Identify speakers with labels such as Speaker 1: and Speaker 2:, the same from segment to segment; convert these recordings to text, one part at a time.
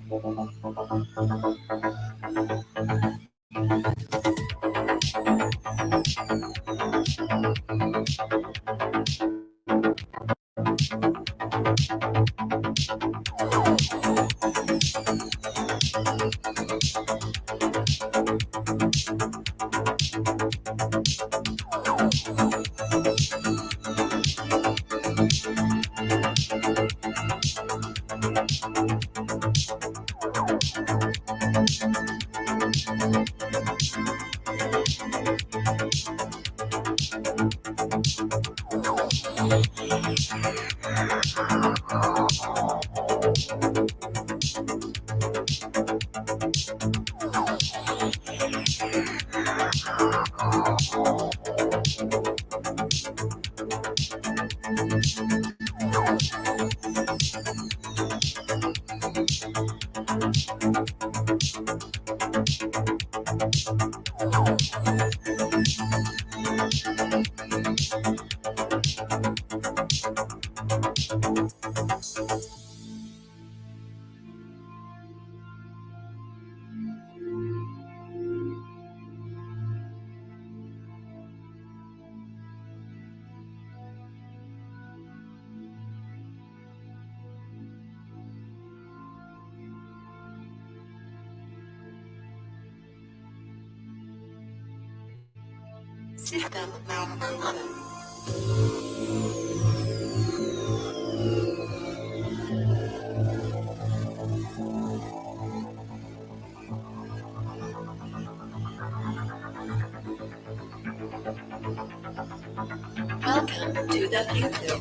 Speaker 1: System malfunction. Welcome to the future.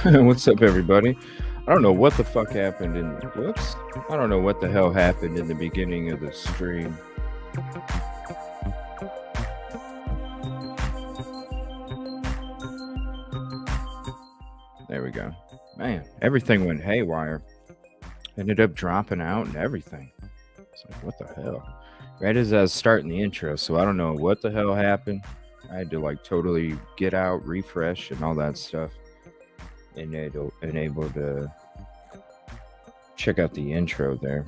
Speaker 2: What's up, everybody? I don't know what the fuck happened in. Whoops. I don't know what the hell happened in the beginning of the stream. There we go. Man, everything went haywire. Ended up dropping out and everything. It's like, what the hell? Right as I was starting the intro, so I don't know what the hell happened. I had to like totally get out, refresh, and all that stuff. And able to check out the intro there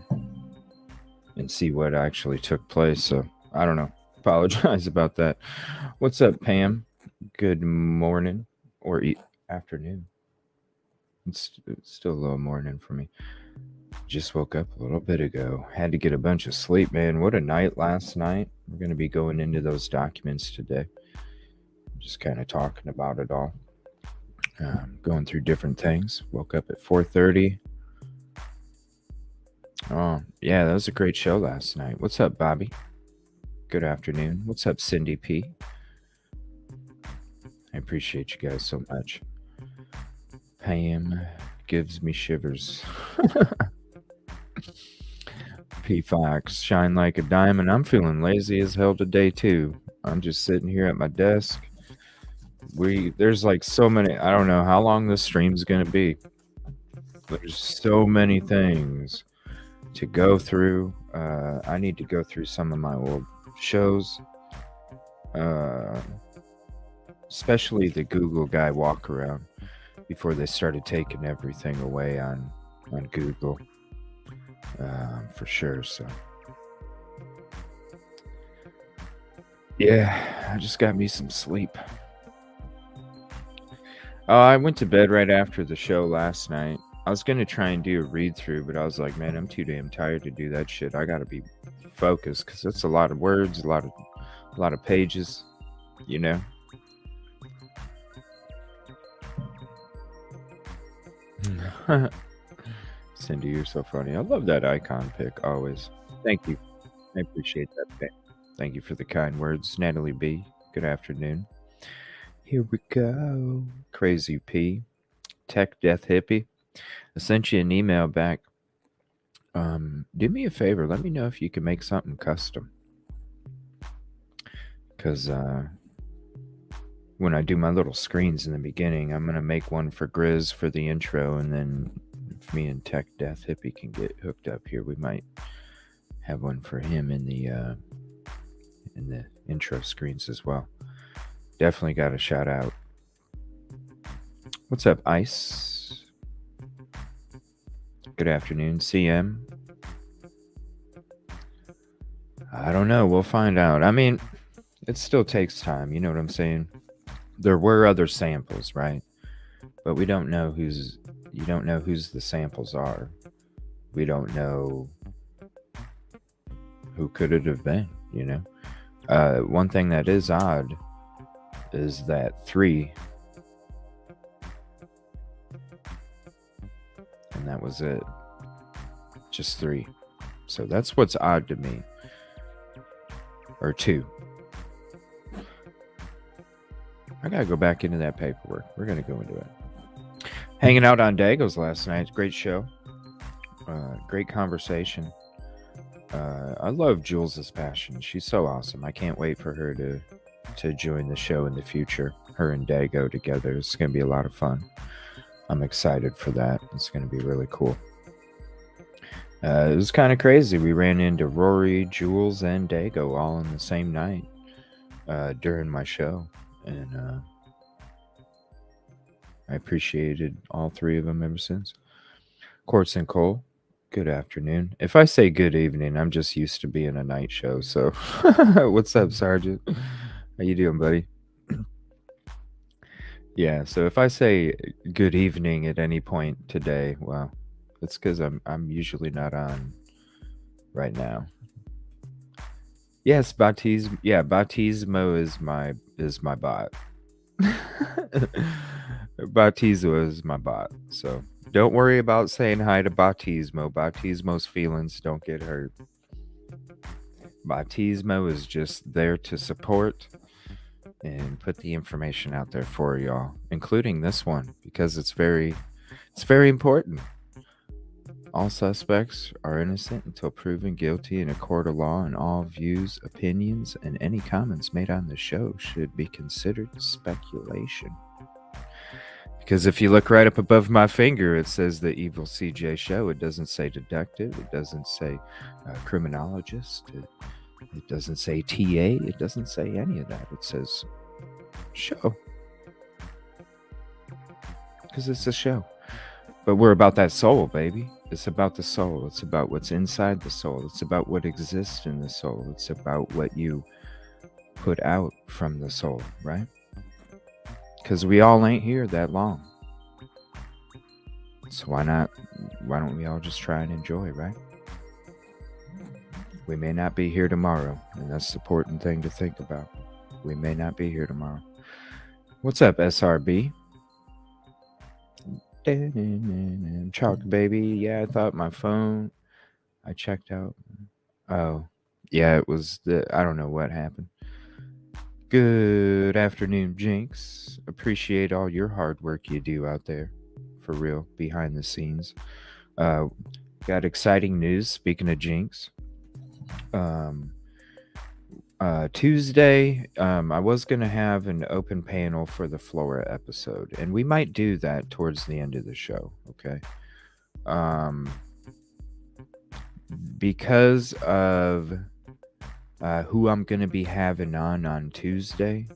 Speaker 2: and see what actually took place. So I don't know. Apologize about that. What's up, Pam? Good morning or afternoon. It's still a little morning for me. Just woke up a little bit ago. Had to get a bunch of sleep, man. What a night last night. We're going to be going into those documents today. Just kind of talking about it all. Going through different things. Woke up at 4:30. Oh, yeah, that was a great show last night. What's up, Bobby? Good afternoon. What's up, Cindy P? I appreciate you guys so much. Pam gives me shivers. P Fox, shine like a diamond. I'm feeling lazy as hell today, too. I'm just sitting here at my desk. There's like so many. I don't know how long this stream's gonna be. There's so many things to go through. I need to go through some of my old shows, especially the Google guy walk around before they started taking everything away on Google, for sure. So yeah, I just got me some sleep. I went to bed right after the show last night. I was going to try and do a read through, but I was like, man, I'm too damn tired to do that shit. I got to be focused because it's a lot of words, a lot of pages, you know. Cindy, you're so funny. I love that icon pic always. Thank you. I appreciate that. Thank you for the kind words. Natalie B, good afternoon. Here we go. Crazy P, Tech Death Hippie. I sent you an email back. Do me a favor. Let me know if you can make something custom. Because when I do my little screens in the beginning, I'm going to make one for Grizz for the intro. And then if me and Tech Death Hippie can get hooked up here, we might have one for him in the intro screens as well. Definitely got a shout out. What's up, Ice? Good afternoon, CM. I don't know. We'll find out. I mean, it still takes time. You know what I'm saying? There were other samples, right? But we don't know who's. You don't know whose the samples are. We don't know who could it have been. You know. One thing that is odd is that 3, and that was it. Just 3. So that's what's odd to me. Or 2. I gotta go back into that paperwork. We're gonna go into it. Hanging out on Dagos last night. Great show. Great conversation. I love Jules's passion. She's so awesome. I can't wait for her to join the show in the future. Her and Dago together. It's gonna be a lot of fun. I'm excited for that. It's gonna be really cool. It was kind of crazy. We ran into Rory, Jules, and Dago all in the same night during my show, and I appreciated all three of them ever since. Quartz and Cole, good afternoon. If I say good evening, I'm just used to being a night show. So, what's up, Sergeant? How you doing, buddy? Yeah. So if I say good evening at any point today, well, it's because I'm usually not on right now. Yes, Baptismo. Yeah, Baptismo is my bot. Baptismo is my bot. So don't worry about saying hi to Baptismo. Baptismo's feelings don't get hurt. Baptismo is just there to support and put the information out there for y'all, including this one, because it's very important. All suspects are innocent until proven guilty in a court of law, and all views, opinions, and any comments made on the show should be considered speculation. Because if you look right up above my finger, it says the Evil CJ Show. It doesn't say detective. It doesn't say criminologist. It doesn't say TA. It doesn't say any of that. It says show. Because it's a show. But we're about that soul, baby. It's about the soul. It's about what's inside the soul. It's about what exists in the soul. It's about what you put out from the soul, right? Because we all ain't here that long. So why don't we all just try and enjoy, right? We may not be here tomorrow, and that's the important thing to think about. We may not be here tomorrow. What's up, SRB? Chalk baby. Yeah, I thought my phone. I checked out. Oh, yeah, it was I don't know what happened. Good afternoon, Jinx. Appreciate all your hard work you do out there. For real, behind the scenes. Got exciting news. Speaking of Jinx. Tuesday, I was going to have an open panel for the Flora episode, and we might do that towards the end of the show, okay? Because of who I'm going to be having on Tuesday,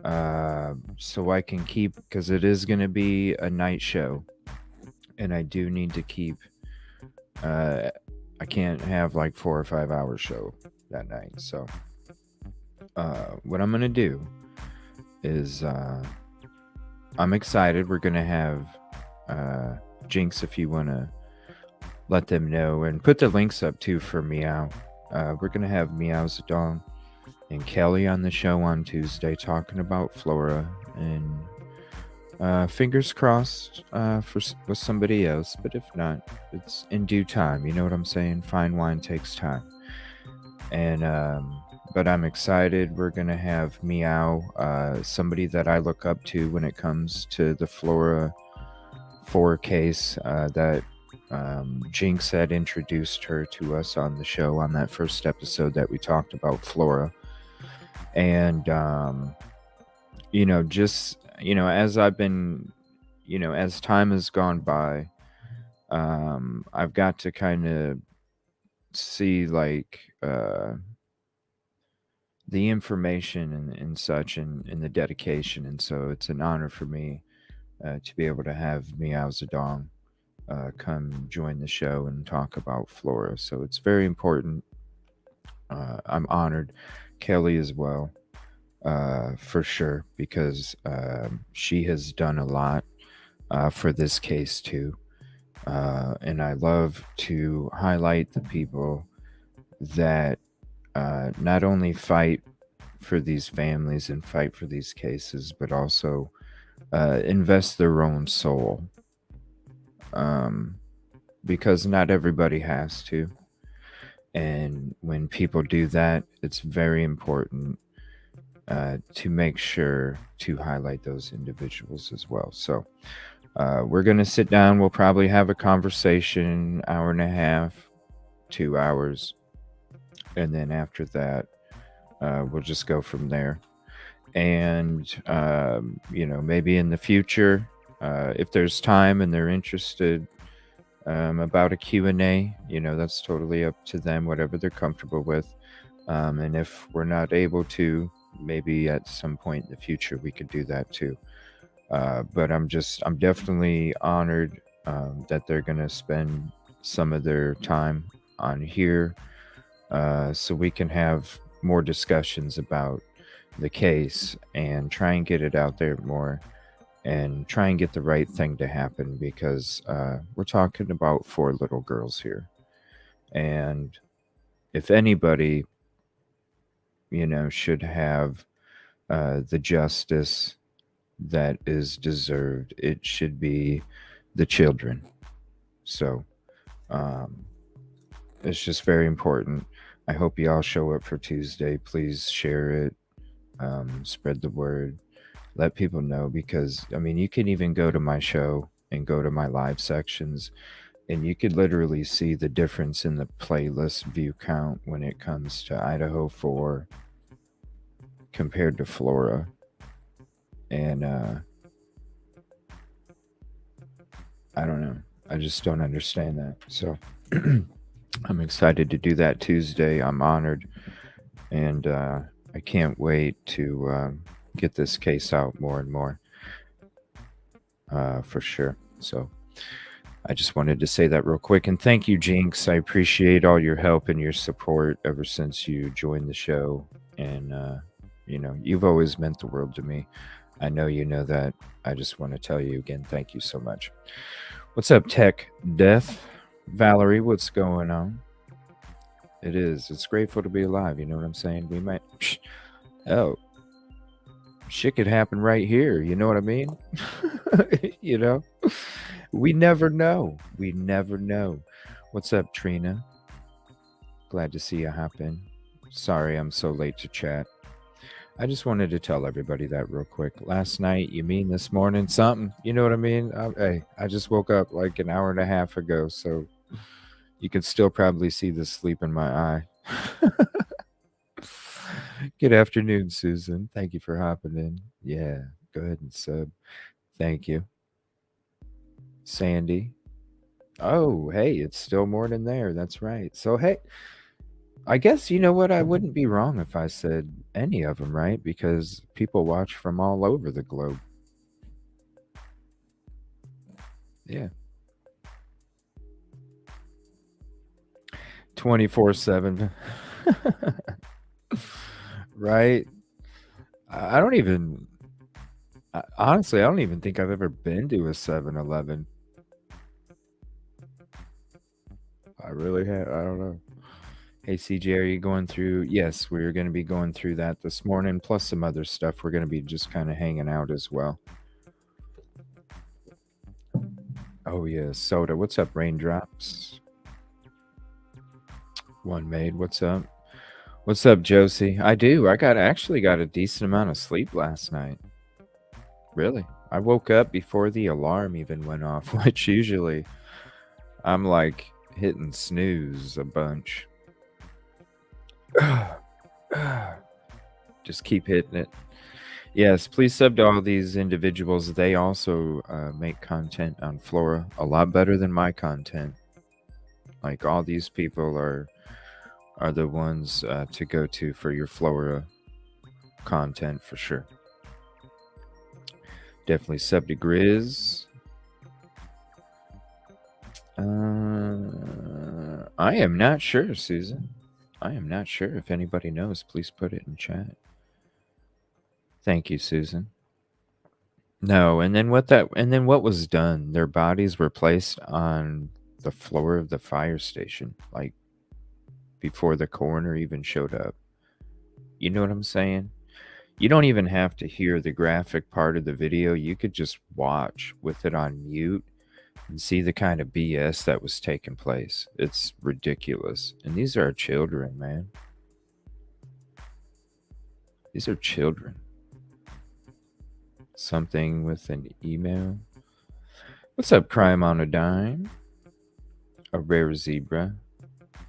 Speaker 2: so I can keep, because it is going to be a night show, and I do need to keep, I can't have like 4 or 5 hour show that night, so what I'm gonna do is I'm excited. We're gonna have Jinx, if you wanna let them know, and put the links up too for Meow. We're gonna have Meow Zedong and Kelly on the show on Tuesday talking about Flora, and fingers crossed with somebody else, but if not, it's in due time. You know what I'm saying? Fine wine takes time. And but I'm excited. We're gonna have Meow, somebody that I look up to when it comes to the Flora 4 case that Jinx had introduced her to us on the show on that first episode that we talked about Flora. And just as I've been, as time has gone by, I've got to kind of see like the information and such, and the dedication, and so it's an honor for me to be able to have Meow Zedong come join the show and talk about Flora. So it's very important. I'm honored. Kelly as well, for sure, because she has done a lot for this case too. And I love to highlight the people that not only fight for these families and fight for these cases, but also invest their own soul. Because not everybody has to. And when people do that, it's very important to make sure to highlight those individuals as well. So we're going to sit down. We'll probably have a conversation, hour and a half, 2 hours. And then after that, we'll just go from there. And, maybe in the future, if there's time and they're interested about a Q&A, that's totally up to them, whatever they're comfortable with. And if we're not able to, maybe at some point in the future, we could do that too. But I'm definitely honored that they're going to spend some of their time on here so we can have more discussions about the case and try and get it out there more and try and get the right thing to happen because we're talking about 4 little girls here. And if anybody, should have the justice that is deserved, it should be the children. So it's just very important. I hope you all show up for Tuesday. Please share it, spread the word, let people know because, you can even go to my show and go to my live sections and you could literally see the difference in the playlist view count when it comes to Idaho 4 compared to Flora. And I don't know. I just don't understand that. So I'm excited to do that Tuesday. I'm honored. And I can't wait to get this case out more and more for sure. So I just wanted to say that real quick. And thank you, Jinx. I appreciate all your help and your support ever since you joined the show. And, you've always meant the world to me. I know you know that. I just want to tell you again, thank you so much. What's up, Tech Death? Valerie, what's going on? It is. It's grateful to be alive. You know what I'm saying? We might. Oh, shit could happen right here. You know what I mean? We never know. We never know. What's up, Trina? Glad to see you hop in. Sorry I'm so late to chat. I just wanted to tell everybody that real quick. Last night, you mean this morning, something? You know what I mean? Hey, I just woke up like an hour and a half ago, so you can still probably see the sleep in my eye. Good afternoon, Susan. Thank you for hopping in. Yeah, go ahead and sub. Thank you. Sandy. Oh, hey, it's still morning there. That's right. So, hey, I guess you know what? I wouldn't be wrong if I said any of them, right? Because people watch from all over the globe. Yeah. 24/7. Right? I don't even honestly, I don't even think I've ever been to a 7-Eleven. I really have. I don't know. Hey, CJ, are you going through? Yes, we're going to be going through that this morning, plus some other stuff. We're going to be just kind of hanging out as well. Oh, yeah, soda. What's up, Raindrops? One made. What's up? What's up, Josie? I do. I actually got a decent amount of sleep last night. Really? I woke up before the alarm even went off, which usually I'm like hitting snooze a bunch. Just keep hitting it. Yes, please sub to all these individuals. They also make content on Flora a lot better than my content. Like all these people are the ones to go to for your Flora content for sure. Definitely sub to Grizz. I am not sure, Susan. I am not sure. If anybody knows, please put it in chat. Thank you, Susan. No, and then what was done? Their bodies were placed on the floor of the fire station, like before the coroner even showed up. You know what I'm saying? You don't even have to hear the graphic part of the video. You could just watch with it on mute and see the kind of BS that was taking place. It's ridiculous. And these are children, man. These are children. Something with an email. What's up, Crime on a Dime? A rare zebra.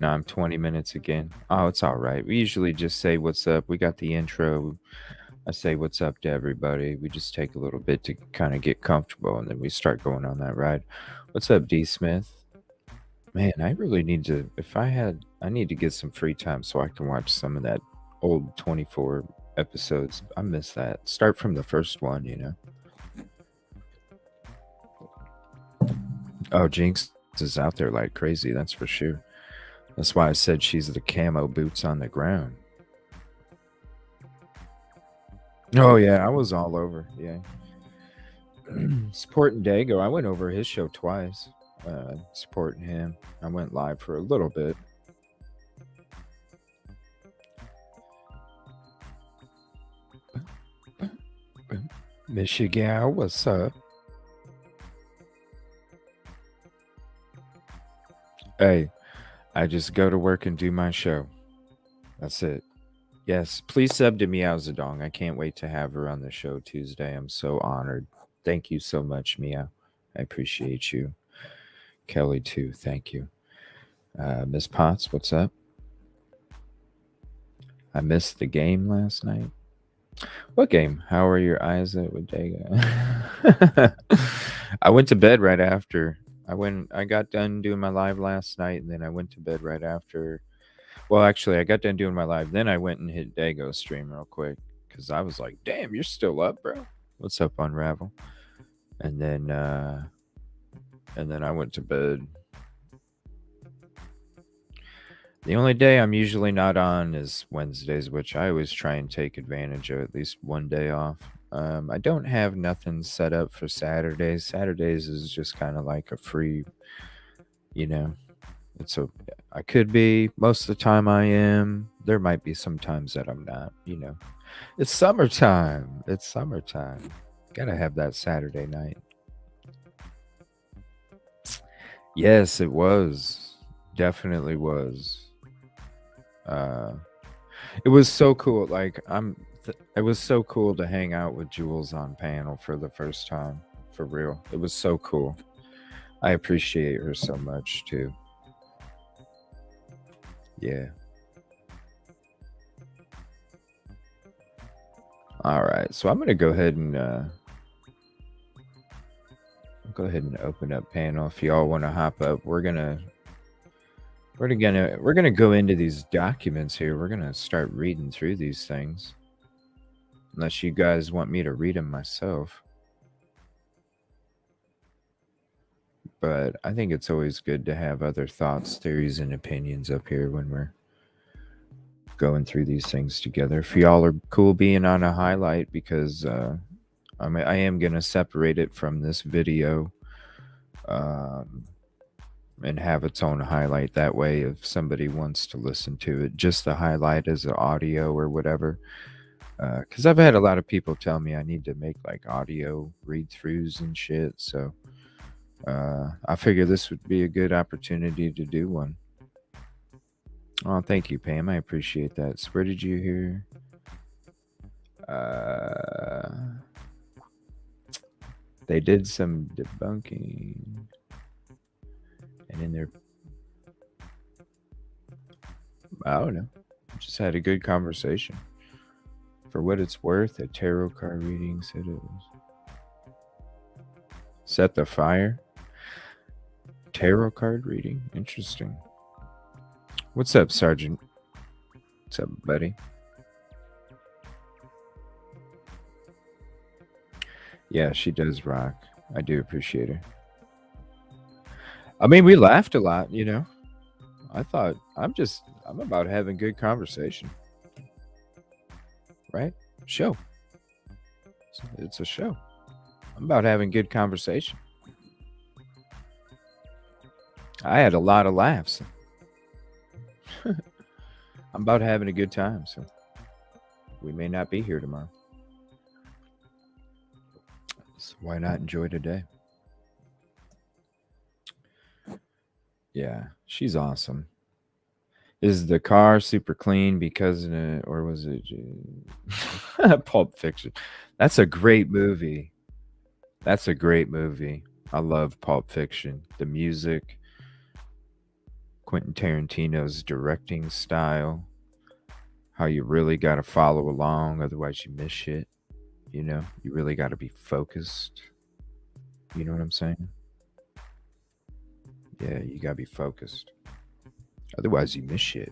Speaker 2: Now I'm 20 minutes again. Oh, it's all right. We usually just say what's up. We got the intro. I say what's up to everybody. We just take a little bit to kind of get comfortable, and then we start going on that ride. What's up, D Smith? Man, I really need to. I need to get some free time so I can watch some of that old 24 episodes. I miss that. Start from the first one, you know. Oh, Jinx is out there like crazy. That's for sure. That's why I said she's the camo boots on the ground. Oh yeah, I was all over. Yeah, supporting Dago. I went over his show twice. Supporting him. I went live for a little bit. Michigan, what's up? Hey, I just go to work and do my show. That's it. Yes, please sub to Meow Zedong. I can't wait to have her on the show Tuesday. I'm so honored. Thank you so much, Meow. I appreciate you. Kelly, too. Thank you. Miss Potts, what's up? I missed the game last night. What game? How are your eyes at Bodega? I went to bed right after. I got done doing my live last night, and then I went to bed right after. Well, actually, I got done doing my live. Then I went and hit Dago stream real quick because I was like, "Damn, you're still up, bro. What's up, Unravel?" And then I went to bed. The only day I'm usually not on is Wednesdays, which I always try and take advantage of at least one day off. I don't have nothing set up for Saturdays. Saturdays is just kind of like a free, you know. I could be most of the time I am. There might be some times that I'm not, you know. It's summertime. It's summertime. Gotta have that Saturday night. Yes, it was. Definitely was. It was so cool. Like it was so cool to hang out with Jules on panel for the first time. For real. It was so cool. I appreciate her so much too. Yeah. All right. So I'm gonna go ahead and open up panel. If y'all want to hop up, we're gonna go into these documents here. We're gonna start reading through these things. Unless you guys want me to read them myself. But I think it's always good to have other thoughts, theories, and opinions up here when we're going through these things together. If y'all are cool being on a highlight, because I am gonna separate it from this video, and have its own highlight. That way, if somebody wants to listen to it, just the highlight as an audio or whatever. Because I've had a lot of people tell me I need to make like audio read throughs and shit. So I figure this would be a good opportunity to do one. Oh, thank you, Pam. I appreciate that. So where did you hear? They did some debunking. And in their, I don't know, just had a good conversation. For what it's worth, a tarot card reading said it was set the fire. Tarot card reading? Interesting. What's up, Sergeant? What's up, buddy? Yeah, she does rock. I do appreciate her. I mean, we laughed a lot, you know. I thought I'm about having good conversation. Right? Show. It's a show. I'm about having good conversation. I had a lot of laughs. I'm about having a good time, so we may not be here tomorrow. So why not enjoy today? Yeah, she's awesome. Is the car super clean because, or was it Pulp Fiction? That's a great movie. That's a great movie. I love Pulp Fiction. The music, Quentin Tarantino's directing style, how you really got to follow along, otherwise you miss shit. You really got to be focused. You know what I'm saying? Yeah, you got to be focused. Otherwise, you miss shit.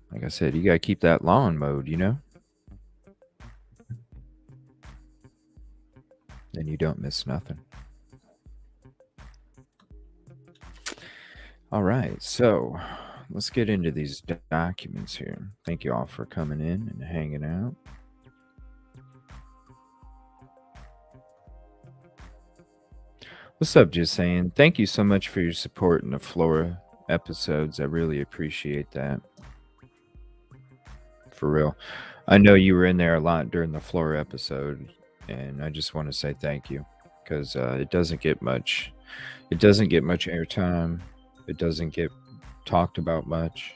Speaker 2: Like I said, you got to keep that law in mode. Then you don't miss nothing. All right, so let's get into these documents here. Thank you all for coming in and hanging out. What's up, Just Saying? Thank you so much for your support in the Flora episodes. I really appreciate that. For real. I know you were in there a lot during the Flora episode, and I just want to say thank you because it doesn't get much. It doesn't get much airtime. It doesn't get talked about much,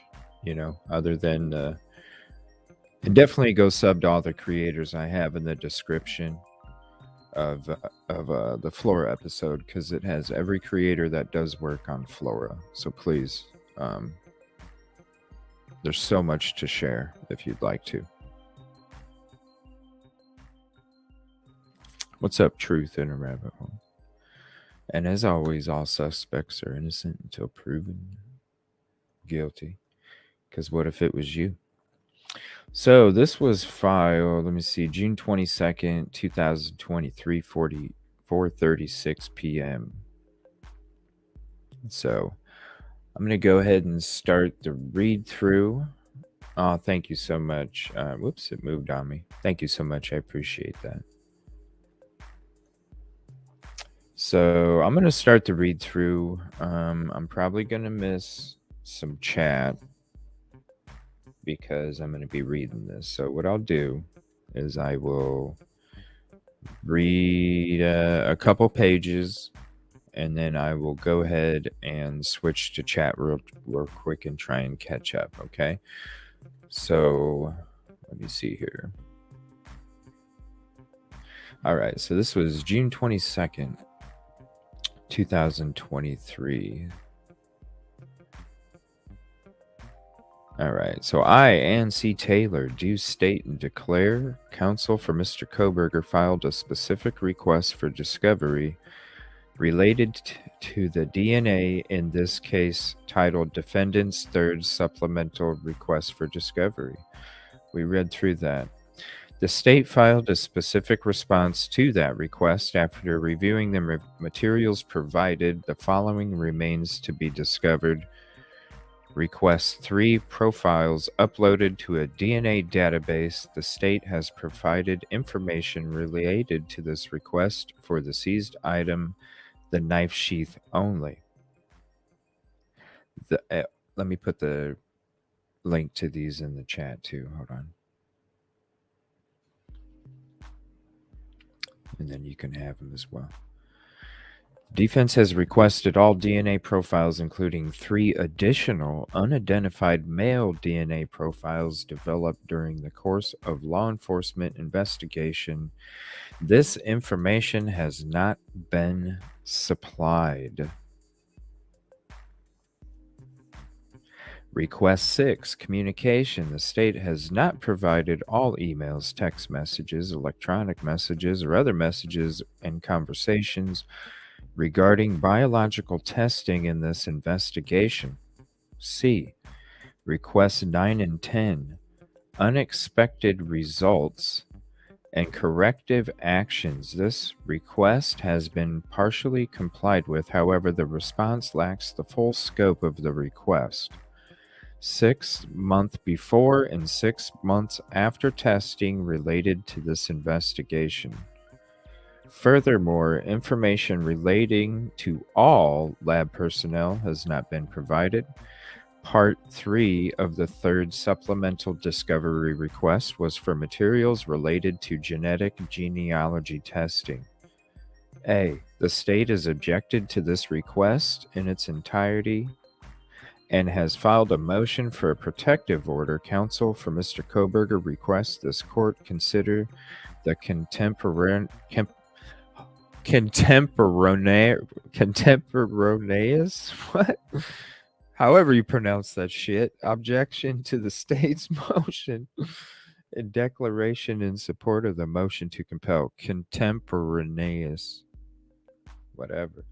Speaker 2: other than and definitely go sub to all the creators I have in the description of the Flora episode because it has every creator that does work on Flora. So please, there's so much to share if you'd like to. What's up, Truth in a Rabbit Hole? And as always, all suspects are innocent until proven guilty. Because what if it was you? So this was filed, let me see, June 22nd, 2023, 4:36 p.m. So I'm going to go ahead and start the read through. Oh, thank you so much. Whoops, it moved on me. Thank you so much. I appreciate that. So I'm going to start the read through. I'm probably going to miss some chat because I'm going to be reading this. So what I'll do is I will read a couple pages and then I will go ahead and switch to chat real quick and try and catch up. Okay. So let me see here. All right. So this was June 22nd, 2023. All right. So I, Ann C. Taylor, do state and declare counsel for Mr. Koberger filed a specific request for discovery related to the DNA in this case titled Defendant's Third Supplemental Request for Discovery. We read through that. The state filed a specific response to that request. After reviewing the materials provided, the following remains to be discovered. Request 3 profiles uploaded to a DNA database. The state has provided information related to this request for the seized item, the knife sheath only. Let me put the link to these in the chat too. Hold on. And then you can have them as well. Defense has requested all DNA profiles, including 3 additional unidentified male DNA profiles developed during the course of law enforcement investigation. This information has not been supplied. Request 6, communication. The state has not provided all emails, text messages, electronic messages, or other messages and conversations regarding biological testing in this investigation. C. Requests 9 and 10, unexpected results and corrective actions. This request has been partially complied with. However, the response lacks the full scope of the request. 6 months before and 6 months after testing related to this investigation. Furthermore, information relating to all lab personnel has not been provided. Part 3 of the third supplemental discovery request was for materials related to genetic genealogy testing. A. The state has objected to this request in its entirety and has filed a motion for a protective order. Counsel for Mr. Koberger requests this court consider the contemporaneous what? However you pronounce that shit, objection to the state's motion and declaration in support of the motion to compel. Contemporaneous. Whatever.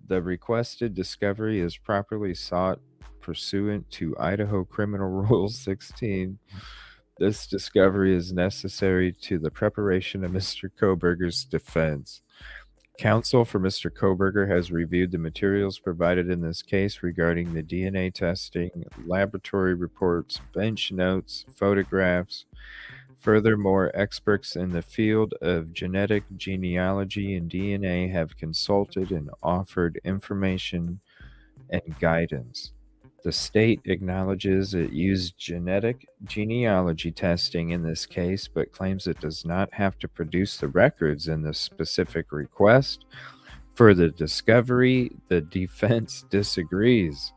Speaker 2: The requested discovery is properly sought pursuant to Idaho Criminal Rule 16. This discovery is necessary to the preparation of Mr. Koberger's defense. Counsel for Mr. Koberger has reviewed the materials provided in this case regarding the DNA testing, laboratory reports, bench notes, photographs. Furthermore, experts in the field of genetic genealogy and DNA have consulted and offered information and guidance. The state acknowledges it used genetic genealogy testing in this case, but claims it does not have to produce the records in the specific request. For the discovery, the defense disagrees.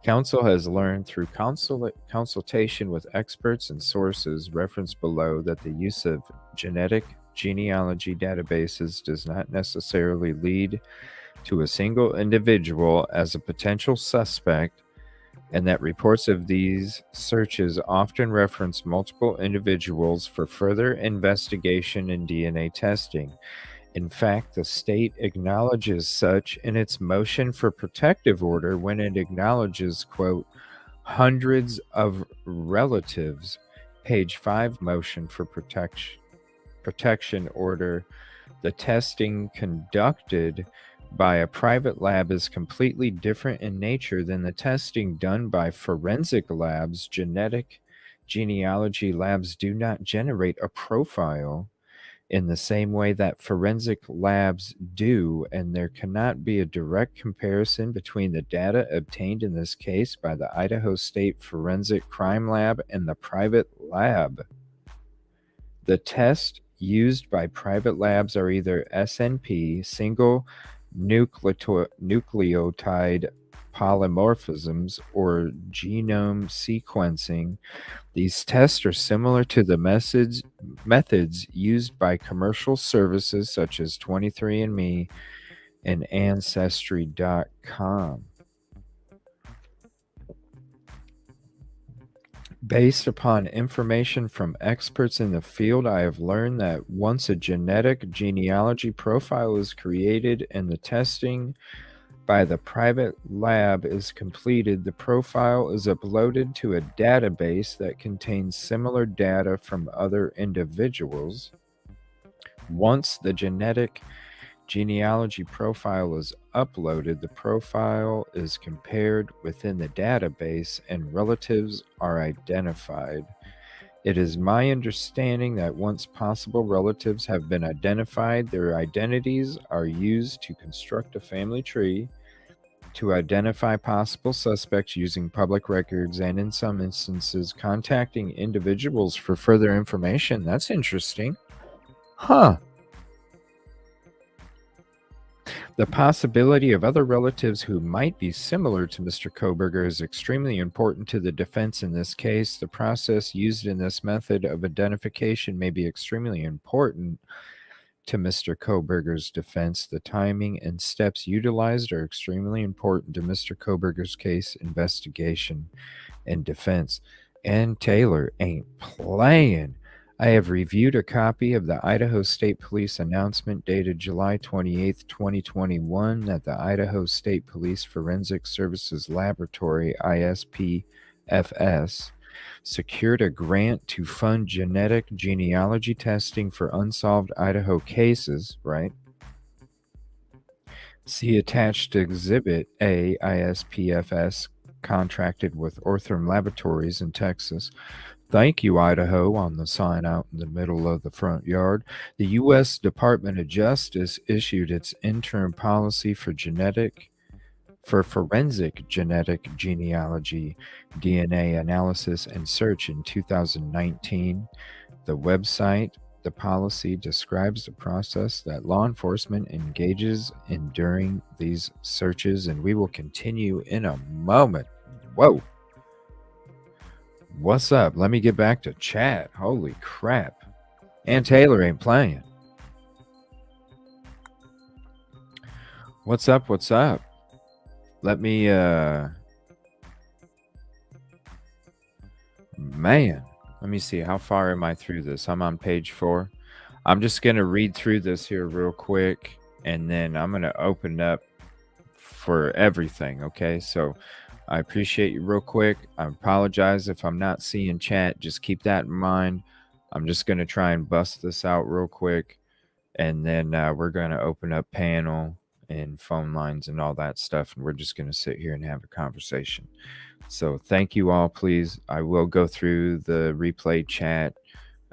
Speaker 2: Counsel has learned through consultation with experts and sources referenced below that the use of genetic genealogy databases does not necessarily lead to a single individual as a potential suspect, and that reports of these searches often reference multiple individuals for further investigation and DNA testing. In fact, the state acknowledges such in its motion for protective order when it acknowledges, quote, hundreds of relatives, page 5 motion for protection order. The testing conducted by a private lab is completely different in nature than the testing done by forensic labs. Genetic genealogy labs do not generate a profile in the same way that forensic labs do, and there cannot be a direct comparison between the data obtained in this case by the Idaho State Forensic Crime Lab and the private lab. The tests used by private labs are either SNP, single nucleotide polymorphisms, or genome sequencing. These tests are similar to the methods used by commercial services such as 23andMe and Ancestry.com. Based upon information from experts in the field, I have learned that once a genetic genealogy profile is created and the testing by the private lab is completed, the profile is uploaded to a database that contains similar data from other individuals. Once the genetic genealogy profile is uploaded, the profile is compared within the database and relatives are identified. It is my understanding that once possible relatives have been identified, their identities are used to construct a family tree, to identify possible suspects using public records, and in some instances, contacting individuals for further information. That's interesting. Huh. The possibility of other relatives who might be similar to Mr. Koberger is extremely important to the defense in this case. The process used in this method of identification may be extremely important to Mr. Koberger's defense. The timing and steps utilized are extremely important to Mr. Koberger's case investigation and defense. And Taylor ain't playing. I have reviewed a copy of the Idaho State Police announcement dated July 28, 2021, that the Idaho State Police Forensic Services Laboratory, ISPFS, secured a grant to fund genetic genealogy testing for unsolved Idaho cases, right? See attached Exhibit A. ISPFS contracted with Ortham Laboratories in Texas. Thank you, Idaho, on the sign out in the middle of the front yard. The U.S. Department of Justice issued its interim policy for forensic genetic genealogy, DNA analysis, and search in 2019. The website, the policy describes the process that law enforcement engages in during these searches, and we will continue in a moment. Whoa. What's up? Let me get back to chat. Holy crap. And Taylor ain't playing. What's up? What's up? Let me man, let me see, how far am I through this? I'm on page 4. I'm just going to read through this here real quick, and then I'm going to open up for everything, okay? So I appreciate you real quick. I apologize if I'm not seeing chat. Just keep that in mind. I'm just going to try and bust this out real quick, and then we're going to open up panel and phone lines and all that stuff, and we're just going to sit here and have a conversation. So thank you all, please. I will go through the replay chat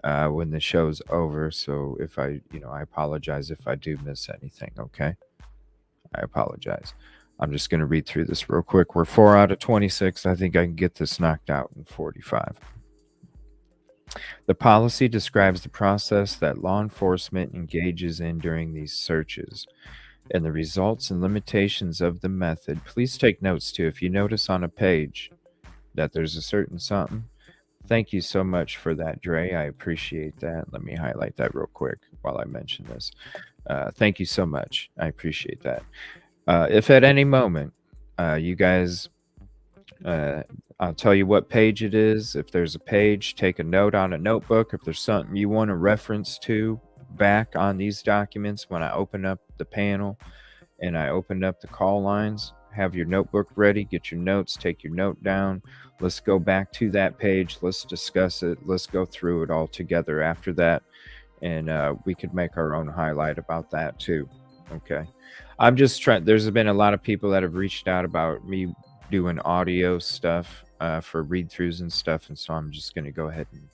Speaker 2: when the show's over. So if I apologize if I do miss anything, okay? I apologize. I'm just going to read through this real quick. We're 4 out of 26. I think I can get this knocked out in 45. The policy describes the process that law enforcement engages in during these searches and the results and limitations of the method. Please take notes too. If you notice on a page that there's a certain something, thank you so much for that, Dre. I appreciate that. Let me highlight that real quick while I mention this. Thank you so much. I appreciate that. If at any moment you guys, I'll tell you what page it is. If there's a page, take a note on a notebook. If there's something you want to reference to back on these documents when I open up the panel and I open up the call lines, have your notebook ready, get your notes, take your note down. Let's go back to that page. Let's discuss it. Let's go through it all together after that. And we could make our own highlight about that too. Okay. I'm just trying. There's been a lot of people that have reached out about me doing audio stuff for read throughs and stuff. And so I'm just going to go ahead and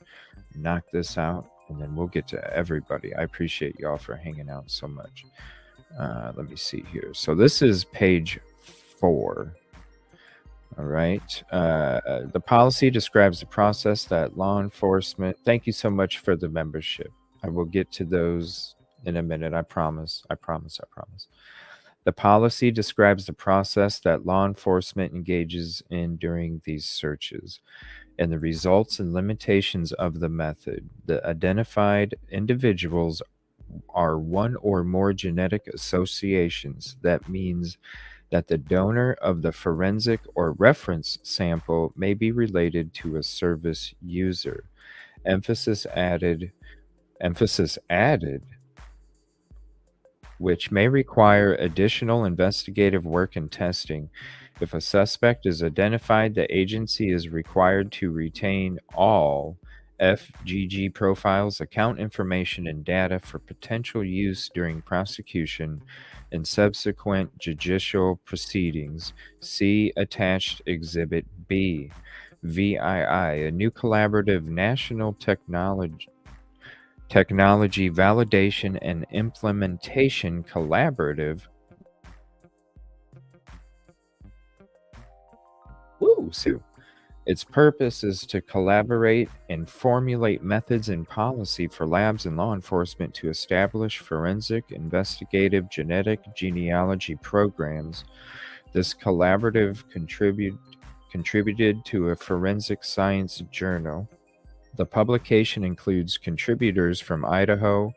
Speaker 2: knock this out, and then we'll get to everybody. I appreciate y'all for hanging out so much. Let me see here. So this is page 4. All right. The policy describes the process that law enforcement. Thank you so much for the membership. I will get to those in a minute. I promise. I promise. I promise. The policy describes the process that law enforcement engages in during these searches and the results and limitations of the method. The identified individuals are one or more genetic associations. That means that the donor of the forensic or reference sample may be related to a service user. Emphasis added, which may require additional investigative work and testing. If a suspect is identified, the agency is required to retain all FGG profiles, account information, and data for potential use during prosecution and subsequent judicial proceedings. See attached Exhibit B. VII, a new collaborative national technology validation and implementation collaborative. Woo, Sue. Its purpose is to collaborate and formulate methods and policy for labs and law enforcement to establish forensic, investigative, genetic genealogy programs. This collaborative contributed to a forensic science journal. The publication includes contributors from Idaho,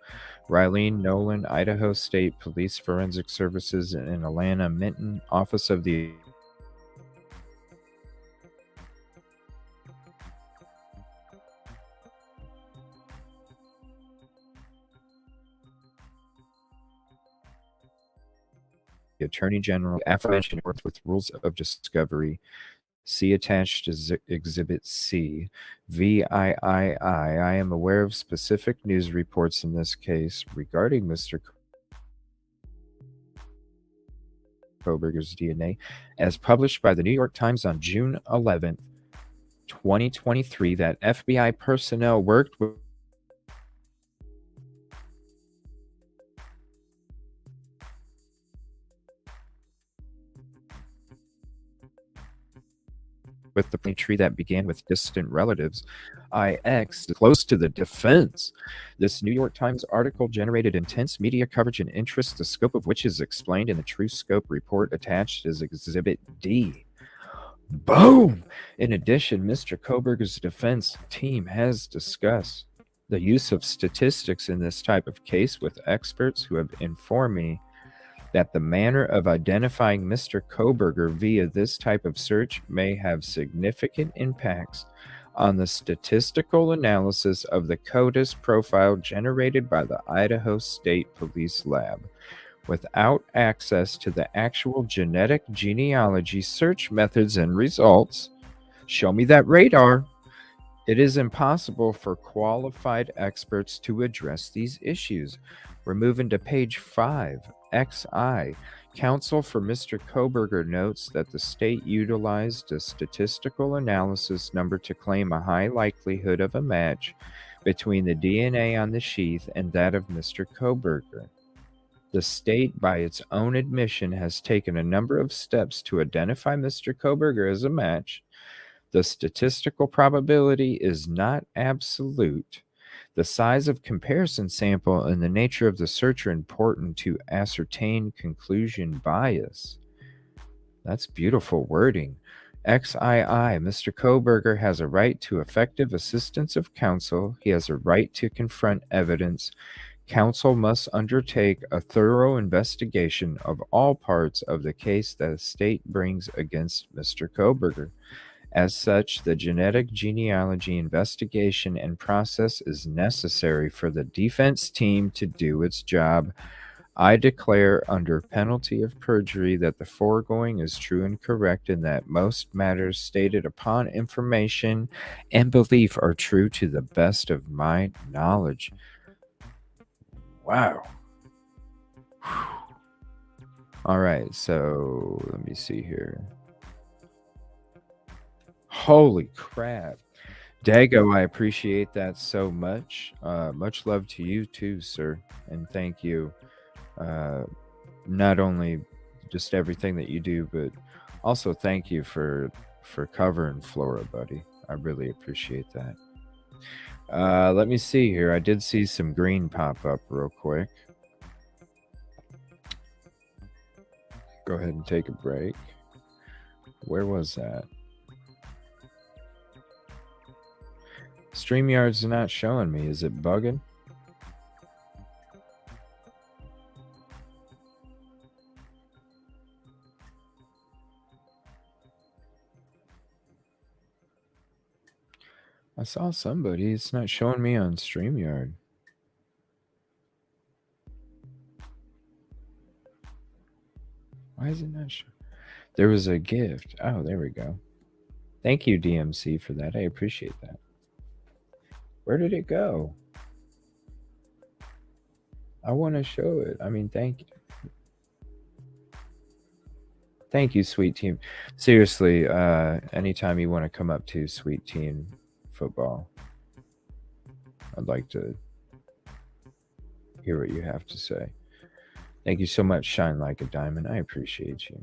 Speaker 2: Rylene Nolan, Idaho State Police Forensic Services, and Alana Minton, Office of the Attorney General. Aforementioned works with rules of discovery. See attached Exhibit C. VIII. I am aware of specific news reports in this case regarding Mr. Koberger's DNA, as published by the New York Times on June 11th, 2023, that FBI personnel worked with the tree that began with distant relatives, IX, close to the defense. This New York Times article generated intense media coverage and interest, the scope of which is explained in the True Scope report attached as Exhibit D. Boom! In addition, Mr. Koberger's defense team has discussed the use of statistics in this type of case with experts who have informed me that the manner of identifying Mr. Koberger via this type of search may have significant impacts on the statistical analysis of the CODIS profile generated by the Idaho State Police Lab. Without access to the actual genetic genealogy search methods and results, show me that radar. It is impossible for qualified experts to address these issues. We're moving to page 5, XI. Counsel for Mr. Koberger notes that the state utilized a statistical analysis number to claim a high likelihood of a match between the DNA on the sheath and that of Mr. Koberger. The state, by its own admission, has taken a number of steps to identify Mr. Koberger as a match. The statistical probability is not absolute. The size of comparison sample and the nature of the search are important to ascertain conclusion bias. That's beautiful wording. XII, Mr. Koberger has a right to effective assistance of counsel. He has a right to confront evidence. Counsel must undertake a thorough investigation of all parts of the case that the state brings against Mr. Koberger. As such, the genetic genealogy investigation and process is necessary for the defense team to do its job. I declare under penalty of perjury that the foregoing is true and correct, and that most matters stated upon information and belief are true to the best of my knowledge. Wow. All right, so let me see here. Holy crap. Dago, I appreciate that so much. Much love to you too, sir. And thank you. Not only just everything that you do, but also thank you for covering Flora, buddy. I really appreciate that. Let me see here. I did see some green pop up real quick. Go ahead and take a break. Where was that? StreamYard's not showing me. Is it bugging? I saw somebody. It's not showing me on StreamYard. Why is it not showing? There was a gift. Oh, there we go. Thank you, DMC, for that. I appreciate that. Where did it go? I want to show it. I mean, thank you. Thank you, Sweet Team. Seriously, anytime you want to come up to Sweet Team Football, I'd like to hear what you have to say. Thank you so much, Shine Like a Diamond. I appreciate you.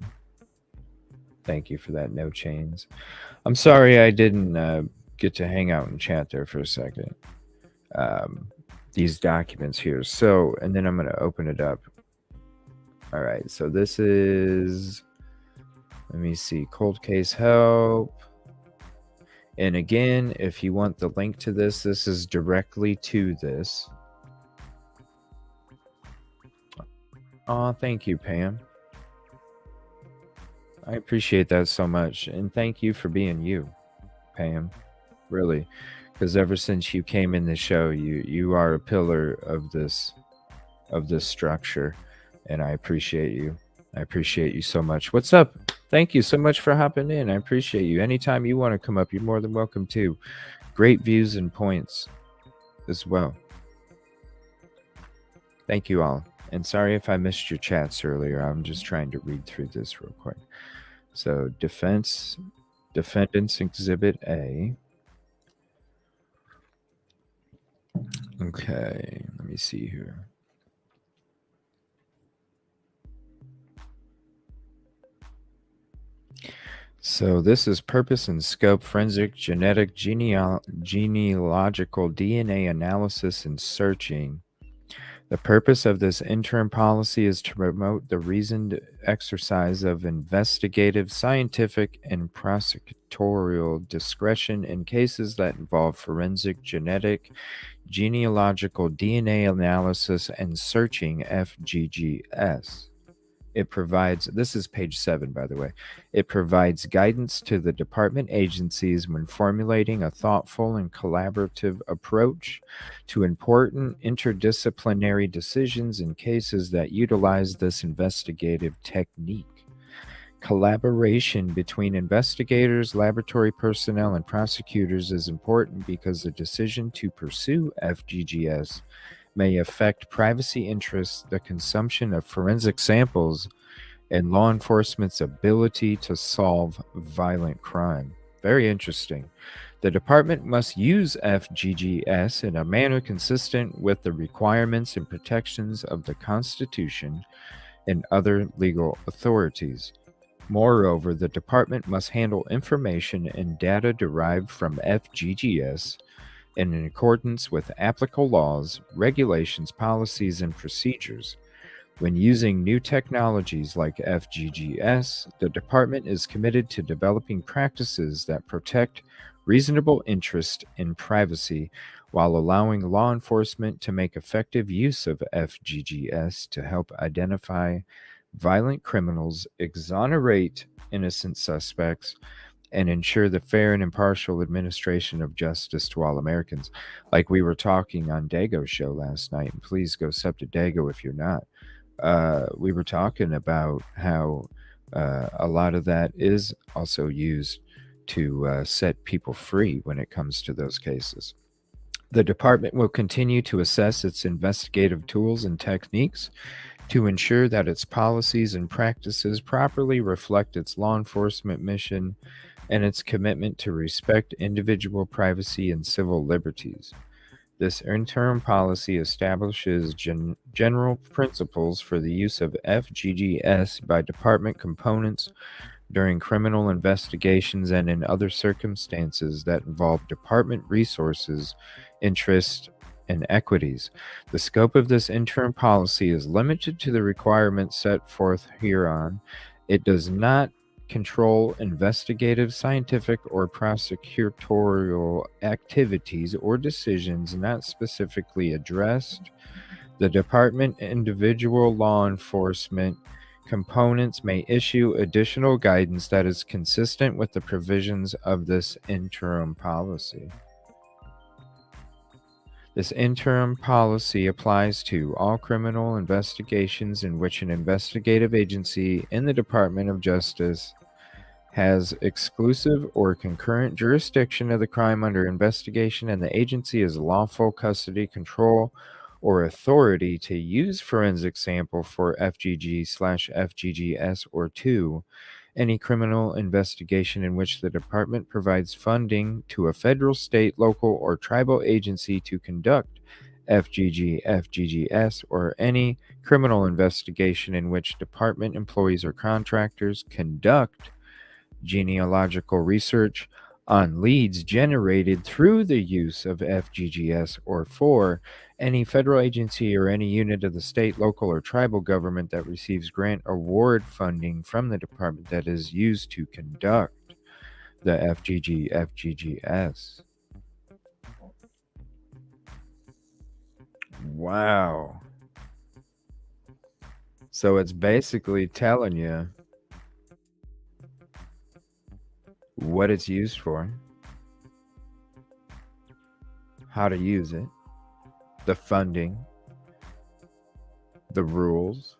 Speaker 2: Thank you for that, No Chains. I'm sorry I didn't get to hang out and chat there for a second. These documents here. So, and then I'm going to open it up. All right, so this is, let me see, Cold Case Help. And again, if you want the link to this, this is directly to this. Oh, thank you, Pam. I appreciate that so much. And thank you for being you, Pam. Really. Because ever since you came in the show, you are a pillar of this structure. And I appreciate you. I appreciate you so much. What's up? Thank you so much for hopping in. I appreciate you. Anytime you want to come up, you're more than welcome to. Great views and points as well. Thank you all. And sorry if I missed your chats earlier. I'm just trying to read through this real quick. So Defendants Exhibit A. Okay, let me see here. So this is purpose and scope, forensic, genetic, genealogical DNA analysis and searching. The purpose of this interim policy is to promote the reasoned exercise of investigative, scientific, and prosecutorial discretion in cases that involve forensic, genetic, genealogical DNA analysis, and searching FGGS. It provides, this is page 7, by the way. It provides guidance to the department agencies when formulating a thoughtful and collaborative approach to important interdisciplinary decisions in cases that utilize this investigative technique. Collaboration between investigators, laboratory personnel, and prosecutors is important because the decision to pursue FGGS may affect privacy interests, the consumption of forensic samples, and law enforcement's ability to solve violent crime. Very interesting. The department must use FGGS in a manner consistent with the requirements and protections of the Constitution and other legal authorities. Moreover, the department must handle information and data derived from FGGS in accordance with applicable laws, regulations, policies, and procedures. When using new technologies like FGGS, the department is committed to developing practices that protect reasonable interest in privacy while allowing law enforcement to make effective use of FGGS to help identify violent criminals, exonerate innocent suspects, and ensure the fair and impartial administration of justice to all Americans. Like we were talking on Dago's show last night, and please go sub to Dago if you're not. We were talking about how a lot of that is also used to set people free when it comes to those cases. The department will continue to assess its investigative tools and techniques to ensure that its policies and practices properly reflect its law enforcement mission and its commitment to respect individual privacy and civil liberties. This interim policy establishes general principles for the use of FGGS by department components during criminal investigations and in other circumstances that involve department resources, interests, and equities. The scope of this interim policy is limited to the requirements set forth hereon. It does not control investigative, scientific, or prosecutorial activities or decisions not specifically addressed. The department individual law enforcement components may issue additional guidance that is consistent with the provisions of this interim policy. This interim policy applies to all criminal investigations in which an investigative agency in the Department of Justice has exclusive or concurrent jurisdiction of the crime under investigation, and the agency has lawful custody, control, or authority to use forensic sample for FGG/FGGS, or 2, any criminal investigation in which the department provides funding to a federal, state, local, or tribal agency to conduct FGG/FGGS, or any criminal investigation in which department employees or contractors conduct genealogical research on leads generated through the use of FGGS, or 4, any federal agency or any unit of the state, local, or tribal government that receives grant award funding from the department that is used to conduct the FGGS. Wow. So it's basically telling you what it's used for, how to use it, the funding, the rules,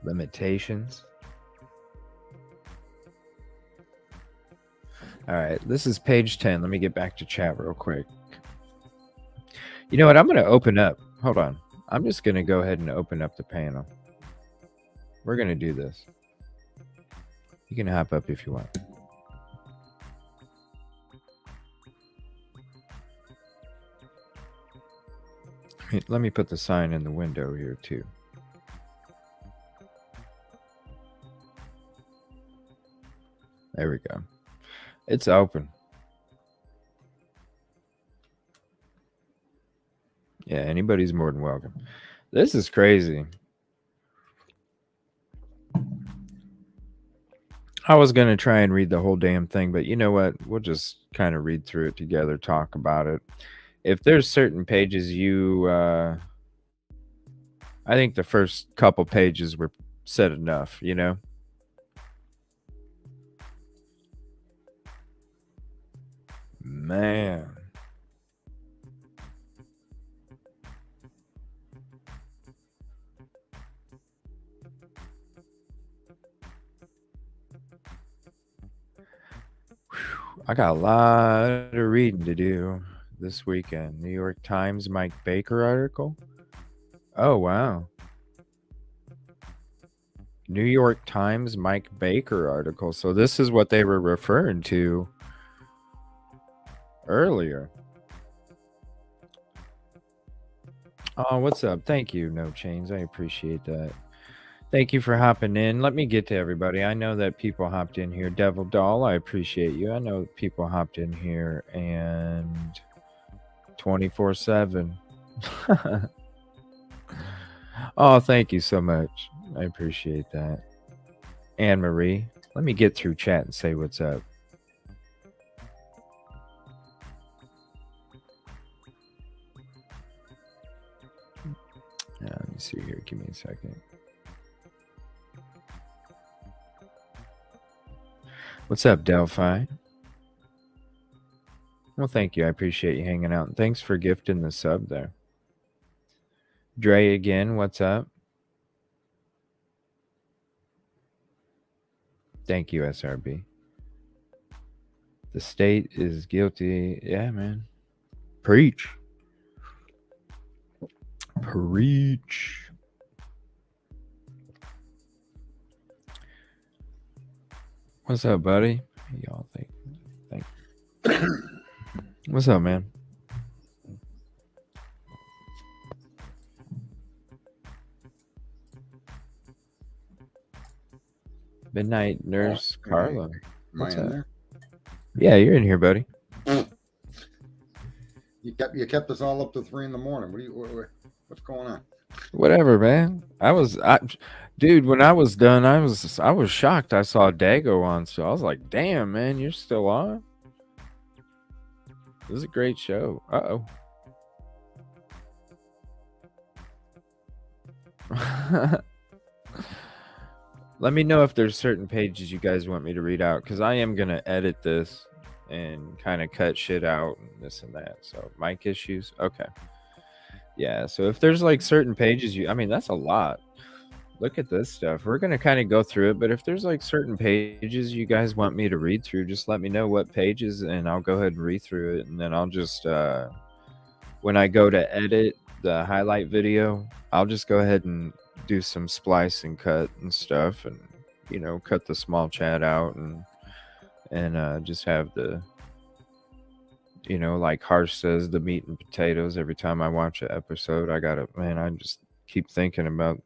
Speaker 2: limitations. All right, this is page 10. Let me get back to chat real quick. You know what? I'm going to open up. Hold on. I'm just going to go ahead and open up the panel. We're going to do this. You can hop up if you want. Let me put the sign in the window here too. There we go. It's open. Yeah, anybody's more than welcome. This is crazy. I was going to try and read the whole damn thing, but you know what? We'll just kind of read through it together, talk about it. If there's certain pages I think the first couple pages were said enough, you know? Man. I got a lot of reading to do this weekend. New York Times Mike Baker article. Oh, wow. New York Times Mike Baker article. So this is what they were referring to earlier. Oh, what's up? Thank you, No Chains. I appreciate that. Thank you for hopping in. Let me get to everybody. I know that people hopped in here. Devil Doll, I appreciate you. I know people hopped in here and 24/7. Oh, thank you so much. I appreciate that. Anne Marie, let me get through chat and say what's up. Let me see here. Give me a second. What's up, Delphi? Well, thank you. I appreciate you hanging out. And thanks for gifting the sub there. Dre again, what's up? Thank you, SRB. The state is guilty. Yeah, man. Preach. Preach. What's up, buddy? Y'all think. What's up, man? Midnight Nurse Carla.
Speaker 3: Am I in there?
Speaker 2: Yeah, you're in here, buddy.
Speaker 3: You kept us all up to 3 a.m. What's going on?
Speaker 2: Whatever, man. Dude, when I was done, I was shocked. I saw Dago on, so I was like, "Damn, man, you're still on." This is a great show. Uh-oh. Let me know if there's certain pages you guys want me to read out, because I am gonna edit this and kind of cut shit out and this and that. So mic issues, okay. Yeah, so if there's like certain pages that's a lot. Look at this stuff. We're gonna kind of go through it, but if there's like certain pages you guys want me to read through, just let me know what pages and I'll go ahead and read through it, and then I'll just when I go to edit the highlight video, I'll just go ahead and do some splice and cut and stuff, and cut the small chat out and just have the like Harsh says, the meat and potatoes. Every time I watch an episode, I just keep thinking about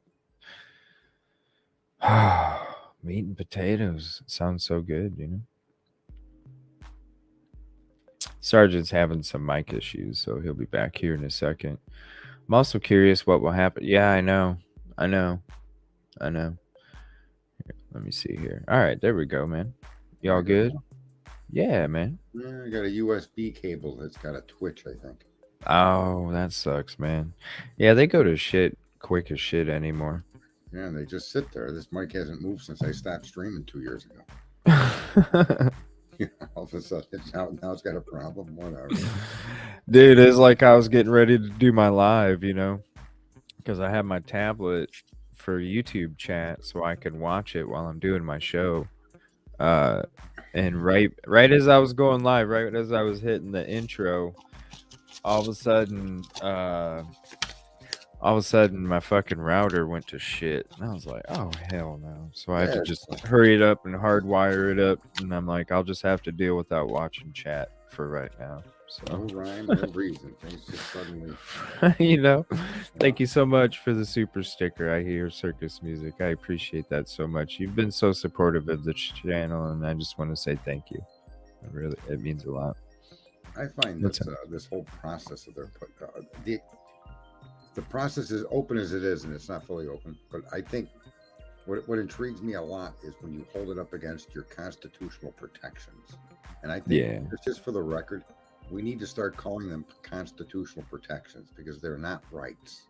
Speaker 2: meat and potatoes. It sounds so good, Sergeant's having some mic issues, so he'll be back here in a second. I'm also curious what will happen. Yeah, I know. Here, let me see here. All right, there we go, man. Y'all good? Yeah, man.
Speaker 3: Yeah, I got a USB cable that's got a twitch, I think.
Speaker 2: Oh, that sucks, man. Yeah, they go to shit quick as shit anymore.
Speaker 3: Yeah, they just sit there. This mic hasn't moved since I stopped streaming 2 years ago. All of a sudden, now it's got a problem. Whatever.
Speaker 2: Dude, it's like I was getting ready to do my live, because I have my tablet for YouTube chat so I can watch it while I'm doing my show. And right as I was going live, right as I was hitting the intro, all of a sudden my fucking router went to shit, and I was like, oh hell no. So I had to just hurry it up and hardwire it up, and I'm like, I'll just have to deal without watching chat for right now. So
Speaker 3: no rhyme, no reason. Things just suddenly
Speaker 2: Thank you so much for the super sticker. I hear circus music. I appreciate that so much. You've been so supportive of the channel, and I just want to say thank you. It means a lot.
Speaker 3: I find this whole process of their the process is open as it is, and it's not fully open. But I think what intrigues me a lot is when you hold it up against your constitutional protections. And I think,
Speaker 2: Yeah.
Speaker 3: just for the record, we need to start calling them constitutional protections because they're not rights.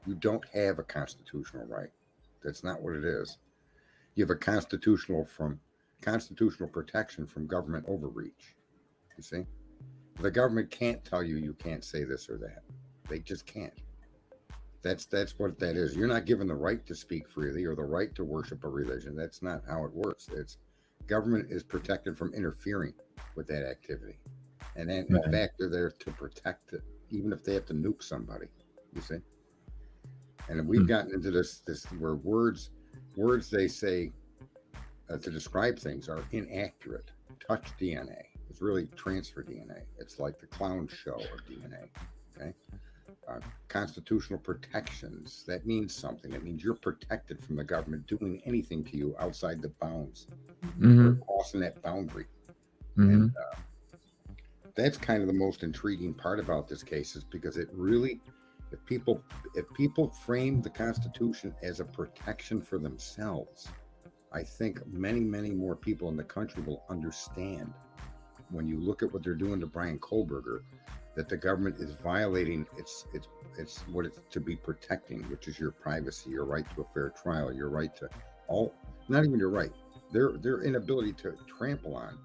Speaker 3: You don't have a constitutional right. That's not what it is. You have a constitutional protection from government overreach. You see, the government can't tell you you can't say this or that. They just can't. That's what that is. You're not given the right to speak freely or the right to worship a religion. That's not how it works. It's government is protected from interfering with that activity, and then in fact they're there to protect it, even if they have to nuke somebody. You see, and we've gotten into this where words they say to describe things are inaccurate. Touch DNA is really transfer DNA. It's like the clown show of DNA. Okay. Constitutional protections, that means something. It means you're protected from the government doing anything to you outside the bounds or crossing that boundary. And that's kind of the most intriguing part about this case, is because it really, if people frame the Constitution as a protection for themselves, I think many more people in the country will understand, when you look at what they're doing to Brian Kohlberger, that the government is violating its what it's to be protecting, which is your privacy, your right to a fair trial, your right to not even your right, their inability to trample on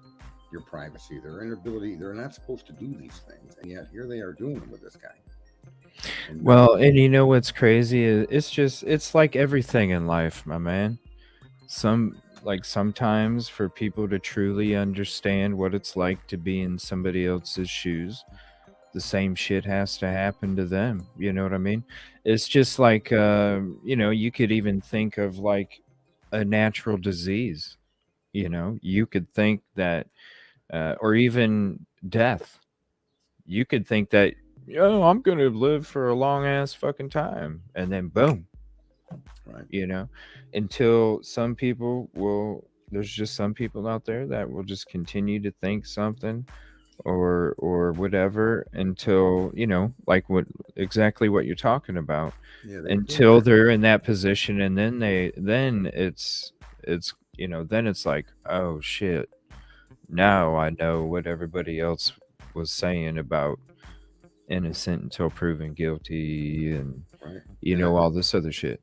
Speaker 3: your privacy, they're not supposed to do these things, and yet here they are doing them with this guy.
Speaker 2: Well, and you know what's crazy is it's like everything in life, my man. Sometimes for people to truly understand what it's like to be in somebody else's shoes, the same shit has to happen to them. You know what I mean? It's just like, you could even think of like a natural disease. You could think that, or even death. You could think that, I'm going to live for a long ass fucking time. And then boom.
Speaker 3: Right.
Speaker 2: Until there's just some people out there that will just continue to think something or whatever until like exactly what you're talking about, until they're in that position, and then it's then it's like, oh shit, now I know what everybody else was saying about innocent until proven guilty, and all this other shit.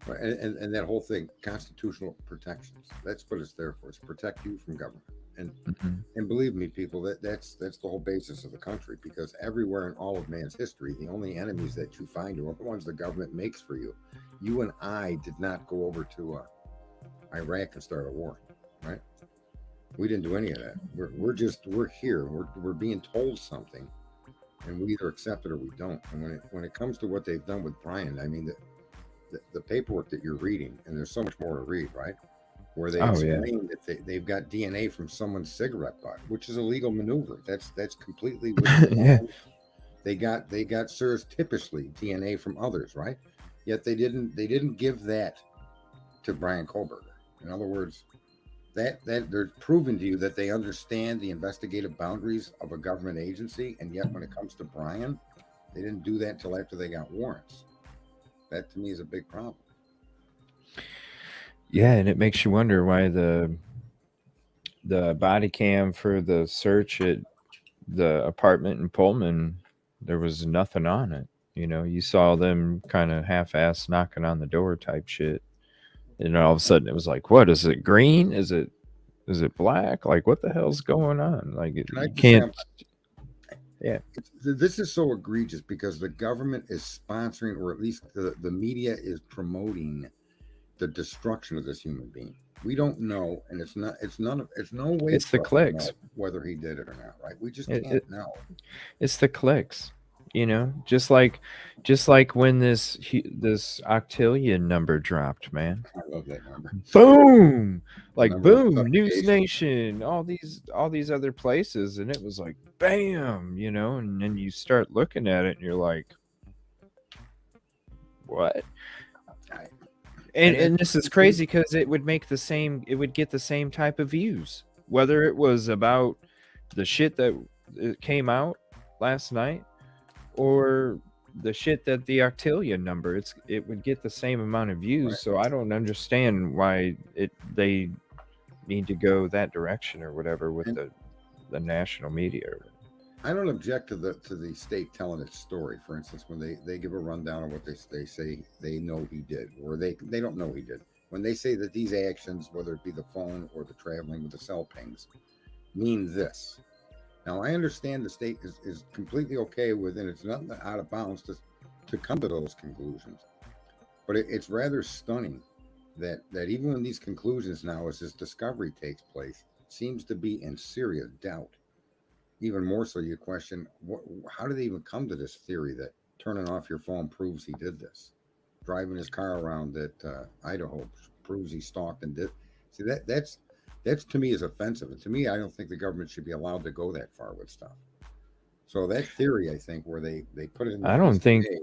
Speaker 3: Right. And that whole thing, constitutional protections, that's what it's there for. It's protect you from government. And believe me, people, that's the whole basis of the country, because everywhere in all of man's history, the only enemies that you find are the ones the government makes for you. You and I did not go over to Iraq and start a war, right? We didn't do any of that. We're here. We're being told something, and we either accept it or we don't. And when it comes to what they've done with Brian, I mean, the paperwork that you're reading, and there's so much more to read, right? Where they explain that they've got DNA from someone's cigarette butt, which is a legal maneuver. That's completely within They got surreptitiously DNA from others, right? Yet they didn't give that to Brian Kohlberger. In other words, that they're proving to you that they understand the investigative boundaries of a government agency, and yet when it comes to Brian, they didn't do that until after they got warrants. That to me is a big problem.
Speaker 2: Yeah, and it makes you wonder why the body cam for the search at the apartment in Pullman, there was nothing on it. You saw them kind of half-ass knocking on the door type shit, and all of a sudden it was like, what is it, green? Is it black? Like, what the hell's going on? Like, you can't. Yeah,
Speaker 3: this is so egregious because the government is sponsoring, or at least the media is promoting, the destruction of this human being. We don't know, and it's no way.
Speaker 2: It's the clicks,
Speaker 3: whether he did it or not, right? We just can't know.
Speaker 2: It's the clicks, just like when this octillion number dropped, man.
Speaker 3: I love that number.
Speaker 2: Boom, like boom, News Nation, all these other places, and it was like bam, and then you start looking at it and you're like, what? And this is crazy because it would get the same type of views, whether it was about the shit that came out last night or the shit that the octillion number, it would get the same amount of views.
Speaker 3: Right.
Speaker 2: So I don't understand why they need to go that direction or whatever with
Speaker 3: And
Speaker 2: the national media.
Speaker 3: I don't object to the state telling its story. For instance, when they give a rundown of what they say they know he did, or they don't know he did. When they say that these actions, whether it be the phone or the traveling with the cell pings, mean this. Now I understand the state is completely okay with, and it's nothing out of bounds to come to those conclusions. But it's rather stunning that even when these conclusions now, as this discovery takes place, seems to be in serious doubt. Even more so, you question how did they even come to this theory that turning off your phone proves he did this? Driving his car around at Idaho proves he stalked and did. See that's to me is offensive, and to me, I don't think the government should be allowed to go that far with stuff. So that theory, I think, where they put it in the
Speaker 2: I don't think
Speaker 3: PCA,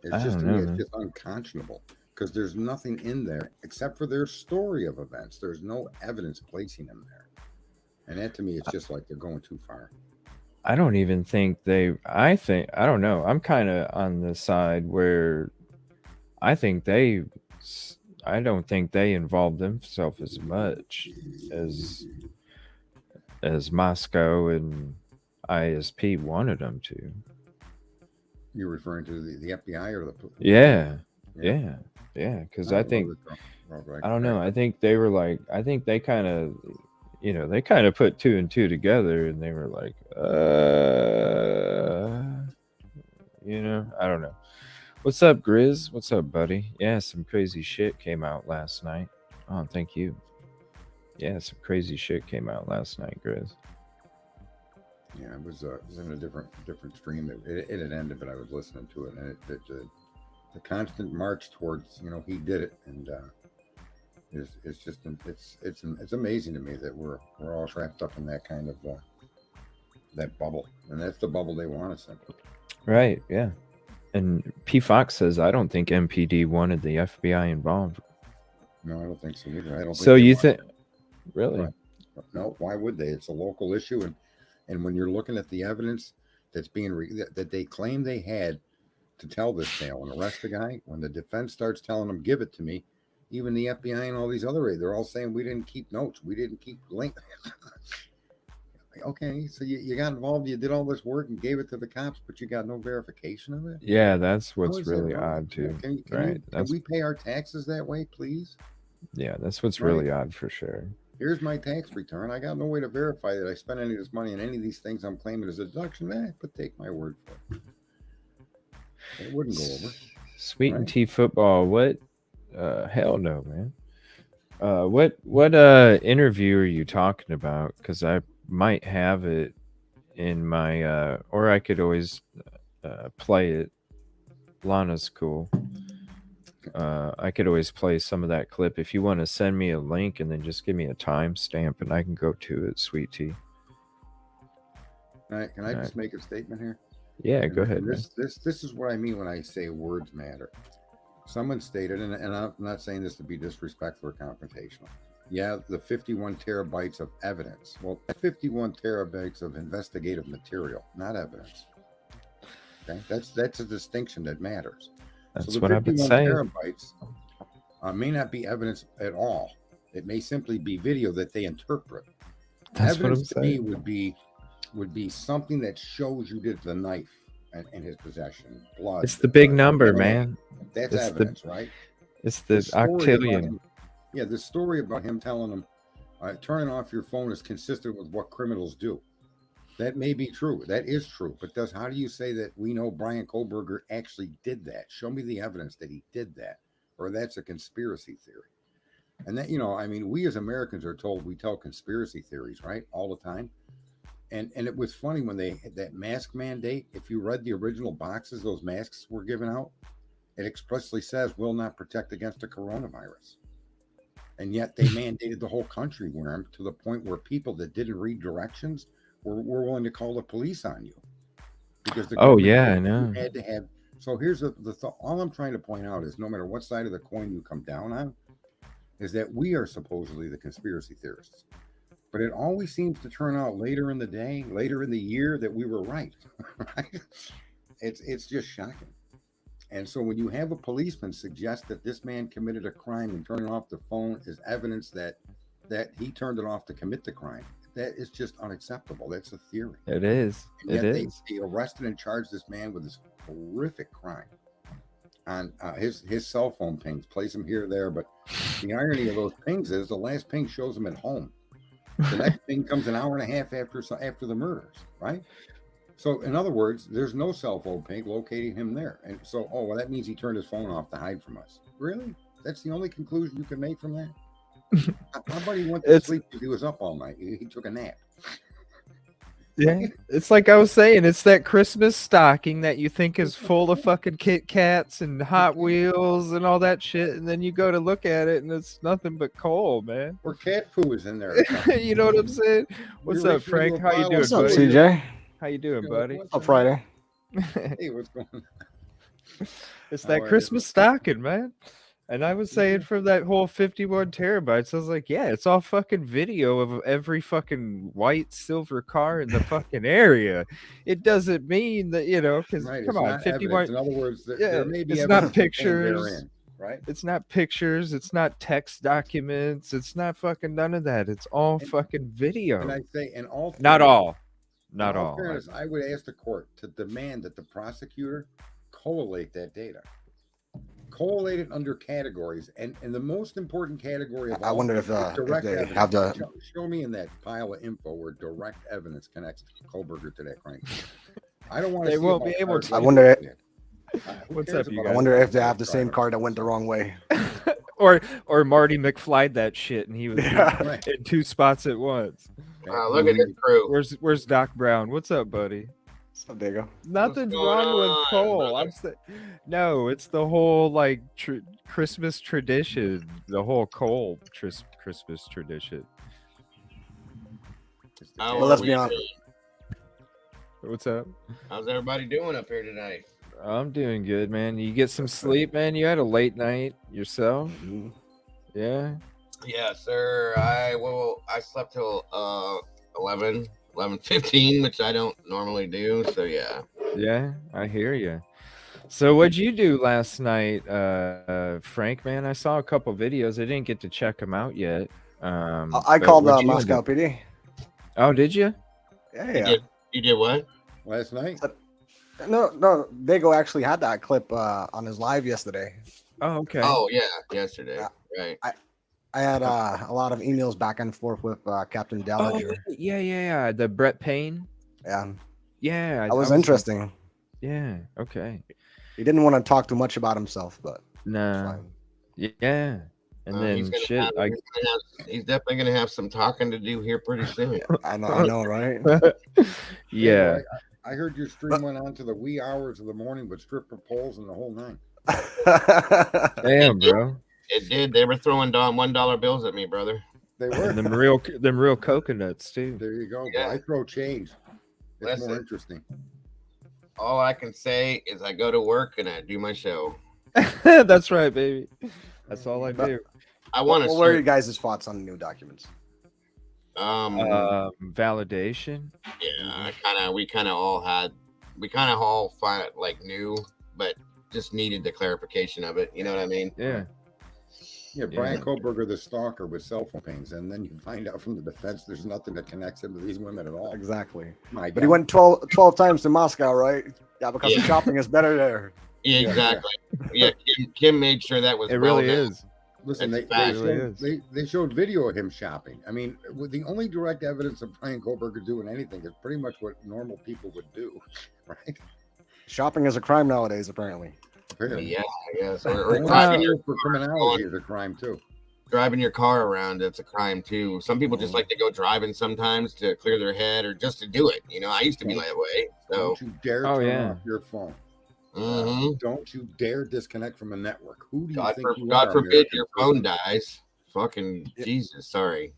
Speaker 3: it's
Speaker 2: I
Speaker 3: just
Speaker 2: don't
Speaker 3: to me,
Speaker 2: know,
Speaker 3: it's
Speaker 2: man.
Speaker 3: just unconscionable because there's nothing in there except for their story of events. There's no evidence placing them there, and that to me, it's just like they're going too far.
Speaker 2: I don't even think I think I don't know. I'm kind of on the side where I think I don't think they involved themselves as much as Moscow and ISP wanted them to.
Speaker 3: You're referring to the FBI or the
Speaker 2: Yeah,
Speaker 3: yeah.
Speaker 2: yeah, yeah. Because
Speaker 3: All
Speaker 2: I
Speaker 3: right, well,
Speaker 2: think
Speaker 3: back,
Speaker 2: I don't
Speaker 3: back
Speaker 2: know. I
Speaker 3: up.
Speaker 2: think they were like I think they kind of they kind of put two and two together, and they were like, I don't know. What's up, Grizz? What's up, buddy? Yeah, some crazy shit came out last night. Oh, thank you. Yeah, some crazy shit came out last night, Grizz.
Speaker 3: Yeah, it was in a different stream. It had ended, but I was listening to it, and the constant march towards he did it, and it's just it's amazing to me that we're all trapped up in that kind of that bubble, and that's the bubble they want us in.
Speaker 2: Right, yeah. And P. Fox says, I don't think MPD wanted the FBI involved.
Speaker 3: No, I don't think so either. I don't think
Speaker 2: So
Speaker 3: they
Speaker 2: you
Speaker 3: want
Speaker 2: think,
Speaker 3: it.
Speaker 2: really?
Speaker 3: Right. No, why would they? It's a local issue, and when you're looking at the evidence that's being that they claim they had to tell this tale and arrest the guy, when the defense starts telling them, give it to me, even the FBI and all these other, they're all saying we didn't keep notes, we didn't keep link. Okay, so you got involved, you did all this work and gave it to the cops, but you got no verification of it.
Speaker 2: Yeah, that's
Speaker 3: How
Speaker 2: what's
Speaker 3: is that
Speaker 2: really
Speaker 3: right?
Speaker 2: odd
Speaker 3: Yeah,
Speaker 2: too.
Speaker 3: can
Speaker 2: Right.
Speaker 3: we pay our taxes that way, please?
Speaker 2: Yeah, that's what's
Speaker 3: Right.
Speaker 2: really odd for sure.
Speaker 3: Here's my tax return. I got no way to verify that I spent any of this money on any of these things I'm claiming as a deduction. But take my word for it. It wouldn't go over.
Speaker 2: Sweet and
Speaker 3: Right?
Speaker 2: tea football. What? Hell no, man. What interview are you talking about? Because I might have it in my or I could always play it. Lana's cool. I could always play some of that clip if you want to send me a link and then just give me a timestamp and I can go to it, sweet tea.
Speaker 3: All right. Can I just make a statement here?
Speaker 2: Yeah,
Speaker 3: And
Speaker 2: go ahead, man.
Speaker 3: this is what I mean when I say words matter. Someone stated, and I'm not saying this to be disrespectful or confrontational. Yeah, the 51 terabytes of evidence. Well, 51 terabytes of investigative material, not evidence. Okay, that's a distinction that matters.
Speaker 2: That's
Speaker 3: So the
Speaker 2: what I've been
Speaker 3: 51
Speaker 2: saying.
Speaker 3: terabytes may not be evidence at all. It may simply be video that they interpret.
Speaker 2: That's what I'm
Speaker 3: Evidence to me
Speaker 2: saying.
Speaker 3: would be something that shows you did the knife in his possession, blood.
Speaker 2: It's the big number,
Speaker 3: DNA.
Speaker 2: man.
Speaker 3: That's
Speaker 2: It's
Speaker 3: evidence, right?
Speaker 2: the
Speaker 3: This story about
Speaker 2: octillion.
Speaker 3: him, yeah, this story about him telling them turning off your phone is consistent with what criminals do. That may be true. That is true. But how do you say that we know Brian Kohlberger actually did that? Show me the evidence that he did that, or that's a conspiracy theory. And that I mean, we as Americans are told we tell conspiracy theories, right, all the time. And it was funny when they had that mask mandate. If you read the original boxes, those masks were given out. It expressly says will not protect against the coronavirus. And yet they mandated the whole country wear them to the point where people that didn't read directions were willing to call the police on you because the
Speaker 2: Oh
Speaker 3: government
Speaker 2: yeah,
Speaker 3: said
Speaker 2: I
Speaker 3: you
Speaker 2: know.
Speaker 3: had to have. So here's the thought. All I'm trying to point out is no matter what side of the coin you come down on, is that we are supposedly the conspiracy theorists. But it always seems to turn out later in the day, later in the year, that we were right. Right? It's just shocking. And so when you have a policeman suggest that this man committed a crime and turning off the phone is evidence that he turned it off to commit the crime, that is just unacceptable. That's a theory.
Speaker 2: It is.
Speaker 3: And
Speaker 2: It
Speaker 3: yet
Speaker 2: is.
Speaker 3: they arrested and charged this man with this horrific crime on his cell phone pings, plays him here or there. But the irony of those pings is the last ping shows him at home. The next ping comes an hour and a half after the murders, right? So in other words, there's no cell phone ping locating him there. And so, oh, well, that means he turned his phone off to hide from us. Really? That's the only conclusion you can make from that? How about he went to sleep because he was up all night? He took a nap.
Speaker 2: Yeah, it's like I was saying, it's that Christmas stocking that you think is full of fucking Kit Kats and Hot Wheels and all that shit, and then you go to look at it and it's nothing but coal, man.
Speaker 3: Or cat poo is in there.
Speaker 2: You know what I'm saying? What's
Speaker 3: You're
Speaker 2: up, Frank? How you doing,
Speaker 4: What's up,
Speaker 2: buddy?
Speaker 4: CJ?
Speaker 2: How you doing, buddy?
Speaker 3: What's
Speaker 4: Up Friday.
Speaker 3: Hey, what's going on?
Speaker 2: It's
Speaker 3: How
Speaker 2: that
Speaker 3: are you?
Speaker 2: Christmas stocking, man. And I was saying for that whole 51 terabytes, I was like, yeah, it's all fucking video of every fucking white silver car in the fucking area. It doesn't mean that, you know, because
Speaker 3: Right,
Speaker 2: come
Speaker 3: it's
Speaker 2: on,
Speaker 3: not
Speaker 2: 51.
Speaker 3: evidence. In other words,
Speaker 2: Yeah,
Speaker 3: there may be
Speaker 2: it's not
Speaker 3: evidence contained
Speaker 2: pictures.
Speaker 3: therein, right?
Speaker 2: It's not pictures. It's not text documents. It's not fucking none of that. It's all fucking video.
Speaker 3: And I say, in all
Speaker 2: Not
Speaker 3: fairness-
Speaker 2: all. Not
Speaker 3: in
Speaker 2: all.
Speaker 3: fairness, I would ask the court to demand that the prosecutor collate that data. Collate it under categories, and the most important category of
Speaker 4: I
Speaker 3: all
Speaker 4: wonder
Speaker 3: is
Speaker 4: if
Speaker 3: direct
Speaker 4: they
Speaker 3: evidence.
Speaker 4: have the-
Speaker 3: Show me in that pile of info where direct evidence connects Kohlberger to that crime. I don't want to.
Speaker 2: They won't be able to.
Speaker 4: I wonder
Speaker 2: What's up, you
Speaker 4: I
Speaker 2: guys?
Speaker 4: wonder if they have the same car that went the wrong way.
Speaker 2: or Marty McFly'd that shit and he was
Speaker 4: Yeah.
Speaker 2: in two spots at once.
Speaker 5: Look at this crew.
Speaker 2: Where's Doc Brown? What's up, buddy?
Speaker 4: So there you go.
Speaker 2: Nothing's
Speaker 5: going
Speaker 2: wrong with
Speaker 5: on,
Speaker 2: Cole.
Speaker 5: brother?
Speaker 2: No, it's the whole like Christmas tradition, the whole Cole Christmas tradition.
Speaker 5: How
Speaker 4: Well,
Speaker 5: are
Speaker 4: let's
Speaker 5: we
Speaker 4: be honest.
Speaker 5: doing?
Speaker 2: What's up?
Speaker 5: How's everybody doing up here tonight?
Speaker 2: I'm doing good, man. You get some sleep, man. You had a late night yourself.
Speaker 4: Mhm.
Speaker 2: Yeah.
Speaker 5: Yeah, sir. I slept till 11:15, which I don't normally do. So yeah.
Speaker 2: Yeah, I hear you. So what'd you do last night, Frank? Man, I saw a couple videos. I didn't get to check them out yet.
Speaker 4: I
Speaker 2: But
Speaker 4: called
Speaker 2: what'd you
Speaker 4: Moscow
Speaker 2: do?
Speaker 4: PD.
Speaker 2: Oh, did you?
Speaker 4: Yeah.
Speaker 5: You did what?
Speaker 3: Last night.
Speaker 4: No, Dago actually had that clip on his live yesterday.
Speaker 2: Oh, okay.
Speaker 5: Oh yeah, yesterday.
Speaker 4: Yeah.
Speaker 5: Right.
Speaker 4: I had a lot of emails back and forth with Captain
Speaker 2: Oh,
Speaker 4: Dellinger.
Speaker 2: yeah. The Brett Payne.
Speaker 4: Yeah,
Speaker 2: Yeah,
Speaker 4: that was interesting.
Speaker 2: Yeah. Okay.
Speaker 4: He didn't want to talk too much about himself, but
Speaker 2: No.
Speaker 4: fine.
Speaker 2: Yeah. And then
Speaker 5: he's
Speaker 2: shit.
Speaker 5: he's definitely gonna have some talking to do here pretty soon.
Speaker 4: I know, right?
Speaker 2: Yeah.
Speaker 3: I heard your stream went on to the wee hours of the morning with stripper poles and the whole nine.
Speaker 2: Damn, bro.
Speaker 5: It did. They were throwing $1 bills at me, brother.
Speaker 3: They were.
Speaker 2: And them real coconuts too.
Speaker 3: There you go.
Speaker 5: Yeah.
Speaker 3: But I throw change. It's more
Speaker 5: Listen.
Speaker 3: interesting.
Speaker 5: All I can say is I go to work and I do my show.
Speaker 2: That's right, baby. That's all I do.
Speaker 5: I want to.
Speaker 4: What were your guys' thoughts on the new documents?
Speaker 2: Validation.
Speaker 5: Yeah, we kind of all find it like new, but just needed the clarification of it. You know what I mean?
Speaker 2: Yeah.
Speaker 3: Yeah, Brian Kohlberger, the stalker with cell phone pings, and then you find out from the defense there's nothing that connects him to these women at all.
Speaker 4: Exactly.
Speaker 3: My
Speaker 4: But he
Speaker 3: God.
Speaker 4: went 12 times to Moscow, right? Yeah, because the
Speaker 5: Yeah.
Speaker 4: shopping is better there.
Speaker 5: Yeah, exactly. Yeah, Kim made sure that was.
Speaker 2: It really
Speaker 5: well done.
Speaker 2: is.
Speaker 3: Listen,
Speaker 5: That's
Speaker 3: they
Speaker 5: fact.
Speaker 2: It really
Speaker 3: showed,
Speaker 2: is.
Speaker 3: they showed video of him shopping. I mean, the only direct evidence of Brian Kohlberger doing anything is pretty much what normal people would do, right?
Speaker 4: Shopping is a crime nowadays, apparently.
Speaker 3: Apparently.
Speaker 5: Yeah, I guess.
Speaker 3: And
Speaker 5: Or
Speaker 3: also for criminality is a crime too.
Speaker 5: driving your car around, it's a crime too. Some people just like to go driving sometimes to clear their head or just to do it. You know, I used to be that way. So,
Speaker 3: Don't you dare
Speaker 2: Oh,
Speaker 3: turn
Speaker 2: yeah.
Speaker 3: off your phone.
Speaker 5: mhm.
Speaker 3: Don't you dare disconnect from a network. Who do you
Speaker 5: God,
Speaker 3: think you
Speaker 5: God
Speaker 3: are,
Speaker 5: forbid
Speaker 3: American
Speaker 5: your phone
Speaker 3: person?
Speaker 5: dies. Fucking
Speaker 4: Yeah.
Speaker 5: Jesus, sorry.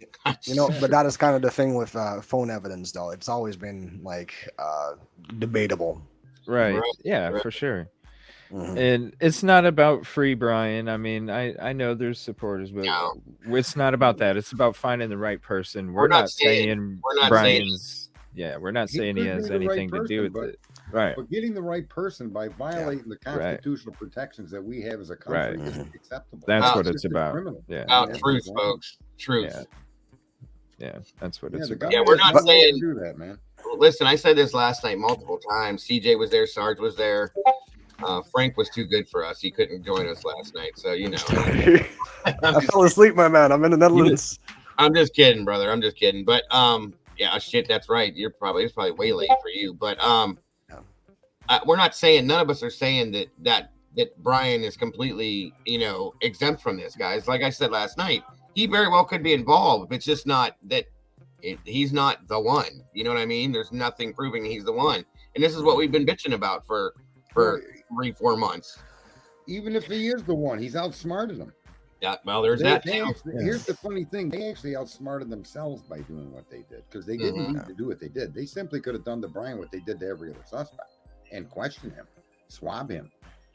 Speaker 4: You know, but that is kind of the thing with phone evidence, though. It's always been like debatable.
Speaker 2: Right.
Speaker 5: Right,
Speaker 2: Yeah,
Speaker 5: right.
Speaker 2: for sure.
Speaker 4: Mhm.
Speaker 2: And it's not about free Brian. I mean, I know there's supporters, but
Speaker 5: No.
Speaker 2: it's not about that. It's about finding the right person. We're
Speaker 5: We're not
Speaker 2: not saying
Speaker 5: we're not saying-
Speaker 2: Brian's. Yeah, we're not
Speaker 3: He
Speaker 2: saying he
Speaker 3: could be
Speaker 2: has
Speaker 3: the right
Speaker 2: anything to do
Speaker 3: person,
Speaker 2: with
Speaker 3: but
Speaker 2: it. Right.
Speaker 3: But getting the right person by violating the constitutional protections that we have as a country isn't acceptable.
Speaker 2: That's what
Speaker 3: just
Speaker 2: it's about.
Speaker 3: criminal.
Speaker 2: Yeah.
Speaker 5: About truth, folks. Truth.
Speaker 2: Yeah. That's what
Speaker 3: Yeah,
Speaker 2: it's
Speaker 3: the
Speaker 2: about.
Speaker 5: Yeah,
Speaker 3: government
Speaker 5: we're
Speaker 3: has
Speaker 5: not
Speaker 3: no right to
Speaker 5: saying.
Speaker 3: do that, man.
Speaker 5: Listen, I said this last night multiple times. CJ was there. Sarge was there. Frank was too good for us. He couldn't join us last night. So, you know.
Speaker 4: I fell asleep, my man. I'm in the Netherlands.
Speaker 5: I'm just kidding, brother. I'm just kidding. But yeah, shit, that's right. It's probably way late for you. But we're not saying, none of us are saying that Brian is completely, exempt from this, guys. Like I said last night, he very well could be involved. It's just not that he's not the one. You know what I mean? There's nothing proving he's the one. And this is what we've been bitching about for 3-4 months.
Speaker 3: Even if he is the one, he's outsmarted them.
Speaker 5: Yeah, well, there's that too.
Speaker 3: Here's the funny thing. They actually outsmarted themselves by doing what they did, because they didn't need to do what they did. They simply could have done to Brian what they did to every other suspect and question him, swab him,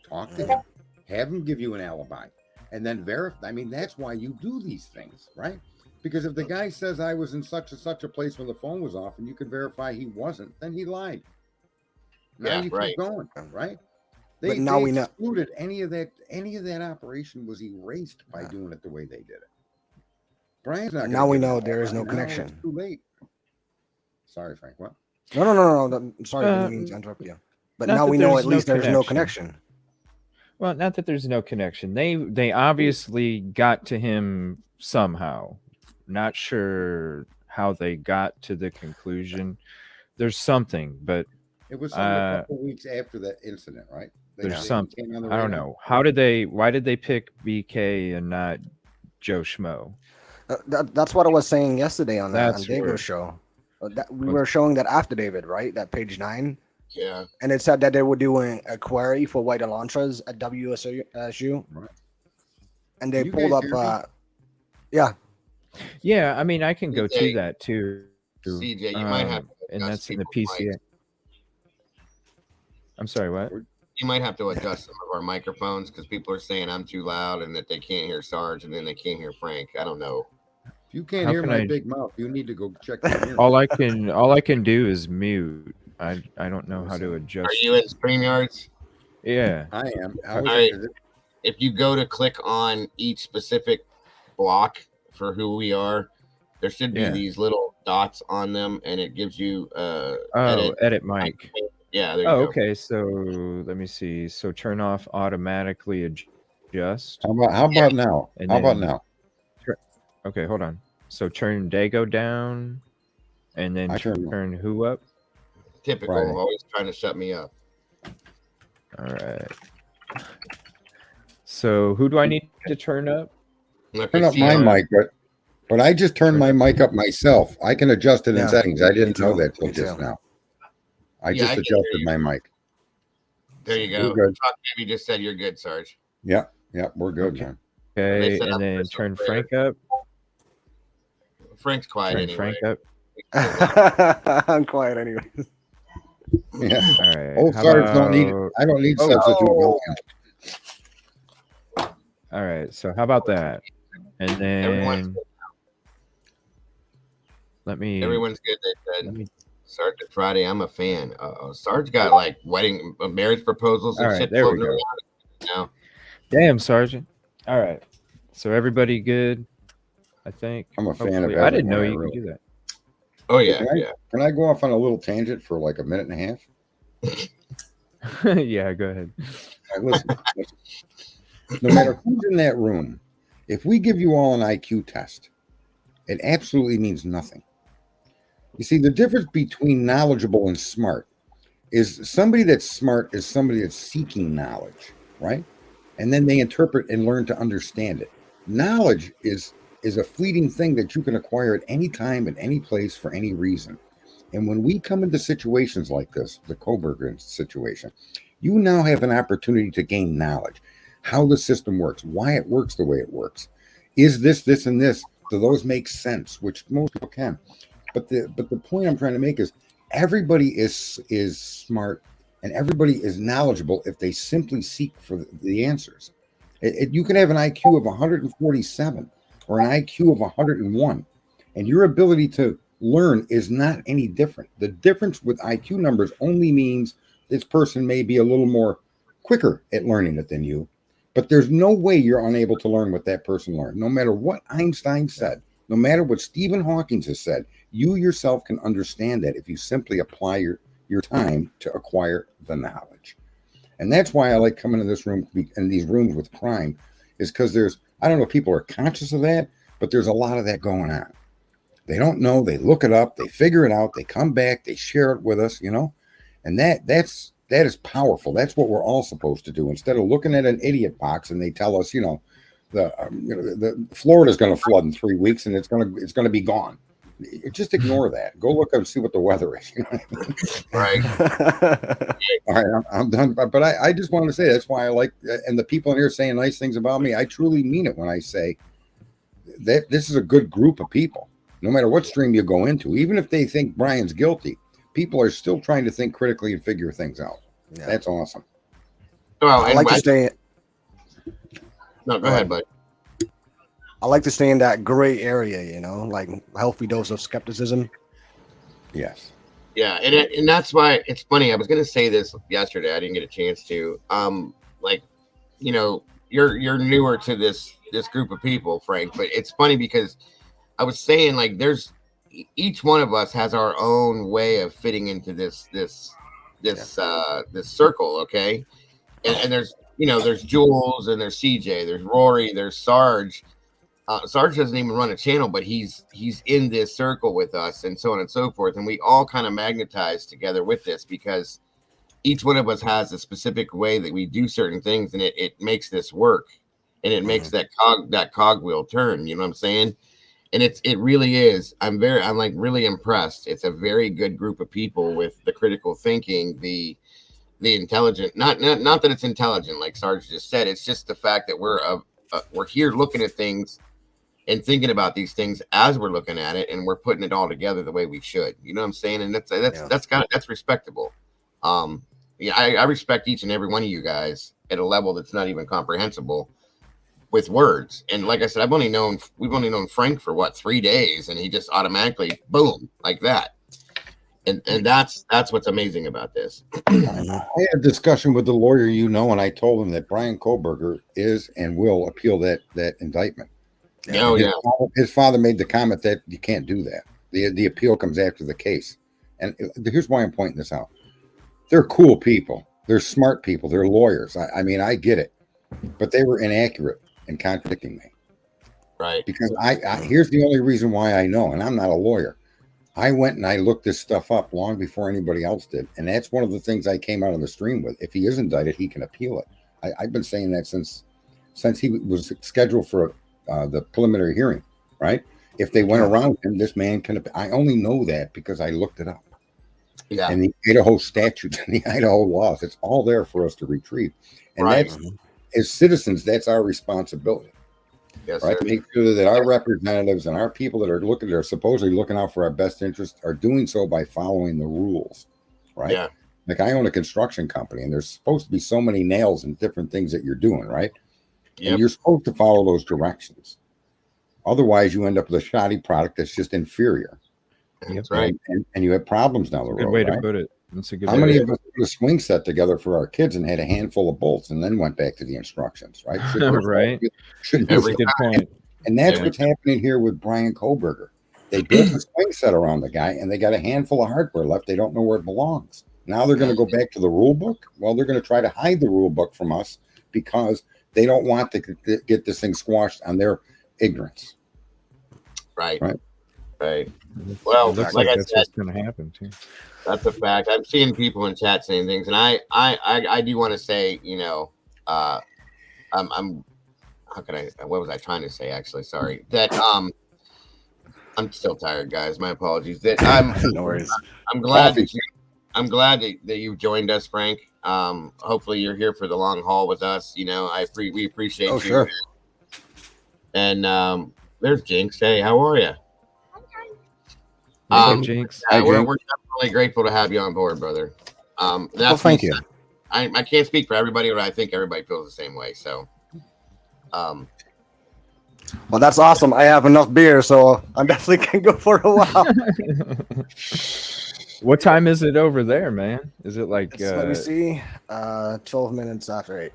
Speaker 3: talk to him, have him give you an alibi, and then verify. I mean, that's why you do these things, right? Because if the guy says I was in such a place when the phone was off and you could verify he wasn't, then he lied. Now you keep going, right? They excluded any of that operation was erased by doing it the way they did it. Brian's not.
Speaker 4: Now we know there is no connection.
Speaker 3: It's too late. Sorry, Frank. What?
Speaker 4: No. Sorry, I didn't mean to interrupt you. But now we know at least there's no connection.
Speaker 2: Well, not that there's no connection. They obviously got to him somehow. Not sure how they got to the conclusion. There's something, but
Speaker 3: it was a couple of weeks after that incident, right?
Speaker 2: There's something. I don't know. Why did they pick BK and not Joe Schmo?
Speaker 4: That's what I was saying yesterday on David's show. We were showing that after David, right? That page 9.
Speaker 5: Yeah.
Speaker 4: And it said that they were doing a query for white Elantras at WSU. Right. And they pulled up.
Speaker 2: Yeah, I mean, I can go to that too.
Speaker 5: CJ, you might have.
Speaker 2: And that's in the PCA. I'm sorry, what?
Speaker 5: You might have to adjust some of our microphones because people are saying I'm too loud and that they can't hear Sarge and then they can't hear Frank. I don't know.
Speaker 3: If you can't hear my big mouth, you need to go check.
Speaker 2: All I can do is mute. I don't know how to adjust.
Speaker 5: Are you in StreamYards?
Speaker 2: Yeah,
Speaker 3: I am.
Speaker 5: All right. If you go to click on each specific block for who we are, there should be these little dots on them, and it gives you
Speaker 2: edit mic.
Speaker 5: Yeah. There you go.
Speaker 2: Okay. So let me see. So turn off automatically adjust.
Speaker 3: How about now? How about now?
Speaker 2: Okay, hold on. So turn Dago down, and then turn who up?
Speaker 5: Typical. Right. Always trying to shut me up.
Speaker 2: All right. So who do I need to turn up?
Speaker 3: Turn up my mic, but I just turned my mic up myself. I can adjust it in settings. I didn't know that till just now. I just adjusted my mic.
Speaker 5: There you go. Talk Baby just said you're good, Sarge.
Speaker 3: Yeah, we're good, man.
Speaker 2: Okay, and then turn Frank up.
Speaker 5: Frank's quiet anyway.
Speaker 2: Frank up.
Speaker 4: I'm quiet anyway.
Speaker 3: Yeah.
Speaker 2: All right.
Speaker 3: Oh, Sarge, I don't need substitute volume.
Speaker 2: All right. So how about that? And then
Speaker 5: Everyone's good. They said Sergeant Friday. I'm a fan. Sarge got like wedding, marriage proposals and shit floating around now.
Speaker 2: Damn, Sergeant. All right. So everybody good? I think.
Speaker 3: I'm a fan of.
Speaker 2: I didn't know you could do that.
Speaker 5: Oh yeah,
Speaker 3: Can I go off on a little tangent for like a minute and a
Speaker 2: half? Yeah, go ahead.
Speaker 3: All right, listen. No matter who's in that room, if we give you all an IQ test, it absolutely means nothing. You see, the difference between knowledgeable and smart is somebody that's smart is somebody that's seeking knowledge, right? And then they interpret and learn to understand it. Knowledge is a fleeting thing that you can acquire at any time, at any place, for any reason. And when we come into situations like this, the Koberger situation, you now have an opportunity to gain knowledge, how the system works, why it works the way it works. Is this, and this? Do those make sense? Which most people can. But the point I'm trying to make is everybody is smart and everybody is knowledgeable if they simply seek for the answers. You can have an IQ of 147 or an IQ of 101, and your ability to learn is not any different. The difference with IQ numbers only means this person may be a little more quicker at learning it than you, but there's no way you're unable to learn what that person learned. No matter what Einstein said, no matter what Stephen Hawking has said, you yourself can understand that if you simply apply your time to acquire the knowledge. And that's why I like coming to this room and these rooms with crime, is because I don't know if people are conscious of that, but there's a lot of that going on. They don't know, they look it up, they figure it out, they come back, they share it with us, and that is powerful. That's what we're all supposed to do. Instead of looking at an idiot box and they tell us, the Florida's going to flood in 3 weeks and it's going to be gone. Just ignore that. Go look up and see what the weather is. You know what I mean?
Speaker 5: Right.
Speaker 3: All right, I'm done. But I just wanted to say that's why I like, and the people in here saying nice things about me, I truly mean it when I say that this is a good group of people. No matter what stream you go into, even if they think Brian's guilty, people are still trying to think critically and figure things out. Yeah. That's awesome.
Speaker 5: Well,
Speaker 4: I like to stay.
Speaker 5: No, go ahead, bud.
Speaker 4: I like to stay in that gray area, like a healthy dose of skepticism.
Speaker 3: Yes.
Speaker 5: Yeah, and that's why it's funny. I was going to say this yesterday. I didn't get a chance to. You're newer to this group of people, Frank. But it's funny because I was saying there's each one of us has our own way of fitting into this circle. Okay, and there's Jules and there's CJ, there's Rory, there's Sarge. Sarge doesn't even run a channel, but he's in this circle with us, and so on and so forth. And we all kind of magnetize together with this because each one of us has a specific way that we do certain things, and it makes this work, and it makes that cogwheel turn. You know what I'm saying? And it really is. I'm really impressed. It's a very good group of people with the critical thinking, the intelligent. Not that it's intelligent, like Sarge just said. It's just the fact that we're here looking at things and thinking about these things as we're looking at it, and we're putting it all together the way we should. You know what I'm saying? And that's respectable. I respect each and every one of you guys at a level that's not even comprehensible with words. And like I said, we've only known Frank for 3 days, and he just automatically boom like that. And that's what's amazing about this.
Speaker 3: I had a discussion with the lawyer, and I told him that Brian Koberger is and will appeal that indictment.
Speaker 5: Oh, yeah.
Speaker 3: His father made the comment that you can't do that. The appeal comes after the case. And here's why I'm pointing this out. They're cool people. They're smart people. They're lawyers. I mean, I get it. But they were inaccurate in contradicting me.
Speaker 5: Right.
Speaker 3: Because here's the only reason why I know, and I'm not a lawyer. I went and I looked this stuff up long before anybody else did. And that's one of the things I came out on the stream with. If he is indicted, he can appeal it. I've been saying that since he was scheduled for the preliminary hearing, right? If they went around him, this man can. I only know that because I looked it up.
Speaker 5: Yeah.
Speaker 3: And the Idaho statutes and the Idaho laws, it's all there for us to retrieve. And that's, as citizens, that's our responsibility.
Speaker 5: Yes,
Speaker 3: right?
Speaker 5: Sir.
Speaker 3: To make sure that our representatives and our people that are supposedly looking out for our best interest are doing so by following the rules, right?
Speaker 5: Yeah.
Speaker 3: Like I own a construction company, and there's supposed to be so many nails and different things that you're doing, right? Yep. And you're supposed to follow those directions. Otherwise, you end up with a shoddy product that's just inferior.
Speaker 5: That's right.
Speaker 3: And you have problems down the road.
Speaker 2: Good way
Speaker 3: right?
Speaker 2: to put it. That's a good.
Speaker 3: How many of us put a swing set together for our kids and had a handful of bolts and then went back to the instructions, right?
Speaker 2: Right.
Speaker 3: That's
Speaker 2: a good point.
Speaker 3: And that's what's happening here with Brian Koberger. They built a swing set around the guy, and they got a handful of hardware left. They don't know where it belongs. Now they're going to go back to the rule book. Well, they're going to try to hide the rule book from us because they don't want to get this thing squashed on their ignorance.
Speaker 5: Right.
Speaker 3: Right.
Speaker 5: Well,
Speaker 2: like
Speaker 5: I
Speaker 2: that's
Speaker 5: said,
Speaker 2: what's going to happen too.
Speaker 5: That's a fact. I'm seeing people in chat saying things, and I do want to say, what was I trying to say? Actually, sorry. That I'm still tired, guys. My apologies. That
Speaker 4: No worries.
Speaker 5: I'm glad that you joined us, Frank. Hopefully you're here for the long haul with us. We appreciate you.
Speaker 4: Sure.
Speaker 5: And there's Jinx. Hey, how are you?
Speaker 2: Jinx.
Speaker 5: We're definitely grateful to have you on board, brother.
Speaker 4: Thank you.
Speaker 5: I can't speak for everybody, but I think everybody feels the same way. So,
Speaker 4: well, that's awesome. I have enough beer, so I definitely can go for a while.
Speaker 2: What time is it over there, man? Is it like
Speaker 4: Let me see. 12 minutes after 8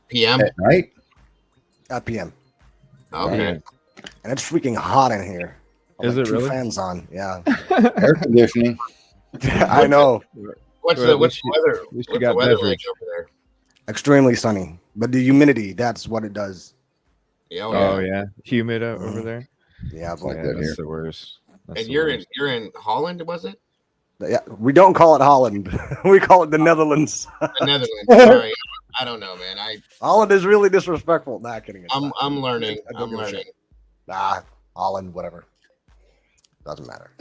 Speaker 5: PM.
Speaker 3: At night?
Speaker 4: p.m.
Speaker 5: Okay.
Speaker 2: damn.
Speaker 4: And it's freaking hot in here. I
Speaker 2: Is
Speaker 4: like
Speaker 2: it
Speaker 4: 2
Speaker 2: really?
Speaker 4: fans on. Yeah.
Speaker 3: Air conditioning.
Speaker 4: I know.
Speaker 5: What's
Speaker 2: Well,
Speaker 5: the
Speaker 2: at
Speaker 5: what's
Speaker 2: least
Speaker 5: the weather?
Speaker 2: at least you
Speaker 5: What's the
Speaker 2: got
Speaker 5: weather
Speaker 2: beverage.
Speaker 5: like over there?
Speaker 4: Extremely sunny. But the humidity, that's what it does.
Speaker 5: Yeah,
Speaker 2: Oh yeah, humid over
Speaker 4: Mhm.
Speaker 2: there.
Speaker 4: Yeah,
Speaker 3: like
Speaker 2: Yeah,
Speaker 3: that
Speaker 2: that's
Speaker 3: here.
Speaker 2: the worst. That's
Speaker 5: And
Speaker 2: the
Speaker 5: you're
Speaker 2: worst.
Speaker 5: in Holland, was it?
Speaker 4: yeah. We don't call it Holland. We call it the Netherlands.
Speaker 5: The Netherlands. Sorry, I don't know, man.
Speaker 4: Holland is really disrespectful. Nah, kidding. It's not.
Speaker 5: I'm learning.
Speaker 4: I don't
Speaker 5: I'm
Speaker 4: give a
Speaker 5: learning.
Speaker 4: shit. Nah, Holland, whatever. Doesn't matter.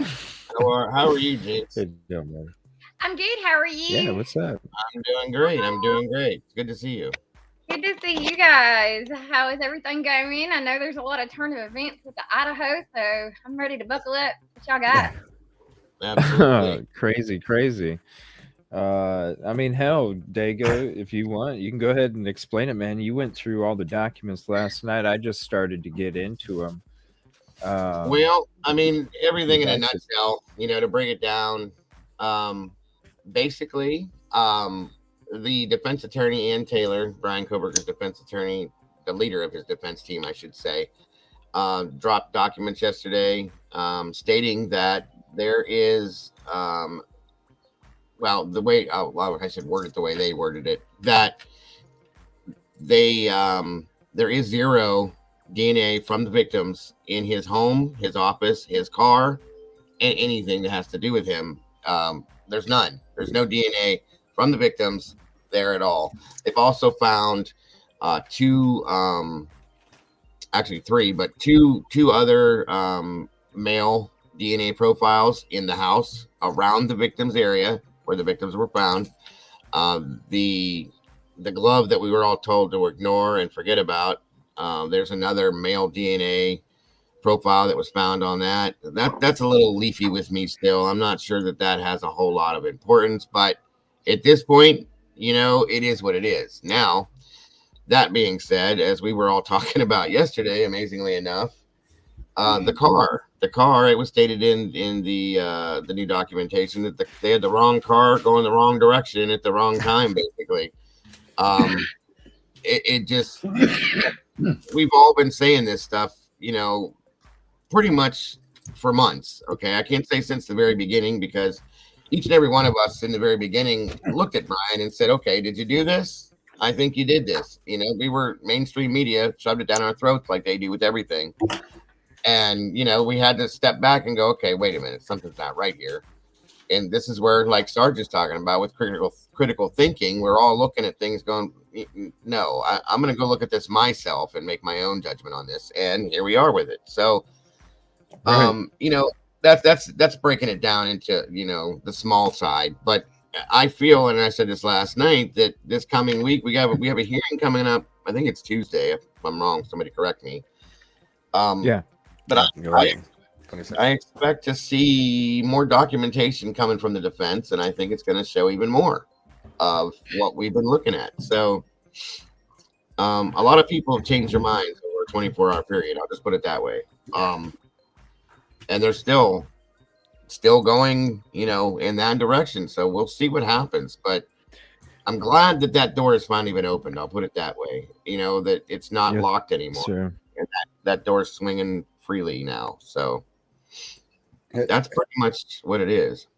Speaker 5: How are you, Jinx?
Speaker 2: It don't matter.
Speaker 6: I'm good. How are you?
Speaker 2: Yeah, what's up?
Speaker 5: I'm doing great. I'm doing great. It's good to see you.
Speaker 6: Good to see you guys. How is everything going? I know there's a lot of turn of events with the Idaho, so I'm ready to buckle up. What y'all got?
Speaker 5: Absolutely.
Speaker 2: Crazy. I mean, hell, Dago, if you want, you can go ahead and explain it, man. You went through all the documents last night. I just started to get into them.
Speaker 5: Well, I mean, everything in a
Speaker 2: That's it.
Speaker 5: nutshell, to break it down. Basically, the defense attorney, Ann Taylor, Brian Koberger's defense attorney, the leader of his defense team, I should say, dropped documents yesterday stating that there is, well, I should word it the way they worded it, that there is zero DNA from the victims in his home, his office, his car, and anything that has to do with him. There's none. There's no DNA from the victims there at all. They've also found actually three, but two other male DNA profiles in the house around the victim's area where the victims were found. The glove that we were all told to ignore and forget about. There's another male DNA profile that was found on that. That's a little leafy with me still. I'm not sure that has a whole lot of importance, but at this point, it is what it is. Now, that being said, as we were all talking about yesterday, amazingly enough, the car, it was stated in the new documentation that they had the wrong car going the wrong direction at the wrong time, basically. It just, we've all been saying this stuff, pretty much for months. Okay. I can't say since the very beginning, because each and every one of us in the very beginning looked at Brian and said, okay, did you do this? I think you did this. We were mainstream media, shoved it down our throats like they do with everything. And, we had to step back and go, okay, wait a minute, something's not right here. And this is where, like Sarge is talking about with critical thinking, we're all looking at things going, no, I'm going to go look at this myself and make my own judgment on this. And here we are with it. So,
Speaker 2: Right.
Speaker 5: that's breaking it down into, the small side. But I feel, and I said this last night, that this coming week, we have a hearing coming up. I think it's Tuesday. If I'm wrong, somebody correct me.
Speaker 2: Yeah.
Speaker 5: But
Speaker 4: You're right.
Speaker 5: I expect to see more documentation coming from the defense, and I think it's going to show even more of what we've been looking at. So, a lot of people have changed their minds over a 24-hour period. I'll just put it that way. And they're still going, in that direction. So we'll see what happens. But I'm glad that door has finally been opened. I'll put it that way. That it's not locked anymore.
Speaker 2: Sure.
Speaker 5: And that door's swinging freely now. So that's pretty much what it is.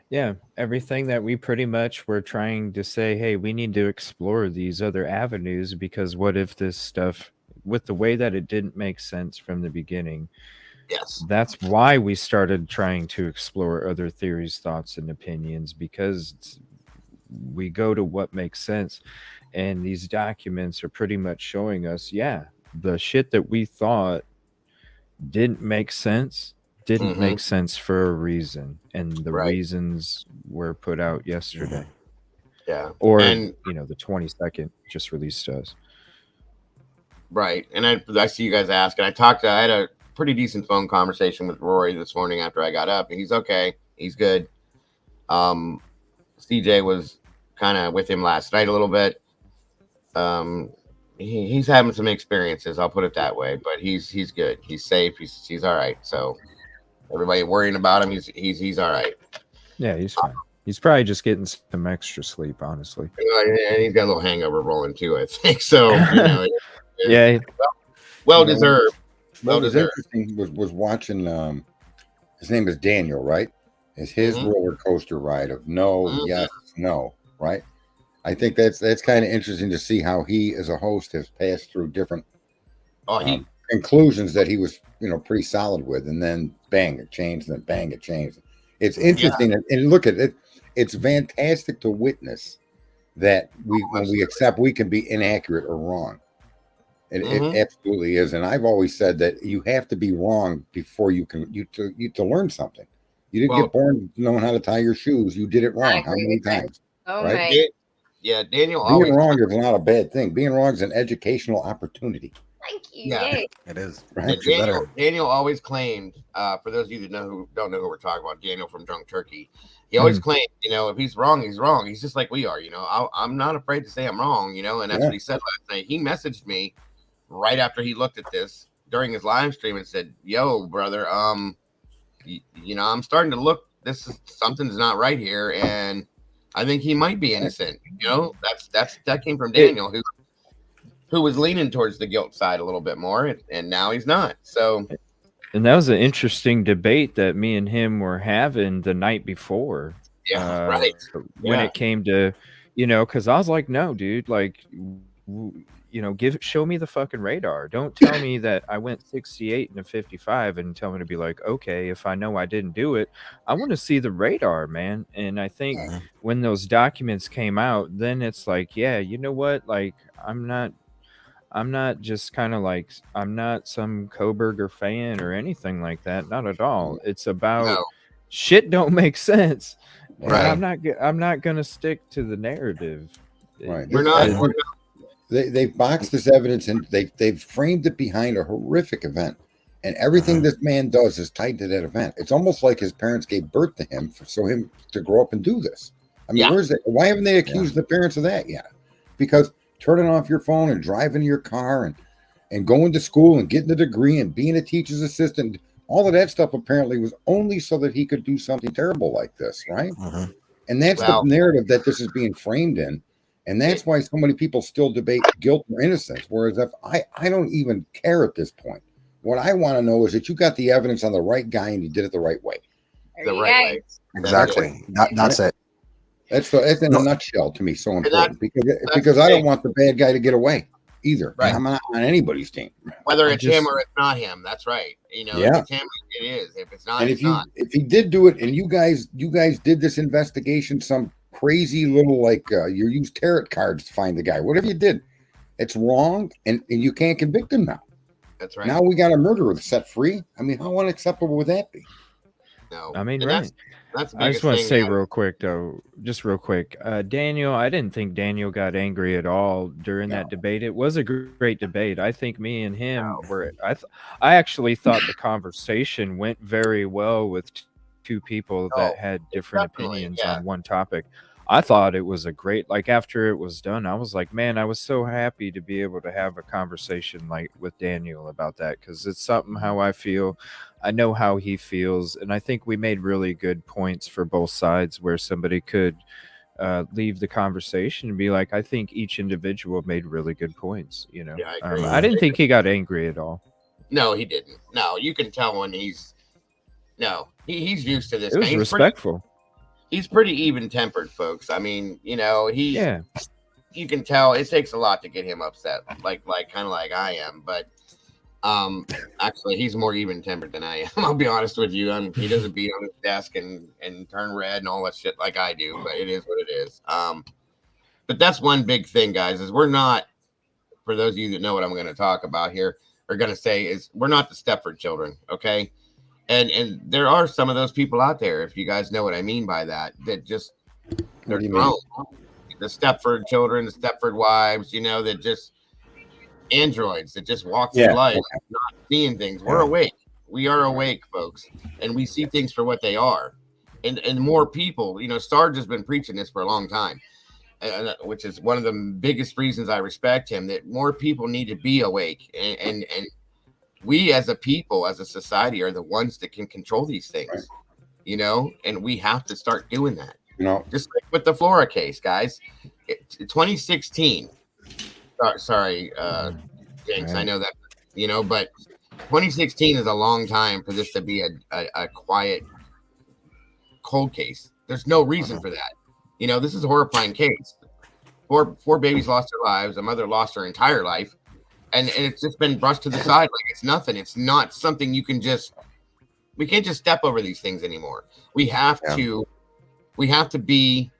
Speaker 2: Yeah, everything that we pretty much were trying to say, hey, we need to explore these other avenues, because what if this stuff, with the way that it didn't make sense from the beginning,
Speaker 5: Yes.
Speaker 2: that's why we started trying to explore other theories, thoughts, and opinions, because we go to what makes sense. And these documents are pretty much showing us, yeah, the shit that we thought didn't make sense make sense for a reason, and the reasons were put out yesterday.
Speaker 5: Yeah.
Speaker 2: Or
Speaker 5: and
Speaker 2: the 22nd just released us.
Speaker 5: Right. And I see you guys ask, and I had a pretty decent phone conversation with Rory this morning after I got up, and he's okay. He's good. CJ was kind of with him last night a little bit. He's having some experiences, I'll put it that way, but he's good. He's safe. He's all right. So Everybody worrying about him. He's all right.
Speaker 2: Yeah, he's fine. He's probably just getting some extra sleep, honestly.
Speaker 5: And he's got a little hangover rolling too, I think. So, you know,
Speaker 2: Yeah.
Speaker 5: Well deserved.
Speaker 3: What was interesting was watching. His name is Daniel, right? Is his roller coaster ride of no, yes, no, right? I think that's kind of interesting to see how he, as a host, has passed through different conclusions that he was, pretty solid with, and then bang, it changed, and then bang, it changed. It's interesting, and look at it. It's fantastic to witness that when we accept we can be inaccurate or wrong. It absolutely is, and I've always said that you have to be wrong before you can to learn something. You didn't get born knowing how to tie your shoes. You did it wrong. How many times?
Speaker 6: Oh,
Speaker 3: right?
Speaker 5: Yeah, Daniel.
Speaker 3: Being wrong is not a bad thing. Being wrong is an educational opportunity.
Speaker 6: Thank you.
Speaker 5: Yeah.
Speaker 6: Yay.
Speaker 4: It is.
Speaker 3: Right?
Speaker 5: Daniel always claimed, for those of you that don't know who we're talking about, Daniel from Drunk Turkey, he always claimed, if he's wrong, he's wrong. He's just like we are, I'm not afraid to say I'm wrong, and that's what he said last night. He messaged me right after he looked at this during his live stream and said, "Yo, brother, I'm starting to look. Something's not right here, and I think he might be innocent." That came from Daniel, who was leaning towards the guilt side a little bit more, and now he's not. So,
Speaker 2: and that was an interesting debate that me and him were having the night before.
Speaker 5: Yeah, right.
Speaker 2: When it came to, because I was like, no, dude, like, show me the fucking radar. Don't tell me that I went 68 and a 55 and tell me to be like, okay, if I know I didn't do it, I want to see the radar, man. And I think when those documents came out, then it's like, yeah, you know what? Like, I'm not just kind of like, I'm not some Koberger fan or anything like that. Not at all. It's about shit don't make sense.
Speaker 5: Right.
Speaker 2: I'm not going to stick to the narrative.
Speaker 3: Right.
Speaker 5: We're not.
Speaker 3: They've boxed this evidence and they've framed it behind a horrific event. And everything this man does is tied to that event. It's almost like his parents gave birth to him for him to grow up and do this. I mean, why haven't they accused the parents of that yet? Because turning off your phone and driving your car and going to school and getting a degree and being a teacher's assistant, all of that stuff apparently was only so that he could do something terrible like this, right? And that's the narrative that this is being framed in. And that's why so many people still debate guilt or innocence. Whereas if I don't even care at this point. What I want to know is that you got the evidence on the right guy and you did it the right way.
Speaker 5: The right way.
Speaker 4: Exactly. That's it.
Speaker 3: That's in a nutshell to me so important because I don't want the bad guy to get away either. Right. I'm not on anybody's team.
Speaker 5: Whether it's him or it's not him, that's right. If it's him, it is. If it's not,
Speaker 3: and
Speaker 5: it's not.
Speaker 3: If he did do it, and you guys did this investigation, some crazy little you use tarot cards to find the guy. Whatever you did, it's wrong, and you can't convict him now.
Speaker 5: That's right.
Speaker 3: Now we got a murderer set free. I mean, how unacceptable would that be?
Speaker 5: No,
Speaker 2: I mean, right.
Speaker 5: That's the
Speaker 2: I just want to
Speaker 5: thing,
Speaker 2: say real quick, Daniel, I didn't think Daniel got angry at all during that debate. It was a great debate. I think me and him I actually thought the conversation went very well with two people that had different opinions on one topic. I thought it was a great, like after it was done, I was like, man, I was so happy to be able to have a conversation like with Daniel about that, because it's something how I feel. I know how he feels, and I think we made really good points for both sides where somebody could leave the conversation and be like, I think each individual made really good points.
Speaker 5: Yeah, I agree.
Speaker 2: I didn't think he got angry at all.
Speaker 5: No, he didn't. No, you can tell when he's used to this.
Speaker 2: It was respectful.
Speaker 5: He's pretty even-tempered, folks. I mean, you can tell it takes a lot to get him upset, like kind of like I am. But actually, he's more even-tempered than I am. I'll be honest with you. He doesn't beat on his desk and turn red and all that shit like I do. But it is what it is. But that's one big thing, guys. Is we're not, for those of you that know what I'm going to talk about here, are going to say is we're not the Stepford children, okay? And there are some of those people out there, if you guys know what I mean by that just they're grown. The Stepford children, the Stepford wives, that just androids that just walk through life, not seeing things. We're awake. We are awake, folks, and we see things for what they are. And more people, Sarge has been preaching this for a long time, which is one of the biggest reasons I respect him. That more people need to be awake and we as a people, as a society, are the ones that can control these things,
Speaker 3: Right.
Speaker 5: you know, and we have to start doing that.
Speaker 3: You know,
Speaker 5: Just like with the Flora case, guys. 2016. Sorry, Jinx. I
Speaker 2: Right.
Speaker 5: know that, you know, but 2016 is a long time for this to be a quiet, cold case. There's no reason for that. You know, this is a horrifying case. Four babies lost their lives. A mother lost her entire life. And it's just been brushed to the side like it's nothing. It's not something you can just, we can't just step over these things anymore. We have to be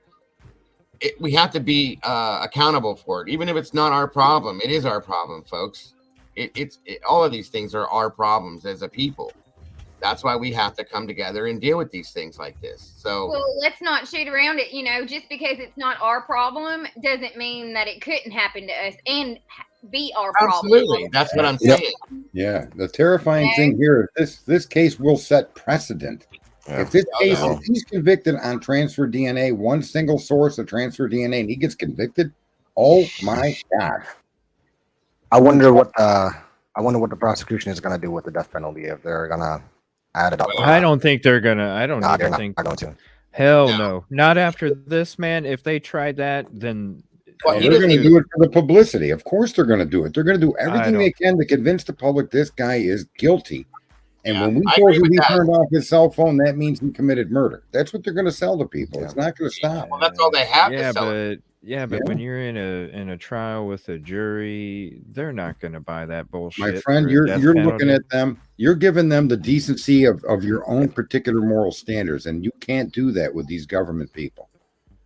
Speaker 5: accountable for it. Even if it's not our problem, it is our problem, folks. All of these things are our problems as a people. That's why we have to come together and deal with these things like this. So,
Speaker 6: well, let's not shoot around it. You know, just because it's not our problem doesn't mean that it couldn't happen to us and be our problem.
Speaker 5: absolutely, that's what I'm saying.
Speaker 3: yeah. The terrifying thing here is this case will set precedent.
Speaker 4: Yeah.
Speaker 3: If this case,
Speaker 5: Yeah.
Speaker 3: if he's convicted on transfer DNA, one single source of transfer DNA, and he gets convicted, oh my God!
Speaker 4: I wonder what the prosecution is going to do with the death penalty if they're going to add it up.
Speaker 5: Well,
Speaker 2: I don't think they're gonna. I don't
Speaker 4: Nah, they're
Speaker 2: even
Speaker 4: not,
Speaker 2: think.
Speaker 4: not going to.
Speaker 2: Hell
Speaker 5: No.
Speaker 2: no, not after this, man. If they tried that, then
Speaker 5: Well,
Speaker 3: Well,
Speaker 5: he
Speaker 3: they're
Speaker 5: doesn't
Speaker 3: going to
Speaker 5: even-
Speaker 3: do it for the publicity. Of course, they're going to do it. They're going to do everything
Speaker 2: don't-
Speaker 3: they can to convince the public this guy is guilty. And
Speaker 5: Yeah,
Speaker 3: when we
Speaker 5: I
Speaker 3: told
Speaker 5: agree
Speaker 3: you
Speaker 5: with
Speaker 3: he
Speaker 5: that.
Speaker 3: turned off his cell phone, that means he committed murder. That's what they're going to sell to people. It's not going to stop.
Speaker 5: Well, that's all they have
Speaker 2: yeah,
Speaker 5: to sell it.
Speaker 2: but
Speaker 3: Yeah.
Speaker 2: when you're in a trial with a jury, they're not gonna buy that bullshit.
Speaker 3: My friend,
Speaker 2: for a
Speaker 3: you're
Speaker 2: death
Speaker 3: looking
Speaker 2: penalty.
Speaker 3: at them. You're giving them the decency of your own particular moral standards, and you can't do that with these government people.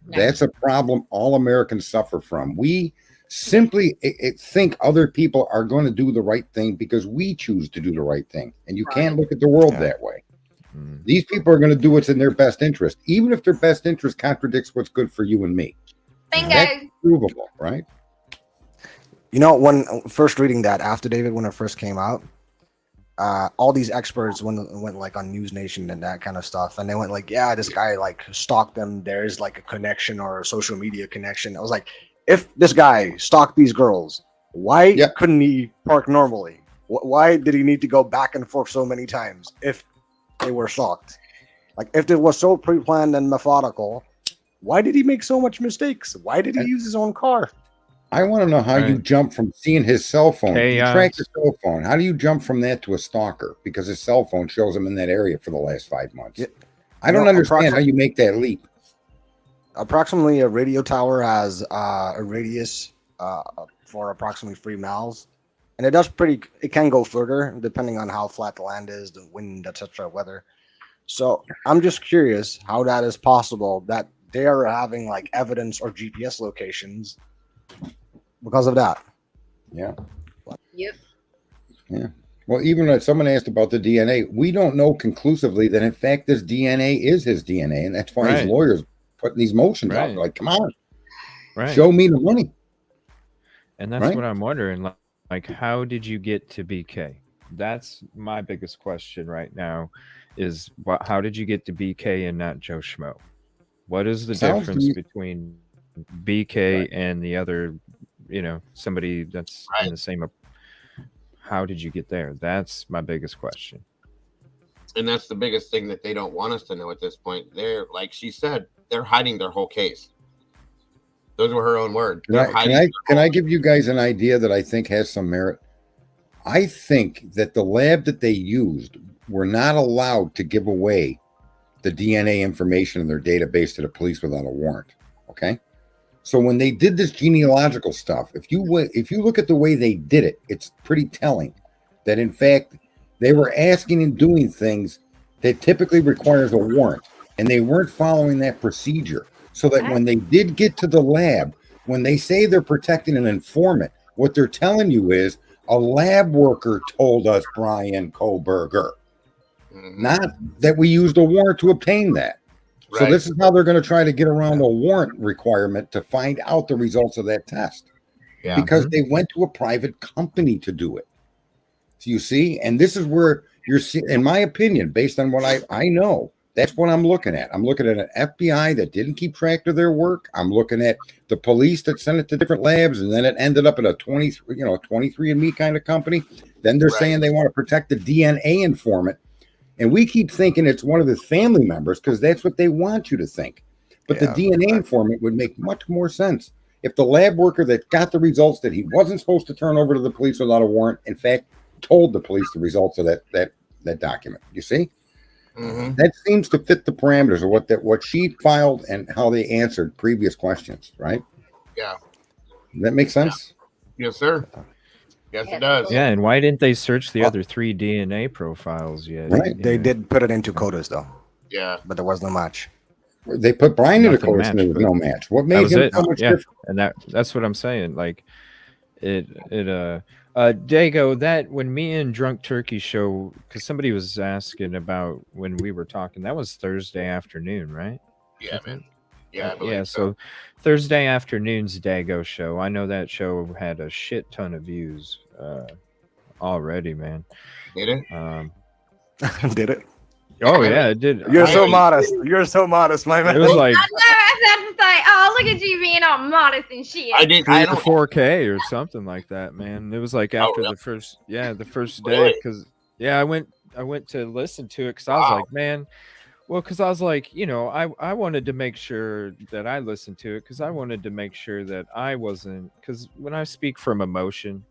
Speaker 6: No.
Speaker 3: That's a problem all Americans suffer from. We simply think other people are going to do the right thing because we choose to do the right thing, and you can't look at the world that way.
Speaker 2: Mm.
Speaker 3: These people are going to do what's in their best interest, even if their best interest contradicts what's good for you and me.
Speaker 6: Bingo.
Speaker 3: That's provable, right?
Speaker 4: You know, when first reading that affidavit when it first came out, all these experts went like on News Nation and that kind of stuff, and they went like, "Yeah, this guy like stalked them. There's like a connection or a social media connection." I was like, if this guy stalked these girls, why
Speaker 3: Yeah.
Speaker 4: couldn't he park normally? Why did he need to go back and forth so many times if they were stalked? Like, if it was so pre-planned and methodical, why did he make so much mistakes? Why did he use his own car?
Speaker 3: I want to know how you
Speaker 2: Right.
Speaker 3: jump from seeing his cell phone. You track
Speaker 2: Chaos.
Speaker 3: your cell phone. How do you jump from that to a stalker? Because his cell phone shows him in that area for the last 5 months.
Speaker 4: Yeah.
Speaker 3: I don't
Speaker 4: No,
Speaker 3: understand how you make that leap.
Speaker 4: Approximately, a radio tower has a radius for approximately 3 miles, and it can go further depending on how flat the land is, the wind, etc., weather. So I'm just curious how that is possible that they are having like evidence or GPS locations because of that.
Speaker 3: Yeah.
Speaker 6: Yep.
Speaker 3: Well, even when someone asked about the DNA, we don't know conclusively that in fact this DNA is his DNA, and that's why his
Speaker 2: Right.
Speaker 3: lawyers putting these motions out.
Speaker 2: Right.
Speaker 3: Like, come on,
Speaker 2: Right.
Speaker 3: show me the money.
Speaker 2: And that's
Speaker 3: Right.
Speaker 2: what I'm wondering. Like, how did you get to BK? That's my biggest question right now. Is how did you get to BK and not Joe Schmo? What is the
Speaker 3: Sounds to
Speaker 2: difference
Speaker 3: me-
Speaker 2: between BK
Speaker 3: Right.
Speaker 2: and the other? Somebody that's
Speaker 5: Right.
Speaker 2: in the same. How did you get there? That's my biggest question.
Speaker 5: And that's the biggest thing that they don't want us to know at this point. They're, like she said, they're hiding their whole case. Those were her own words.
Speaker 3: Can
Speaker 5: They're
Speaker 3: I,
Speaker 5: hiding
Speaker 3: can I,
Speaker 5: their
Speaker 3: can
Speaker 5: whole
Speaker 3: I give you guys an idea that I think has some merit? I think that the lab that they used were not allowed to give away the DNA information in their database to the police without a warrant. Okay. So when they did this genealogical stuff, if you look at the way they did it, it's pretty telling that in fact they were asking and doing things that typically requires a warrant, and they weren't following that procedure. So that when they did get to the lab, when they say they're protecting an informant, what they're telling you is a lab worker told us Brian Koberger,
Speaker 5: Mhm.
Speaker 3: not that we used a warrant to obtain that. So
Speaker 5: Right.
Speaker 3: this is how they're going to try to get around a warrant requirement to find out the results of that test,
Speaker 5: Yeah.
Speaker 3: because they went to a private company to do it. So you see, and this is where you're seeing, in my opinion, based on what I know, That's what I'm looking at. I'm looking at an FBI that didn't keep track of their work. I'm looking at the police that sent it to different labs, and then it ended up at a 23andMe kind of company. Then they're saying they want to protect the DNA informant, and we keep thinking it's one of the family members because that's what they want you to think. But the DNA informant would make much more sense if the lab worker that got the results that he wasn't supposed to turn over to the police without a warrant, in fact, told the police the results of that document. You see?
Speaker 5: Mm-hmm.
Speaker 3: That seems to fit the parameters of what she filed and how they answered previous questions, right?
Speaker 5: Yeah.
Speaker 3: Does that make sense?
Speaker 5: Yeah. Yes, sir. Yes, it does.
Speaker 2: Yeah, and why didn't they search the other 3 DNA profiles yet?
Speaker 3: Right.
Speaker 4: They did put it into CODIS though.
Speaker 5: Yeah.
Speaker 4: But there was no match.
Speaker 3: They put Brian in a
Speaker 2: Nothing
Speaker 3: course and there was
Speaker 2: matched,
Speaker 3: no match. What
Speaker 2: That
Speaker 3: made
Speaker 2: was
Speaker 3: him
Speaker 2: it.
Speaker 3: so much
Speaker 2: Yeah,
Speaker 3: different?
Speaker 2: and that's what I'm saying. Like, Dago, that when me and Drunk Turkey show, because somebody was asking about when we were talking, that was Thursday afternoon, right?
Speaker 5: Yeah, man. Yeah, I believe
Speaker 2: Yeah,
Speaker 5: so.
Speaker 2: so Thursday afternoon's Dago show. I know that show had a shit ton of views already, man.
Speaker 5: Did it?
Speaker 4: Did it?
Speaker 2: Oh yeah, it did.
Speaker 4: You're
Speaker 5: I-
Speaker 4: so modest. You're so modest, my man.
Speaker 2: It was like
Speaker 6: I know. I was about to say, oh, look at you being all modest and shit.
Speaker 5: I did.
Speaker 2: 3
Speaker 5: I
Speaker 2: or
Speaker 5: don't.
Speaker 2: 4K or something like that, man. It was like after
Speaker 5: really?
Speaker 2: the first day,
Speaker 5: Really?
Speaker 2: because I went to listen to it because I was
Speaker 5: Wow.
Speaker 2: like, man, well, because I was like, I wanted to make sure that I listened to it because I wanted to make sure that I wasn't, because when I speak from emotion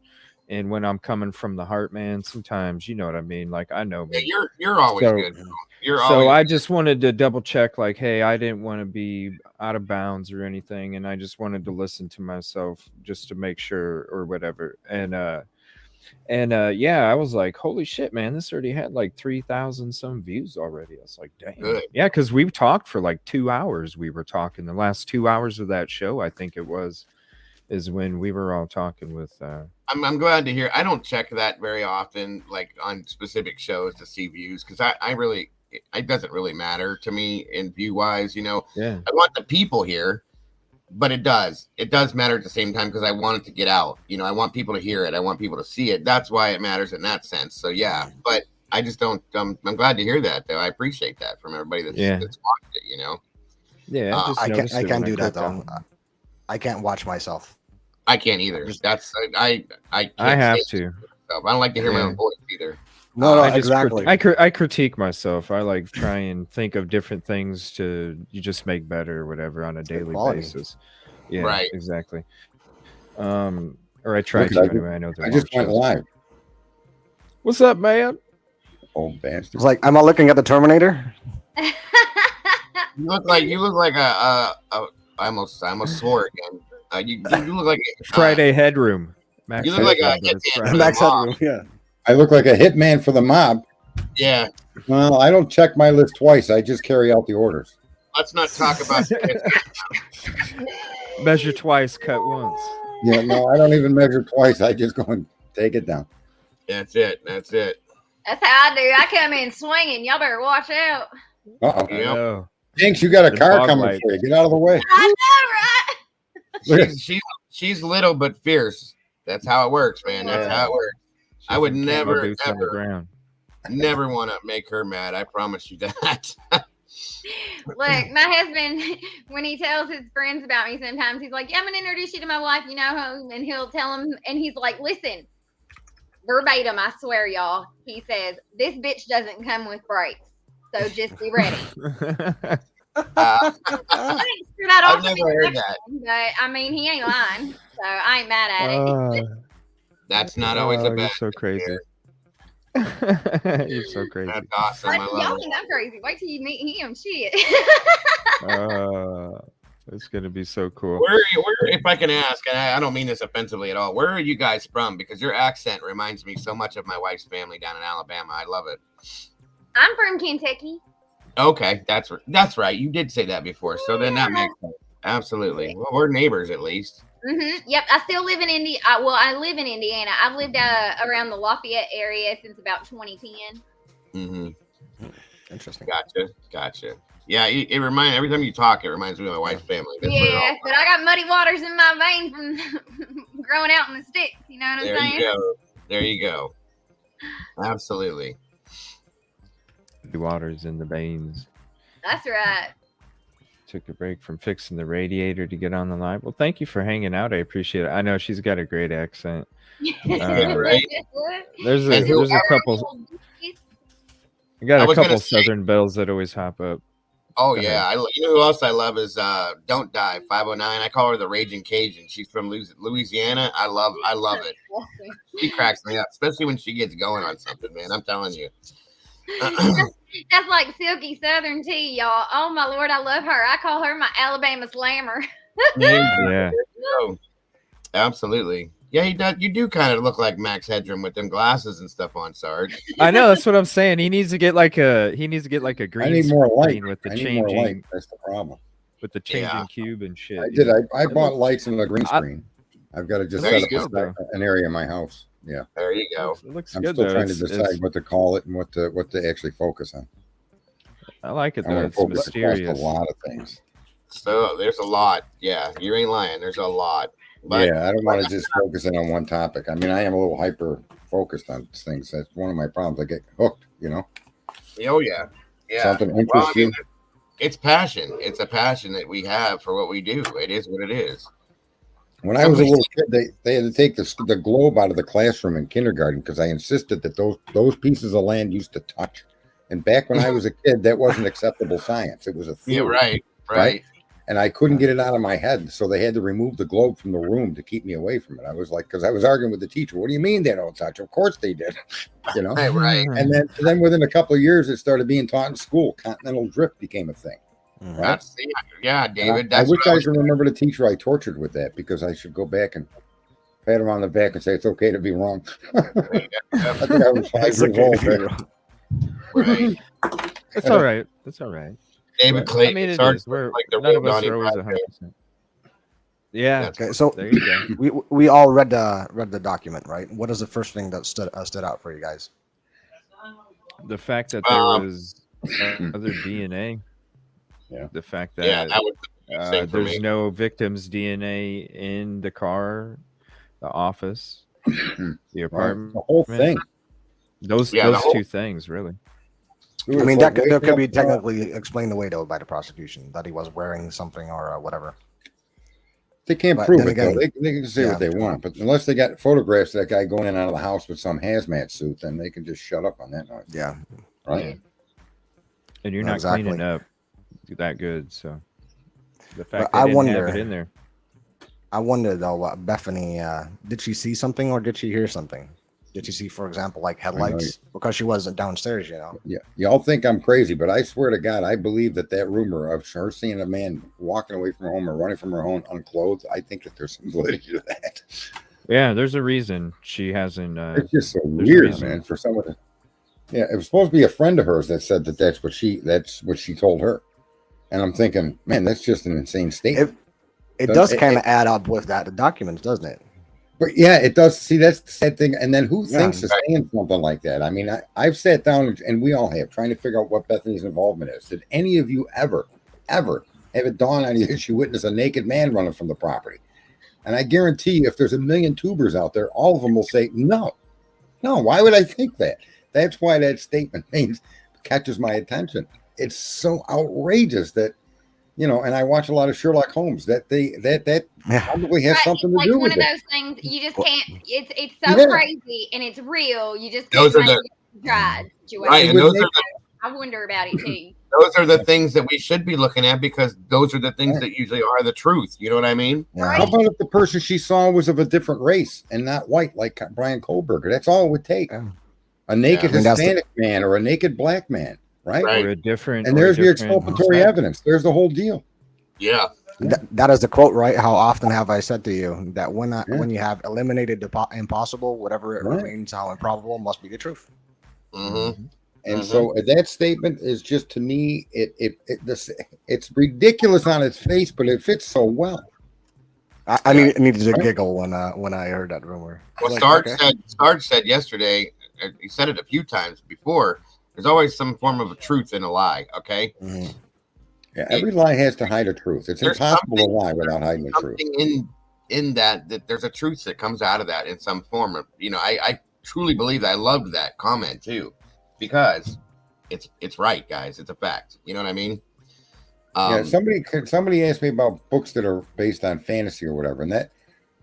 Speaker 2: and when I'm coming from the heart, man, sometimes you know what I mean. Like I know
Speaker 5: Yeah,
Speaker 2: me.
Speaker 5: you're always
Speaker 2: So-
Speaker 5: good. You're
Speaker 2: So
Speaker 5: always.
Speaker 2: I just wanted to double check, like, hey, I didn't want to be out of bounds or anything, and I just wanted to listen to myself just to make sure or whatever. And yeah, I was like, holy shit, man, this already had like 3,000 some views already. I was like, damn.
Speaker 5: Good.
Speaker 2: Yeah, because we talked for like 2 hours. We were talking the last 2 hours of that show, I think it was, is when we were all talking with
Speaker 5: I'm glad to hear. I don't check that very often, like on specific shows to see views, because I really, it doesn't really matter to me in view wise.
Speaker 2: yeah.
Speaker 5: I want the people here, but it does matter at the same time because I want it to get out. I want people to hear it. I want people to see it. That's why it matters in that sense. So yeah, but I just don't. I'm glad to hear that though. I appreciate that from everybody that's watched it.
Speaker 2: Yeah, I just
Speaker 4: I
Speaker 2: noticed
Speaker 4: can't
Speaker 2: it when
Speaker 4: do that
Speaker 2: clicked
Speaker 4: though.
Speaker 2: on.
Speaker 4: I can't watch myself.
Speaker 5: I can't either. That's I can't
Speaker 2: I have
Speaker 5: say
Speaker 2: to.
Speaker 5: myself. I don't like to hear my
Speaker 2: Yeah.
Speaker 5: own voice either.
Speaker 4: No,
Speaker 2: I just
Speaker 4: exactly.
Speaker 2: I critique myself. I like try and think of different things you just make better or whatever on a daily
Speaker 4: quality.
Speaker 2: basis. Yeah,
Speaker 5: Right.
Speaker 2: Exactly. Or I try
Speaker 3: Look,
Speaker 2: to anyway. I know
Speaker 3: I just went live.
Speaker 2: What's up, man?
Speaker 3: Old bastard.
Speaker 4: It's like, am I looking at the Terminator?
Speaker 5: You look like a I almost swore again. You look like
Speaker 2: Friday Headroom. Max
Speaker 5: You look like a
Speaker 2: Headroom, but it's
Speaker 5: hitman.
Speaker 2: Friday.
Speaker 4: Max
Speaker 5: mob.
Speaker 4: Headroom, yeah.
Speaker 3: I look like a hitman for the mob.
Speaker 5: Yeah.
Speaker 3: Well, I don't check my list twice. I just carry out the orders.
Speaker 5: Let's not talk about
Speaker 2: Measure twice, cut once.
Speaker 3: Yeah, no, I don't even measure twice. I just go and take it down.
Speaker 5: That's it.
Speaker 6: That's how I do. I come in swinging. Y'all better watch out.
Speaker 3: Uh-oh.
Speaker 2: I
Speaker 5: Yep.
Speaker 2: know.
Speaker 3: Jinx, you got a
Speaker 2: The
Speaker 3: car
Speaker 2: fog
Speaker 3: coming
Speaker 2: light.
Speaker 3: for you. Get out of the way.
Speaker 6: I know, right?
Speaker 5: She's little but fierce. That's how it works, man. That's how it works. I would
Speaker 2: She's in camo
Speaker 5: never,
Speaker 2: boots on the
Speaker 5: ever-
Speaker 2: ground.
Speaker 5: Never want to make her mad. I promise you that.
Speaker 6: Look, my husband, when he tells his friends about me, sometimes he's like, "Yeah, I'm gonna introduce you to my wife, and he'll tell them, and he's like, "Listen, verbatim, I swear, y'all." He says, "This bitch doesn't come with brakes, so just be ready." I didn't screw that
Speaker 5: I've
Speaker 6: off
Speaker 5: never
Speaker 6: to me,
Speaker 5: heard that.
Speaker 6: but I mean, he ain't lying, so I ain't mad at it.
Speaker 5: That's not always the
Speaker 2: You're
Speaker 5: best.
Speaker 2: so crazy. You're so crazy.
Speaker 5: That's awesome. I
Speaker 6: Y'all
Speaker 5: love it.
Speaker 6: think I'm crazy. Wait till you meet him. Shit.
Speaker 2: It's gonna be so cool.
Speaker 5: Where, if I can ask, and I don't mean this offensively at all, where are you guys from? Because your accent reminds me so much of my wife's family down in Alabama. I love it.
Speaker 6: I'm from Kentucky.
Speaker 5: Okay, that's right. You did say that before, so then that makes sense. Absolutely. Well, we're neighbors at least.
Speaker 6: Yep. I still live in Indiana. Well, I live in Indiana. I've lived around the Lafayette area since about 2010.
Speaker 5: Mm-hmm.
Speaker 4: Interesting.
Speaker 5: Gotcha. Yeah, it reminds every time you talk, it reminds me of my wife's family. That's what it
Speaker 6: Yeah,
Speaker 5: all-
Speaker 6: but I got muddy waters in my veins from growing out in the sticks. You know what I'm
Speaker 5: There
Speaker 6: saying?
Speaker 5: you go. There you go. Absolutely.
Speaker 2: The waters in the veins.
Speaker 6: That's right.
Speaker 2: Took a break from fixing the radiator to get on the live. Well, thank you for hanging out. I appreciate it. I know she's got a great accent.
Speaker 5: Right.
Speaker 2: There's
Speaker 5: And who-
Speaker 2: a couple. I got
Speaker 5: I
Speaker 2: a
Speaker 5: was gonna
Speaker 2: couple
Speaker 5: say-
Speaker 2: Southern bells that always hop up.
Speaker 5: Oh
Speaker 2: Go
Speaker 5: yeah, you know who else I love is Don't Die 509. I call her the Raging Cajun. She's from Louisiana. I love it. She cracks me up, especially when she gets going on something, man. I'm telling you.
Speaker 6: That's like Silky Southern tea, y'all. Oh my Lord, I love her. I call her my Alabama Slammer.
Speaker 2: Yeah.
Speaker 5: Oh, absolutely. Yeah, you do kind of look like Max Headroom with them glasses and stuff on, Sarge.
Speaker 2: I know, that's what I'm saying. He needs to get like a green
Speaker 3: I need more light.
Speaker 2: screen with the
Speaker 3: I need more light.
Speaker 2: changing
Speaker 3: That's the problem.
Speaker 2: changing cube and shit.
Speaker 3: I
Speaker 2: you
Speaker 3: did.
Speaker 2: know?
Speaker 3: I
Speaker 2: It
Speaker 3: bought
Speaker 2: looks-
Speaker 3: lights in a green
Speaker 2: I-
Speaker 3: screen. I've got to just
Speaker 5: There
Speaker 3: set
Speaker 5: you
Speaker 3: up
Speaker 2: go,
Speaker 3: an area in my house. Yeah,
Speaker 5: There you go.
Speaker 2: It looks
Speaker 3: I'm
Speaker 2: good
Speaker 3: still
Speaker 2: though.
Speaker 3: trying to
Speaker 2: It's-
Speaker 3: decide what to call it and what to actually focus on.
Speaker 2: I like it
Speaker 3: I
Speaker 2: though.
Speaker 3: want
Speaker 2: It's
Speaker 3: to focus across
Speaker 2: mysterious.
Speaker 3: a lot of things.
Speaker 5: So there's a lot. Yeah, you ain't lying. There's a lot. But
Speaker 3: Yeah, I don't want to just focus in on one topic. I mean, I am a little hyper focused on things. That's one of my problems. I get hooked.
Speaker 5: oh yeah, yeah.
Speaker 3: Something interests
Speaker 5: Well, I mean,
Speaker 3: you.
Speaker 5: it's passion. It's a passion that we have for what we do. It is what it is.
Speaker 3: When I was a little kid, they had to take the globe out of the classroom in kindergarten because I insisted that those pieces of land used to touch. And back when I was a kid, that wasn't acceptable science. It was a
Speaker 5: Yeah,
Speaker 3: theory.
Speaker 5: right.
Speaker 3: And I couldn't get it out of my head, so they had to remove the globe from the room to keep me away from it. I was like, because I was arguing with the teacher. What do you mean they don't touch? Of course they did.
Speaker 5: Right.
Speaker 3: And then within a couple of years, it started being taught in school. Continental drift became a thing. Right?
Speaker 5: That's yeah, David.
Speaker 3: I
Speaker 5: That's
Speaker 3: wish
Speaker 5: what
Speaker 3: I could remember the teacher I tortured with that because I should go back and pat him on the back and say it's okay to be wrong. I think I was 5 years old.
Speaker 5: Right.
Speaker 2: That's all right. That's all right.
Speaker 5: David
Speaker 2: I
Speaker 5: Clayton.
Speaker 2: mean, it
Speaker 5: Sarge
Speaker 2: is. We're
Speaker 5: like the
Speaker 2: none
Speaker 5: real
Speaker 2: of us
Speaker 5: Donnie
Speaker 2: are always
Speaker 5: Brasco.
Speaker 2: 100%. Yeah.
Speaker 4: Okay, so
Speaker 2: There you go.
Speaker 4: we all read the document, right? What is the first thing that stood out for you guys?
Speaker 2: The fact that there was other DNA.
Speaker 3: Yeah.
Speaker 2: The fact
Speaker 5: Yeah,
Speaker 2: that
Speaker 5: that was the big thing for
Speaker 2: there's
Speaker 5: me.
Speaker 2: no victim's DNA in the car, the office, the
Speaker 3: Right?
Speaker 2: apartment.
Speaker 3: The whole thing.
Speaker 2: Those
Speaker 5: Yeah, the whole-
Speaker 2: two things really.
Speaker 3: It
Speaker 4: I
Speaker 3: was
Speaker 4: mean,
Speaker 3: like
Speaker 4: that
Speaker 3: waking
Speaker 4: could be
Speaker 3: up-
Speaker 4: technically explained away though by the prosecution that he was wearing something or whatever.
Speaker 3: They can't
Speaker 4: But
Speaker 3: prove
Speaker 4: then
Speaker 3: it though.
Speaker 4: again-
Speaker 3: They can say
Speaker 4: yeah.
Speaker 3: what they want, but unless they got photographs of that guy going in and out of the house with some hazmat suit, then they can just shut up on that noise.
Speaker 4: Yeah,
Speaker 3: Right?
Speaker 2: And you're
Speaker 4: No,
Speaker 2: not
Speaker 4: exactly.
Speaker 2: cleaning up that good, so the fact
Speaker 4: But
Speaker 2: they
Speaker 4: I
Speaker 2: didn't
Speaker 4: wonder-
Speaker 2: have it in there.
Speaker 4: I wonder though, Bethany, did she see something or did she hear something? Did she see, for example, like headlights? Because she wasn't downstairs, you know.
Speaker 3: Yeah. Y'all think I'm crazy, but I swear to God, I believe that rumor of her seeing a man walking away from her home or running from her home unclothed, I think that there's some validity to that.
Speaker 2: Yeah, there's a reason she hasn't.
Speaker 3: It's just so
Speaker 2: there's a
Speaker 3: weird,
Speaker 2: reason.
Speaker 3: man. For someone to, yeah, it was supposed to be a friend of hers that said that that's what she told her, and I'm thinking, man, that's just an insane statement.
Speaker 4: It
Speaker 3: But
Speaker 4: does
Speaker 3: it-
Speaker 4: kind of add up with the documents, doesn't it?
Speaker 3: But yeah, it does. See, that's the sad thing. And then who
Speaker 4: Yeah.
Speaker 3: thinks of saying something like that? I mean, I've sat down and we all have trying to figure out what Bethany's involvement is. Did any of you ever have it dawn on you that you witnessed a naked man running from the property? And I guarantee you, if there's a million tubers out there, all of them will say, no, why would I think that? That's why that statement catches my attention. It's so outrageous that, and I watch a lot of Sherlock Holmes that probably has
Speaker 6: Right,
Speaker 3: something
Speaker 6: it's
Speaker 3: to
Speaker 6: like
Speaker 3: do
Speaker 6: one
Speaker 3: with
Speaker 6: of
Speaker 3: it.
Speaker 6: those things you just can't. It's so
Speaker 3: Yeah.
Speaker 6: crazy and it's real. You just
Speaker 5: Those
Speaker 6: can't
Speaker 5: are
Speaker 6: make it tried situation.
Speaker 5: Right, and
Speaker 3: would
Speaker 5: those
Speaker 3: make-
Speaker 5: are
Speaker 6: I wonder about it too.
Speaker 5: those are the things that we should be looking at because those are the things that usually are the truth. You know what I mean?
Speaker 4: Yeah.
Speaker 3: How about if the person she saw was of a different race and not white, like Brian Kohlberger? That's all it would take.
Speaker 4: Yeah.
Speaker 3: A naked
Speaker 4: I mean, that's the-
Speaker 3: Hispanic man or a naked black man, right?
Speaker 5: Right.
Speaker 2: Or a different.
Speaker 3: And
Speaker 2: or a
Speaker 3: there's your
Speaker 2: different
Speaker 3: exculpatory
Speaker 2: sex.
Speaker 3: evidence. There's the whole deal.
Speaker 5: Yeah.
Speaker 4: That is the quote, right? How often have I said to you that when
Speaker 3: Yeah.
Speaker 4: when you have eliminated the impossible, whatever it
Speaker 3: Right.
Speaker 4: remains, how improbable must be the truth.
Speaker 5: Mm-hmm.
Speaker 3: And
Speaker 5: Mhm.
Speaker 3: so that statement is just to me, it's ridiculous on its face, but it fits so well.
Speaker 4: I needed to giggle when I heard that rumor.
Speaker 5: Well,
Speaker 4: Like,
Speaker 5: Sarge
Speaker 4: okay.
Speaker 5: said yesterday. He said it a few times before. There's always some form of a truth in a lie. Okay.
Speaker 4: Mhm.
Speaker 3: Yeah, every lie has to hide a truth. It's
Speaker 5: There's
Speaker 3: impossible to
Speaker 5: something-
Speaker 3: lie without hiding the truth.
Speaker 5: Something in that there's a truth that comes out of that in some form. Of, I truly believe that. I loved that comment too, because it's right, guys. It's a fact. You know what I mean?
Speaker 3: Yeah, somebody asked me about books that are based on fantasy or whatever, and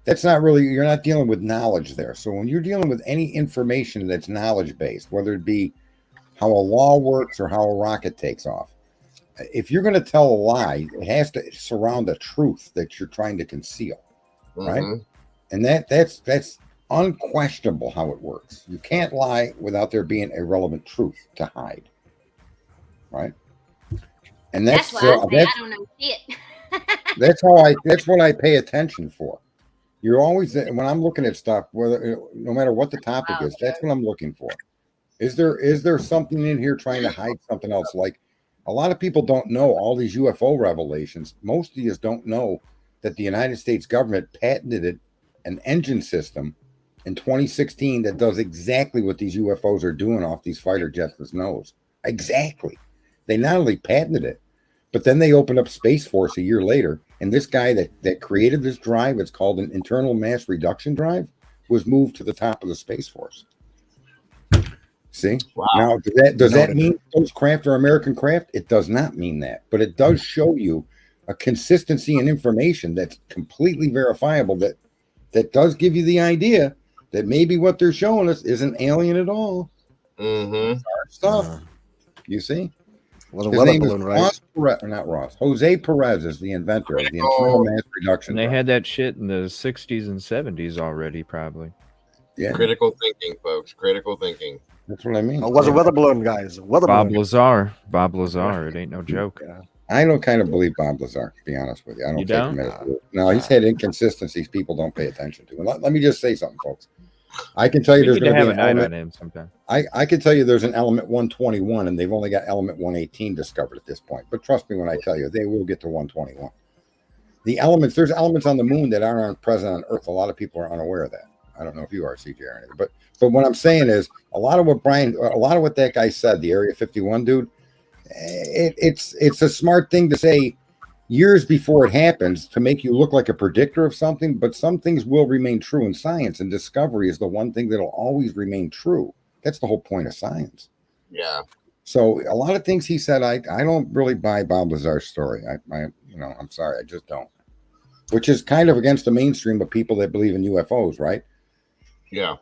Speaker 3: that's not really, you're not dealing with knowledge there. So when you're dealing with any information that's knowledge based, whether it be how a law works or how a rocket takes off, if you're going to tell a lie, it has to surround a truth that you're trying to conceal, right?
Speaker 5: Mhm.
Speaker 3: And that's unquestionable how it works. You can't lie without there being a relevant truth to hide, right? And
Speaker 6: That's why I say I don't know shit.
Speaker 3: that's what I pay attention for. You're always, when I'm looking at stuff, whether no matter what the topic is, that's what I'm looking for. Is there something in here trying to hide something else? Like a lot of people don't know all these UFO revelations. Most of you don't know that the United States government patented an engine system in 2016 that does exactly what these UFOs are doing off these fighter jets' nose. Exactly. They not only patented it, but then they opened up Space Force a year later, and this guy that created this drive, it's called an internal mass reduction drive, was moved to the top of the Space Force. See?
Speaker 5: Wow.
Speaker 3: Now, does that mean those craft are American craft? It does not mean that, but it does show you a consistency in information that's completely verifiable. That does give you the idea that maybe what they're showing us isn't alien at all.
Speaker 5: Mm-hmm.
Speaker 3: Stuff. You see?
Speaker 4: Was a
Speaker 3: His
Speaker 4: weather
Speaker 3: name is
Speaker 4: balloon, right?
Speaker 3: Ross Perez, or not Ross. Jose Perez is the inventor of the internal mass reduction.
Speaker 2: And they
Speaker 3: drive.
Speaker 2: had that shit in the 60s and 70s already, probably.
Speaker 3: Yeah,
Speaker 5: Critical thinking, folks. Critical thinking.
Speaker 3: that's what I mean.
Speaker 4: It was a weather balloon, guys. Weather
Speaker 2: Bob
Speaker 4: balloon.
Speaker 2: Lazar. Bob Lazar. It ain't no joke.
Speaker 4: Yeah.
Speaker 3: I don't kind of believe Bob Lazar, to be honest with you. I don't
Speaker 2: You
Speaker 3: take
Speaker 2: don't?
Speaker 3: him as no, he's had inconsistencies people don't pay attention to. And let me just say something, folks. I can tell you
Speaker 2: We
Speaker 3: there's
Speaker 2: need to
Speaker 3: going to
Speaker 2: have
Speaker 3: be
Speaker 2: a
Speaker 3: an
Speaker 2: night
Speaker 3: element.
Speaker 2: on him sometime.
Speaker 3: I can tell you there's an element 121, and they've only got element 118 discovered at this point. But trust me when I tell you, they will get to 121. There's elements on the moon that aren't present on Earth. A lot of people are unaware of that. I don't know if you are, CJ, or anything. But what I'm saying is a lot of what that guy said, the Area 51 dude, it's a smart thing to say years before it happens to make you look like a predictor of something, but some things will remain true in science, and discovery is the one thing that'll always remain true. That's the whole point of science.
Speaker 5: Yeah.
Speaker 3: So a lot of things he said, I don't really buy Bob Lazar's story. I'm sorry, I just don't. Which is kind of against the mainstream of people that believe in UFOs, right?
Speaker 5: Yeah.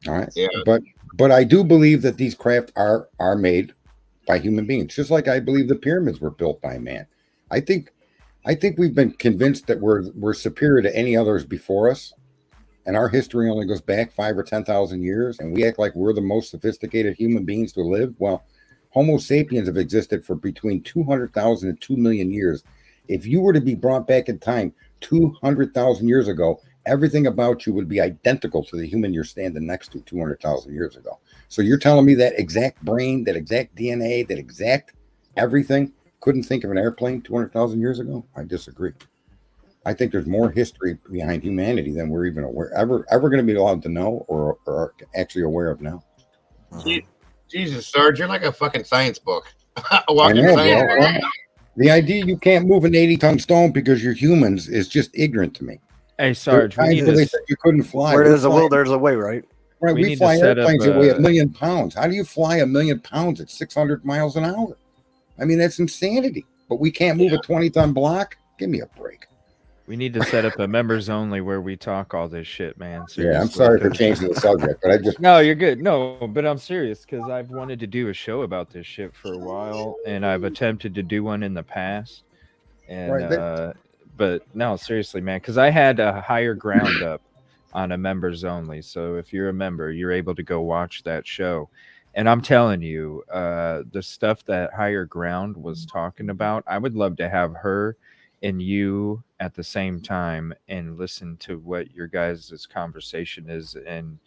Speaker 3: All right.
Speaker 5: Yeah.
Speaker 3: But I do believe that these craft are made by human beings, just like I believe the pyramids were built by man. I think we've been convinced that we're superior to any others before us, and our history only goes back 5,000 or 10,000 years, and we act like we're the most sophisticated human beings to live. Well, Homo sapiens have existed for between 200,000 and 2 million years. If you were to be brought back in time 200,000 years ago, everything about you would be identical to the human you're standing next to 200,000 years ago. So you're telling me that exact brain, that exact DNA, that exact everything couldn't think of an airplane 200,000 years ago? I disagree. I think there's more history behind humanity than we're even ever going to be allowed to know or actually aware of now.
Speaker 5: Jesus, Sarge, you're like a fucking science book.
Speaker 3: I know,
Speaker 5: science book.
Speaker 3: The idea you can't move an 80-ton stone because you're humans is just ignorant to me.
Speaker 2: Hey, Sarge, we need
Speaker 3: they
Speaker 2: to,
Speaker 3: said you couldn't fly.
Speaker 4: Where there's a will, there's a way, right?
Speaker 3: Right,
Speaker 2: we
Speaker 3: we
Speaker 2: need
Speaker 3: fly
Speaker 2: to set up
Speaker 3: airplanes that weigh
Speaker 2: a-
Speaker 3: 1 million pounds. How do you fly 1 million pounds at 600 miles an hour? I mean, that's insanity. But we can't move a 20-ton block? Give me a break.
Speaker 2: we need to set up a members only where we talk all this shit, man. Seriously.
Speaker 3: Yeah, I'm sorry for changing the subject, but I just
Speaker 2: No, you're good. No, but I'm serious because I've wanted to do a show about this shit for a while, and I've attempted to do one in the past. And
Speaker 3: Right,
Speaker 2: but no, seriously, man, because I had a higher ground up on a members only. So if you're a member, you're able to go watch that show. And I'm telling you, the stuff that Higher Ground was talking about, I would love to have her and you at the same time and listen to what your guys' conversation is and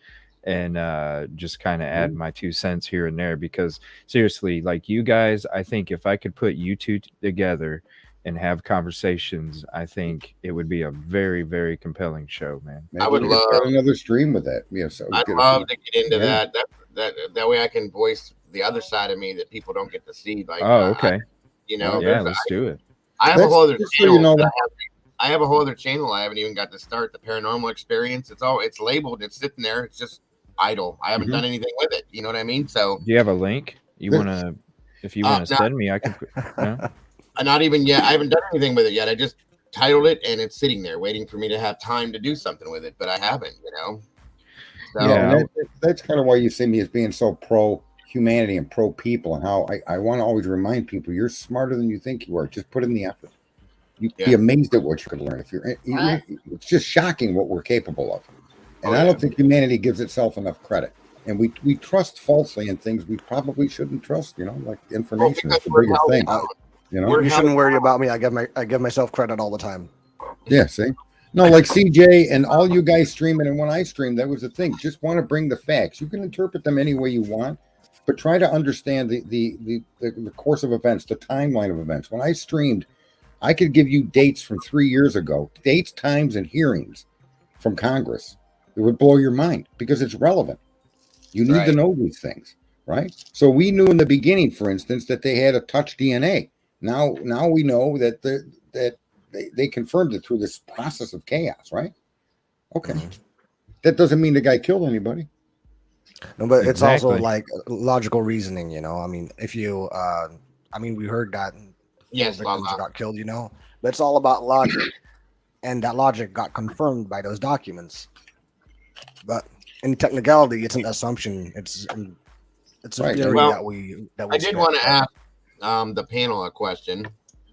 Speaker 2: just kind of add my 2 cents here and there. Because seriously, like you guys, I think if I could put you two together and have conversations, I think it would be a very, very compelling show, man.
Speaker 3: maybe
Speaker 5: I would
Speaker 3: we could
Speaker 5: love-
Speaker 3: start another stream with that. Yeah, so
Speaker 5: I'd
Speaker 3: get a
Speaker 5: love
Speaker 3: few-
Speaker 5: to get into
Speaker 3: Yeah.
Speaker 5: that way I can voice the other side of me that people don't get to see. Like,
Speaker 2: Oh, okay.
Speaker 5: Yeah,
Speaker 2: Yeah, let's do it.
Speaker 5: I have a
Speaker 3: That's-
Speaker 5: whole other
Speaker 3: just so
Speaker 5: channel.
Speaker 3: you know that-
Speaker 5: I have a whole other channel I haven't even got to start. The Paranormal Experience. It's labeled. It's sitting there. It's just idle. I haven't
Speaker 3: Mhm.
Speaker 5: done anything with it. You know what I mean? So
Speaker 2: Do you have a link? You
Speaker 3: This-
Speaker 2: want to, if you want to
Speaker 5: no.
Speaker 2: send me, I can. No?
Speaker 5: Not even yet. I haven't done anything with it yet. I just titled it, and it's sitting there waiting for me to have time to do something with it, but I haven't. So,
Speaker 3: Yeah, and that's kind of why you see me as being so pro humanity and pro people, and how I want to always remind people you're smarter than you think you are. Just put in the effort. You'd be amazed at what you could learn. It's just shocking what we're capable of. And I don't think humanity gives itself enough credit. And we trust falsely in things we probably shouldn't trust, like information is the biggest thing.
Speaker 4: You shouldn't worry about me. I give myself credit all the time.
Speaker 3: Yeah, see? No, like CJ and all you guys streaming, and when I stream, that was the thing. Just want to bring the facts. You can interpret them any way you want, but try to understand the course of events, the timeline of events. When I streamed, I could give you dates from 3 years ago, dates, times, and hearings from Congress. It would blow your mind because it's relevant. You need to know these things, right? So we knew in the beginning, for instance, that they had a touch DNA. Now we know that they confirmed it through this process of chaos, right? Okay. That doesn't mean the guy killed anybody.
Speaker 4: No, but it's also like logical reasoning, I mean, if you, we heard that victims got killed, but it's all about logic, and that logic got confirmed by those documents. But in technicality, it's an assumption. It's a theory that we.
Speaker 5: I did want to ask the panel a question.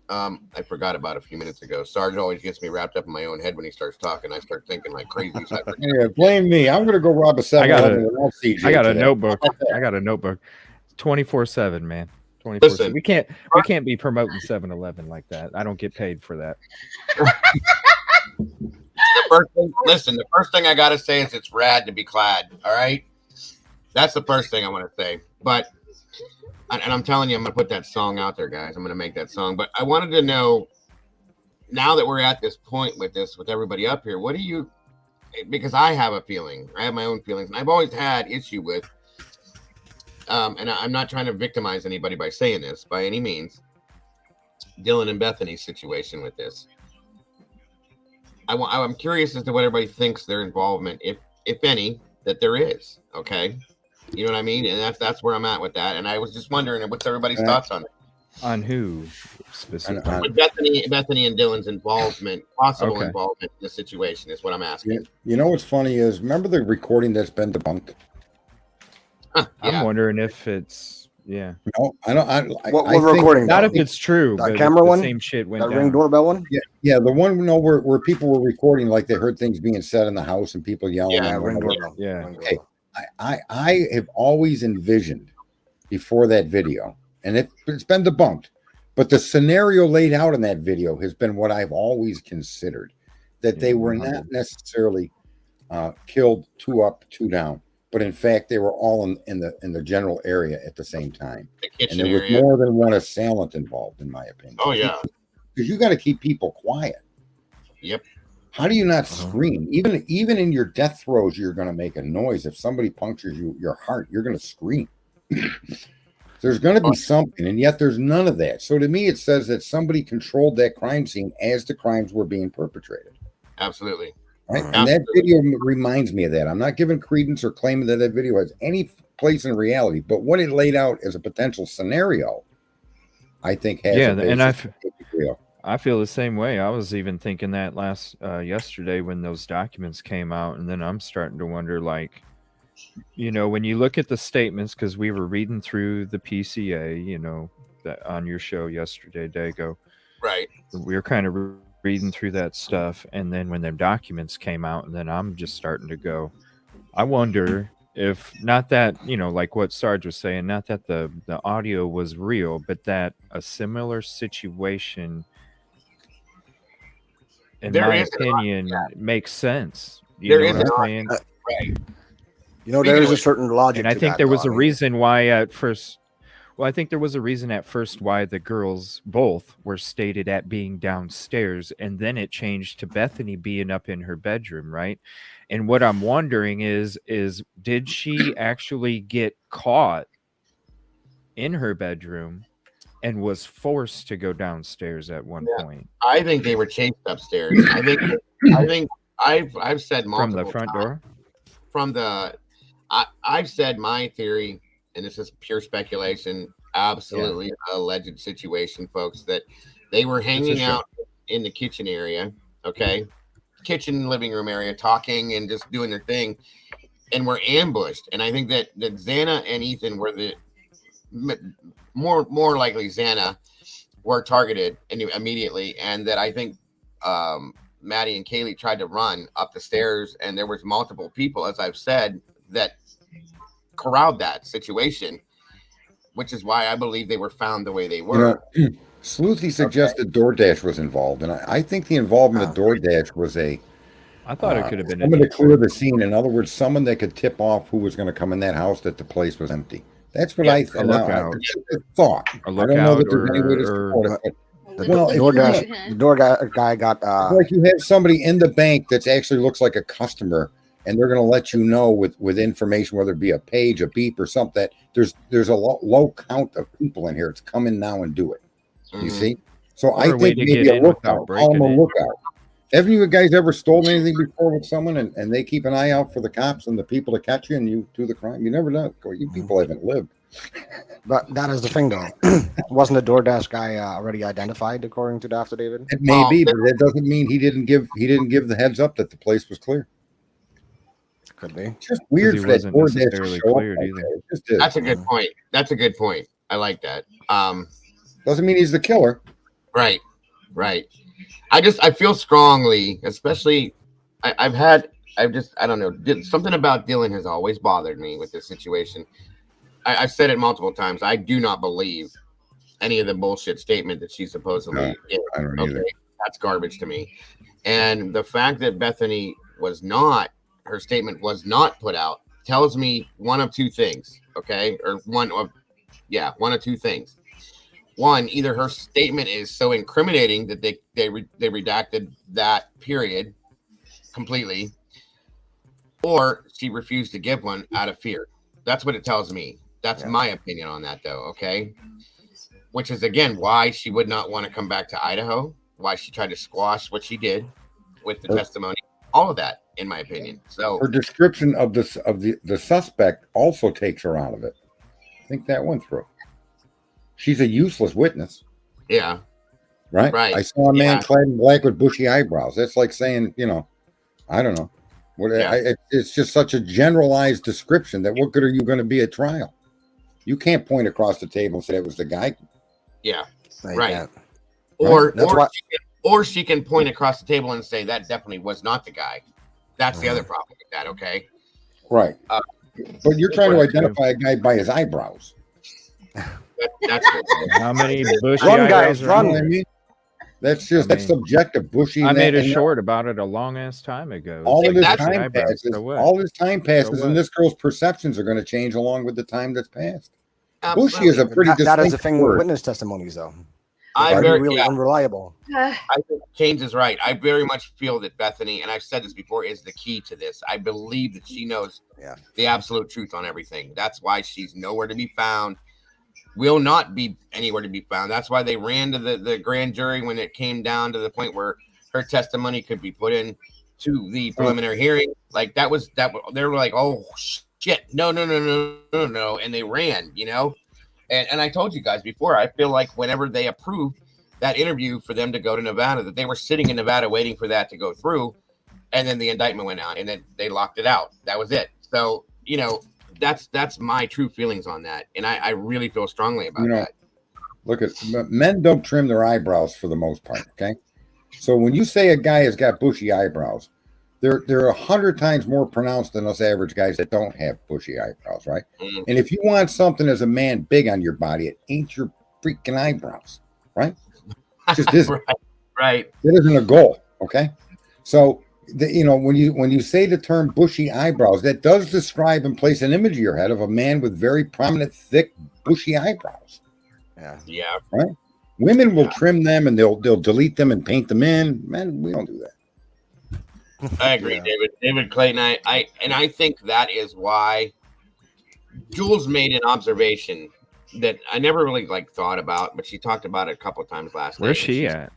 Speaker 5: I forgot about a few minutes ago. Sarge always gets me wrapped up in my own head when he starts talking. I start thinking like crazy.
Speaker 3: Yeah, blame me. I'm gonna go rob a 7-Eleven without CJ.
Speaker 2: I got a notebook. 24/7, man. 24/7. We can't be promoting 7-Eleven like that. I don't get paid for that.
Speaker 5: The first thing I gotta say is it's rad to be clad. All right, that's the first thing I want to say. But and I'm telling you, I'm gonna put that song out there, guys. I'm gonna make that song. But I wanted to know, now that we're at this point with everybody up here, what do you? Because I have a feeling, I have my own feelings, and I've always had issue with. And I'm not trying to victimize anybody by saying this by any means. Dylan and Bethany's situation with this. I'm curious as to what everybody thinks their involvement, if any, that there is. Okay, you know what I mean, and that's where I'm at with that. And I was just wondering, what's everybody's thoughts on it?
Speaker 2: On who specifically?
Speaker 5: With Bethany and Dylan's involvement, possible involvement in the situation is what I'm asking.
Speaker 3: You know what's funny is, remember the recording that's been debunked?
Speaker 2: I'm wondering if it's
Speaker 3: No, I don't.
Speaker 4: What recording?
Speaker 2: Not if it's true.
Speaker 4: That camera one.
Speaker 2: Same shit went
Speaker 4: that
Speaker 2: down.
Speaker 4: Ring doorbell one.
Speaker 3: Yeah, the one where people were recording, like they heard things being said in the house and people yelling.
Speaker 4: Yeah, Ring doorbell.
Speaker 2: Yeah.
Speaker 3: Okay. I have always envisioned before that video, and it's been debunked, but the scenario laid out in that video has been what I've always considered, that they were not necessarily killed 2 up, 2 down. But in fact, they were all in the general area at the same time, and there was more than one assailant involved, in my opinion.
Speaker 5: Oh yeah,
Speaker 3: because you got to keep people quiet.
Speaker 5: Yep.
Speaker 3: How do you not scream? Even in your death throes, you're going to make a noise. If somebody punctures your heart, you're going to scream. There's going to be something, and yet there's none of that. So to me, it says that somebody controlled that crime scene as the crimes were being perpetrated.
Speaker 5: Absolutely.
Speaker 3: Right? And that video reminds me of that. I'm not giving credence or claiming that video has any place in reality, but what it laid out as a potential scenario, I think has a basis.
Speaker 2: And I feel the same way. I was even thinking that yesterday when those documents came out, and then I'm starting to wonder, like, when you look at the statements, because we were reading through the PCA, that on your show yesterday, Dago.
Speaker 5: Right.
Speaker 2: We were kind of reading through that stuff, and then when the documents came out, and then I'm just starting to go, I wonder if not that, like what Sarge was saying, not that the audio was real, but that a similar situation, in my opinion, makes sense. You know what I'm saying?
Speaker 5: Right.
Speaker 4: There is a certain logic.
Speaker 2: And I think there was a reason why at first. Well, I think there was a reason at first why the girls both were stated at being downstairs, and then it changed to Bethany being up in her bedroom, right? And what I'm wondering is did she actually get caught in her bedroom and was forced to go downstairs at one point?
Speaker 5: I think they were chased upstairs. I think I've said multiple
Speaker 2: from the front door.
Speaker 5: I've said my theory. And this is pure speculation, absolutely alleged situation, folks, that They were hanging out in the kitchen area, okay, kitchen living room area, talking and just doing their thing, and were ambushed. And I think that Xana and Ethan were the more likely Xana were targeted immediately, and that I think Maddie and Kaylee tried to run up the stairs, and there was multiple people, as I've said, that corralled that situation, which is why I believe they were found the way they were.
Speaker 3: Sleuthy suggested DoorDash was involved, and I think the involvement of DoorDash was
Speaker 2: I thought it could have been
Speaker 3: someone to clear the scene. In other words, someone that could tip off who was going to come in that house that the place was empty. That's what I thought. I don't know that there's any way to support it.
Speaker 4: The
Speaker 3: Well,
Speaker 4: door guy got
Speaker 3: like you have somebody in the bank that actually looks like a customer, and they're going to let you know with information, whether it be a page, a beep, or something. That there's a low count of people in here. It's come in now and do it. You see? So
Speaker 2: Or
Speaker 3: I
Speaker 2: a way
Speaker 3: think
Speaker 2: to
Speaker 3: maybe
Speaker 2: get
Speaker 3: a
Speaker 2: in without
Speaker 3: lookout. Call
Speaker 2: breaking
Speaker 3: them a
Speaker 2: in.
Speaker 3: lookout. Haven't you guys ever stolen anything before with someone, and they keep an eye out for the cops and the people to catch you, and you do the crime? You never know. You people haven't lived.
Speaker 4: But that is the thing, though. Wasn't the DoorDash guy already identified according to the affidavit?
Speaker 3: It may be, but that doesn't mean he didn't give the heads up that the place was clear.
Speaker 4: Could be.
Speaker 3: It's just weird
Speaker 2: he
Speaker 3: for that
Speaker 2: wasn't
Speaker 3: DoorDash to
Speaker 2: necessarily
Speaker 3: show up
Speaker 2: cleared
Speaker 3: like
Speaker 2: either.
Speaker 3: that. It just is.
Speaker 5: That's a good point. That's a good point. I like that.
Speaker 3: Doesn't mean he's the killer.
Speaker 5: Right. I feel strongly, especially I don't know, something about Dylan has always bothered me with this situation. I've said it multiple times. I do not believe any of the bullshit statement that she supposedly did.
Speaker 3: I don't either.
Speaker 5: That's garbage to me. And the fact that Bethany her statement was not put out tells me one of two things. Okay. Or one of two things. One, either her statement is so incriminating that they redacted that period completely, or she refused to give one out of fear. That's what it tells me. That's my opinion on that, though. Okay, which is again why she would not want to come back to Idaho. Why she tried to squash what she did with the testimony. All of that, in my opinion. So
Speaker 3: her description of the suspect also takes her out of it. Think that one through. She's a useless witness.
Speaker 5: Yeah.
Speaker 3: Right. I saw a man clad in black with bushy eyebrows. That's like saying, I don't know. It's just such a generalized description that what good are you going to be at trial? You can't point across the table and say it was the guy.
Speaker 5: Yeah.
Speaker 4: Right.
Speaker 5: Or she can point across the table and say that definitely was not the guy. That's the other problem with that. Okay.
Speaker 3: Right. But you're trying to identify a guy by his eyebrows.
Speaker 5: That's
Speaker 2: How many bushy
Speaker 4: Run,
Speaker 2: eyebrows
Speaker 4: guys,
Speaker 2: are
Speaker 4: run.
Speaker 2: on
Speaker 3: I
Speaker 2: there?
Speaker 3: mean, that's subjective. Bushy.
Speaker 2: I made a
Speaker 3: and
Speaker 2: short about it a long ass time ago.
Speaker 3: all of this
Speaker 5: That's
Speaker 3: time
Speaker 2: eyebrows,
Speaker 3: passes.
Speaker 2: so what?
Speaker 3: All this time passes,
Speaker 2: So
Speaker 3: and
Speaker 2: what?
Speaker 3: this girl's perceptions are going to change along with the time that's passed.
Speaker 5: Absolutely.
Speaker 3: Bushy is a pretty
Speaker 4: That is the
Speaker 3: distinct
Speaker 4: thing with
Speaker 3: word.
Speaker 4: witness testimonies, though.
Speaker 5: I'm
Speaker 4: They're
Speaker 5: very
Speaker 4: really unreliable.
Speaker 5: I think James is right. I very much feel that Bethany, and I've said this before, is the key to this. I believe that she knows the absolute truth on everything. That's why she's nowhere to be found. Will not be anywhere to be found. That's why they ran to the grand jury when it came down to the point where her testimony could be put in to the preliminary hearing. Like that they were like, oh shit, no, and they ran, And I told you guys before, I feel like whenever they approved that interview for them to go to Nevada, that they were sitting in Nevada waiting for that to go through, and then the indictment went out, and then they locked it out. That was it. So that's my true feelings on that, and I really feel strongly about that.
Speaker 3: Look at men don't trim their eyebrows for the most part. Okay, so when you say a guy has got bushy eyebrows, they're 100 times more pronounced than us average guys that don't have bushy eyebrows, right?
Speaker 5: Mm-hmm.
Speaker 3: And if you want something as a man big on your body, it ain't your freaking eyebrows, right? It just isn't.
Speaker 5: Right.
Speaker 3: It isn't a goal. Okay, so. When you say the term bushy eyebrows, that does describe and place an image in your head of a man with very prominent, thick, bushy eyebrows.
Speaker 5: Yeah.
Speaker 3: Right. Women will trim them and they'll delete them and paint them in. Men, we don't do that.
Speaker 5: I agree, David Clayton. I think that is why Jules made an observation that I never really thought about, but she talked about it a couple of times last night.
Speaker 2: Where's she at?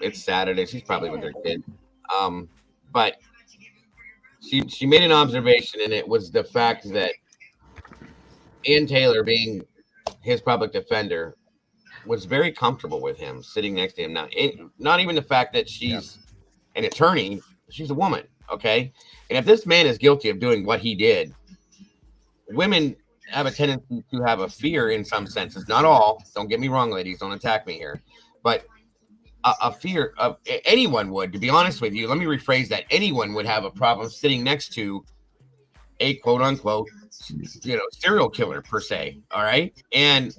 Speaker 5: It's Saturday. She's probably with her kid. But she made an observation, and it was the fact that Ann Taylor, being his public defender, was very comfortable with him sitting next to him. Not even the fact that she's an attorney, she's a woman, okay? And if this man is guilty of doing what he did, women have a tendency to have a fear in some senses. Not all. Don't get me wrong, ladies. Don't attack me here. But a fear of anyone would, to be honest with you, let me rephrase that. Anyone would have a problem sitting next to a quote unquote, serial killer per se. All right. And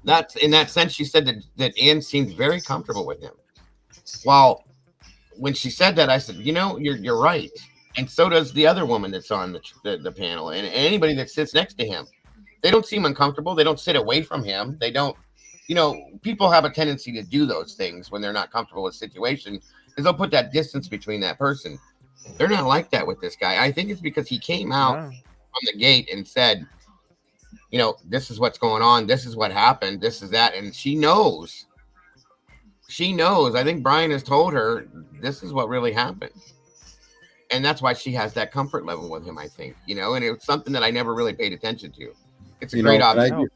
Speaker 5: that's in that sense, she said that Anne seemed very comfortable with him. Well, when she said that, I said, you're right. And so does the other woman that's on the panel, and anybody that sits next to him. They don't seem uncomfortable. They don't sit away from him. They don't, people have a tendency to do those things when they're not comfortable with a situation, because they'll put that distance between that person. They're not like that with this guy. I think it's because he came out from the gate and said, this is what's going on. This is what happened. This is that. And she knows. I think Brian has told her this is what really happened. And that's why she has that comfort level with him, I think, and it was something that I never really paid attention to. It's a great option.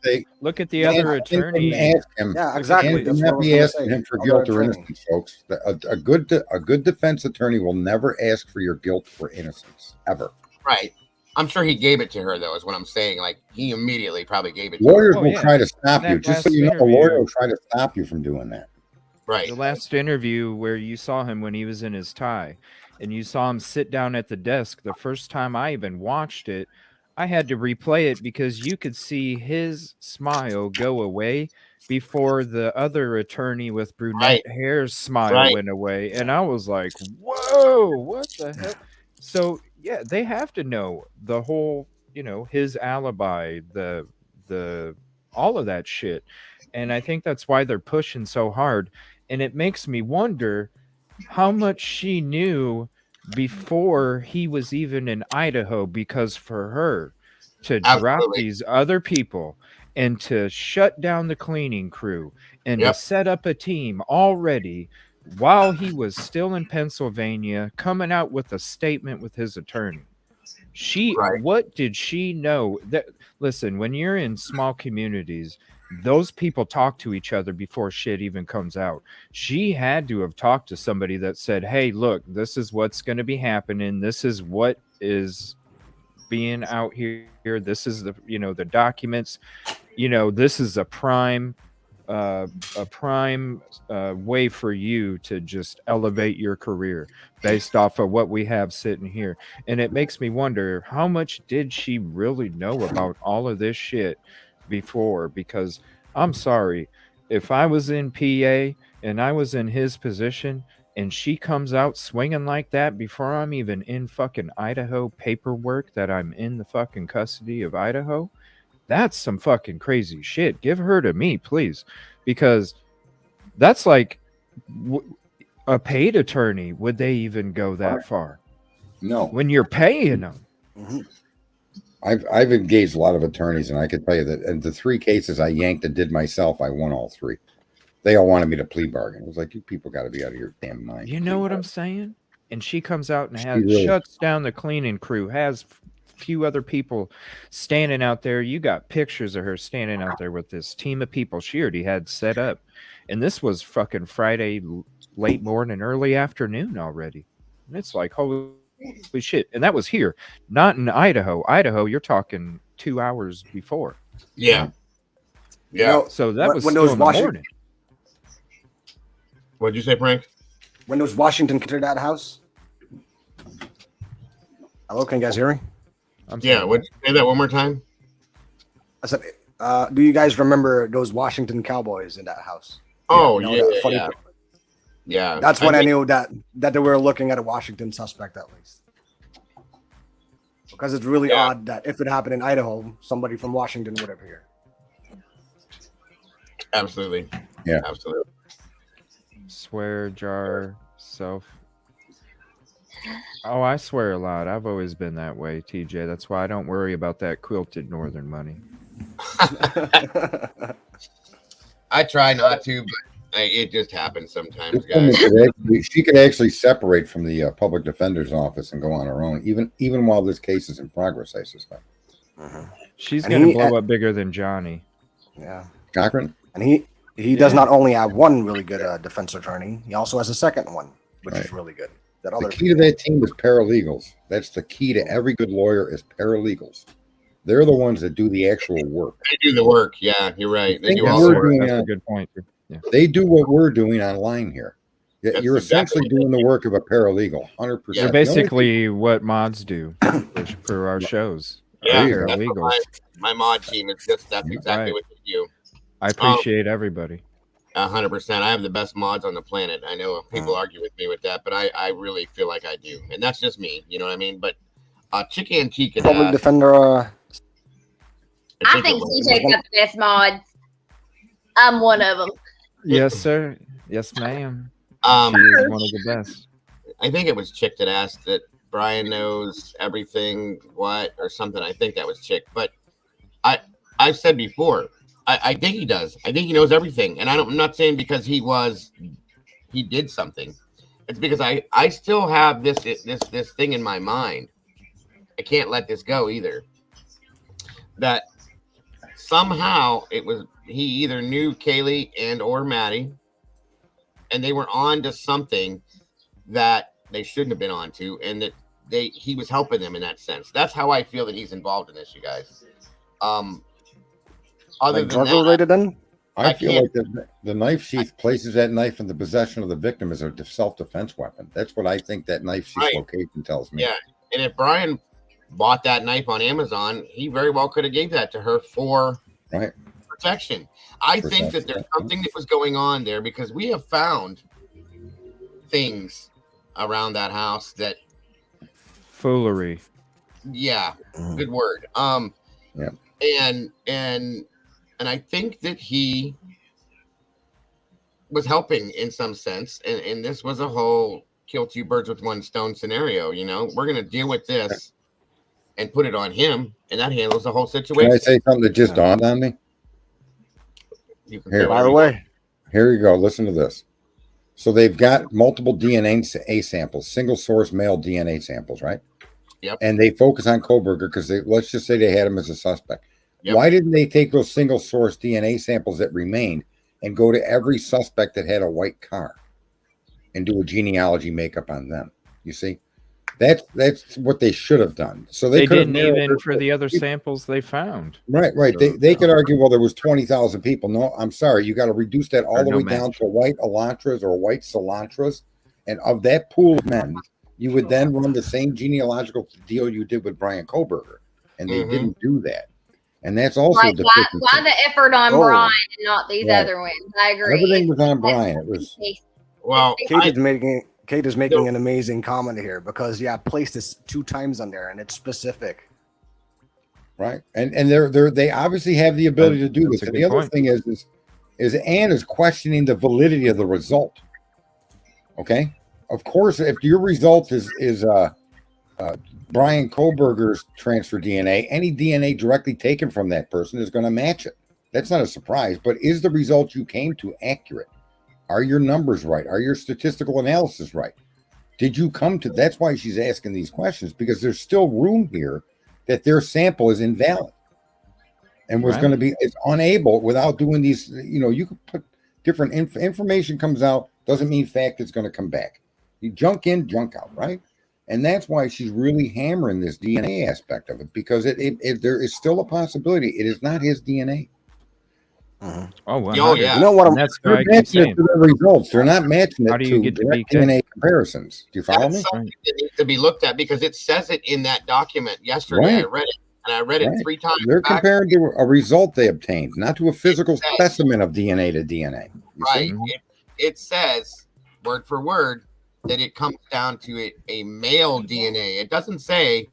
Speaker 2: Look at the other attorney.
Speaker 4: Yeah, exactly.
Speaker 3: That's not be asking him for guilt or innocence, folks. A good defense attorney will never ask for your guilt or innocence, ever.
Speaker 5: Right. I'm sure he gave it to her, though, is what I'm saying. Like, he immediately probably gave it to
Speaker 3: Lawyers
Speaker 5: her.
Speaker 3: will try to stop you. Just so you know, a lawyer will try to stop you from doing that.
Speaker 5: Right.
Speaker 2: The last interview where you saw him when he was in his tie and you saw him sit down at the desk, the first time I even watched it, I had to replay it because you could see his smile go away before the other attorney with brunette hair's smile went away. And I was like, whoa, what the heck? So, yeah, they have to know the whole, his alibi, the all of that shit. And I think that's why they're pushing so hard. And it makes me wonder how much she knew before he was even in Idaho, because for her to drop these other people and to shut down the cleaning crew and to set up a team already while he was still in Pennsylvania, coming out with a statement with his attorney. What did she know? That listen, when you're in small communities, those people talk to each other before shit even comes out. She had to have talked to somebody that said, hey, look, this is what's going to be happening. This is what is being out here. This is the documents, this is a prime way for you to just elevate your career based off of what we have sitting here. And it makes me wonder, how much did she really know about all of this shit before? Because I'm sorry, if I was in PA and I was in his position and she comes out swinging like that before I'm even in fucking Idaho paperwork that I'm in the fucking custody of Idaho, that's some fucking crazy shit. Give her to me, please, because that's like a paid attorney. Would they even go that far?
Speaker 3: No.
Speaker 2: When you're paying them.
Speaker 3: Mm-hmm. I've engaged a lot of attorneys, and I can tell you that in the 3 cases I yanked and did myself, I won all 3. They all wanted me to plea bargain. It was like, you people got to be out of your damn mind.
Speaker 2: You know what I'm saying? And she comes out and shuts down the cleaning crew, has few other people standing out there. You got pictures of her standing out there with this team of people she already had set up. And this was fucking Friday, late morning, early afternoon already. And it's like, holy shit. And that was here, not in Idaho. Idaho, you're talking 2 hours before.
Speaker 5: Yeah.
Speaker 2: So that was still in the morning.
Speaker 5: What'd you say, Frank?
Speaker 4: When was Washington entered that house? Hello, can you guys hear me?
Speaker 5: Would you say that one more time?
Speaker 4: I said, do you guys remember those Washington Cowboys in that house?
Speaker 5: Oh,
Speaker 4: yeah. That's when I knew that they were looking at a Washington suspect, at least. Because it's really odd that if it happened in Idaho, somebody from Washington would appear.
Speaker 5: Absolutely.
Speaker 3: Yeah.
Speaker 5: Absolutely.
Speaker 2: Swear jar self. Oh, I swear a lot. I've always been that way, TJ. That's why I don't worry about that quilted northern money.
Speaker 5: I try not to, but it just happens sometimes, guys.
Speaker 3: She could actually separate from the public defender's office and go on her own, even while this case is in progress, I suspect.
Speaker 2: She's going to blow up bigger than Johnny.
Speaker 4: Yeah.
Speaker 3: Cochran.
Speaker 4: And he does not only have one really good defense attorney, he also has a second one, which is really good. That
Speaker 3: The
Speaker 4: other
Speaker 3: key to that team is paralegals. That's the key to every good lawyer is paralegals. They're the ones that do the actual work.
Speaker 5: They do the work. Yeah, you're right. They
Speaker 3: Think
Speaker 5: do all
Speaker 3: we're
Speaker 5: the work.
Speaker 3: doing
Speaker 2: That's
Speaker 3: on-
Speaker 2: a good point. Too. Yeah.
Speaker 3: They do what we're doing online here.
Speaker 5: That's
Speaker 3: You're
Speaker 5: exactly
Speaker 3: essentially doing the work of a paralegal, 100%.
Speaker 2: They're basically what mods do for our shows.
Speaker 5: Yeah,
Speaker 3: There you go.
Speaker 5: that's what
Speaker 2: Paralegals.
Speaker 5: my mod team is just. That's exactly
Speaker 2: Right.
Speaker 5: what they do.
Speaker 2: I appreciate everybody.
Speaker 5: 100%. I have the best mods on the planet. I know people argue with me with that, but I really feel like I do, and that's just me. You know what I mean? But Chick Antique had
Speaker 4: public
Speaker 5: asked,
Speaker 4: defender.
Speaker 6: I think CJ's got the best mods. I'm one of them.
Speaker 2: Yes, sir. Yes, ma'am.
Speaker 5: um,
Speaker 2: She is one of the best.
Speaker 5: I think it was Chick that asked that Brian knows everything, or something. I think that was Chick, but I've said before, I think he does. I think he knows everything, and I'm not saying because he did something. It's because I still have this thing in my mind. I can't let this go either. That somehow he either knew Kaylee and or Maddie, and they were on to something that they shouldn't have been on to, and that he was helping them in that sense. That's how I feel that he's involved in this, you guys. Other
Speaker 4: Like
Speaker 5: than
Speaker 4: drug
Speaker 5: that,
Speaker 4: related then?
Speaker 3: I
Speaker 5: I
Speaker 3: feel
Speaker 5: can't-
Speaker 3: like the knife sheath places that knife in the possession of the victim as a self-defense weapon. That's what I think that knife sheath
Speaker 5: Right.
Speaker 3: location tells me.
Speaker 5: Yeah, and if Brian bought that knife on Amazon, he very well could have gave that to her for
Speaker 3: Right.
Speaker 5: protection. I think that there's something that was going on there because we have found things around that house that,
Speaker 2: Foolery.
Speaker 5: yeah,
Speaker 4: Mhm.
Speaker 5: good word.
Speaker 3: Yeah.
Speaker 5: And I think that he was helping in some sense, and this was a whole kill two birds with one stone scenario. You know, we're gonna deal with this and put it on him, and that handles the whole
Speaker 3: Can
Speaker 5: situation.
Speaker 3: I say something that just dawned on me?
Speaker 5: You can
Speaker 3: Here.
Speaker 5: say
Speaker 4: Fire
Speaker 5: whatever you want.
Speaker 4: away.
Speaker 3: Here you go. Listen to this. So they've got multiple DNA samples, single source male DNA samples, right?
Speaker 5: Yep.
Speaker 3: And they focus on Koberger because let's just say they had him as a suspect.
Speaker 5: Yep.
Speaker 3: Why didn't they take those single source DNA samples that remained and go to every suspect that had a white car and do a genealogy makeup on them? You see, that's what they should have done. So
Speaker 2: They
Speaker 3: could have
Speaker 2: didn't
Speaker 3: narrowed
Speaker 2: even
Speaker 3: their-
Speaker 2: for the other samples they found.
Speaker 3: Right. They could argue, well, there was 20,000 people. No, I'm sorry. You got to reduce that all
Speaker 2: Or
Speaker 3: the
Speaker 2: no
Speaker 3: way down
Speaker 2: match.
Speaker 3: to white Elantras or white Cilantras. And of that pool of men, you would then run the same genealogical deal you did with Brian Koberger. And they
Speaker 5: Mhm.
Speaker 3: didn't do that. And that's also
Speaker 6: Like, why
Speaker 3: deficiency.
Speaker 6: the effort on
Speaker 4: Oh.
Speaker 6: Brian and not these
Speaker 3: Right.
Speaker 6: other ones? I agree.
Speaker 3: Everything was on Brian. It was
Speaker 5: Well,
Speaker 4: Kate is making an amazing comment here because I placed this 2 times on there and it's specific.
Speaker 3: right. And they obviously have the ability to do
Speaker 2: That's
Speaker 3: this.
Speaker 2: a
Speaker 3: And
Speaker 2: good
Speaker 3: the other
Speaker 2: point.
Speaker 3: thing is Ann is questioning the validity of the result. Okay. Of course, if your result is Brian Koberger's transfer DNA, any DNA directly taken from that person is going to match it. That's not a surprise, but is the result you came to accurate? Are your numbers right? Are your statistical analysis right? Did you come to, that's why she's asking these questions, because there's still room here that their sample is invalid and was
Speaker 2: Right.
Speaker 3: going to be, it's unable without doing these, you could put different information comes out, doesn't mean fact is going to come back. You junk in, junk out, right? And that's why she's really hammering this DNA aspect of it, because there is still a possibility it is not his DNA.
Speaker 4: Mhm.
Speaker 2: Oh, well.
Speaker 5: Oh, yeah.
Speaker 4: You know what?
Speaker 2: And that's
Speaker 3: They're
Speaker 2: what I keep
Speaker 3: matching it
Speaker 2: saying.
Speaker 3: to their results. They're not matching
Speaker 2: How
Speaker 3: it
Speaker 2: do you
Speaker 3: to
Speaker 2: get to
Speaker 3: direct
Speaker 2: be
Speaker 3: DNA comparisons. Do you follow
Speaker 5: that's
Speaker 3: me?
Speaker 5: something that needs to be looked at because it says it in that document yesterday. I
Speaker 3: Right.
Speaker 5: read it, and I read it
Speaker 3: Right.
Speaker 5: 3 times.
Speaker 3: They're
Speaker 5: back.
Speaker 3: comparing to a result they obtained, not to a physical
Speaker 5: Exactly.
Speaker 3: specimen of DNA to DNA. You
Speaker 5: Right.
Speaker 3: see?
Speaker 2: Mhm.
Speaker 5: It says word for word that it comes down to a male DNA. It doesn't say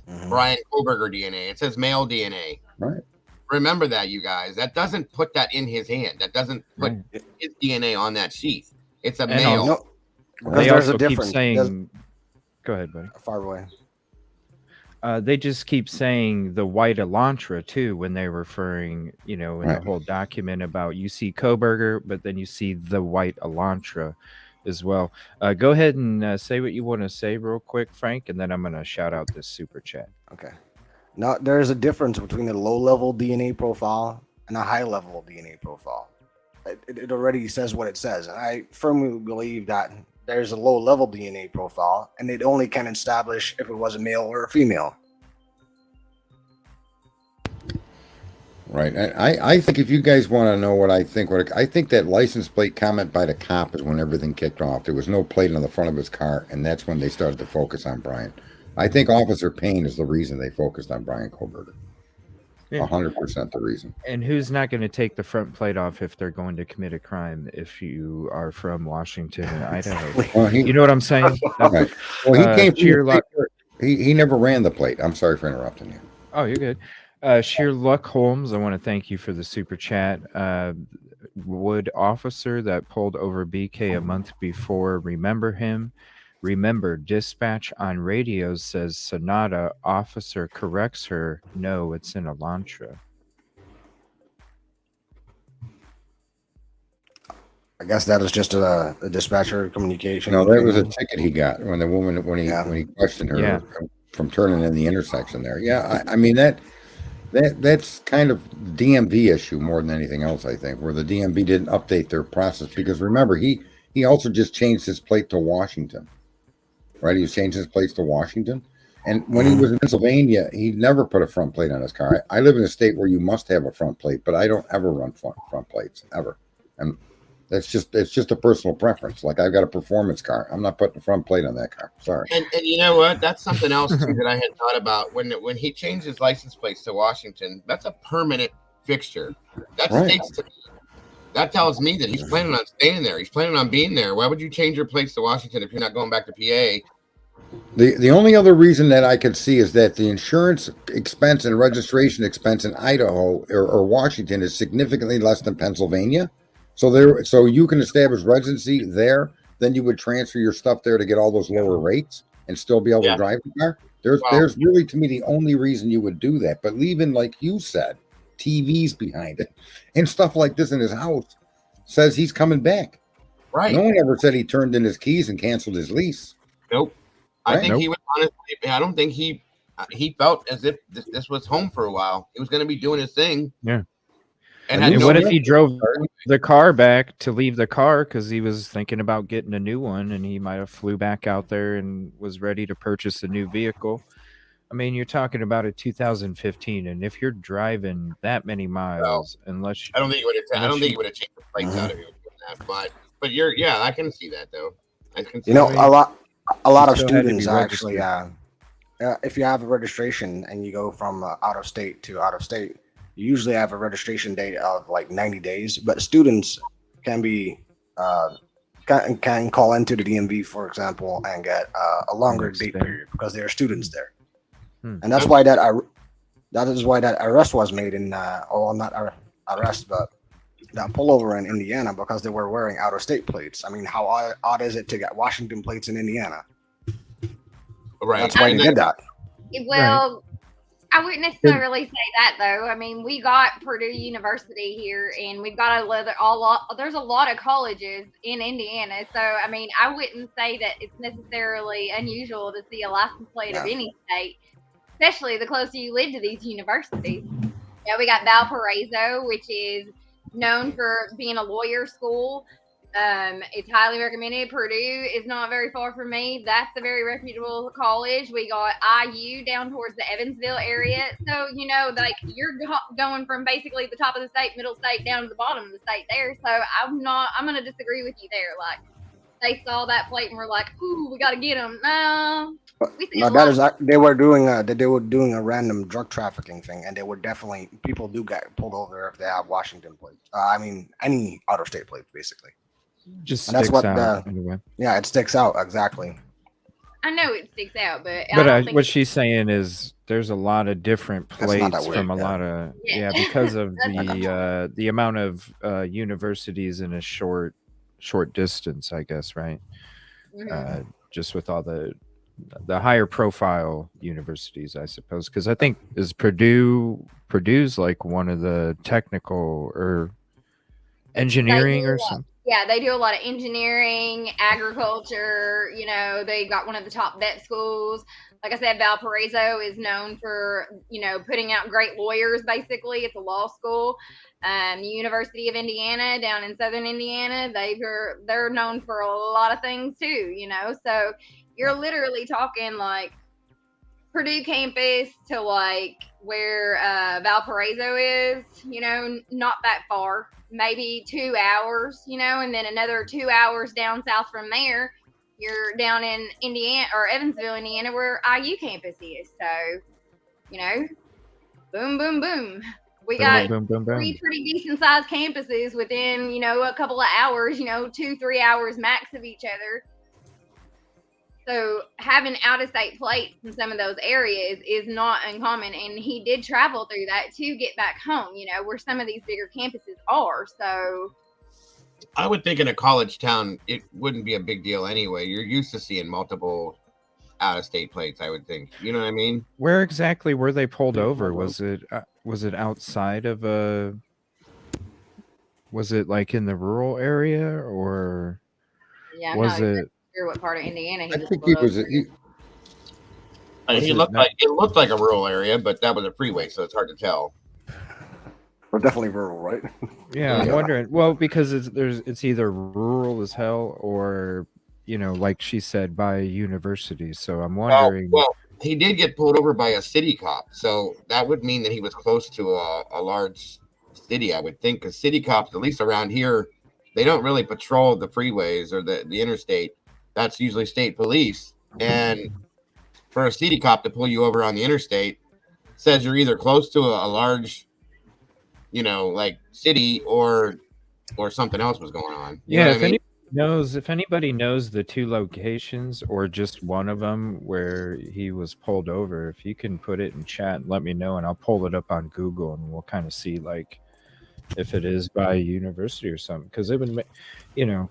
Speaker 4: Mhm.
Speaker 5: Brian Koberger DNA. It says male DNA.
Speaker 3: Right.
Speaker 5: Remember that, you guys. That doesn't put that in his hand. That doesn't put
Speaker 2: Right.
Speaker 5: his DNA on that sheath. It's a
Speaker 2: And
Speaker 5: male.
Speaker 2: also-
Speaker 4: No, because
Speaker 2: They
Speaker 4: there's
Speaker 2: also
Speaker 4: a
Speaker 2: keep
Speaker 4: difference.
Speaker 2: saying, go ahead, buddy.
Speaker 4: Far away.
Speaker 2: They just keep saying the white Elantra too when they're referring, in
Speaker 3: Right.
Speaker 2: the whole document about you see Koberger, but then you see the white Elantra as well. Go ahead and say what you want to say real quick, Frank, and then I'm going to shout out this super chat.
Speaker 4: Okay. Now there's a difference between a low-level DNA profile and a high level DNA profile. It already says what it says. And I firmly believe that there's a low level DNA profile, and it only can establish if it was a male or a female.
Speaker 3: Right. I think if you guys want to know what I think, I think that license plate comment by the cop is when everything kicked off. There was no plate on the front of his car, and that's when they started to focus on Brian. I think Officer Payne is the reason they focused on Brian Koberger.
Speaker 2: Yeah.
Speaker 3: 100% the reason.
Speaker 2: And who's not going to take the front plate off if they're going to commit a crime if you are from Washington and Idaho?
Speaker 3: Well,
Speaker 2: You know what I'm saying?
Speaker 3: right. Well, he came from
Speaker 2: sheer
Speaker 3: the
Speaker 2: luck.
Speaker 3: state where he never ran the plate. I'm sorry for interrupting you.
Speaker 2: Oh, you're good. Sheer Luck Holmes, I want to thank you for the super chat. Wood officer that pulled over BK a month before, remember him? Remember, dispatch on radios says Sonata. Officer corrects her. No, it's in Elantra.
Speaker 4: I guess that is just a dispatcher communication.
Speaker 3: No, that was a ticket he got when the woman when
Speaker 4: Yeah.
Speaker 3: he questioned her
Speaker 2: Yeah.
Speaker 3: from turning in the intersection there. Yeah, I mean that's kind of DMV issue more than anything else. I think where the DMV didn't update their process because remember he also just changed his plate to Washington, right? He changed his plates to Washington, and when he was in Pennsylvania, he never put a front plate on his car. I live in a state where you must have a front plate, but I don't ever run front plates ever, and it's just a personal preference. Like I've got a performance car. I'm not putting a front plate on that car. Sorry.
Speaker 5: And you know what? That's something else too that I had thought about when he changed his license plates to Washington. That's a permanent fixture. That
Speaker 3: Right.
Speaker 5: states to me. That tells me that he's planning on staying there. He's planning on being there. Why would you change your plates to Washington if you're not going back to PA?
Speaker 3: The only other reason that I could see is that the insurance expense and registration expense in Idaho or Washington is significantly less than Pennsylvania. So you can establish residency there, then you would transfer your stuff there to get all those lower rates and still be able to drive the car. There's really to me the only reason you would do that. But leaving, like you said, TVs behind it and stuff like this in his house says he's coming back.
Speaker 5: Right.
Speaker 3: No one ever said he turned in his keys and canceled his lease.
Speaker 5: Nope. I
Speaker 3: Right.
Speaker 5: think
Speaker 2: Nope.
Speaker 5: he was honestly. I don't think he felt as if this was home for a while. He was going to be doing his thing.
Speaker 2: Yeah.
Speaker 5: And
Speaker 3: I
Speaker 5: had
Speaker 3: mean,
Speaker 2: And
Speaker 5: no
Speaker 2: what if
Speaker 5: reason-
Speaker 2: he drove the car back to leave the car because he was thinking about getting a new one and he might have flew back out there and was ready to purchase a new vehicle? I mean, you're talking about a 2015, and if you're driving that many miles, unless
Speaker 5: I don't think he would have. I
Speaker 2: Unless
Speaker 5: don't think
Speaker 2: you-
Speaker 5: he would have changed the plates out if he was doing that. But yeah, I can see that though. I can see
Speaker 4: You know,
Speaker 5: that.
Speaker 4: a lot of
Speaker 2: still had to be
Speaker 4: students actually,
Speaker 2: registered.
Speaker 4: if you have a registration and you go from out of state to out of state, you usually have a registration date of like 90 days. But students can be can call into the DMV, for example, and get a longer
Speaker 2: Next
Speaker 4: date
Speaker 2: day.
Speaker 4: period because there are students there,
Speaker 2: Hmm.
Speaker 4: and that's why that is why that arrest was made in not arrest, but that pullover in Indiana because they were wearing out of state plates. I mean, how odd is it to get Washington plates in Indiana?
Speaker 5: Right.
Speaker 4: That's why
Speaker 5: And
Speaker 4: they did that.
Speaker 6: Well, I wouldn't necessarily say that though. I mean, we got Purdue University here, and we've got there's a lot of colleges in Indiana. So, I mean, I wouldn't say that it's necessarily unusual to see a license plate of any state, especially the closer you live to these universities. Yeah, we got Valparaiso, which is known for being a lawyer school. It's highly recommended. Purdue is not very far from me. That's a very reputable college. We got IU down towards the Evansville area. So, you know, like you're going from basically the top of the state, middle state, down to the bottom of the state there. So I'm going to disagree with you there. Like they saw that plate and were like, ooh, we got to get them. No.
Speaker 4: No, that is they were doing a random drug trafficking thing, and they would definitely people do get pulled over if they have Washington plates. I mean, any out of state plates, basically.
Speaker 2: just
Speaker 4: And that's
Speaker 2: sticks
Speaker 4: what
Speaker 2: out anyway.
Speaker 4: Yeah, it sticks out exactly.
Speaker 6: I know it sticks out, but I
Speaker 2: But
Speaker 6: don't think
Speaker 2: what she's saying is there's a lot of different
Speaker 4: That's not that
Speaker 2: plates
Speaker 4: weird,
Speaker 2: from a
Speaker 4: yeah.
Speaker 2: lot of
Speaker 6: Yeah.
Speaker 2: because of
Speaker 6: That's
Speaker 2: the amount of universities in a short distance, I guess, right?
Speaker 6: Mhm.
Speaker 2: Just with all the higher profile universities, I suppose, because I think is Purdue's like one of the technical or engineering or something.
Speaker 6: Yeah, they do a lot of engineering, agriculture. You know, they got one of the top vet schools. Like I said, Valparaiso is known for, you know, putting out great lawyers, basically. It's a law school. University of Indiana down in southern Indiana, they're known for a lot of things too, you know. So you're literally talking like Purdue campus to like where Valparaiso is, you know, not that far, maybe 2 hours, you know, and then another 2 hours down south from there, you're down in Indiana or Evansville, Indiana, where IU campus is. So, you know, boom, boom, boom. We got
Speaker 2: Boom, boom, boom,
Speaker 6: three
Speaker 2: boom.
Speaker 6: pretty decent sized campuses within, you know, a couple of hours, you know, 2-3 hours max of each other. So having out of state plates in some of those areas is not uncommon. And he did travel through that to get back home, you know, where some of these bigger campuses are. So
Speaker 5: I would think in a college town, it wouldn't be a big deal anyway. You're used to seeing multiple out of state plates, I would think. You know what I mean?
Speaker 2: Where exactly were they pulled over? Was it outside of a? Was it like in the rural area, or
Speaker 6: yeah, I'm
Speaker 2: was
Speaker 6: not
Speaker 2: it?
Speaker 6: sure what part of Indiana he
Speaker 3: I
Speaker 6: was
Speaker 3: think
Speaker 6: pulled
Speaker 3: he was.
Speaker 6: over.
Speaker 5: He
Speaker 2: it
Speaker 5: looked
Speaker 2: not-
Speaker 5: like it looked like a rural area, but that was a freeway, so it's hard to tell.
Speaker 4: We're definitely rural, right?
Speaker 2: Yeah, I'm
Speaker 3: Yeah.
Speaker 2: wondering. Well, because it's either rural as hell, or you know, like she said, by a university. So I'm wondering.
Speaker 5: Well, he did get pulled over by a city cop, so that would mean that he was close to a large city, I would think, because city cops, at least around here, they don't really patrol the freeways or the interstate. That's usually state police. And for a city cop to pull you over on the interstate says you're either close to a large, you know, like city or something else was going on. You know
Speaker 2: Yeah,
Speaker 5: what I mean?
Speaker 2: if anybody knows the two locations or just one of them where he was pulled over, if you can put it in chat and let me know, and I'll pull it up on Google and we'll kind of see like if it is by a university or something, because it would, you know.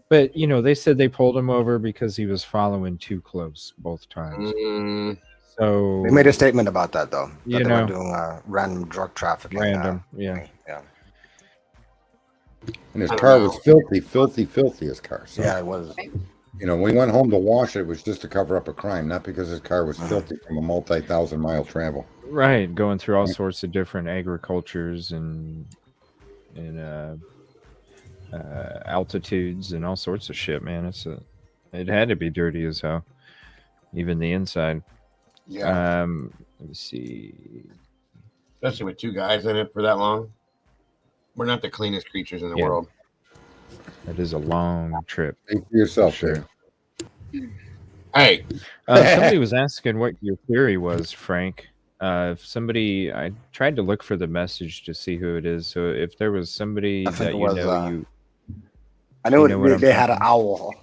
Speaker 2: But you know, they said they pulled him over because he was following too close both times. So
Speaker 4: They made a statement about that though. That
Speaker 2: You
Speaker 4: they
Speaker 2: know.
Speaker 4: were doing random drug trafficking.
Speaker 2: random, yeah.
Speaker 4: Yeah.
Speaker 3: And his car was filthy, his car. So,
Speaker 4: Yeah, it was.
Speaker 3: you know, when he went home to wash it, it was just to cover up a crime, not because his car was filthy from a multi-thousand-mile travel.
Speaker 2: Right, going through all sorts of different agricultures and altitudes and all sorts of shit, man. It had to be dirty as hell, even the inside.
Speaker 3: Yeah.
Speaker 2: Let me see.
Speaker 5: Especially with two guys in it for that long. We're not the cleanest creatures in the
Speaker 2: Yeah.
Speaker 5: world.
Speaker 2: It is a long trip.
Speaker 3: Think for yourself,
Speaker 2: Sure.
Speaker 3: sure.
Speaker 5: Hey,
Speaker 2: Somebody was asking what your theory was, Frank. If somebody, I tried to look for the message to see who it is. So if there was somebody
Speaker 4: I think
Speaker 2: that
Speaker 4: it
Speaker 2: you
Speaker 4: was,
Speaker 2: know,
Speaker 4: I know,
Speaker 2: You know what I'm
Speaker 4: they had an
Speaker 2: thinking?
Speaker 4: owl.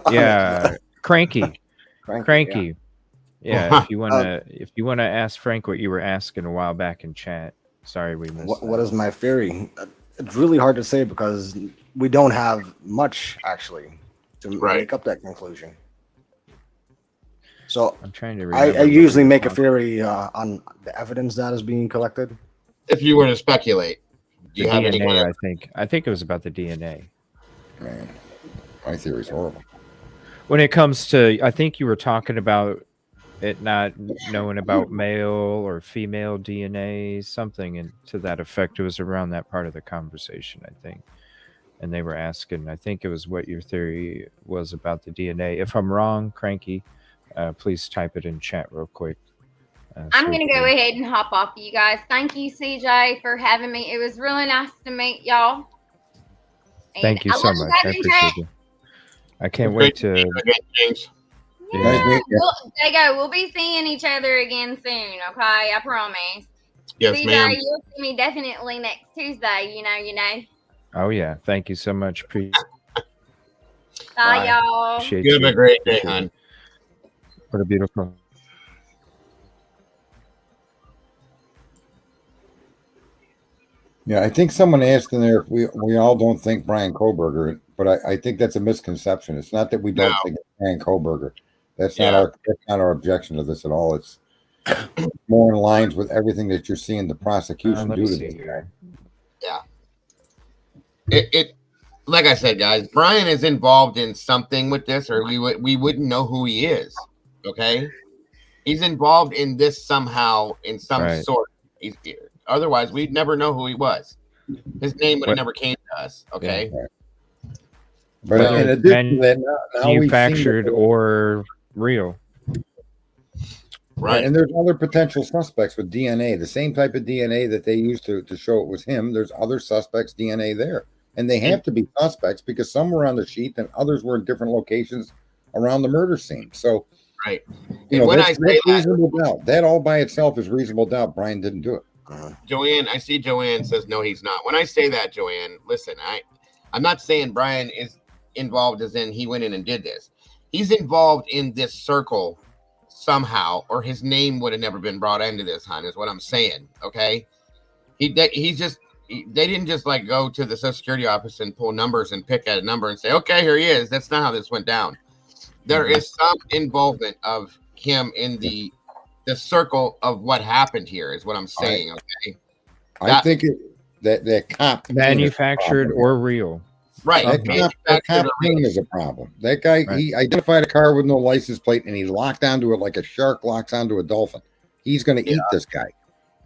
Speaker 2: yeah, cranky.
Speaker 4: Cranky.
Speaker 2: Cranky. Yeah, if you wanna ask Frank what you were asking a while back in chat. Sorry, we missed.
Speaker 4: What is my theory? It's really hard to say because we don't have much actually to
Speaker 5: Right.
Speaker 4: make up that conclusion. So
Speaker 2: I'm trying to
Speaker 4: I
Speaker 2: remember.
Speaker 4: usually make a theory on the evidence that is being collected.
Speaker 5: if you were to speculate, do
Speaker 2: The
Speaker 5: you have any kind
Speaker 2: DNA.
Speaker 5: of
Speaker 2: I think it was about the DNA.
Speaker 3: Man, my theory's horrible.
Speaker 2: When it comes to, I think you were talking about it not knowing about male or female DNA, something to that effect. It was around that part of the conversation, I think. And they were asking, I think it was what your theory was about the DNA. If I'm wrong, Cranky, please type it in chat real quick.
Speaker 6: I'm going to go ahead and hop off, you guys. Thank you, CJ, for having me. It was really nice to meet y'all. And
Speaker 2: Thank you
Speaker 6: I
Speaker 2: so
Speaker 6: love
Speaker 2: much.
Speaker 6: guys
Speaker 2: I
Speaker 6: in
Speaker 2: appreciate
Speaker 6: chat.
Speaker 2: you. I can't wait to.
Speaker 5: again, James?
Speaker 2: Yeah.
Speaker 3: Nice meeting you.
Speaker 6: There you go. We'll be seeing each other again soon, okay? I promise.
Speaker 5: Yes,
Speaker 6: CJ,
Speaker 5: ma'am.
Speaker 6: you'll see me definitely next Tuesday. You know.
Speaker 2: Oh yeah, thank you so much.
Speaker 6: Bye,
Speaker 4: Bye.
Speaker 6: y'all.
Speaker 2: Appreciate
Speaker 5: You have
Speaker 2: you.
Speaker 5: a great day,
Speaker 2: Appreciate
Speaker 5: hon.
Speaker 2: it. What a beautiful.
Speaker 3: Yeah, I think someone asked in there if we all don't think Brian Koberger, but I think that's a misconception. It's not that we don't
Speaker 5: No.
Speaker 3: think it's Brian Koberger. That's
Speaker 5: Yeah.
Speaker 3: that's not our objection to this at all. It's more in lines with everything that you're seeing the prosecution
Speaker 2: Let
Speaker 3: do
Speaker 2: me
Speaker 3: to
Speaker 2: see
Speaker 3: this guy.
Speaker 2: here.
Speaker 5: It like I said, guys, Brian is involved in something with this, or we wouldn't know who he is. Okay, he's involved in this somehow, in some
Speaker 2: Right.
Speaker 5: sort. Otherwise, we'd never know who he was. His name would have
Speaker 2: But-
Speaker 5: never came to us. Okay.
Speaker 3: But
Speaker 5: Well,
Speaker 3: in addition to that, now we've seen
Speaker 2: Manufactured
Speaker 3: that-
Speaker 2: or real.
Speaker 5: Right.
Speaker 3: And there's other potential suspects with DNA, the same type of DNA that they used to show it was him. There's other suspects' DNA there. And they have to be suspects because some were on the sheet and others were in different locations around the murder scene. So,
Speaker 5: Right.
Speaker 3: you know,
Speaker 5: when
Speaker 3: that's,
Speaker 5: I say
Speaker 3: that's
Speaker 5: that-
Speaker 3: reasonable doubt. That all by itself is reasonable doubt. Brian didn't do it.
Speaker 5: Joanne, I see Joanne says no, he's not. When I say that, Joanne, listen, I'm not saying Brian is involved as in he went in and did this. He's involved in this circle somehow, or his name would have never been brought into this, hon, is what I'm saying. Okay. They didn't just like go to the Social Security office and pull numbers and pick at a number and say, okay, here he is. That's not how this went down. There is some involvement of him in the circle of what happened here, is what I'm saying. Okay.
Speaker 3: I think that cop
Speaker 2: Manufactured or real.
Speaker 5: Right.
Speaker 3: That cop thing is a problem. That guy,
Speaker 2: Right.
Speaker 3: he identified a car with no license plate and he locked onto it like a shark locks onto a dolphin. He's going to eat this guy.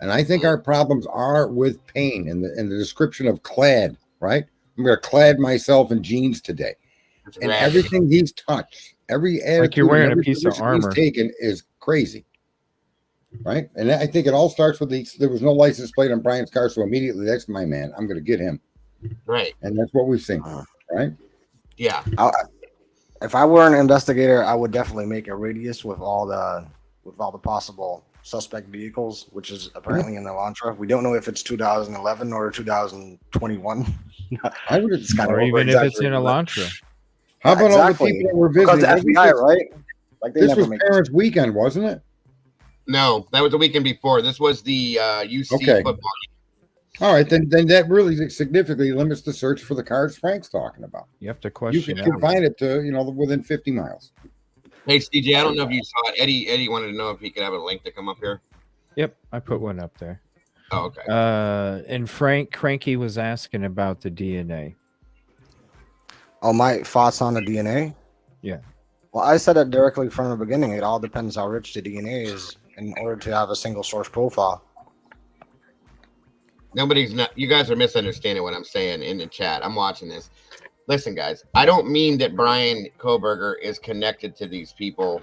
Speaker 3: And I think our problems are with Payne and the description of clad, right? I'm going to clad myself in jeans today. And everything he's touched, every attitude,
Speaker 2: Like you're wearing
Speaker 3: every
Speaker 2: a piece of
Speaker 3: position he's
Speaker 2: armor.
Speaker 3: taken is crazy. Right? And I think it all starts with there was no license plate on Brian's car, so immediately that's my man. I'm going to get him.
Speaker 5: Right.
Speaker 3: And that's what we've seen. Right?
Speaker 5: Yeah.
Speaker 4: If I were an investigator, I would definitely make a radius with all the possible suspect vehicles, which is apparently in the Elantra. We don't know if it's 2011 or 2021.
Speaker 3: I would have
Speaker 4: It's kind
Speaker 2: Or
Speaker 4: of
Speaker 2: even if it's in
Speaker 4: over-exaggerated,
Speaker 2: Elantra.
Speaker 3: How about
Speaker 4: Exactly.
Speaker 3: all the people that were
Speaker 4: because
Speaker 3: visiting?
Speaker 4: the FBI, right? Like they
Speaker 3: This
Speaker 4: never
Speaker 3: was
Speaker 4: make
Speaker 3: Parents' Weekend, wasn't it?
Speaker 5: No, that was the weekend before. This was the UC
Speaker 3: Okay.
Speaker 5: football.
Speaker 3: All right, then that really significantly limits the search for the cars Frank's talking about.
Speaker 2: You have to
Speaker 3: You
Speaker 2: question
Speaker 3: can
Speaker 2: it.
Speaker 3: confine it to within 50 miles.
Speaker 5: Hey, CJ, I don't know if you saw it. Eddie wanted to know if he could have a link to come up here.
Speaker 2: Yep, I put one up there.
Speaker 5: Oh, okay.
Speaker 2: And Cranky was asking about the DNA.
Speaker 4: Oh, my thoughts on the DNA?
Speaker 2: Yeah.
Speaker 4: Well, I said it directly from the beginning. It all depends how rich the DNA is in order to have a single source profile.
Speaker 5: You guys are misunderstanding what I'm saying in the chat. I'm watching this. Listen, guys, I don't mean that Brian Koberger is connected to these people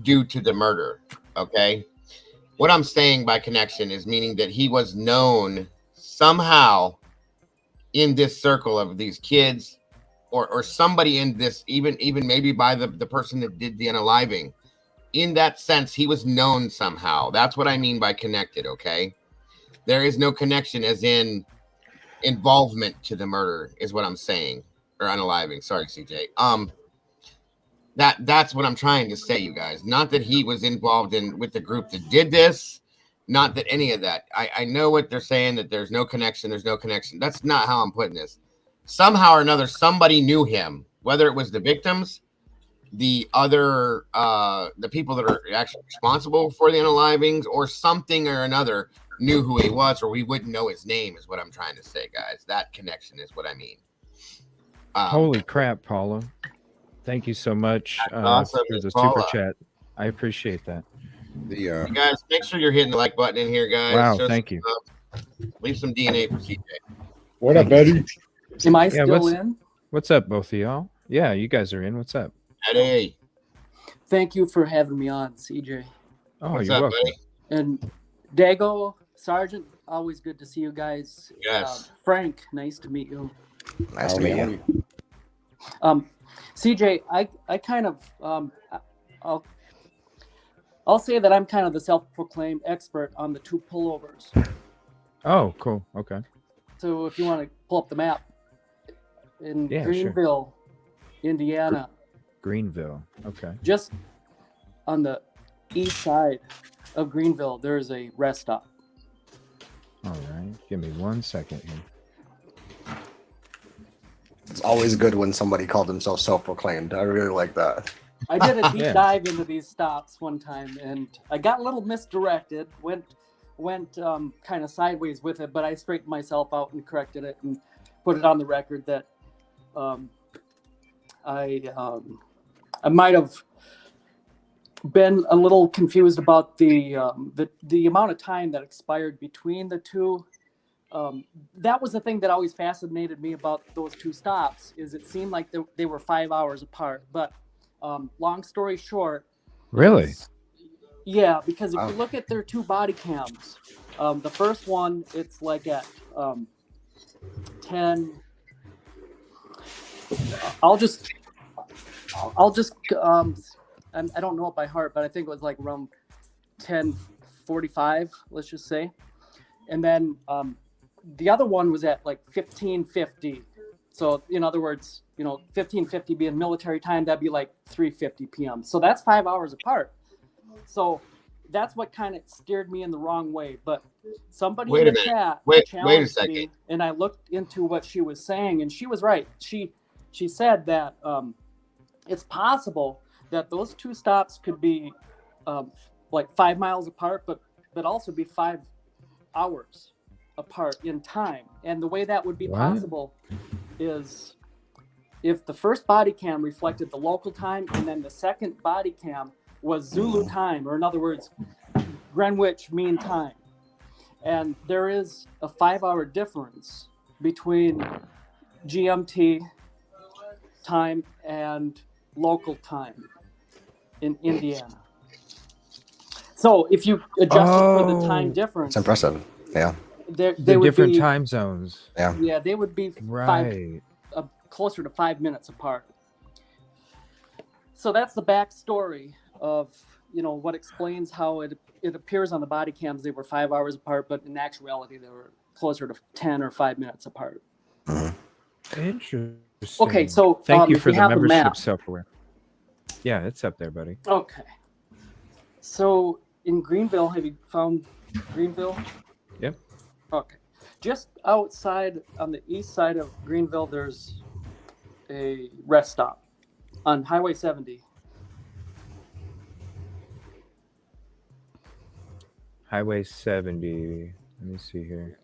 Speaker 5: due to the murder. Okay. What I'm saying by connection is meaning that he was known somehow in this circle of these kids, or somebody in this, even maybe by the person that did the unaliving. In that sense, he was known somehow. That's what I mean by connected. Okay. There is no connection as in involvement to the murder is what I'm saying, or unaliving. Sorry, CJ. That's what I'm trying to say, you guys. Not that he was involved with the group that did this. Not that any of that. I know what they're saying, that there's no connection. There's no connection. That's not how I'm putting this. Somehow or another, somebody knew him, whether it was the victims, the other, the people that are actually responsible for the unalivings, or something or another knew who he was, or we wouldn't know his name, is what I'm trying to say, guys. That connection is what I mean.
Speaker 2: Holy crap, Paula. Thank you so much
Speaker 5: awesome,
Speaker 2: for the
Speaker 5: Paula.
Speaker 2: super chat. I appreciate that.
Speaker 5: You guys, make sure you're hitting the like button in here, guys.
Speaker 2: Wow,
Speaker 5: Show
Speaker 2: thank
Speaker 5: some
Speaker 2: you.
Speaker 5: love. Leave some DNA for CJ.
Speaker 3: What up, Eddie?
Speaker 7: Am I
Speaker 2: Yeah,
Speaker 7: still in?
Speaker 2: What's up, both of y'all? Yeah, you guys are in. What's up?
Speaker 5: Eddie.
Speaker 7: Thank you for having me on, CJ.
Speaker 2: Oh,
Speaker 5: What's
Speaker 2: you're
Speaker 5: up,
Speaker 2: welcome.
Speaker 5: buddy?
Speaker 7: And Dago, Sergeant, always good to see you guys.
Speaker 5: Yes.
Speaker 7: Frank, nice to meet you.
Speaker 4: Nice to meet you.
Speaker 7: CJ, I kind of I'll say that I'm kind of the self-proclaimed expert on the two pullovers.
Speaker 2: Oh, cool. Okay.
Speaker 7: So if you want to pull up the map in
Speaker 2: Yeah, sure.
Speaker 7: Greenville, Indiana,
Speaker 2: Greenville. Okay.
Speaker 7: just on the east side of Greenville, there's a rest stop.
Speaker 2: All right. Give me 1 second here.
Speaker 4: It's always good when somebody called themselves self-proclaimed. I really like that.
Speaker 7: I did a deep
Speaker 2: Yeah.
Speaker 7: dive into these stops one time, and I got a little misdirected. Went kind of sideways with it, but I straightened myself out and corrected it and put it on the record that I might have been a little confused about the amount of time that expired between the two. That was the thing that always fascinated me about those two stops. Is it seemed like they were 5 hours apart, but long story short,
Speaker 2: Really?
Speaker 7: Yeah, because if you look at their two body cams, the first one, it's like at 10. I'll just I don't know it by heart, but I think it was like around 10:45, let's just say. And then the other one was at like 15:50. So in other words, 15:50 being military time, that'd be like 3:50 p.m. So that's 5 hours apart. So that's what kind of steered me in the wrong way. But somebody in the chat challenged me, and I looked into what she was saying, and she was right. She said that it's possible that those two stops could be like 5 miles apart, but also be 5 hours apart in time. And the way that would be possible is if the first body cam reflected the local time, and then the second body cam was Zulu time, or in other words, Greenwich Mean Time. And there is a 5-hour difference between GMT time and local time in Indiana. So if you adjust it for the time difference,
Speaker 4: it's impressive. Yeah.
Speaker 2: The different time zones.
Speaker 4: Yeah.
Speaker 7: Yeah, they would be closer to 5 minutes apart. So that's the backstory of what explains how it appears on the body cams they were 5 hours apart, but in actuality they were closer to 10 or 5 minutes apart.
Speaker 2: Interesting.
Speaker 7: Okay, so
Speaker 2: thank you for the membership
Speaker 7: map.
Speaker 2: self-aware. Yeah, it's up there, buddy.
Speaker 7: Okay. So in Greenville, have you found Greenville?
Speaker 2: Yep.
Speaker 7: Okay. Just outside on the east side of Greenville, there's a rest stop on Highway 70.
Speaker 2: Highway 70. Let me see here.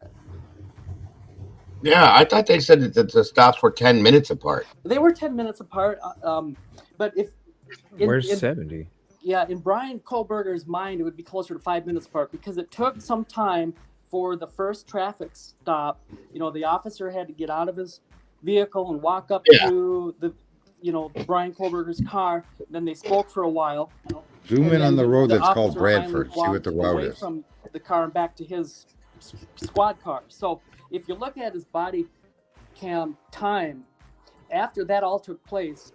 Speaker 5: Yeah, I thought they said that the stops were 10 minutes apart.
Speaker 7: They were 10 minutes apart, but
Speaker 2: where's 70?
Speaker 7: Yeah, in Brian Kohlberger's mind, it would be closer to 5 minutes apart because it took some time for the first traffic stop. The officer had to get out of his vehicle and walk up to the Brian Kohlberger's car. Then they spoke for a while.
Speaker 3: Zoom in on the road that's called
Speaker 7: officer
Speaker 3: Bradford. See what the route
Speaker 7: away
Speaker 3: is.
Speaker 7: From the car and back to his squad car. So if you look at his body cam time, after that all took place,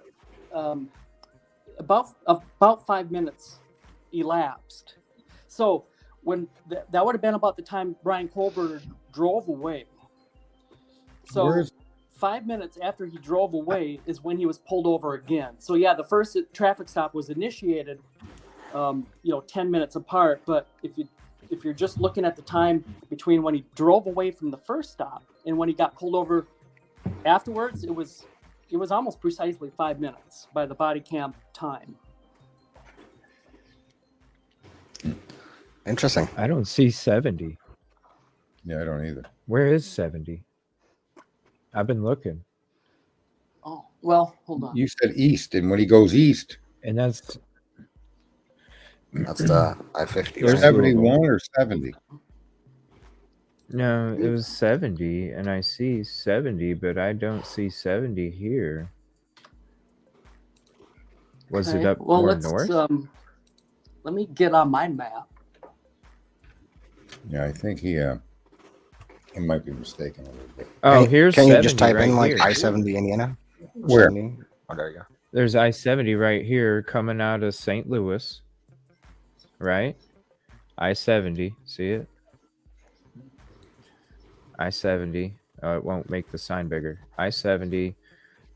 Speaker 7: about 5 minutes elapsed. So when that would have been about the time Brian Kohlberger drove away. So 5 minutes after he drove away is when he was pulled over again. So yeah, the first traffic stop was initiated 10 minutes apart, but if you're just looking at the time between when he drove away from the first stop and when he got pulled over afterwards, it was almost precisely 5 minutes by the body cam time.
Speaker 4: Interesting.
Speaker 2: I don't see 70.
Speaker 3: Yeah, I don't either.
Speaker 2: Where is 70? I've been looking.
Speaker 7: Oh, well, hold on.
Speaker 3: You said east, and when he goes east,
Speaker 2: and that's
Speaker 4: the I-50.
Speaker 3: There's 71 or 70.
Speaker 2: No, it was 70, and I see 70, but I don't see 70 here. Was it up more north?
Speaker 7: Let me get on my map.
Speaker 3: Yeah, I think he might be mistaken a little bit.
Speaker 2: Oh, here's
Speaker 4: Can
Speaker 2: 70
Speaker 4: you just type
Speaker 2: right
Speaker 4: in like
Speaker 2: here.
Speaker 4: I-70 Indiana?
Speaker 3: Where?
Speaker 4: 70? Oh, there you go.
Speaker 2: There's I-70 right here coming out of St. Louis, right? I-70, see it? I-70. Oh, it won't make the sign bigger. I-70.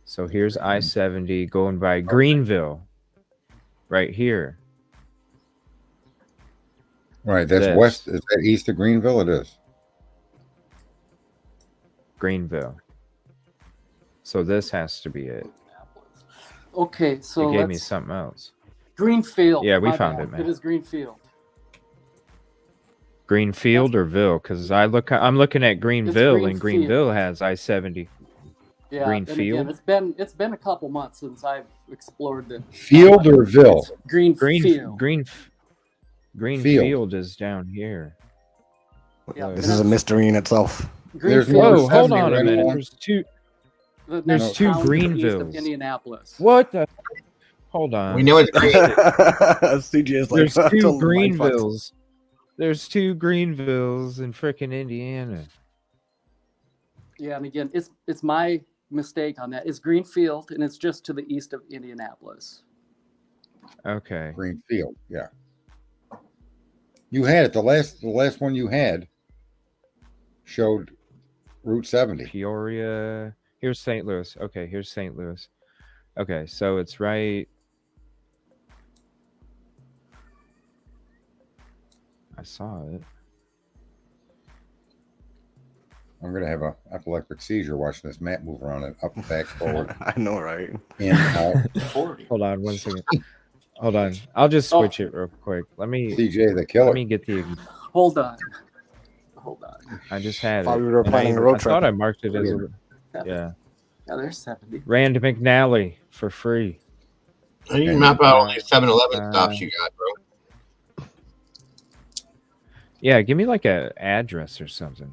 Speaker 2: So here's I-70 going by Greenville, right here.
Speaker 3: Right, that's west. Is that east of Greenville? It is.
Speaker 2: Greenville. So this has to be it.
Speaker 7: Okay, so
Speaker 2: it gave me something else.
Speaker 7: Greenfield.
Speaker 2: Yeah, we found it, man.
Speaker 7: It is Greenfield.
Speaker 2: Greenfield or Ville? Because I'm looking at Greenville, and Greenville has I-70.
Speaker 7: Yeah,
Speaker 2: Green
Speaker 7: and again,
Speaker 2: field?
Speaker 7: it's been a couple months since I've explored the
Speaker 3: Field or Ville?
Speaker 7: It's green
Speaker 2: Green
Speaker 7: field.
Speaker 2: green
Speaker 3: Field.
Speaker 2: field is down here.
Speaker 7: Yeah,
Speaker 4: This
Speaker 7: and
Speaker 4: is a
Speaker 7: it's
Speaker 4: mystery in itself.
Speaker 7: green
Speaker 3: There's
Speaker 7: field.
Speaker 3: more
Speaker 2: Whoa, hold
Speaker 3: 70
Speaker 2: on a
Speaker 3: right
Speaker 2: minute.
Speaker 3: along.
Speaker 2: There's two
Speaker 7: The
Speaker 2: there's
Speaker 7: next
Speaker 2: two
Speaker 7: town to the east of
Speaker 2: Greenvilles.
Speaker 7: Indianapolis.
Speaker 2: What the hold on.
Speaker 5: We know it's green.
Speaker 4: CJ is like,
Speaker 2: There's two
Speaker 4: totally mind fucked.
Speaker 2: Greenvilles. There's two Greenvilles in frickin' Indiana.
Speaker 7: Yeah, and again, it's my mistake on that. It's Greenfield, and it's just to the east of Indianapolis.
Speaker 2: Okay.
Speaker 3: Green field. Yeah. You had it. The last one you had showed Route 70.
Speaker 2: Peoria. Here's St. Louis. Okay, here's St. Louis. Okay, so it's right. I saw it.
Speaker 3: I'm gonna have a epileptic seizure watching this map move around and up, back, forward,
Speaker 4: I know, right?
Speaker 3: in, out.
Speaker 2: Hold on one second. Hold on. I'll just switch it real quick. Let me
Speaker 3: CJ the killer.
Speaker 2: let me get the.
Speaker 7: Hold on.
Speaker 2: I just had
Speaker 4: Thought
Speaker 2: it.
Speaker 4: we were
Speaker 2: and
Speaker 4: planning
Speaker 2: I
Speaker 4: a road
Speaker 2: thought
Speaker 4: trip.
Speaker 2: I marked it as a. Yeah.
Speaker 7: Yeah, there's 70.
Speaker 2: Rand McNally for free.
Speaker 5: How do you map out all these 7-Eleven stops you got, bro?
Speaker 2: Yeah, give me like a address or something.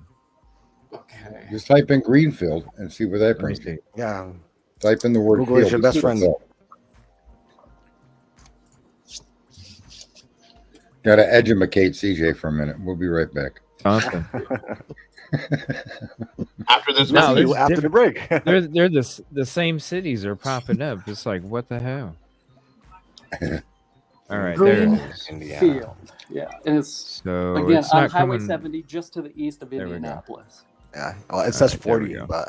Speaker 7: Okay.
Speaker 3: Just type in Greenfield and see where that
Speaker 2: Let me
Speaker 3: brings
Speaker 2: see.
Speaker 3: you.
Speaker 4: Yeah.
Speaker 3: Type in the word
Speaker 4: Google is
Speaker 3: field.
Speaker 4: your best friend.
Speaker 3: Got to educate CJ for a minute. We'll be right back.
Speaker 2: Something.
Speaker 5: After this
Speaker 2: No,
Speaker 5: message,
Speaker 2: there's
Speaker 4: After the break.
Speaker 2: they're the same cities are popping up. It's like what the hell? All right, there it is.
Speaker 7: Greenfield. Yeah, and it's
Speaker 2: So
Speaker 7: again
Speaker 2: it's
Speaker 7: on
Speaker 2: not
Speaker 7: Highway
Speaker 2: coming.
Speaker 7: 70, just to the east of
Speaker 2: we go.
Speaker 7: Indianapolis.
Speaker 4: Yeah. Well, it says
Speaker 2: Alright, there we
Speaker 4: 40,
Speaker 2: go.
Speaker 4: but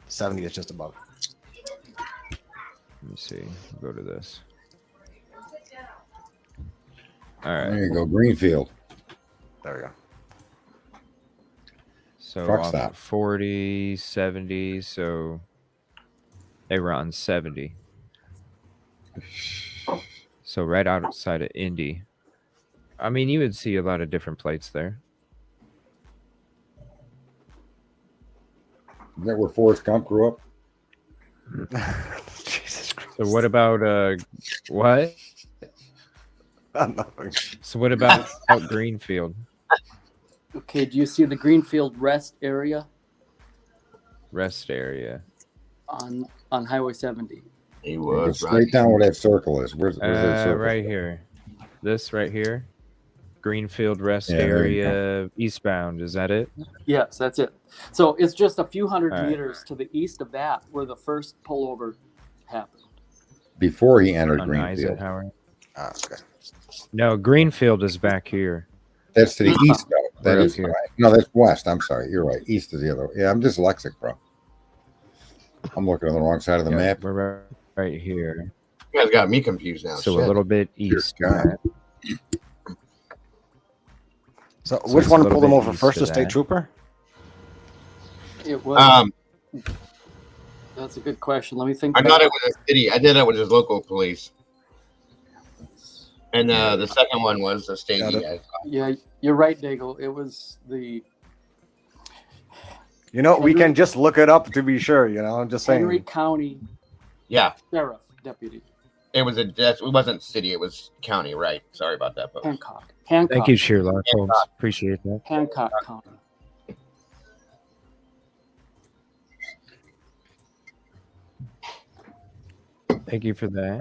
Speaker 4: 70 is just above.
Speaker 2: Let me see. Go to this. All right.
Speaker 3: There you go, Greenfield.
Speaker 4: There we go.
Speaker 2: So
Speaker 3: Truck
Speaker 2: off
Speaker 3: stop.
Speaker 2: of 40, 70. So they were on 70. So right outside of Indy. I mean, you would see a lot of different plates there.
Speaker 3: Is that where Forrest Gump grew up?
Speaker 4: Jesus Christ.
Speaker 2: So what about what?
Speaker 4: Nothing.
Speaker 2: So what about out Greenfield?
Speaker 7: Okay, do you see the Greenfield rest area
Speaker 2: Rest area.
Speaker 7: on Highway 70?
Speaker 5: he
Speaker 3: Go
Speaker 5: was
Speaker 3: straight
Speaker 5: right.
Speaker 3: down where that circle is. Where's that circle?
Speaker 2: Right here. This right here. Greenfield rest
Speaker 3: Yeah, there you
Speaker 2: area eastbound. Is that it?
Speaker 7: Yes, that's it. So it's just a few hundred
Speaker 2: All right.
Speaker 7: meters to the east of that where the first pullover happened.
Speaker 3: Before he entered
Speaker 2: On
Speaker 3: Greenfield.
Speaker 2: Eisenhower.
Speaker 4: Okay.
Speaker 2: No, Greenfield is back here.
Speaker 3: That's to the east, though. That
Speaker 2: Right
Speaker 3: is
Speaker 2: here.
Speaker 3: right. No, that's west. I'm sorry. You're right. East is the other. Yeah, I'm dyslexic, bro. I'm looking on the wrong side of the
Speaker 2: Yeah,
Speaker 3: map.
Speaker 2: we're right here.
Speaker 5: You guys got me confused now.
Speaker 2: So
Speaker 5: Shit.
Speaker 2: a little bit east.
Speaker 3: Dear God.
Speaker 4: So,
Speaker 2: So
Speaker 4: which
Speaker 2: it's
Speaker 4: one
Speaker 2: a little
Speaker 4: pulled him
Speaker 2: bit
Speaker 4: over
Speaker 2: east
Speaker 4: first?
Speaker 2: of
Speaker 4: The state
Speaker 2: that.
Speaker 4: trooper?
Speaker 7: It was. That's a good question. Let me think.
Speaker 5: I
Speaker 7: back.
Speaker 5: thought it was a city. I did that with his local police. And the second one was the state.
Speaker 4: Got it.
Speaker 5: guys.
Speaker 7: Yeah, you're right, Daigle. It was the
Speaker 4: You know, we
Speaker 7: Henry-
Speaker 4: can just look it up to be sure. You know, I'm just saying.
Speaker 7: Henry County
Speaker 5: Yeah,
Speaker 7: Sheriff Deputy
Speaker 5: it was it wasn't city. It was county. Right. Sorry about that, folks.
Speaker 7: Hancock.
Speaker 2: Thank you, Sherlock Holmes. Appreciate that.
Speaker 7: Hancock County.
Speaker 2: Thank you for that.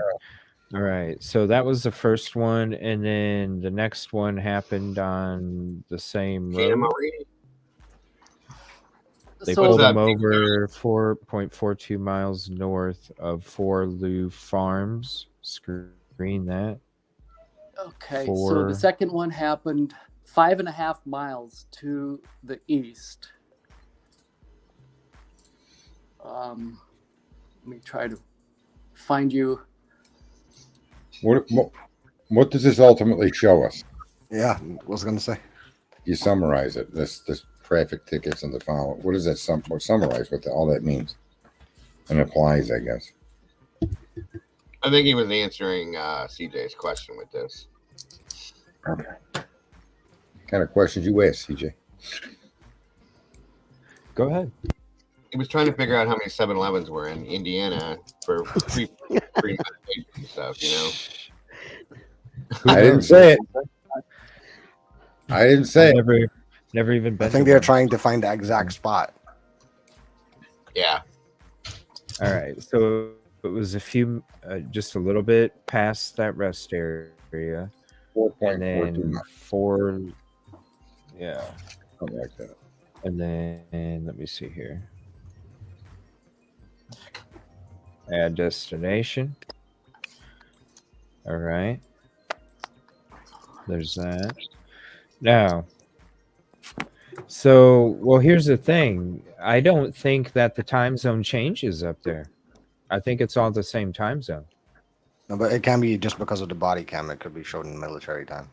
Speaker 2: All right. So that was the first one. And then the next one happened on the same
Speaker 5: Anna
Speaker 2: road.
Speaker 5: Marie.
Speaker 2: They
Speaker 7: So-
Speaker 2: pulled
Speaker 5: that
Speaker 2: him
Speaker 5: big
Speaker 2: over 4.42 miles north of Four Lou Farms. Screen that.
Speaker 7: Okay, so
Speaker 2: for-
Speaker 7: the second one happened 5.5 miles to the east. Let me try to find you.
Speaker 3: What does this ultimately show us?
Speaker 4: Yeah, I was gonna say.
Speaker 3: You summarize it. This traffic tickets and the follow. What does that summarize? What all that means and applies, I guess.
Speaker 5: I think he was answering CJ's question with this.
Speaker 3: Okay. Kind of questions you ask, CJ?
Speaker 2: Go ahead.
Speaker 5: He was trying to figure out how many 7-Elevens were in Indiana for premeditation and stuff, you know.
Speaker 3: I didn't say it. I didn't say it.
Speaker 2: Never even been.
Speaker 4: I think
Speaker 2: to
Speaker 4: they're
Speaker 2: one.
Speaker 4: trying to find the exact spot.
Speaker 5: Yeah.
Speaker 2: All right, so it was just a little bit past that rest area, and
Speaker 3: 4.42
Speaker 2: then
Speaker 3: miles,
Speaker 2: 4, yeah,
Speaker 3: something like that.
Speaker 2: and then let me see here. Add destination. All right, there's that. Now, well, here's the thing. I don't think that the time zone changes up there. I think it's all the same time zone.
Speaker 4: No, but it can be just because of the body cam. It could be showed in military time.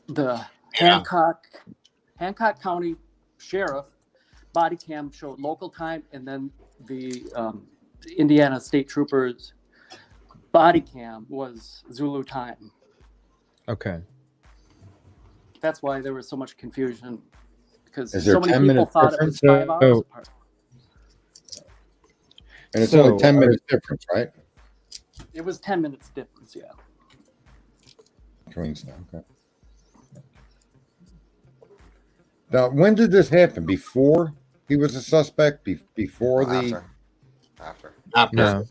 Speaker 7: The Hancock County Sheriff body cam showed local time, and then the Indiana State Troopers body cam was Zulu time.
Speaker 2: Okay.
Speaker 7: That's why there was so much confusion, because
Speaker 3: Is there
Speaker 7: so many
Speaker 3: 10
Speaker 7: people
Speaker 3: minutes
Speaker 7: thought it was
Speaker 3: difference?
Speaker 7: 5 hours apart.
Speaker 3: And it's
Speaker 2: So,
Speaker 3: only 10 minutes difference, right?
Speaker 7: It was 10 minutes difference, yeah.
Speaker 3: Between stuff. Okay. Now, when did this happen? Before he was a suspect? Before the
Speaker 4: After.
Speaker 2: No.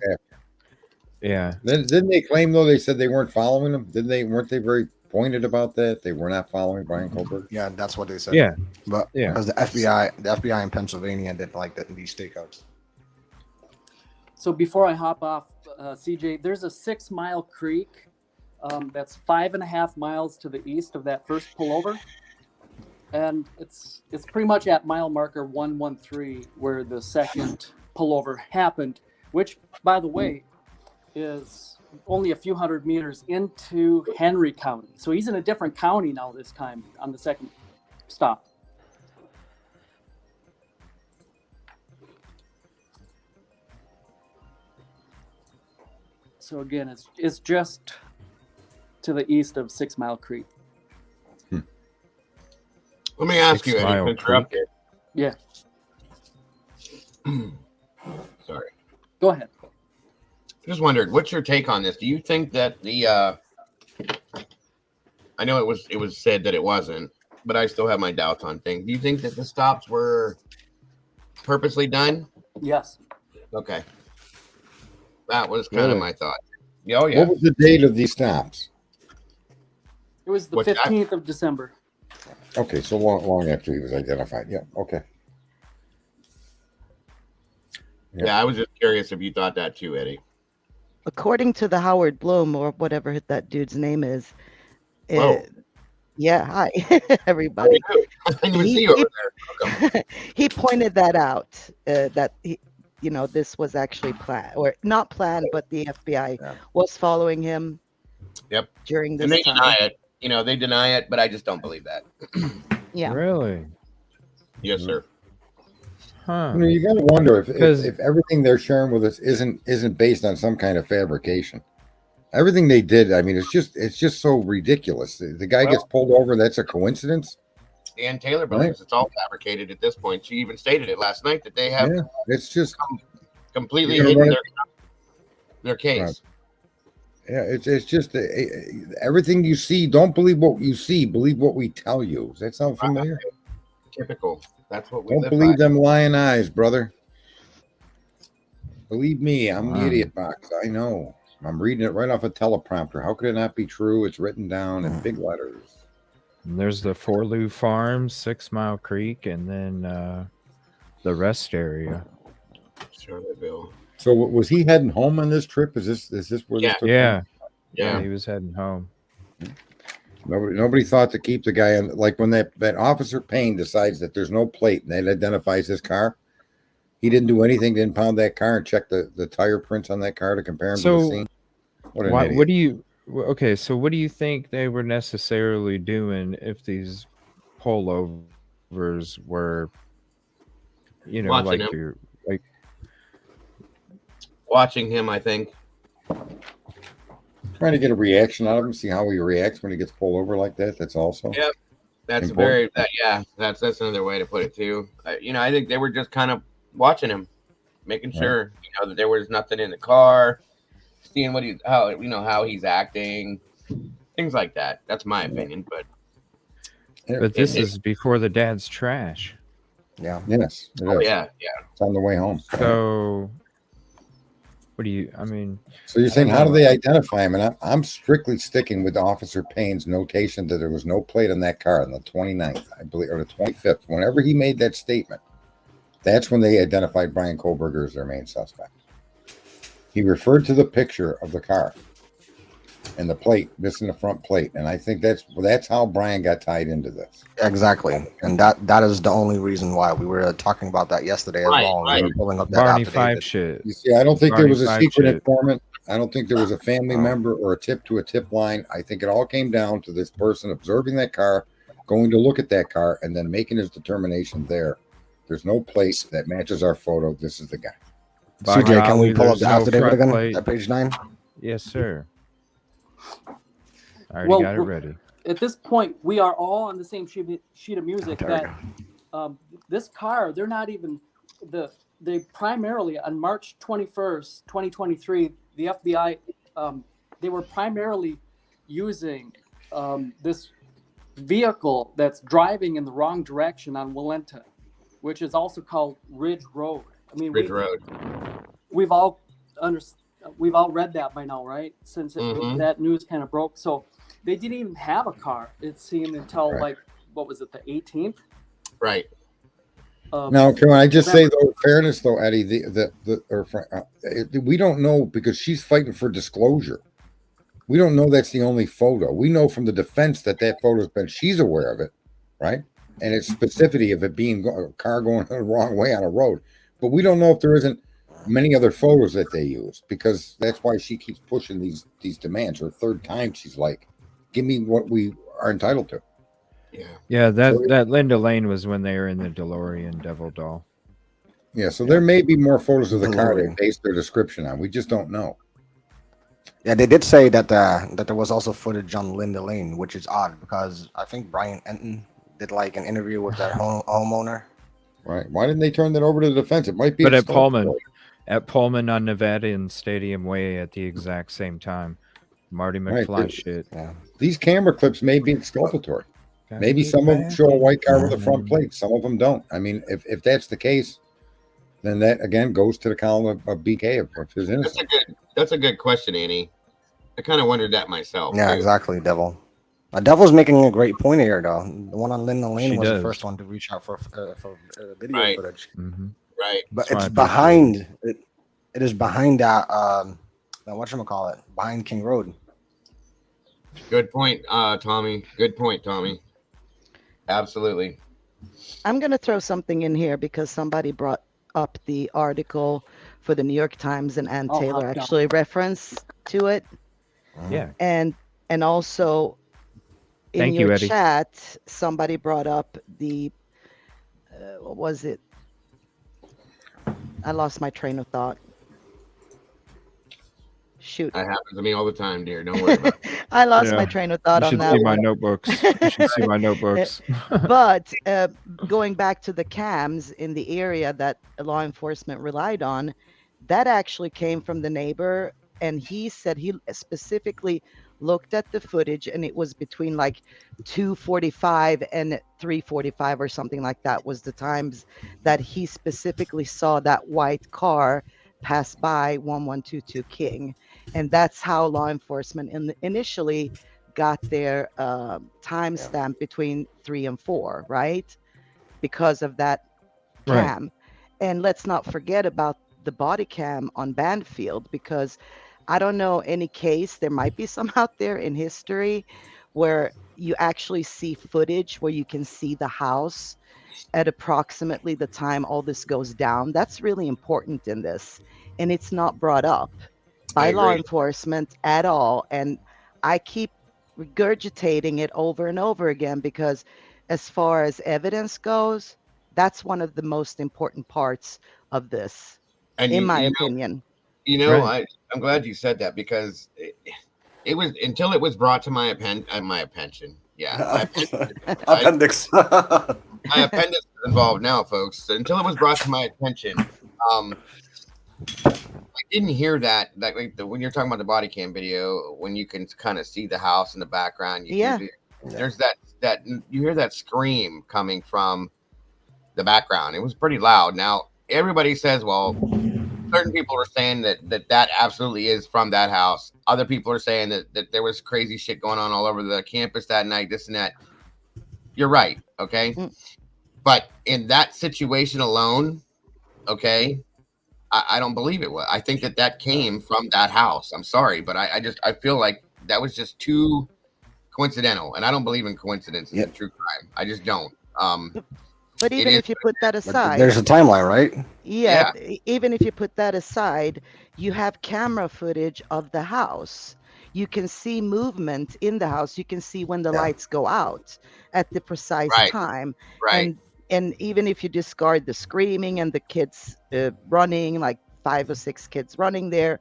Speaker 2: Yeah.
Speaker 3: Didn't they claim though? They said they weren't following him. Weren't they very pointed about that? They were not following Brian Kohlberg.
Speaker 4: Yeah, that's what they said.
Speaker 2: Yeah.
Speaker 4: But
Speaker 2: Yeah.
Speaker 4: because the FBI in Pennsylvania didn't like these stakeouts.
Speaker 7: So before I hop off, CJ, there's a 6-mile creek that's 5.5 miles to the east of that first pullover, and it's pretty much at mile marker 113 where the second pullover happened, which, by the way, is only a few hundred meters into Henry County. So he's in a different county now this time on the second stop. So again, it's just to the east of 6 Mile Creek.
Speaker 5: Let me ask
Speaker 2: 6
Speaker 5: you, Eddie,
Speaker 2: Mile
Speaker 5: since you're up
Speaker 2: Creek.
Speaker 5: there.
Speaker 7: Yeah.
Speaker 5: Sorry.
Speaker 7: Go ahead.
Speaker 5: Just wondered, what's your take on this? Do you think that the I know it was said that it wasn't, but I still have my doubts on things. Do you think that the stops were purposely done?
Speaker 7: Yes.
Speaker 5: Okay. That was kind of
Speaker 3: Really?
Speaker 5: my thought. Oh yeah.
Speaker 3: What was the date of these stops?
Speaker 7: It was the
Speaker 5: What's that?
Speaker 7: 15th of December.
Speaker 3: Okay, so long after he was identified. Yeah. Okay.
Speaker 5: Yeah, I was just curious if you thought that too, Eddie.
Speaker 8: According to the Howard Bloom or whatever that dude's name is,
Speaker 5: Whoa.
Speaker 8: yeah, hi everybody.
Speaker 5: I didn't even see you over there. Welcome.
Speaker 8: He pointed that out that this was actually planned, or not planned, but the FBI was following him.
Speaker 5: Yep.
Speaker 8: During this
Speaker 5: And they
Speaker 8: time.
Speaker 5: deny it. They deny it, but I just don't believe that.
Speaker 8: Yeah.
Speaker 2: Really?
Speaker 5: Yes, sir.
Speaker 2: Huh.
Speaker 3: You got to wonder if
Speaker 2: 'Cause-
Speaker 3: everything they're sharing with us isn't based on some kind of fabrication. Everything they did, I mean, it's just so ridiculous. The guy gets pulled over. That's a coincidence.
Speaker 5: Dan Taylor believes it's all fabricated at this point. She even stated it last night that they have
Speaker 3: It's just
Speaker 5: completely
Speaker 3: You know
Speaker 5: hidden
Speaker 3: what?
Speaker 5: their case.
Speaker 3: Right. Yeah, it's just everything you see. Don't believe what you see. Believe what we tell you. Does that sound familiar?
Speaker 5: Typical. That's what we
Speaker 3: Don't
Speaker 5: live
Speaker 3: believe
Speaker 5: by.
Speaker 3: them lying eyes, brother. Believe me, I'm the
Speaker 2: Wow.
Speaker 3: idiot box. I know. I'm reading it right off a teleprompter. How could it not be true? It's written down in big letters.
Speaker 2: And there's the Forloo Farms, 6 Mile Creek, and then the rest area.
Speaker 5: Charlottesville.
Speaker 3: So was he heading home on this trip? Is this where this took
Speaker 2: Yeah.
Speaker 5: Yeah.
Speaker 2: He was heading home.
Speaker 3: Nobody thought to keep the guy on. Like when that officer Payne decides that there's no plate and that identifies his car, he didn't do anything to impound that car and check the tire prints on that car to compare them to the
Speaker 2: So,
Speaker 3: scene. What an
Speaker 2: What
Speaker 3: idiot.
Speaker 2: do you? Okay, so what do you think they were necessarily doing if these pullovers were,
Speaker 5: Watching him. Watching him, I think.
Speaker 3: Trying to get a reaction out of him, see how he reacts when he gets pulled over like that. That's also.
Speaker 5: Yep. That's
Speaker 3: Important.
Speaker 5: that's another way to put it too. I think they were just kind of watching him, making
Speaker 3: Right.
Speaker 5: sure that there was nothing in the car, seeing how he's acting, things like that. That's my opinion, but
Speaker 2: But this is before the dad's trash.
Speaker 4: Yeah.
Speaker 3: Yes, it
Speaker 5: oh
Speaker 3: is.
Speaker 5: yeah,
Speaker 3: It's on the way home.
Speaker 2: So, what do you? I mean,
Speaker 3: So you're
Speaker 2: I
Speaker 3: saying
Speaker 2: don't
Speaker 3: how do
Speaker 2: know.
Speaker 3: they identify him? And I'm strictly sticking with Officer Payne's notation that there was no plate on that car on the 29th, I believe, or the 25th. Whenever he made that statement, that's when they identified Brian Kohlberger as their main suspect. He referred to the picture of the car and the plate, missing the front plate, and I think that's how Brian got tied into this.
Speaker 4: Exactly, and that is the only reason why we were talking about that yesterday as well. We were pulling up that
Speaker 2: Barney
Speaker 4: affidavit.
Speaker 2: Five shit.
Speaker 3: You see, I don't think there
Speaker 2: Barney
Speaker 3: was a
Speaker 2: Five
Speaker 3: secret
Speaker 2: shit.
Speaker 3: informant. I don't think there was a family member or a tip to a tip line. I think it all came down to this person observing that car, going to look at that car, and then making his determination there. There's no plate that matches our photo. This is the guy.
Speaker 2: By
Speaker 4: CJ, can we
Speaker 2: golly,
Speaker 4: pull up
Speaker 2: there's
Speaker 4: the
Speaker 2: no
Speaker 4: affidavit
Speaker 2: front
Speaker 4: again
Speaker 2: plate.
Speaker 4: at page 9?
Speaker 2: Yes, sir. I already got it ready.
Speaker 7: At this point, we are all on the same sheet of music
Speaker 4: There we
Speaker 7: that this car, they're not even they primarily on March 21st, 2023, the FBI, they were primarily using this vehicle that's driving in the wrong direction on Walenta, which is also called Ridge Road. I mean,
Speaker 5: Ridge Road.
Speaker 7: We've all read that by now, right? Since that news kind of broke. So they didn't even have a car, it seemed, until like, what was it, the 18th?
Speaker 5: Right.
Speaker 3: Now, can I just say, though, fairness, though, Eddie, we don't know because she's fighting for disclosure. We don't know that's the only photo. We know from the defense that photo's been, she's aware of it, right? And it's specificity of it being a car going the wrong way on a road. But we don't know if there isn't many other photos that they use, because that's why she keeps pushing these demands. Her third time, she's like, give me what we are entitled to.
Speaker 2: Yeah, that Linda Lane was when they were in the DeLorean Devil Doll.
Speaker 3: Yeah, so there may be more photos of the car they based their description on. We just don't know.
Speaker 4: Yeah, they did say that that there was also footage on Linda Lane, which is odd because I think Brian Enton did like an interview with that homeowner.
Speaker 3: Right. Why didn't they turn that over to the defense? It might be.
Speaker 2: But at Pullman on Nevada and Stadium Way at the exact same time. Marty McFly shit.
Speaker 3: Yeah. These camera clips may be exculpatory. Maybe some of them show a white car with a front plate. Some of them don't. I mean, if that's the case, then that again goes to the column of BK of his innocence.
Speaker 5: That's a good question, Annie. I kind of wondered that myself.
Speaker 4: Yeah,
Speaker 5: too.
Speaker 4: exactly, Devil. Devil's making a great point here, though. The one on Linda Lane was the first one to reach out for video footage.
Speaker 2: Mm-hmm.
Speaker 5: Right.
Speaker 4: But it's behind. It is behind that. Whatchamacallit, behind King Road.
Speaker 5: Good point, Tommy. Good point, Tommy. Absolutely.
Speaker 8: I'm going to throw something in here because somebody brought up the article for the New York Times and Ann Taylor actually referenced to it.
Speaker 2: Yeah.
Speaker 8: And also in your chat, somebody brought up the, what was it? I lost my train of thought. Shoot.
Speaker 5: That happens to me all the time, dear. Don't worry about it.
Speaker 8: I lost my train of thought on that.
Speaker 2: You should see my notebooks. You should see my notebooks.
Speaker 8: But going back to the cams in the area that law enforcement relied on, that actually came from the neighbor. And he said he specifically looked at the footage and it was between like 2:45 and 3:45 or something like that was the times that he specifically saw that white car pass by 1122 King. And that's how law enforcement initially got their timestamp between 3 and 4, right? Because of that cam. Right. And let's not forget about the body cam on Banfield, because I don't know any case, there might be some out there in history where you actually see footage where you can see the house at approximately the time all this goes down. That's really important in this. And it's not brought up by law enforcement at all. And I keep regurgitating it over and over again because as far as evidence goes, that's one of the most important parts of this, and in my opinion.
Speaker 5: I'm glad you said that because it was until it was brought to my attention Yeah,
Speaker 4: Appendix.
Speaker 5: my appendix is involved now, folks. Until it was brought to my attention, I didn't hear that. When you're talking about the body cam video, when you can kind of see the house in the background, there's that you hear that scream coming from the background. It was pretty loud. Now everybody says, well, certain people are saying that absolutely is from that house. Other people are saying that there was crazy shit going on all over the campus that night, this and that. You're right, okay? But in that situation alone, okay, I don't believe it was. I think that came from that house. I'm sorry, but I feel like that was just too coincidental, and I don't believe in coincidence in true crime. I just don't.
Speaker 8: But even if you put that aside,
Speaker 4: there's a timeline, right?
Speaker 8: Yeah, even if you put that aside, you have camera footage of the house. You can see movement in the house. You can see when the lights go out at the precise time.
Speaker 5: Right.
Speaker 8: And even if you discard the screaming and the kids running, like 5 or 6 kids running there,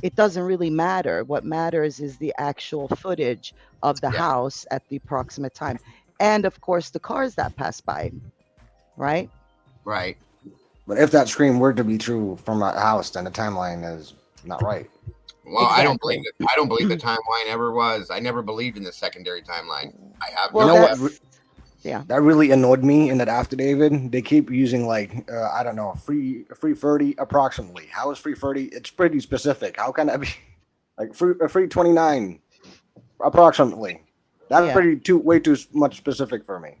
Speaker 8: it doesn't really matter. What matters is the actual footage of the house at the approximate time. And of course, the cars that pass by. Right.
Speaker 4: But if that scream were to be true from a house, then the timeline is not right.
Speaker 5: Well, exactly. I don't believe the timeline ever was. I never believed in the secondary timeline. I have.
Speaker 8: Well,
Speaker 4: you know what? Yeah, that really annoyed me in that affidavit. They keep using I don't know, 330 approximately. How is 330? It's pretty specific. How can that be like 329 approximately? That's way too much specific for me.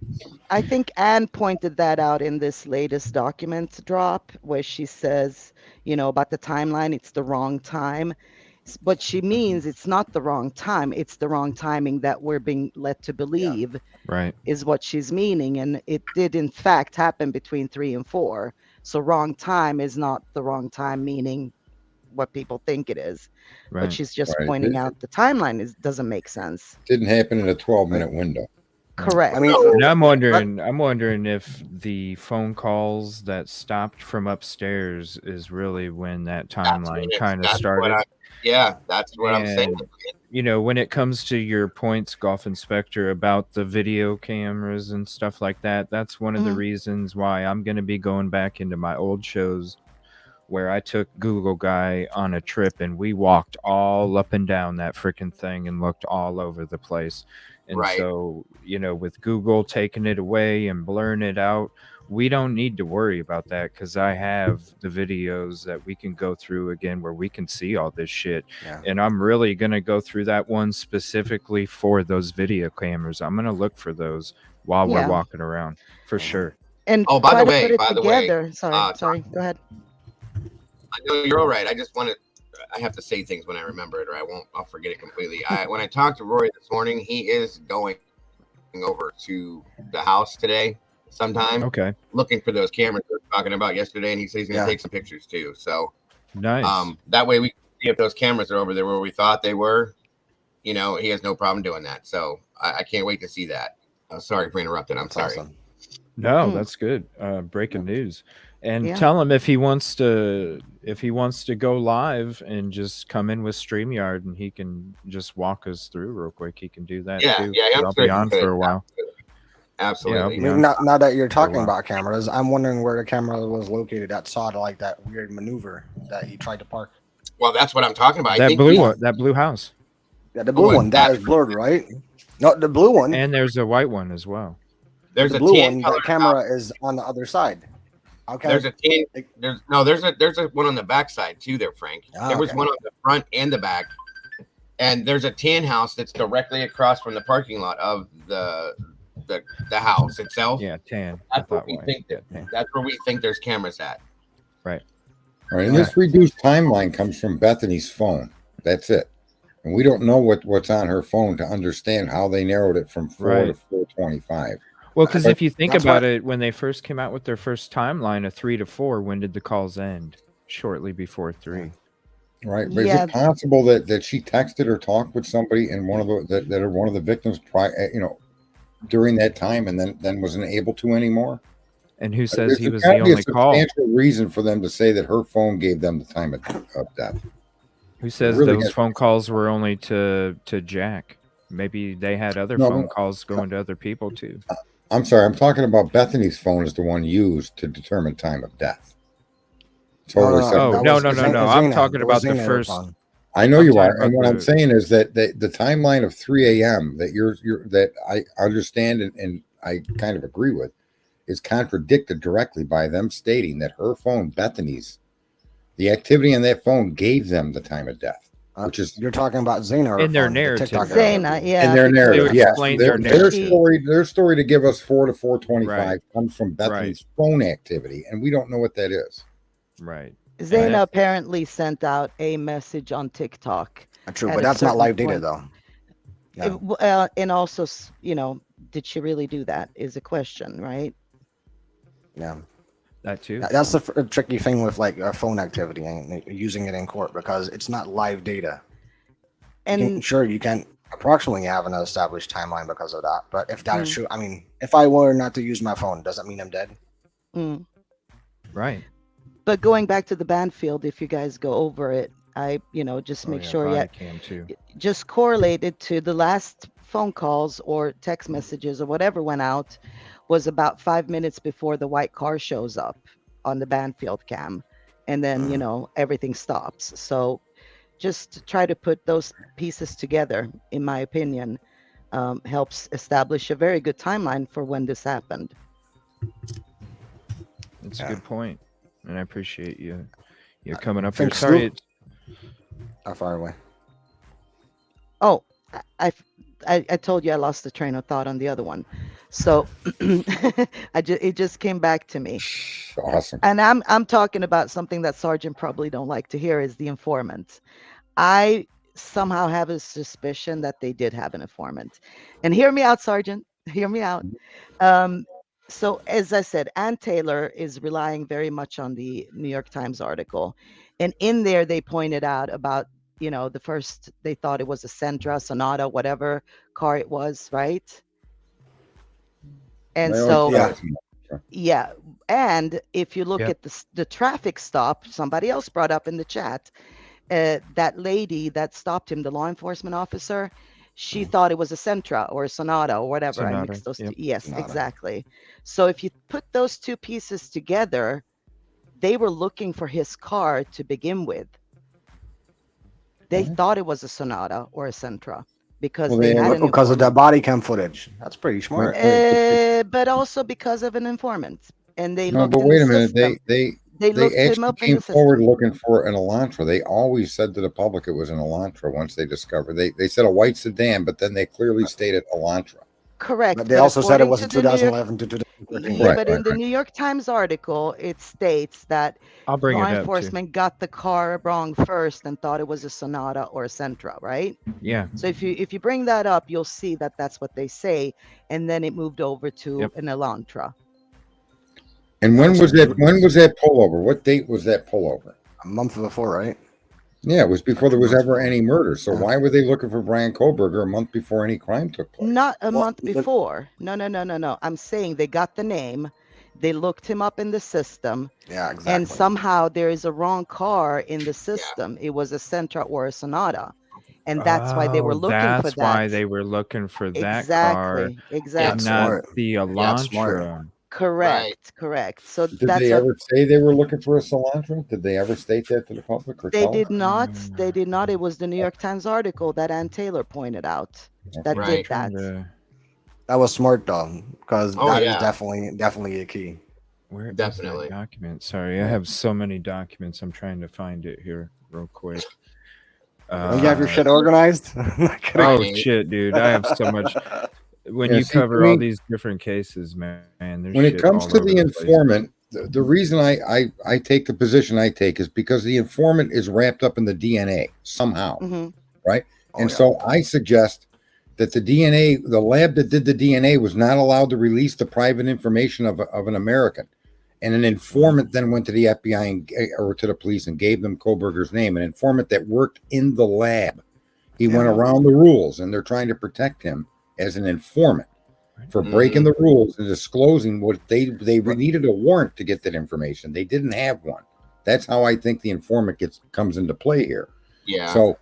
Speaker 8: I think Anne pointed that out in this latest document drop where she says, about the timeline, it's the wrong time. But she means it's not the wrong time. It's the wrong timing that we're being led to believe is what she's meaning. And it did, in fact, happen between 3 and 4. So wrong time is not the wrong time, meaning what people think it is. But she's just pointing out the timeline doesn't make sense.
Speaker 3: Didn't happen in a 12-minute window.
Speaker 8: Correct.
Speaker 4: I mean,
Speaker 2: and I'm wondering if the phone calls that stopped from upstairs is really when that timeline kind of started.
Speaker 5: That's what I'm saying.
Speaker 2: When it comes to your points, Golf Inspector, about the video cameras and stuff like that, that's one of the reasons why I'm going to be going back into my old shows where I took Google Guy on a trip and we walked all up and down that freaking thing and looked all over the place. And so, with Google taking it away and blurring it out, we don't need to worry about that because I have the videos that we can go through again where we can see all this shit. Yeah. And I'm really going to go through that one specifically for those video cameras. I'm going to look for those while we're walking around for sure.
Speaker 8: And
Speaker 5: by the way,
Speaker 8: sorry, go ahead.
Speaker 5: I know you're all right. I have to say things when I remember it, or I'll forget it completely. When I talked to Rory this morning, he is going over to the house today sometime.
Speaker 2: Okay.
Speaker 5: Looking for those cameras we were talking about yesterday, and he says he's going to take some pictures too. So
Speaker 2: nice.
Speaker 5: That way we can see if those cameras are over there where we thought they were. He has no problem doing that. So I can't wait to see that. Sorry for interrupting. I'm sorry.
Speaker 4: Awesome.
Speaker 2: No, that's good. Breaking news. And tell him if he wants to go live and just come in with StreamYard and he can just walk us through real quick. He can do that too.
Speaker 5: Yeah,
Speaker 2: I'll be on for a while.
Speaker 5: Absolutely.
Speaker 4: Yeah, now that you're talking about cameras, I'm wondering where the camera was located that saw that weird maneuver that he tried to park.
Speaker 5: Well, that's what I'm talking about.
Speaker 2: That blue house.
Speaker 4: Yeah, the blue one that is blurred, right? No, the blue one.
Speaker 2: And there's a white one as well.
Speaker 5: There's
Speaker 4: the
Speaker 5: a
Speaker 4: blue
Speaker 5: tan
Speaker 4: one. The camera is on the other side. Okay.
Speaker 5: There's a tan. There's a one on the back side too, there, Frank. There was one on the front and the back, and there's a tan house that's directly across from the parking lot of the house itself.
Speaker 2: Yeah, tan.
Speaker 5: That's where we think that's where we think there's cameras at.
Speaker 2: Right.
Speaker 3: All right. And this reduced timeline comes from Bethany's phone. That's it. And we don't know what's on her phone to understand how they narrowed it from 4 to 425.
Speaker 2: Well, because if you think about it, when they first came out with their first timeline of 3 to 4, when did the calls end? Shortly before 3.
Speaker 3: Right, but is it possible that she texted or talked with somebody and one of the victims, during that time, and then wasn't able to anymore?
Speaker 2: And who says he was the only call?
Speaker 3: There's a substantial reason for them to say that her phone gave them the time of death.
Speaker 2: Who says those phone calls were only to Jack? Maybe they had other
Speaker 3: No,
Speaker 2: phone calls going to other people too.
Speaker 3: I'm sorry. I'm talking about Bethany's phone is the one used to determine time of death. Totally separate.
Speaker 2: Oh,
Speaker 4: that
Speaker 2: no,
Speaker 4: was
Speaker 2: no, no,
Speaker 4: Zena-
Speaker 2: no. I'm
Speaker 4: Zena.
Speaker 2: talking
Speaker 4: That was
Speaker 2: about the
Speaker 4: Zena
Speaker 2: first.
Speaker 4: phone.
Speaker 3: I know
Speaker 2: I'm
Speaker 3: you
Speaker 2: talking
Speaker 3: are, and
Speaker 2: about
Speaker 3: what I'm
Speaker 2: the-
Speaker 3: saying is that the timeline of 3 a.m. that you're that I understand and I kind of agree with is contradicted directly by them stating that her phone, Bethany's, the activity on that phone gave them the time of death, which is
Speaker 4: You're talking about Zena
Speaker 2: In their
Speaker 4: phone, the
Speaker 2: narrative,
Speaker 4: TikTok
Speaker 2: though.
Speaker 8: Zena,
Speaker 4: activity.
Speaker 8: yeah.
Speaker 3: in their
Speaker 8: because
Speaker 3: narrative.
Speaker 2: They
Speaker 3: Yes,
Speaker 2: explain
Speaker 3: their,
Speaker 2: their
Speaker 3: their
Speaker 2: narrative.
Speaker 3: story to give us 4 to 4:25
Speaker 2: Right.
Speaker 3: comes from Bethany's phone activity, and we don't know what that is.
Speaker 2: Right.
Speaker 8: Zena
Speaker 2: that's-
Speaker 8: apparently sent out a message on TikTok.
Speaker 4: True,
Speaker 8: at
Speaker 4: but
Speaker 8: a
Speaker 4: that's not
Speaker 8: certain
Speaker 4: live data
Speaker 8: point.
Speaker 4: though. Yeah.
Speaker 8: And also, did she really do that? Is a question, right?
Speaker 4: Yeah.
Speaker 2: That too.
Speaker 4: That's the tricky thing with like phone activity and using it in court because it's not live data.
Speaker 8: And
Speaker 4: Sure, you can approximately have an established timeline because of that. But if that is
Speaker 8: Mm.
Speaker 4: true, I mean, if I were not to use my phone, does that mean I'm dead?
Speaker 8: mm.
Speaker 2: Right.
Speaker 8: But going back to the Banfield, if you guys go over it, I just
Speaker 2: Oh,
Speaker 8: make
Speaker 2: yeah,
Speaker 8: sure
Speaker 2: body
Speaker 8: yet
Speaker 2: cam too.
Speaker 8: just correlate it to the last phone calls or text messages or whatever went out was about 5 minutes before the white car shows up on the Banfield cam, and then everything stops. So just try to put those pieces together, in my opinion, helps establish a very good timeline for when this happened.
Speaker 2: That's
Speaker 4: Yeah.
Speaker 2: a good point, and I appreciate you coming up
Speaker 4: think
Speaker 2: here. Sorry,
Speaker 4: Snoop- How far away?
Speaker 8: Oh, I told you I lost the train of thought on the other one. So it just came back to me.
Speaker 3: Awesome.
Speaker 8: And I'm talking about something that Sergeant probably don't like to hear is the informant. I somehow have a suspicion that they did have an informant. And hear me out, Sergeant. Hear me out. So as I said, Ann Taylor is relying very much on the New York Times article. And in there they pointed out about, the first they thought it was a Sentra, Sonata, whatever car it was, right? And
Speaker 3: They
Speaker 8: so
Speaker 3: always tell us more.
Speaker 8: yeah, and if you look
Speaker 2: Yep.
Speaker 8: at the traffic stop, somebody else brought up in the chat, that lady that stopped him, the law enforcement officer, she thought it was a Sentra or a Sonata or whatever. I
Speaker 2: Sonata,
Speaker 8: mixed those
Speaker 2: yep.
Speaker 8: two. Yes,
Speaker 4: Sonata.
Speaker 8: exactly. So if you put those two pieces together, they were looking for his car to begin with. They thought it was a Sonata or a Sentra because
Speaker 3: Well,
Speaker 8: they
Speaker 3: they-
Speaker 8: had an
Speaker 4: Because of the
Speaker 8: informant.
Speaker 4: body cam footage. That's pretty smart.
Speaker 8: But also because of an informant. And they
Speaker 3: No,
Speaker 8: looked
Speaker 3: but
Speaker 8: in
Speaker 3: wait
Speaker 8: the
Speaker 3: a minute.
Speaker 8: system.
Speaker 3: They
Speaker 8: They looked him
Speaker 3: actually
Speaker 8: up in
Speaker 3: came
Speaker 8: the
Speaker 3: forward
Speaker 8: system.
Speaker 3: looking for an Elantra. They always said to the public it was an Elantra once they discovered. They said a white sedan, but then they clearly stated Elantra.
Speaker 8: Correct.
Speaker 4: But they also said it
Speaker 8: according
Speaker 4: was
Speaker 8: to
Speaker 4: a
Speaker 8: the New York
Speaker 4: 2011 to 2013.
Speaker 8: Yeah,
Speaker 3: Right,
Speaker 8: but in
Speaker 3: right,
Speaker 8: the
Speaker 3: right.
Speaker 8: New York Times article, it states that
Speaker 2: I'll bring
Speaker 8: law
Speaker 2: it up too.
Speaker 8: enforcement got the car wrong first and thought it was a Sonata or a Sentra, right?
Speaker 2: Yeah.
Speaker 8: So if you bring that up, you'll see that that's what they say, and then it moved over to
Speaker 2: Yep.
Speaker 8: an Elantra.
Speaker 3: And when was that? When was that pullover? What date was that pullover?
Speaker 4: A month before, right?
Speaker 3: Yeah, it was before there was
Speaker 4: months
Speaker 3: ever
Speaker 4: before.
Speaker 3: any murder. So
Speaker 4: Yeah.
Speaker 3: why were they looking for Brian Koberger a month before any crime took place?
Speaker 8: Not a
Speaker 4: Well,
Speaker 8: month
Speaker 4: but-
Speaker 8: before. No. I'm saying they got the name, they looked him up in the system,
Speaker 4: Yeah, exactly.
Speaker 8: and somehow there is a wrong car in the system. It was a Sentra or a Sonata. And that's why they were looking for
Speaker 2: That's
Speaker 8: that.
Speaker 2: why they were looking for that car
Speaker 8: Exactly.
Speaker 2: and
Speaker 4: Smart.
Speaker 2: not the
Speaker 4: Yeah, smart.
Speaker 2: Elantra.
Speaker 8: Correct. So
Speaker 3: Did
Speaker 8: that's
Speaker 3: they
Speaker 8: what
Speaker 3: ever say they were looking for a Elantra? Did they ever state that to the public or
Speaker 8: they
Speaker 3: tell us?
Speaker 8: did not. They did not. It was the New York Times article that Ann Taylor pointed out that
Speaker 5: Right.
Speaker 8: did that.
Speaker 4: That was smart though, because
Speaker 5: Oh,
Speaker 4: that is
Speaker 5: yeah.
Speaker 4: definitely a key.
Speaker 2: Where is
Speaker 5: Definitely.
Speaker 2: that document? Sorry, I have so many documents. I'm trying to find it here real quick.
Speaker 4: Don't you have your shit organized?
Speaker 2: Oh
Speaker 5: Right.
Speaker 2: shit, dude! I have so much. When
Speaker 3: Yeah,
Speaker 2: you
Speaker 3: see, to
Speaker 2: cover all
Speaker 3: me-
Speaker 2: these different cases, man, there's
Speaker 3: When it
Speaker 2: shit
Speaker 3: comes
Speaker 2: all
Speaker 3: to
Speaker 2: over
Speaker 3: the
Speaker 2: the place.
Speaker 3: informant, the reason I take the position I take is because the informant is wrapped up in the DNA somehow,
Speaker 8: hmm
Speaker 3: right?
Speaker 4: Oh,
Speaker 3: And
Speaker 4: yeah.
Speaker 3: so I suggest that the DNA, the lab that did the DNA was not allowed to release the private information of an American. And an informant then went to the FBI or to the police and gave them Koberger's name, an informant that worked in the lab. He went
Speaker 8: Yeah.
Speaker 3: around the rules, and they're trying to protect him as an informant for breaking the rules and disclosing what they needed a warrant to get that information. They didn't have one. That's how I think the informant comes into play here.
Speaker 5: Yeah.
Speaker 3: So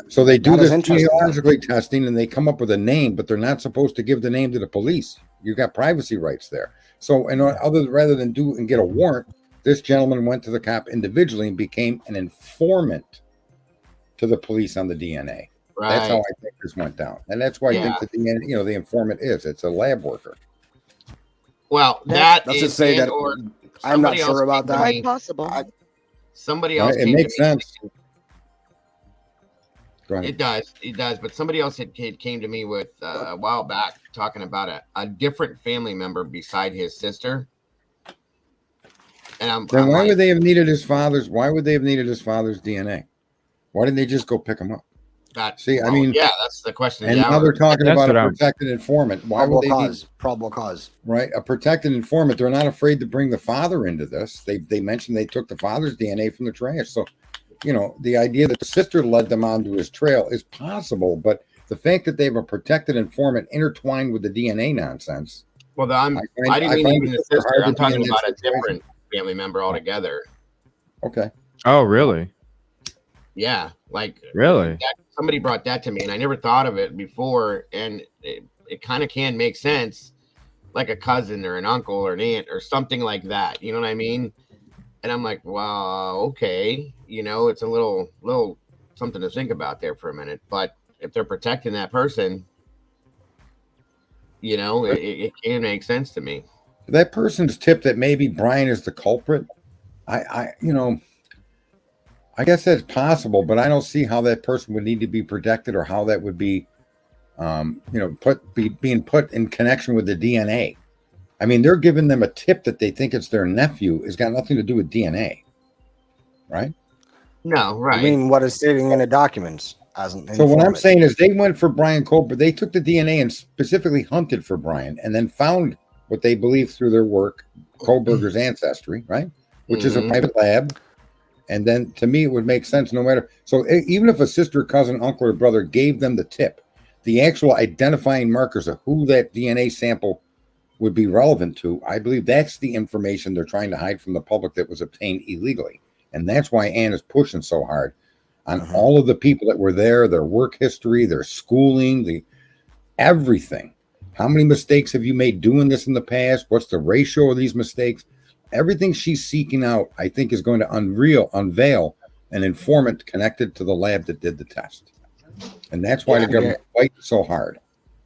Speaker 3: So they do
Speaker 4: That is
Speaker 3: this
Speaker 4: interesting.
Speaker 3: genealogically testing and they come up with a name, but they're not supposed to give the name to the police. You got privacy rights there. So, and rather than do and get a warrant, this gentleman went to the cop individually and became an informant to the police on the DNA. That's how
Speaker 5: Right.
Speaker 3: I think this went down, and that's why I
Speaker 5: Yeah.
Speaker 3: think the DNA, the informant it's a lab worker.
Speaker 5: Well,
Speaker 8: That's-
Speaker 5: that
Speaker 4: Let's
Speaker 5: is,
Speaker 4: just say
Speaker 5: and
Speaker 4: that
Speaker 5: or
Speaker 4: I'm not
Speaker 5: somebody else
Speaker 4: sure about
Speaker 5: came to
Speaker 4: that.
Speaker 8: quite
Speaker 5: me-
Speaker 8: possible.
Speaker 5: Somebody
Speaker 3: Right?
Speaker 5: else
Speaker 3: It
Speaker 5: came
Speaker 3: makes
Speaker 5: to me.
Speaker 3: sense. Go ahead.
Speaker 5: It does. But somebody else had came to me with a while back talking about a different family member beside his sister. And
Speaker 3: Then
Speaker 5: I'm
Speaker 3: why
Speaker 5: like,
Speaker 3: would they have needed his father's? Why would they have needed his father's DNA? Why didn't they just go pick him up?
Speaker 5: that,
Speaker 3: See, I
Speaker 5: well,
Speaker 3: mean,
Speaker 5: yeah, that's the question.
Speaker 3: and
Speaker 5: Yeah,
Speaker 3: now they're talking
Speaker 2: That's
Speaker 3: about
Speaker 2: what
Speaker 3: a
Speaker 2: I'm-
Speaker 3: protected informant. Why
Speaker 4: Probable
Speaker 3: would they
Speaker 4: cause. Probable cause.
Speaker 3: right? A protected informant. They're not afraid to bring the father into this. They mentioned they took the father's DNA from the trash. So, the idea that the sister led them onto his trail is possible, but the fact that they have a protected informant intertwined with the DNA nonsense.
Speaker 5: well,
Speaker 3: I
Speaker 5: didn't mean
Speaker 3: find
Speaker 5: even
Speaker 3: it
Speaker 5: the
Speaker 3: super
Speaker 5: sister.
Speaker 3: hard to
Speaker 5: I'm
Speaker 3: be
Speaker 5: talking
Speaker 3: in that
Speaker 5: about a
Speaker 3: situation.
Speaker 5: different family member altogether.
Speaker 3: Okay.
Speaker 2: Oh, really?
Speaker 5: Yeah, like
Speaker 2: Really?
Speaker 5: somebody brought that to me, and I never thought of it before, and it kind of can make sense, like a cousin or an uncle or an aunt or something like that. You know what I mean? And I'm like, wow, okay, it's a little something to think about there for a minute. But if they're protecting that person, it can make sense to me.
Speaker 3: That person's tip that maybe Brian is the culprit. I guess that's possible, but I don't see how that person would need to be protected or how that would be, being put in connection with the DNA. I mean, they're giving them a tip that they think it's their nephew. It's got nothing to do with DNA, right?
Speaker 5: No,
Speaker 4: I
Speaker 5: right?
Speaker 4: mean, what is stating in the documents as an
Speaker 3: So what I'm
Speaker 4: informant.
Speaker 3: saying is they went for Brian Colbert. They took the DNA and specifically hunted for Brian and then found what they believe through their work, Kohlberger's ancestry, right? Which is a
Speaker 5: Mhm.
Speaker 3: private lab. And then to me, it would make sense no matter. So even if a sister, cousin, uncle, or brother gave them the tip, the actual identifying markers of who that DNA sample would be relevant to, I believe that's the information they're trying to hide from the public that was obtained illegally. And that's why Ann is pushing so hard on all of the people that were there, their work history, their schooling, the everything. How many mistakes have you made doing this in the past? What's the ratio of these mistakes? Everything she's seeking out, I think, is going to unveil an informant connected to the lab that did the test. And that's why the government fights so hard.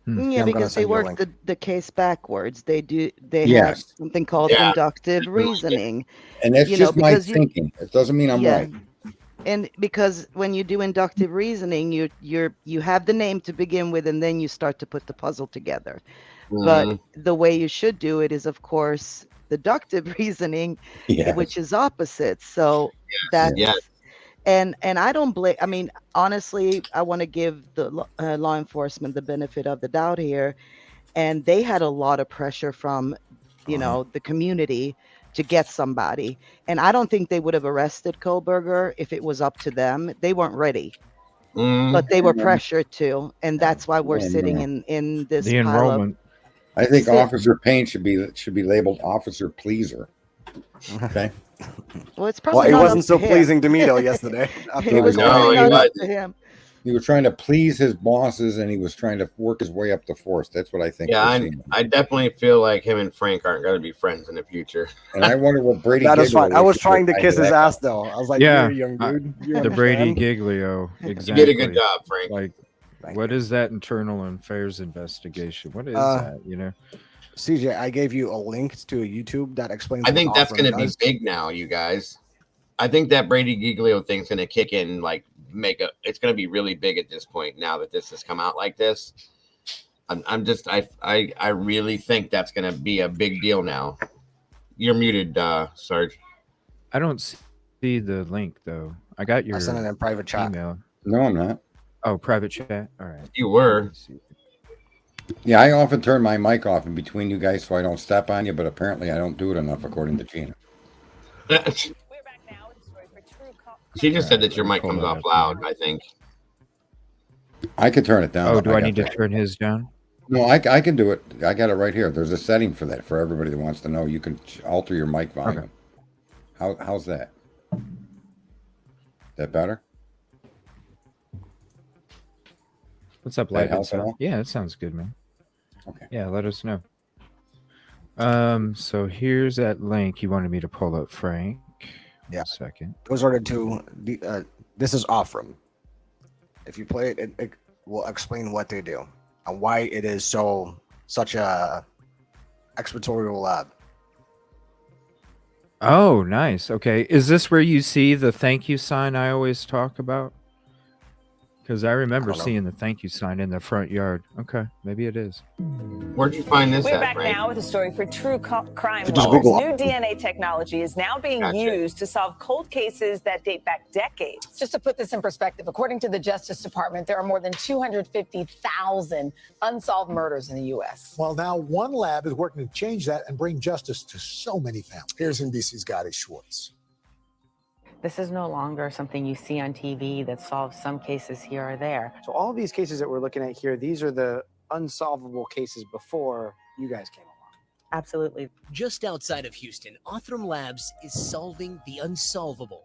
Speaker 8: Yeah,
Speaker 4: I'm gonna
Speaker 8: because they
Speaker 4: send you a
Speaker 8: work
Speaker 4: link.
Speaker 8: the case backwards. They have
Speaker 3: Yes.
Speaker 8: something called
Speaker 5: Yeah.
Speaker 8: inductive reasoning.
Speaker 3: And that's
Speaker 8: You know,
Speaker 3: just my
Speaker 8: because you-
Speaker 3: thinking. It doesn't mean I'm
Speaker 8: Yeah.
Speaker 3: right.
Speaker 8: And because when you do inductive reasoning, you have the name to begin with, and then you start to put the puzzle together. But
Speaker 5: Mhm.
Speaker 8: the way you should do it is, of course, deductive reasoning,
Speaker 3: Yes.
Speaker 8: which is opposite. So that's
Speaker 5: Yes.
Speaker 8: and I don't blame. I mean, honestly, I want to give the law enforcement the benefit of the doubt here, and they had a lot of pressure from, the community to get somebody, and I don't think they would have arrested Kohlberger if it was up to them. They weren't ready,
Speaker 5: Mhm.
Speaker 8: but they were pressured to, and that's why we're
Speaker 3: Oh,
Speaker 8: sitting
Speaker 3: no.
Speaker 8: in this
Speaker 2: The
Speaker 8: pile of.
Speaker 2: enrollment.
Speaker 3: I think
Speaker 8: Sit-
Speaker 3: Officer Payne should be labeled Officer Pleaser. Okay.
Speaker 8: Well, it's
Speaker 4: Well,
Speaker 8: probably
Speaker 4: it
Speaker 8: not
Speaker 4: wasn't
Speaker 8: up
Speaker 4: so
Speaker 8: to him.
Speaker 4: pleasing to me though yesterday.
Speaker 8: It was
Speaker 5: No,
Speaker 8: probably
Speaker 5: he
Speaker 8: not up
Speaker 5: wasn't.
Speaker 8: to him.
Speaker 3: He was trying to please his bosses and he was trying to work his way up the force. That's what I think.
Speaker 5: Yeah,
Speaker 3: we're seeing.
Speaker 5: I definitely feel like him and Frank aren't going to be friends in the future.
Speaker 3: And I wonder what Brady
Speaker 4: That is
Speaker 3: Giglio
Speaker 4: fine. I was
Speaker 3: should
Speaker 4: trying to
Speaker 3: do.
Speaker 4: kiss his ass though. I was like,
Speaker 2: Yeah,
Speaker 4: "You're a young dude. You
Speaker 2: The Brady
Speaker 4: understand."
Speaker 2: Giglio.
Speaker 5: You
Speaker 2: Exactly.
Speaker 5: did a good job, Frank.
Speaker 2: Like,
Speaker 4: Thank
Speaker 2: what is that internal affairs investigation? What is
Speaker 4: Uh,
Speaker 2: that?
Speaker 4: CJ, I gave you a link to a YouTube that explains.
Speaker 5: I
Speaker 4: what
Speaker 5: think that's
Speaker 4: offering
Speaker 5: going to be
Speaker 4: does.
Speaker 5: big now, you guys. I think that Brady Giglio thing's going to kick in, like it's going to be really big at this point now that this has come out like this. I really think that's going to be a big deal now. You're muted, Sarge.
Speaker 2: I don't see the link though. I got your
Speaker 4: I sent it in private chat.
Speaker 2: email.
Speaker 3: No, I'm not.
Speaker 2: Oh, private chat. All right.
Speaker 5: You were.
Speaker 3: Yeah, I often turn my mic off in between you guys so I don't step on you, but apparently I don't do it enough according to Gina.
Speaker 5: She just said that your mic
Speaker 2: Pull
Speaker 5: comes
Speaker 2: that
Speaker 5: off
Speaker 2: up
Speaker 5: loud, I think.
Speaker 3: I could turn it down.
Speaker 2: Oh, do I
Speaker 3: got
Speaker 2: need to
Speaker 3: that.
Speaker 2: turn his down?
Speaker 3: No, I can do it. I got it right here. There's a setting for that for everybody that wants to know. You can alter your mic volume. How's that? That better?
Speaker 2: What's up,
Speaker 3: That
Speaker 2: Lightning?
Speaker 3: help at all?
Speaker 2: Yeah, that sounds good, man.
Speaker 3: Okay.
Speaker 2: Yeah, let us know. So here's that link you wanted me to pull up, Frank.
Speaker 4: Yeah.
Speaker 2: 1 second.
Speaker 4: Those are the two. This is Offram. If you play it, it will explain what they do and why it is such a exploratorial lab.
Speaker 2: Oh, nice. Okay. Is this where you see the thank you sign I always talk about? Because I remember
Speaker 4: don't know.
Speaker 2: seeing the thank you sign in the front yard. Okay, maybe it is.
Speaker 5: Where'd you find this
Speaker 9: We're
Speaker 5: at,
Speaker 9: back
Speaker 5: Frank?
Speaker 9: now with a story for true crime
Speaker 4: So just
Speaker 9: lovers.
Speaker 4: Google
Speaker 9: New DNA technology is now being
Speaker 5: Gotcha.
Speaker 9: used to solve cold cases that date back decades.
Speaker 10: Just to put this in perspective, according to the Justice Department, there are more than 250,000 unsolved murders in the U.S.
Speaker 11: Well, now one lab is working to change that and bring justice to so many families. Here's NBC's Gotti Schwartz.
Speaker 12: This is no longer something you see on TV that solves some cases here or there.
Speaker 13: So all these cases that we're looking at here, these are the unsolvable cases before you guys came along.
Speaker 12: Absolutely.
Speaker 14: Just outside of Houston, Othram Labs is solving the unsolvable.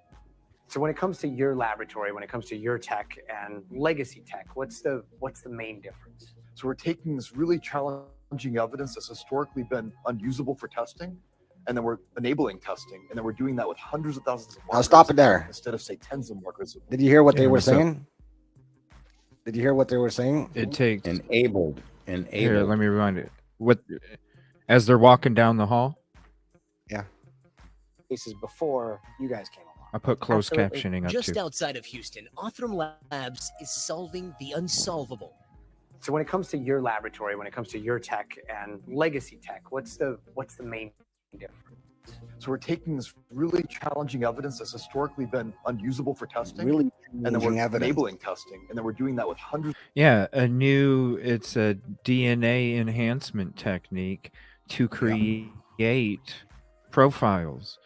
Speaker 13: So when it comes to your laboratory, when it comes to your tech and legacy tech, what's the main difference?
Speaker 15: So we're taking this really challenging evidence that's historically been unusable for testing, and then we're enabling testing, and then we're doing that with hundreds of thousands of markers.
Speaker 4: Now stop it there.
Speaker 15: Instead of, say, tens of markers.
Speaker 4: Did you hear what they were
Speaker 2: what's up?
Speaker 4: saying? Did you hear what they were saying?
Speaker 2: It takes.
Speaker 3: Enabled.
Speaker 2: Here, let me remind it. What, as they're walking down the hall,
Speaker 13: Cases before you guys came along.
Speaker 2: I put closed
Speaker 12: Absolutely.
Speaker 2: captioning up
Speaker 14: Just
Speaker 2: too.
Speaker 14: outside of Houston, Othram Labs is solving the unsolvable.
Speaker 13: So when it comes to your laboratory, when it comes to your tech and legacy tech, what's the main difference?
Speaker 15: So we're taking this really challenging evidence that's historically been unusable for testing,
Speaker 4: Really
Speaker 15: and then we're
Speaker 4: challenging evidence.
Speaker 15: enabling testing, and then we're doing that with hundreds.
Speaker 2: Yeah, it's a DNA enhancement technique to create profiles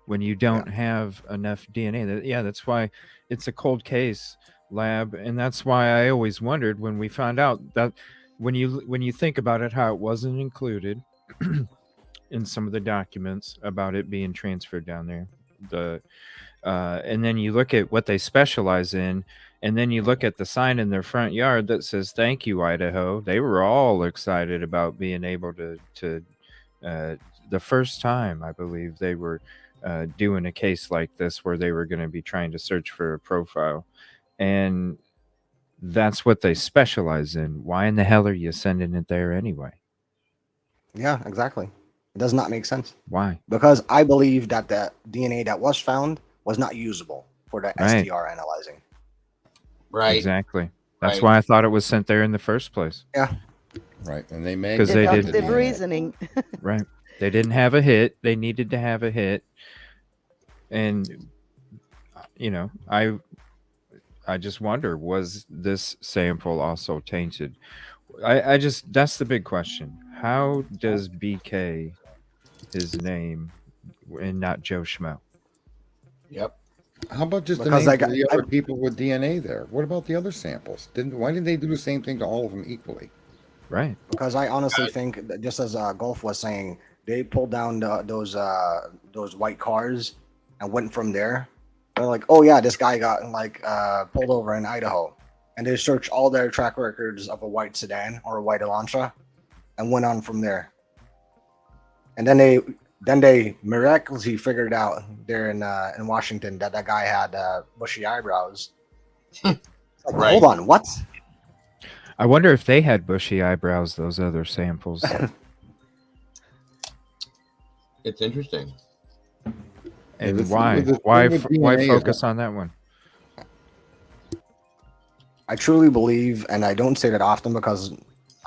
Speaker 2: when you don't have enough DNA. That's why it's a cold case lab, and that's why I always wondered when we found out that when you think about it, how it wasn't included in some of the documents about it being transferred down there. And then you look at what they specialize in, and then you look at the sign in their front yard that says "Thank you, Idaho." They were all excited about being able to the first time, I believe, they were doing a case like this where they were going to be trying to search for a profile, and that's what they specialize in. Why in the hell are you sending it there anyway?
Speaker 4: Yeah, exactly. It does not make sense.
Speaker 2: Why?
Speaker 4: Because I believe that the DNA that was found was not usable for the
Speaker 2: Right.
Speaker 4: STR analyzing.
Speaker 5: Right.
Speaker 2: Exactly. That's
Speaker 5: Right.
Speaker 2: why I thought it was sent there in the first place.
Speaker 4: Yeah.
Speaker 3: Right. And they make
Speaker 2: 'Cause they didn't-
Speaker 8: Deductive reasoning.
Speaker 2: Right. They didn't have a hit. They needed to have a hit. And I just wonder, was this sample also tainted? I just, that's the big question. How does BK his name and not Joe Schmo?
Speaker 5: Yep.
Speaker 3: How about just the
Speaker 4: Because
Speaker 3: names
Speaker 4: I got-
Speaker 3: of the other people with DNA there? What about the other samples? Why didn't they do the same thing to all of them equally?
Speaker 2: Right.
Speaker 4: Because I honestly think that, just as Golf was saying, they pulled down those white cars and went from there. They're like, oh yeah, this guy got pulled over in Idaho, and they searched all their track records of a white sedan or a white Elantra, and went on from there. And then they miraculously figured out there in Washington that guy had bushy eyebrows. Like,
Speaker 5: Right.
Speaker 4: Hold on, what?
Speaker 2: I wonder if they had bushy eyebrows, those other samples.
Speaker 5: It's interesting.
Speaker 2: And
Speaker 3: this-
Speaker 2: why?
Speaker 3: the thing
Speaker 2: Why
Speaker 3: with
Speaker 2: why
Speaker 3: DNA is
Speaker 2: focus on that one?
Speaker 4: I truly believe, and I don't say that often because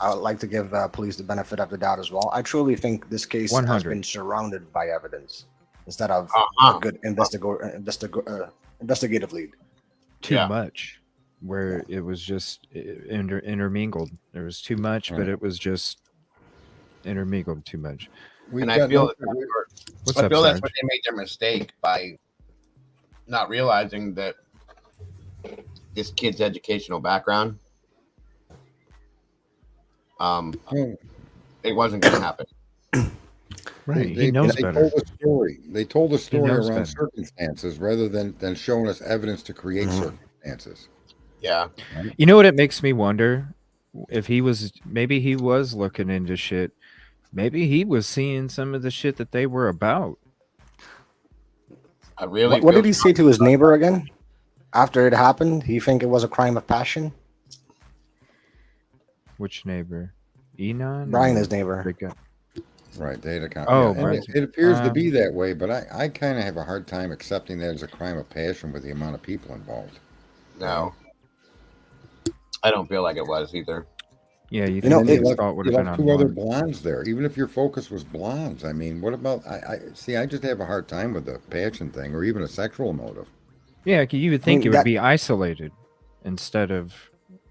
Speaker 4: I would like to give police the benefit of the doubt as well. I truly think this case has
Speaker 2: 100.
Speaker 4: been surrounded by evidence instead of
Speaker 5: Uh-huh.
Speaker 4: a good investigative lead.
Speaker 2: Too
Speaker 5: Yeah.
Speaker 2: much, where it was just intermingled. There was too much, but it was just intermingled too much.
Speaker 3: We've
Speaker 5: And I
Speaker 3: got
Speaker 5: feel
Speaker 3: no-
Speaker 5: that that's where,
Speaker 2: What's
Speaker 5: I
Speaker 2: up,
Speaker 5: feel that's
Speaker 2: Sarge?
Speaker 5: where they made their mistake by not realizing that this kid's educational background, it wasn't going to happen.
Speaker 2: Right. He
Speaker 3: They
Speaker 2: knows better.
Speaker 3: told a story. They told a story
Speaker 2: knows
Speaker 3: around
Speaker 2: better.
Speaker 3: circumstances rather than showing us evidence to create circumstances.
Speaker 5: Yeah.
Speaker 2: You know what it makes me wonder? if he was, maybe he was looking into shit. Maybe he was seeing some of the shit that they were about.
Speaker 5: I really.
Speaker 4: What did
Speaker 5: really
Speaker 4: he say to his neighbor again? After it happened, he think it was a crime of passion?
Speaker 2: Which neighbor? Enon?
Speaker 4: Brian,
Speaker 2: or
Speaker 4: his neighbor.
Speaker 2: the guy-
Speaker 3: Right, they had a
Speaker 2: Oh,
Speaker 3: and
Speaker 2: Brian's-
Speaker 3: it appears to be that way, but I kind of have a hard time accepting that as a crime of passion with the amount of people involved.
Speaker 5: No, I don't feel like it was either.
Speaker 2: Yeah, you
Speaker 3: And
Speaker 2: think
Speaker 3: then
Speaker 2: the
Speaker 3: you left,
Speaker 2: assault would
Speaker 3: you
Speaker 2: have been
Speaker 3: left
Speaker 2: on
Speaker 3: two other
Speaker 2: one.
Speaker 3: blondes there. Even if your focus was blondes, I mean, what about I see? I just have a hard time with the passion thing, or even a sexual motive.
Speaker 2: Yeah, you would think
Speaker 4: mean,
Speaker 2: it would
Speaker 4: that-
Speaker 2: be isolated instead of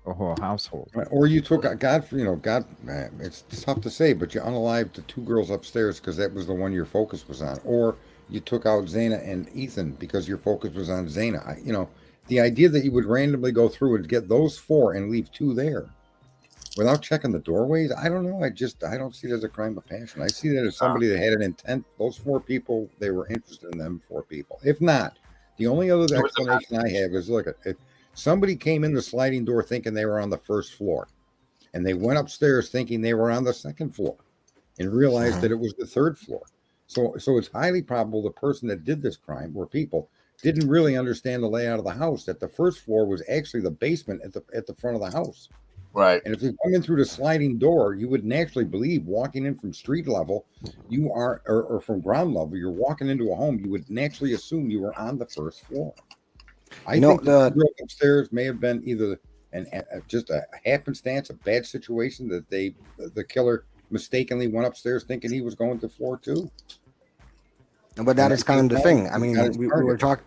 Speaker 2: a whole household.
Speaker 3: Or you took God, God. Man, it's tough to say, but you unalived the two girls upstairs because that was the one your focus was on. Or you took out Zaina and Ethan because your focus was on Zaina. The idea that you would randomly go through and get those four and leave two there without checking the doorways, I don't know. I don't see it as a crime of passion. I see that as somebody that had an intent. Those four people, they were interested in them four people. If not, the only other explanation I have is look, if somebody came in the sliding door thinking they were on the first floor, and they went upstairs thinking they were on the second floor, and realized that it was the third floor. So it's highly probable the person that did this crime, or people, didn't really understand the layout of the house. That the first floor was actually the basement at the front of the house.
Speaker 5: Right.
Speaker 3: And if you come in through the sliding door, you would naturally believe walking in from street level, you are, or from ground level, you're walking into a home. You would naturally assume you were on the first floor. I think the girl upstairs may have been either just a happenstance, a bad situation that the killer mistakenly went upstairs thinking he was going to floor 2.
Speaker 4: But that is kind of the thing. I
Speaker 3: Got
Speaker 4: mean,
Speaker 3: his
Speaker 4: we
Speaker 3: target.
Speaker 4: were talking.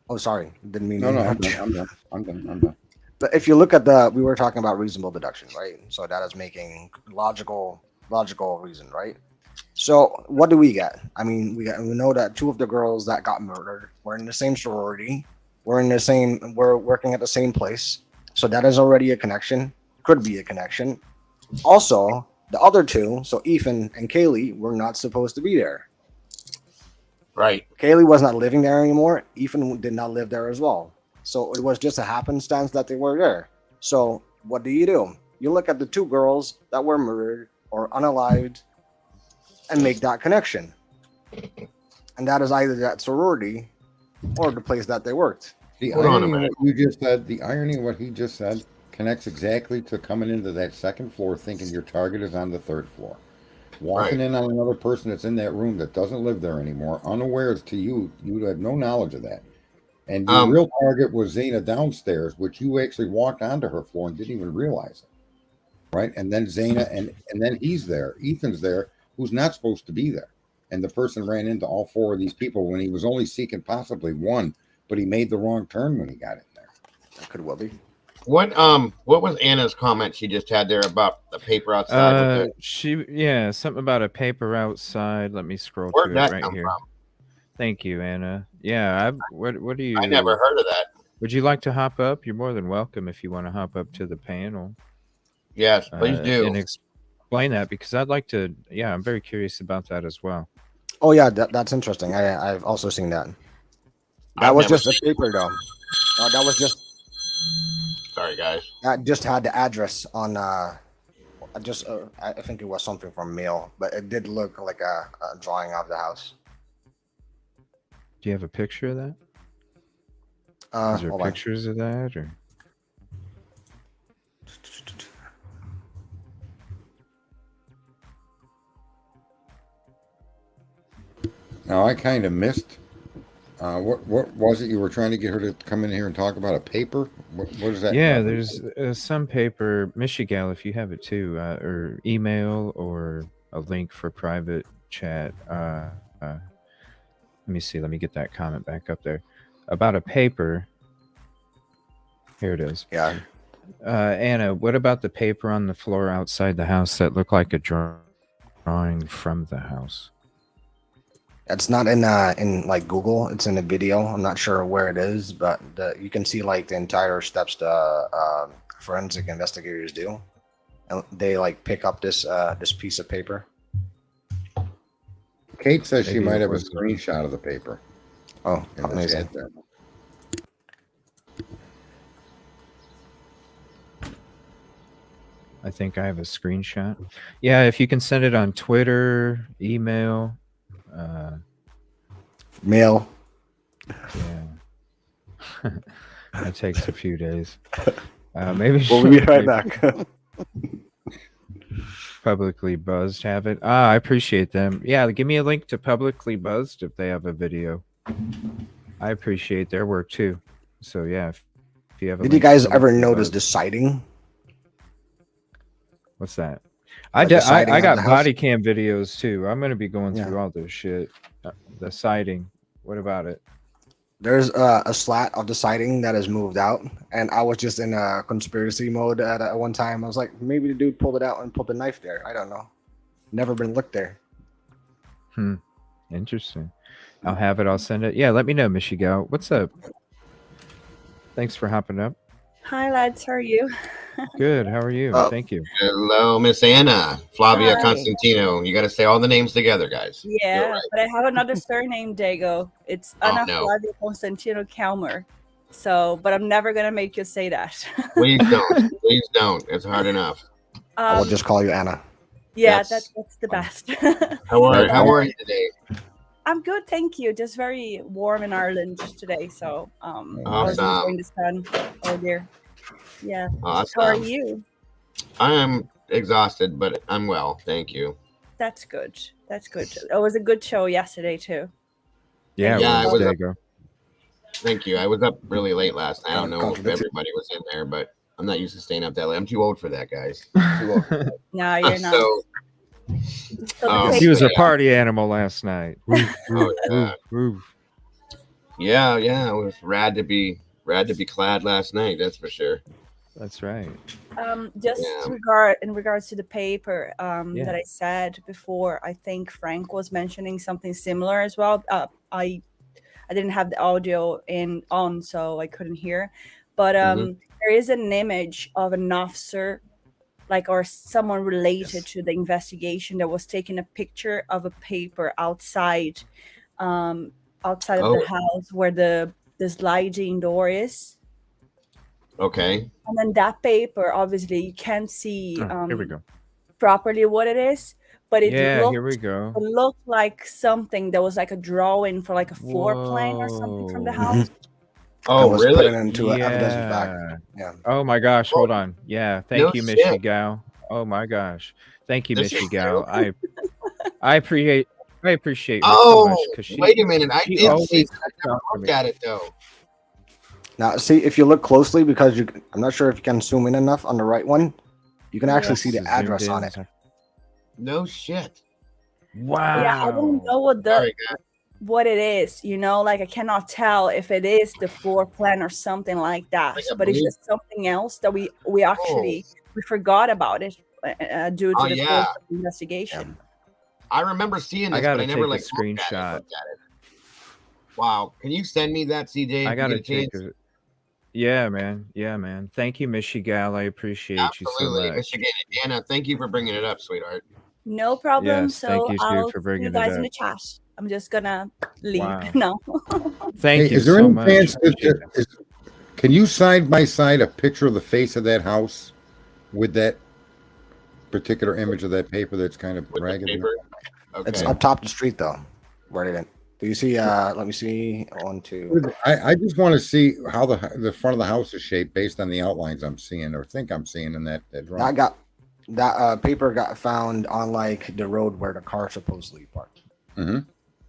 Speaker 4: Oh, sorry, didn't mean to
Speaker 3: No,
Speaker 4: interrupt you.
Speaker 3: I'm done.
Speaker 4: But if you look at we were talking about reasonable deduction, right? So that is making logical reason, right? So what do we get? I mean, we know that two of the girls that got murdered were in the same sorority, we're working at the same place. So that is already a connection. Could be a connection. Also, the other two, so Ethan and Kaylee, were not supposed to be there.
Speaker 5: Right.
Speaker 4: Kaylee was not living there anymore. Ethan did not live there as well. So it was just a happenstance that they were there. So what do? You look at the two girls that were murdered or unalived and make that connection. And that is either that sorority or the place that they worked.
Speaker 3: The irony of what you just said, the irony of what he just said connects exactly to coming into that second floor thinking your target is on the third floor. Walking in on another person that's in that room that doesn't live there anymore, unawares to you, you have no knowledge of that. And your real target was Zaina downstairs, which you actually walked onto her floor and didn't even realize it. Right? And then Zaina, and then he's there. Ethan's there, who's not supposed to be there. And the person ran into all four of these people when he was only seeking possibly one, but he made the wrong turn when he got in there.
Speaker 4: That could well be.
Speaker 5: What was Anna's comment she just had there about the paper outside?
Speaker 2: Something about a paper outside. Let me scroll
Speaker 5: Where'd
Speaker 2: to it
Speaker 5: that
Speaker 2: right
Speaker 5: come
Speaker 2: here.
Speaker 5: from?
Speaker 2: Thank you, Anna. Yeah, what do you?
Speaker 5: I never heard of that.
Speaker 2: Would you like to hop up? You're more than welcome if you want to hop up to the panel.
Speaker 5: Yes, please do.
Speaker 2: And explain that, because I'd like to. Yeah, I'm very curious about that as well.
Speaker 4: Oh yeah, that's interesting. I've also seen that. That was just a paper though. That was just.
Speaker 5: Sorry, guys.
Speaker 4: That just had the address on. I think it was something from mail, but it did look like a drawing of the house.
Speaker 2: Do you have a picture of that? Is there
Speaker 4: hold on.
Speaker 2: pictures of that, or?
Speaker 3: Now I kind of missed. What was it you were trying to get her to come in here and talk about? A paper? What is that?
Speaker 2: Yeah, there's some paper, Michigal, if you have it too, or email or a link for private chat. Let me see. Let me get that comment back up there about a paper. Here it is.
Speaker 4: Yeah.
Speaker 2: Anna, what about the paper on the floor outside the house that looked like a drawing from the house?
Speaker 4: It's not in like Google. It's in a video. I'm not sure where it is, but you can see like the entire steps the forensic investigators do, and they like pick up this piece of paper.
Speaker 3: Kate says she might have a screenshot of the paper.
Speaker 4: Oh, amazing.
Speaker 2: I think I have a screenshot. Yeah, if you can send it on Twitter, email,
Speaker 4: Mail.
Speaker 2: Yeah. That takes a few days. Maybe
Speaker 4: We'll be right back.
Speaker 2: Publicly Buzzed have it. I appreciate them. Yeah, give me a link to Publicly Buzzed if they have a video. I appreciate their work too. So yeah, if you have a
Speaker 4: Did you
Speaker 2: link to
Speaker 4: guys ever
Speaker 2: Publicly
Speaker 4: notice
Speaker 2: Buzzed-
Speaker 4: the sighting?
Speaker 2: What's that?
Speaker 4: Like the siding
Speaker 2: I
Speaker 4: of
Speaker 2: got
Speaker 4: the house?
Speaker 2: body cam videos too. I'm gonna be going
Speaker 4: Yeah.
Speaker 2: through all this shit. The siding. What about it?
Speaker 4: There's a slat of the siding that has moved out, and I was just in a conspiracy mode at one time. I was like, maybe the dude pulled it out and put the knife there. I don't know. Never been looked there.
Speaker 2: Interesting. I'll have it. I'll send it. Yeah, let me know, Michigo. What's up? Thanks for hopping up.
Speaker 16: Hi, lads. How are you?
Speaker 2: Good. How are you? Thank you.
Speaker 5: Hello, Miss Anna, Flavia
Speaker 16: Hi.
Speaker 5: Constantino. You got to say all the names together, guys.
Speaker 16: Yeah,
Speaker 5: right.
Speaker 16: but I have another surname, Dago. It's
Speaker 5: Oh,
Speaker 16: Ana
Speaker 5: no.
Speaker 16: Flavia Constantino Kalmer. So, but I'm never gonna make you say that.
Speaker 5: Please don't. Please don't. It's hard enough.
Speaker 4: I will just call you Anna.
Speaker 16: Yeah,
Speaker 5: That's-
Speaker 16: that's the best.
Speaker 5: How are you today?
Speaker 16: I'm good, thank you. Just very warm in Ireland today, so I was
Speaker 5: Awesome.
Speaker 16: enjoying the sun all year. Yeah. How are
Speaker 5: Awesome.
Speaker 16: you?
Speaker 5: I am exhausted, but I'm well. Thank you.
Speaker 16: That's good. That's good. It was a good show yesterday too.
Speaker 2: Yeah,
Speaker 5: Yeah, I was
Speaker 2: there
Speaker 5: up-
Speaker 2: you go.
Speaker 5: Thank you. I was up really late last night. I don't know if everybody was in there, but I'm not used to staying up that late. I'm too old for that, guys. Too old for that.
Speaker 16: No, you're not.
Speaker 5: So,
Speaker 2: He was a
Speaker 5: yeah.
Speaker 2: party animal last night.
Speaker 5: Oh, yeah. Yeah, yeah. It was rad to be clad last night. That's for sure.
Speaker 2: That's right.
Speaker 16: Just
Speaker 5: Yeah.
Speaker 16: in regards to the paper
Speaker 2: Yeah.
Speaker 16: that I said before, I think Frank was mentioning something similar as well. I didn't have the audio on, so I couldn't hear. But there is an image of an officer, like, or someone related to the investigation, that was taking a picture of a paper outside of the house where the sliding door is.
Speaker 5: Okay.
Speaker 16: And then that paper, obviously, you can't see
Speaker 2: Here we go.
Speaker 16: properly what it is, but it
Speaker 2: Yeah, here we go.
Speaker 16: looked like something that was like a drawing for like a floor plan or something from the house.
Speaker 4: I
Speaker 5: Oh,
Speaker 4: was
Speaker 5: really?
Speaker 4: putting it into an evidence back. Yeah.
Speaker 2: Oh my gosh, hold on. Yeah, thank
Speaker 5: No
Speaker 2: you,
Speaker 5: shit.
Speaker 2: Michigal. Oh my gosh. Thank you,
Speaker 5: This is
Speaker 2: Michigal. I appreciate you so
Speaker 5: Oh,
Speaker 2: much because
Speaker 5: wait a minute. I
Speaker 2: she
Speaker 5: did see
Speaker 2: always
Speaker 5: that. I
Speaker 2: talks
Speaker 5: never
Speaker 2: to
Speaker 5: looked
Speaker 2: me.
Speaker 5: at it though.
Speaker 4: Now, see, if you look closely, because I'm not sure if you can zoom in enough on the right one, you can actually see the
Speaker 2: Zoomed
Speaker 4: address
Speaker 2: in.
Speaker 4: on it.
Speaker 5: No shit.
Speaker 2: Wow.
Speaker 16: Yeah, I don't know what it is, like I cannot tell if it is the floor plan or something like that,
Speaker 5: Like a
Speaker 16: but it's
Speaker 5: blue-
Speaker 16: just something else that we actually we forgot about it due to
Speaker 5: Oh,
Speaker 16: the
Speaker 5: yeah.
Speaker 16: course of the investigation.
Speaker 5: I remember seeing
Speaker 2: I
Speaker 5: this,
Speaker 2: gotta
Speaker 5: but I never
Speaker 2: take a
Speaker 5: like looked at
Speaker 2: screenshot.
Speaker 5: it. Wow. Can you send me that, CJ?
Speaker 2: I
Speaker 5: if you
Speaker 2: gotta
Speaker 5: get a
Speaker 2: take
Speaker 5: chance?
Speaker 2: a. Yeah, man. Yeah, man. Thank you, Michigal. I appreciate
Speaker 5: Absolutely.
Speaker 2: you so much.
Speaker 5: Michigan. Anna, thank you for bringing it up, sweetheart.
Speaker 16: No problem.
Speaker 2: Yes, thank
Speaker 16: So
Speaker 2: you, too,
Speaker 16: I'll
Speaker 2: for
Speaker 16: see
Speaker 2: bringing
Speaker 16: you
Speaker 2: it
Speaker 16: guys in
Speaker 2: up.
Speaker 16: the chat. I'm just gonna leave
Speaker 2: Wow.
Speaker 16: now.
Speaker 2: Thank you
Speaker 3: is there
Speaker 2: so
Speaker 3: any
Speaker 2: much.
Speaker 3: chance
Speaker 2: Appreciate
Speaker 3: that, can you side by side a picture of the face of that house with that particular image of that paper that's kind of ragged?
Speaker 4: It's
Speaker 5: Okay.
Speaker 4: up top the street, though. Where did it? Do you see? Let me see. 1, 2.
Speaker 3: I just want to see how the front of the house is shaped based on the outlines I'm seeing or think I'm seeing in that drawing.
Speaker 4: That paper got found on like the road where the car supposedly parked.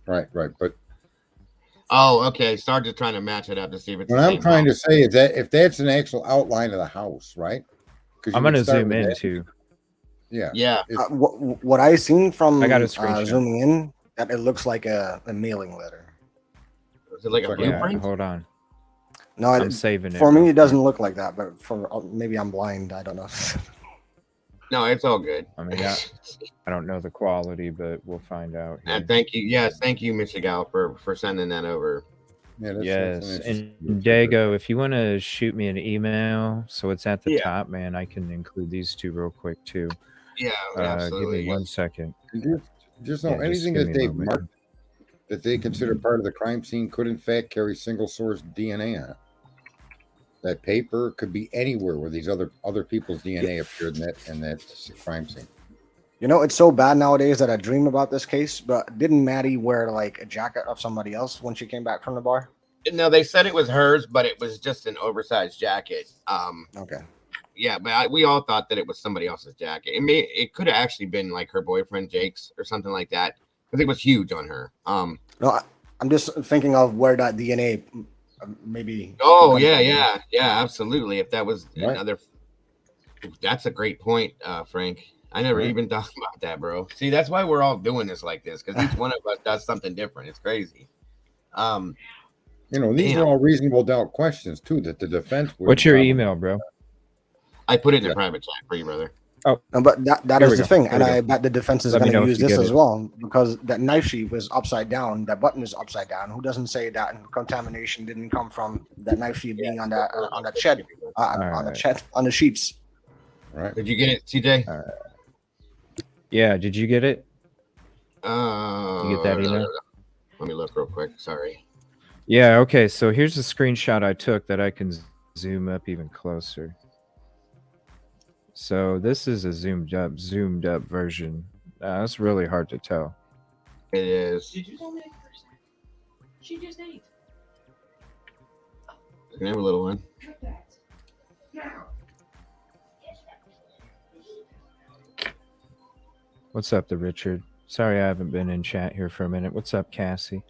Speaker 3: Right. But
Speaker 5: Oh, okay. Started trying to match it up to see if it's
Speaker 3: what
Speaker 5: the
Speaker 3: I'm
Speaker 5: same
Speaker 3: trying to
Speaker 5: house.
Speaker 3: say is that if that's an actual outline of the house, right? 'Cause you
Speaker 2: I'm
Speaker 3: would
Speaker 2: gonna
Speaker 3: start
Speaker 2: zoom
Speaker 3: with
Speaker 2: in
Speaker 3: that.
Speaker 2: too.
Speaker 3: Yeah.
Speaker 5: Yeah.
Speaker 4: What I seen from
Speaker 2: I got a screenshot.
Speaker 4: zooming in, that it looks like a mailing letter.
Speaker 5: Is it like a
Speaker 2: Yeah,
Speaker 5: blueprint?
Speaker 2: hold on.
Speaker 4: No,
Speaker 2: I'm saving it
Speaker 4: For me,
Speaker 2: real
Speaker 4: it doesn't look like that, but for maybe I'm blind. I don't know.
Speaker 5: No, it's all good.
Speaker 2: I mean, I don't know the quality, but we'll find out. Here.
Speaker 5: And thank you. Yes, thank you, Michigal, for sending that over.
Speaker 3: Yeah, that's
Speaker 2: Yes,
Speaker 3: an
Speaker 2: and Dago, if you want to shoot me an email, so it's at the
Speaker 5: Yeah.
Speaker 2: top, man, I can include these two real quick too.
Speaker 5: Yeah,
Speaker 2: Give
Speaker 5: absolutely.
Speaker 2: me 1 second.
Speaker 3: Just know
Speaker 2: Yeah, just
Speaker 3: anything
Speaker 2: give
Speaker 3: that
Speaker 2: me a
Speaker 3: they
Speaker 2: moment.
Speaker 3: marked that they consider part of the crime scene could in fact carry single source DNA on it. that paper, could be anywhere where these other people's DNA appeared in that crime scene.
Speaker 4: You know, it's so bad nowadays that I dream about this case. But didn't Maddie wear like a jacket of somebody else when she came back from the bar?
Speaker 5: No, they said it was hers, but it was just an oversized jacket.
Speaker 4: Okay.
Speaker 5: Yeah, but we all thought that it was somebody else's jacket. It could have actually been like her boyfriend Jake's or something like that, because it was huge on her.
Speaker 4: No, I'm just thinking of where that DNA maybe.
Speaker 5: Oh
Speaker 4: could come
Speaker 5: yeah,
Speaker 4: from.
Speaker 5: absolutely. If that was another, that's a great point, Frank. I never even thought about that, bro. See, that's why we're all doing this like this, because each one of us does something different. It's crazy.
Speaker 3: You know, these are all reasonable doubt questions too that the defense would.
Speaker 2: What's your email, bro?
Speaker 5: I put it in a private chat for you, brother.
Speaker 2: Oh,
Speaker 4: but that
Speaker 2: Here
Speaker 4: is
Speaker 2: we
Speaker 4: the
Speaker 2: go.
Speaker 4: thing,
Speaker 2: Here
Speaker 4: and
Speaker 2: we go.
Speaker 4: I bet the defense is
Speaker 2: Let me
Speaker 4: going
Speaker 2: know
Speaker 4: to
Speaker 2: if
Speaker 4: use
Speaker 2: you
Speaker 4: this
Speaker 2: get
Speaker 4: as
Speaker 2: it.
Speaker 4: well, because that knife sheath was upside down, that button is upside down. Who doesn't say that contamination didn't come from that knife sheath being on that on the shed, on the sheets?
Speaker 3: Right.
Speaker 5: Did you get it, CJ?
Speaker 2: Yeah, did you get it?
Speaker 5: You
Speaker 2: get that email?
Speaker 5: Let me look real quick. Sorry.
Speaker 2: Yeah, okay. So here's a screenshot I took that I can zoom up even closer. So this is a zoomed up version. It's really hard to tell.
Speaker 5: It is.
Speaker 17: Did you tell me first? She just ate.
Speaker 5: You can have a little one.
Speaker 17: Cut that. Now.
Speaker 2: What's up, the Richard? Sorry, I haven't been in chat here for a minute. What's up, Cassie?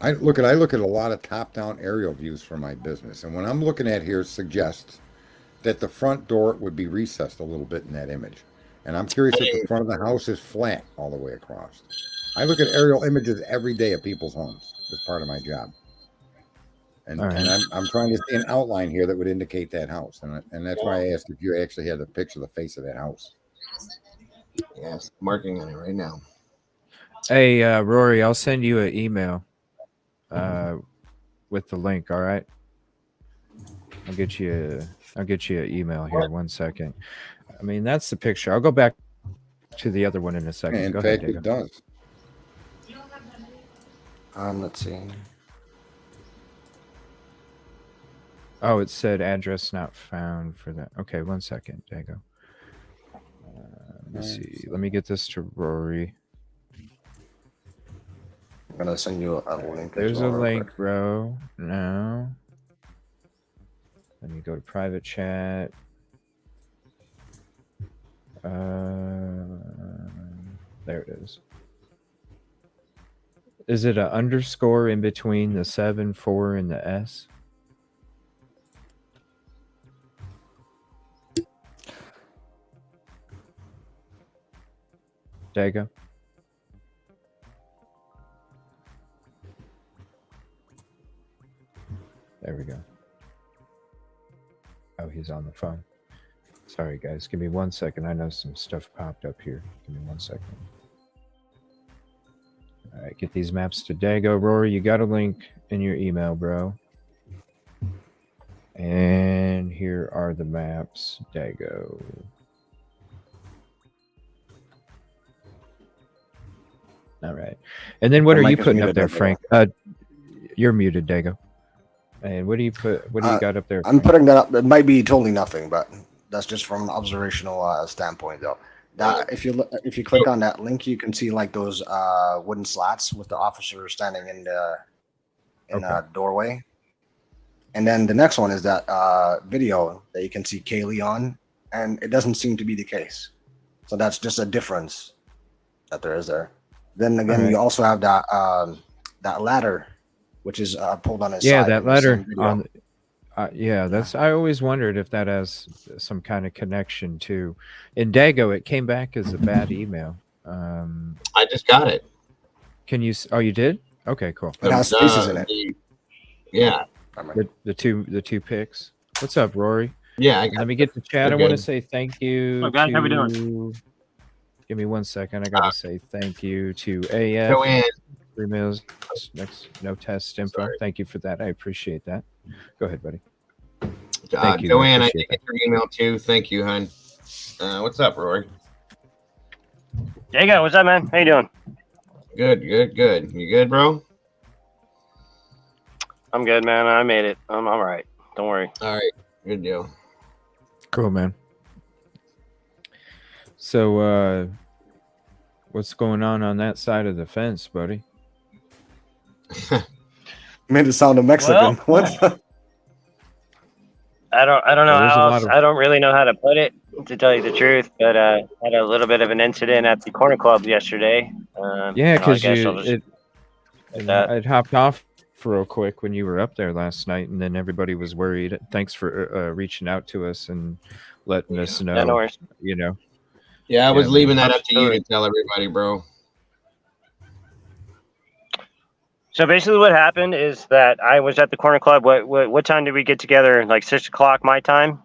Speaker 3: I look at a lot of top-down aerial views for my business, and what I'm looking at here suggests that the front door would be recessed a little bit in that image. And I'm curious if the front of the house is flat all the way across. I look at aerial images every day of people's homes as part of my job. And,
Speaker 2: All right.
Speaker 3: and I'm trying to see an outline here that would indicate that house. And that's why I asked if you actually had a picture of the face of that house.
Speaker 5: Yes, I'm working on it right now.
Speaker 2: Hey, Rory, I'll send you an email with the link, all right? I'll get you an email here. 1 second. I mean, that's the picture. I'll go back to the other one in a second.
Speaker 3: In
Speaker 2: Go
Speaker 3: fact,
Speaker 2: ahead,
Speaker 3: it does.
Speaker 4: Let's see.
Speaker 2: Oh, it said address not found for that. Okay, 1 second. There you go. Let me see. Let me get this to Rory.
Speaker 4: I'm gonna send you a link.
Speaker 2: There's a link, bro. No. Let me go to private chat. There it is. Is it an underscore in between the 7, 4, and the S? There you go. There we go. Oh, he's on the phone. Sorry, guys. Give me 1 second. I know some stuff popped up here. Give me 1 second. All right, get these maps to Dago. Rory, you got a link in your email, bro. And here are the maps. Dago. All right. And then what are you putting up there, Frank? You're muted, Dago. And what do you put? What do you got up there?
Speaker 4: I'm putting that up. It might be totally nothing, but that's just from an observational standpoint, though. That if you click on that link, you can see like those wooden slats with the officer standing in the doorway. And then the next one is that video that you can see Kaylee on, and it doesn't seem to be the case. So that's just a difference that there is there. Then again, you also have that that ladder, which is pulled on his side.
Speaker 2: Yeah, that
Speaker 4: in the
Speaker 2: ladder
Speaker 4: same video.
Speaker 2: on. Yeah, that's. I always wondered if that has some kind of connection to. In Dago, it came back as a bad email.
Speaker 5: I just got it.
Speaker 2: Can you? Oh, you did? Okay, cool.
Speaker 4: It has spaces in it.
Speaker 5: Yeah.
Speaker 2: The two pics. What's up, Rory?
Speaker 5: Yeah.
Speaker 2: Let me get the chat.
Speaker 5: We're
Speaker 2: I want to
Speaker 5: good.
Speaker 2: say thank you.
Speaker 18: Hello, guys. How we doing?
Speaker 2: Give me 1 second. I gotta say thank you to AF.
Speaker 5: Go in.
Speaker 2: 3 meals. Next, no test info.
Speaker 5: Sorry.
Speaker 2: Thank you for that. I appreciate that. Go ahead, buddy. Thank you.
Speaker 5: Joanne, I
Speaker 2: appreciate
Speaker 5: did get your email too. Thank you, hon. What's up, Rory?
Speaker 18: Jago, what's up, man? How you doing?
Speaker 5: Good. You good, bro?
Speaker 18: I'm good, man. I made it. I'm all right. Don't worry.
Speaker 5: All right. Good deal.
Speaker 2: Cool, man. So, what's going on that side of the fence, buddy?
Speaker 4: Made it sound a Mexican.
Speaker 18: Well,
Speaker 4: What?
Speaker 18: I don't know
Speaker 2: Well, there's
Speaker 18: how
Speaker 2: a lot
Speaker 18: else.
Speaker 2: of-
Speaker 18: I don't really know how to put it, to tell you the truth. But had a little bit of an incident at the corner club yesterday.
Speaker 2: Yeah, because
Speaker 18: that.
Speaker 2: I'd hopped off real quick when you were up there last night, and then everybody was worried. Thanks for reaching out to us and letting us know.
Speaker 18: Yeah, no worries.
Speaker 2: You know.
Speaker 5: Yeah, I was
Speaker 2: man.
Speaker 5: leaving that up to you to tell everybody, bro.
Speaker 18: So basically, what happened is that I was at the corner club. What time did we get together? Like 6 o'clock my time.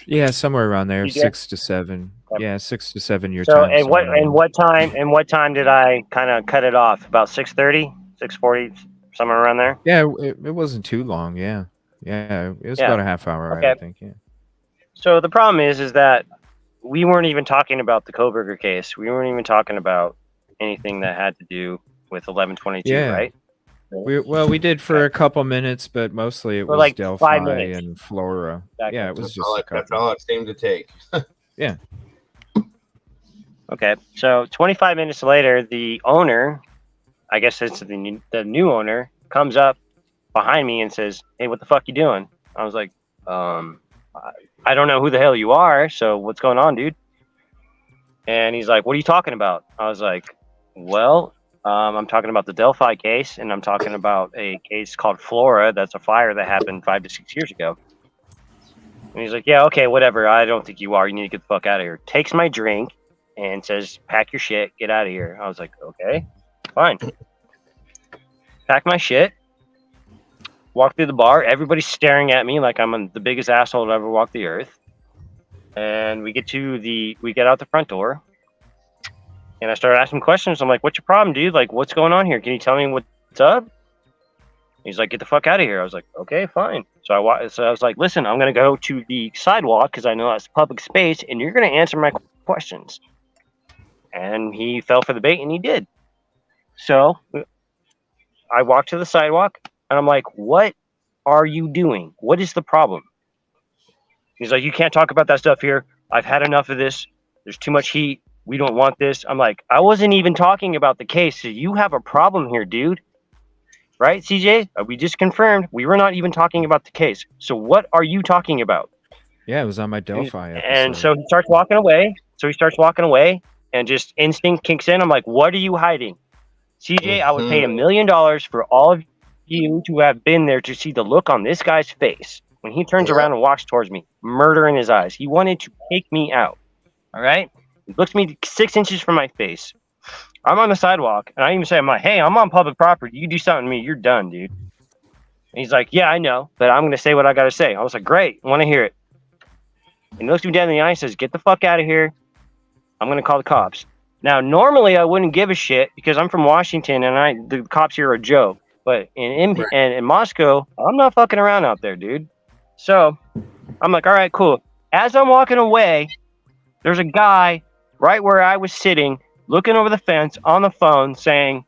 Speaker 2: Yeah, somewhere around there,
Speaker 18: You did?
Speaker 2: 6 to 7. Yeah, 6 to 7 your
Speaker 18: So
Speaker 2: time.
Speaker 18: and
Speaker 2: somewhere around
Speaker 18: what time did I kind of cut it off? About 6:30, 6:40, somewhere around there.
Speaker 2: Yeah, it wasn't too long. Yeah, it was
Speaker 18: Yeah.
Speaker 2: about a half hour.
Speaker 18: Okay.
Speaker 2: I think. Yeah.
Speaker 18: So the problem is that we weren't even talking about the Koberger case. We weren't even talking about anything that had to do with 1122,
Speaker 2: Yeah.
Speaker 18: right?
Speaker 2: We did for a couple minutes, but mostly it
Speaker 18: For
Speaker 2: was
Speaker 18: like 5
Speaker 2: Delphi
Speaker 18: minutes.
Speaker 2: and Flora.
Speaker 18: Exactly.
Speaker 2: Yeah, it was
Speaker 5: That's
Speaker 2: just
Speaker 5: all
Speaker 2: a
Speaker 5: it, that's
Speaker 2: couple.
Speaker 5: all it seemed to take.
Speaker 2: Yeah.
Speaker 18: Okay, so 25 minutes later, the owner, I guess it's the new owner, comes up behind me and says, "Hey, what the fuck you doing?" I was like, I don't know who the hell you are, so what's going on, dude?" And he's like, "What are you talking about?" I was like, "Well, I'm talking about the Delphi case, and I'm talking about a case called Flora. That's a fire that happened 5 to 6 years ago." And he's like, "Yeah, okay, whatever. I don't think you are. You need to get the fuck out of here." Takes my drink and says, "Pack your shit, get out of here." I was like, "Okay, fine." Pack my shit, walk through the bar. Everybody's staring at me like I'm the biggest asshole to ever walk the earth. And we get out the front door, and I started asking questions. I'm like, "What's your problem, dude? Like, what's going on here? Can you tell me what's up?" He's like, "Get the fuck out of here." I was like, "Okay, fine." So I was like, "Listen, I'm gonna go to the sidewalk because I know that's public space, and you're gonna answer my questions." And he fell for the bait, and he did. So I walked to the sidewalk, and I'm like, "What are you doing? What is the problem?" He's like, "You can't talk about that stuff here. I've had enough of this. There's too much heat. We don't want this." I'm like, "I wasn't even talking about the case, so you have a problem here, dude." Right, CJ? We just confirmed we were not even talking about the case. So what are you talking about?
Speaker 2: Yeah, it was on my Delphi episode.
Speaker 18: And so he starts walking away. And just instinct kicks in. I'm like, "What are you hiding?" CJ, I would pay $1 million for all of you to have been there to see the look on this guy's face when he turns around and walks towards me, murder in his eyes. He wanted to take me out. All right? He looks me 6 inches from my face. I'm on the sidewalk, and I even say, I'm like, "Hey, I'm on public property. You do something to me, you're done, dude." And he's like, "Yeah, I know, but I'm going to say what I got to say." I was like, "Great, I want to hear it." And he looks me dead in the eye and says, "Get the fuck out of here. I'm going to call the cops." Now, normally I wouldn't give a shit because I'm from Washington and the cops here are a joke. But in Moscow, I'm not fucking around out there, dude. So I'm like, "All right, cool." As I'm walking away, there's a guy right where I was sitting, looking over the fence on the phone saying,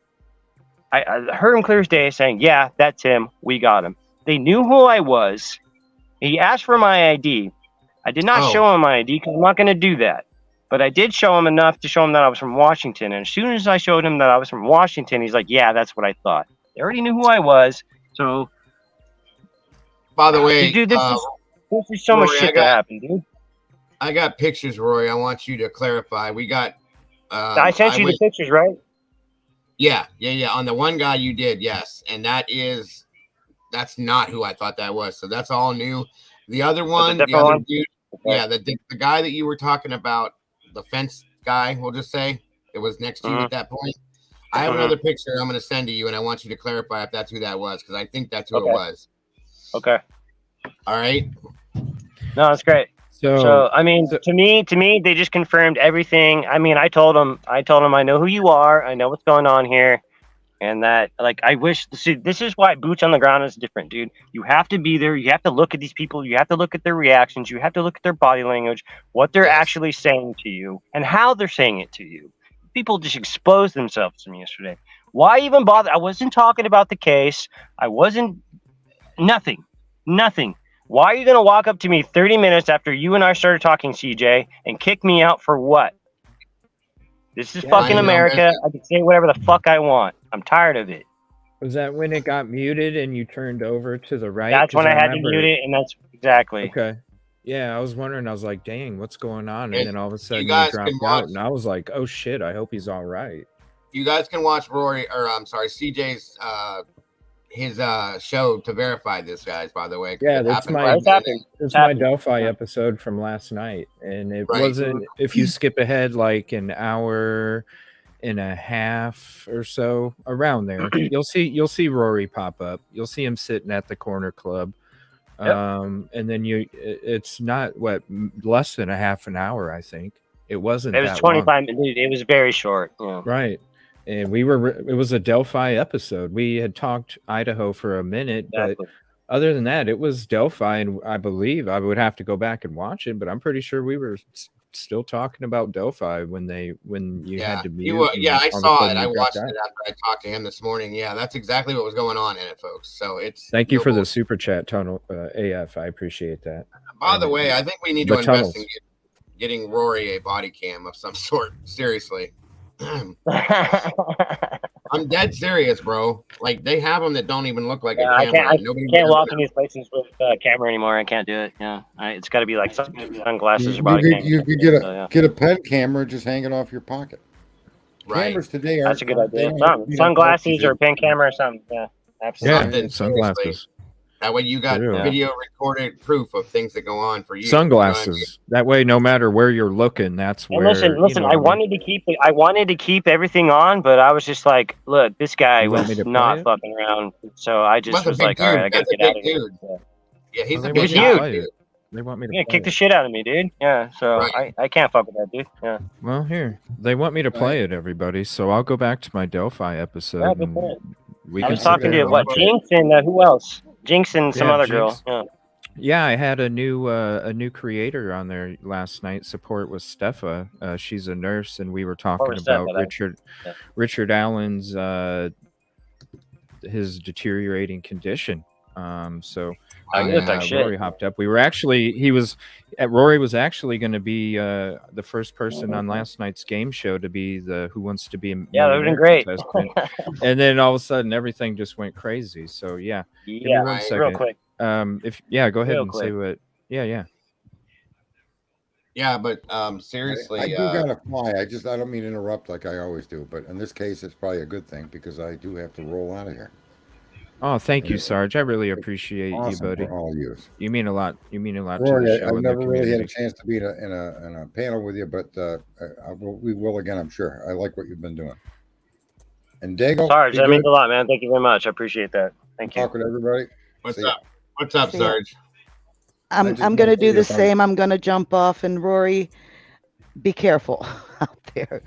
Speaker 18: I heard him clear as day saying, "Yeah, that's him. We got him." They knew who I was. He asked for my ID. I did not show him my ID because I'm not going to do that. But I did show him enough to show him that I was from Washington. And as soon as I showed him that I was from Washington, he's like, "Yeah, that's what I thought." They already knew who I was. So,
Speaker 5: By the way,
Speaker 18: dude, this is so much
Speaker 5: Rory,
Speaker 18: shit that happened, dude.
Speaker 5: I got pictures, Rory. I want you to clarify. We got.
Speaker 18: I sent you the pictures, right?
Speaker 5: Yeah. On the one guy you did, yes, and that's not who I thought that was. So that's all new. The other one, the other dude, yeah, the guy that you were talking about, the fence guy, we'll just say, it was next to you at that point. I have another picture I'm going to send to you, and I want you to clarify if that's who that was, because I think that's who it was.
Speaker 18: Okay.
Speaker 5: All right.
Speaker 18: No, that's great. So I mean, to me, they just confirmed everything. I mean, I told them I know who you are. I know what's going on here. And that, like, I wish, see, this is why boots on the ground is different, dude. You have to be there. You have to look at these people. You have to look at their reactions. You have to look at their body language, what they're actually saying to you, and how they're saying it to you. People just exposed themselves to me yesterday. Why even bother? I wasn't talking about the case. I wasn't, nothing. Why are you going to walk up to me 30 minutes after you and I started talking, CJ, and kick me out for what? This is fucking America. I can say whatever the fuck I want. I'm tired of it.
Speaker 2: Was that when it got muted and you turned over to the right?
Speaker 18: That's
Speaker 2: 'Cause
Speaker 18: when I had to mute it, and that's exactly.
Speaker 2: Okay. Yeah, I was wondering. I was like, "Dang, what's going on?" And then all of a sudden you
Speaker 5: guys can
Speaker 2: dropped out, and I was like, "Oh shit! I hope he's all right."
Speaker 5: You guys can watch Rory, or I'm sorry, CJ's his show to verify this, guys. By the way,
Speaker 2: Yeah, that's my Delphi episode from last night, and it wasn't. If you skip ahead like an hour and a half or so, around there, you'll see Rory pop up. You'll see him sitting at the corner club. And then it's not less than a half an hour. I think it wasn't.
Speaker 18: It was
Speaker 2: that
Speaker 18: 25 minutes. It was very short. Yeah.
Speaker 2: Right. And it was a Delphi episode. We had talked Idaho for a minute, but other than that, it was Delphi. And I believe I would have to go back and watch it, but I'm pretty sure we were still talking about Delphi when you had to mute.
Speaker 5: I saw it. I watched it after I talked to him this morning. Yeah, that's exactly what was going on in it, folks. So
Speaker 2: Thank you for the super chat, Tunnel AF. I appreciate that.
Speaker 5: By the way, I think we need to invest in getting Rory a body cam of some sort. Seriously. I'm dead serious, bro. Like, they have them that don't even look like a camera.
Speaker 18: I can't walk in these places with camera anymore. I can't do it. Yeah, it's got to be like sunglasses or body cam.
Speaker 3: You could get a pen camera, just hang it off your pocket.
Speaker 5: Right.
Speaker 3: Cameras today are.
Speaker 18: That's a good idea. Sunglasses or a pen camera or something. Yeah, absolutely.
Speaker 2: Yeah, sunglasses.
Speaker 5: That way you got video recorded proof of things that go on for you.
Speaker 2: Sunglasses. That way, no matter where you're looking, that's where.
Speaker 18: And listen. I wanted to keep everything on, but I was just like, look, this guy was not fucking around. So I just was like, all right, I gotta get out of here.
Speaker 5: Yeah, he's
Speaker 2: a
Speaker 5: big
Speaker 2: dude. They want me to
Speaker 18: kick the shit out of me, dude. Yeah, so I can't fuck with that, dude. Yeah.
Speaker 2: Well, here they want me to play it, everybody. So I'll go back to my Delphi episode.
Speaker 18: Yeah, I was talking to Jinx and who else? Jinx and some other girl. Yeah.
Speaker 2: Yeah, I had a new creator on there last night. Support was Stefa. She's a nurse, and we were talking about Richard Allen's his deteriorating condition. So Rory hopped up. Rory was actually going to be the first person on last night's game show to be the Who Wants to Be a
Speaker 18: that would have been great.
Speaker 2: And then all of a sudden everything just went crazy. So give me 1 second.
Speaker 18: Real quick.
Speaker 2: Go ahead and say what.
Speaker 5: Yeah, but seriously,
Speaker 3: I do gotta fly. I don't mean to interrupt like I always do, but in this case, it's probably a good thing because I do have to roll out of here.
Speaker 2: Oh, thank you, Sarge. I really appreciate you, buddy.
Speaker 3: For all you.
Speaker 2: You mean a lot. You mean a lot
Speaker 3: Rory,
Speaker 2: to the show.
Speaker 3: I've never really had a chance to be in a panel with you, but we will again, I'm sure. I like what you've been doing. And Dago,
Speaker 18: Sarge, that means a lot, man. Thank you very much. I appreciate that. Thank you.
Speaker 3: Talk with everybody.
Speaker 5: What's up? What's up, Sarge?
Speaker 8: I'm going to do the same. I'm going to jump off, and Rory, be careful out there.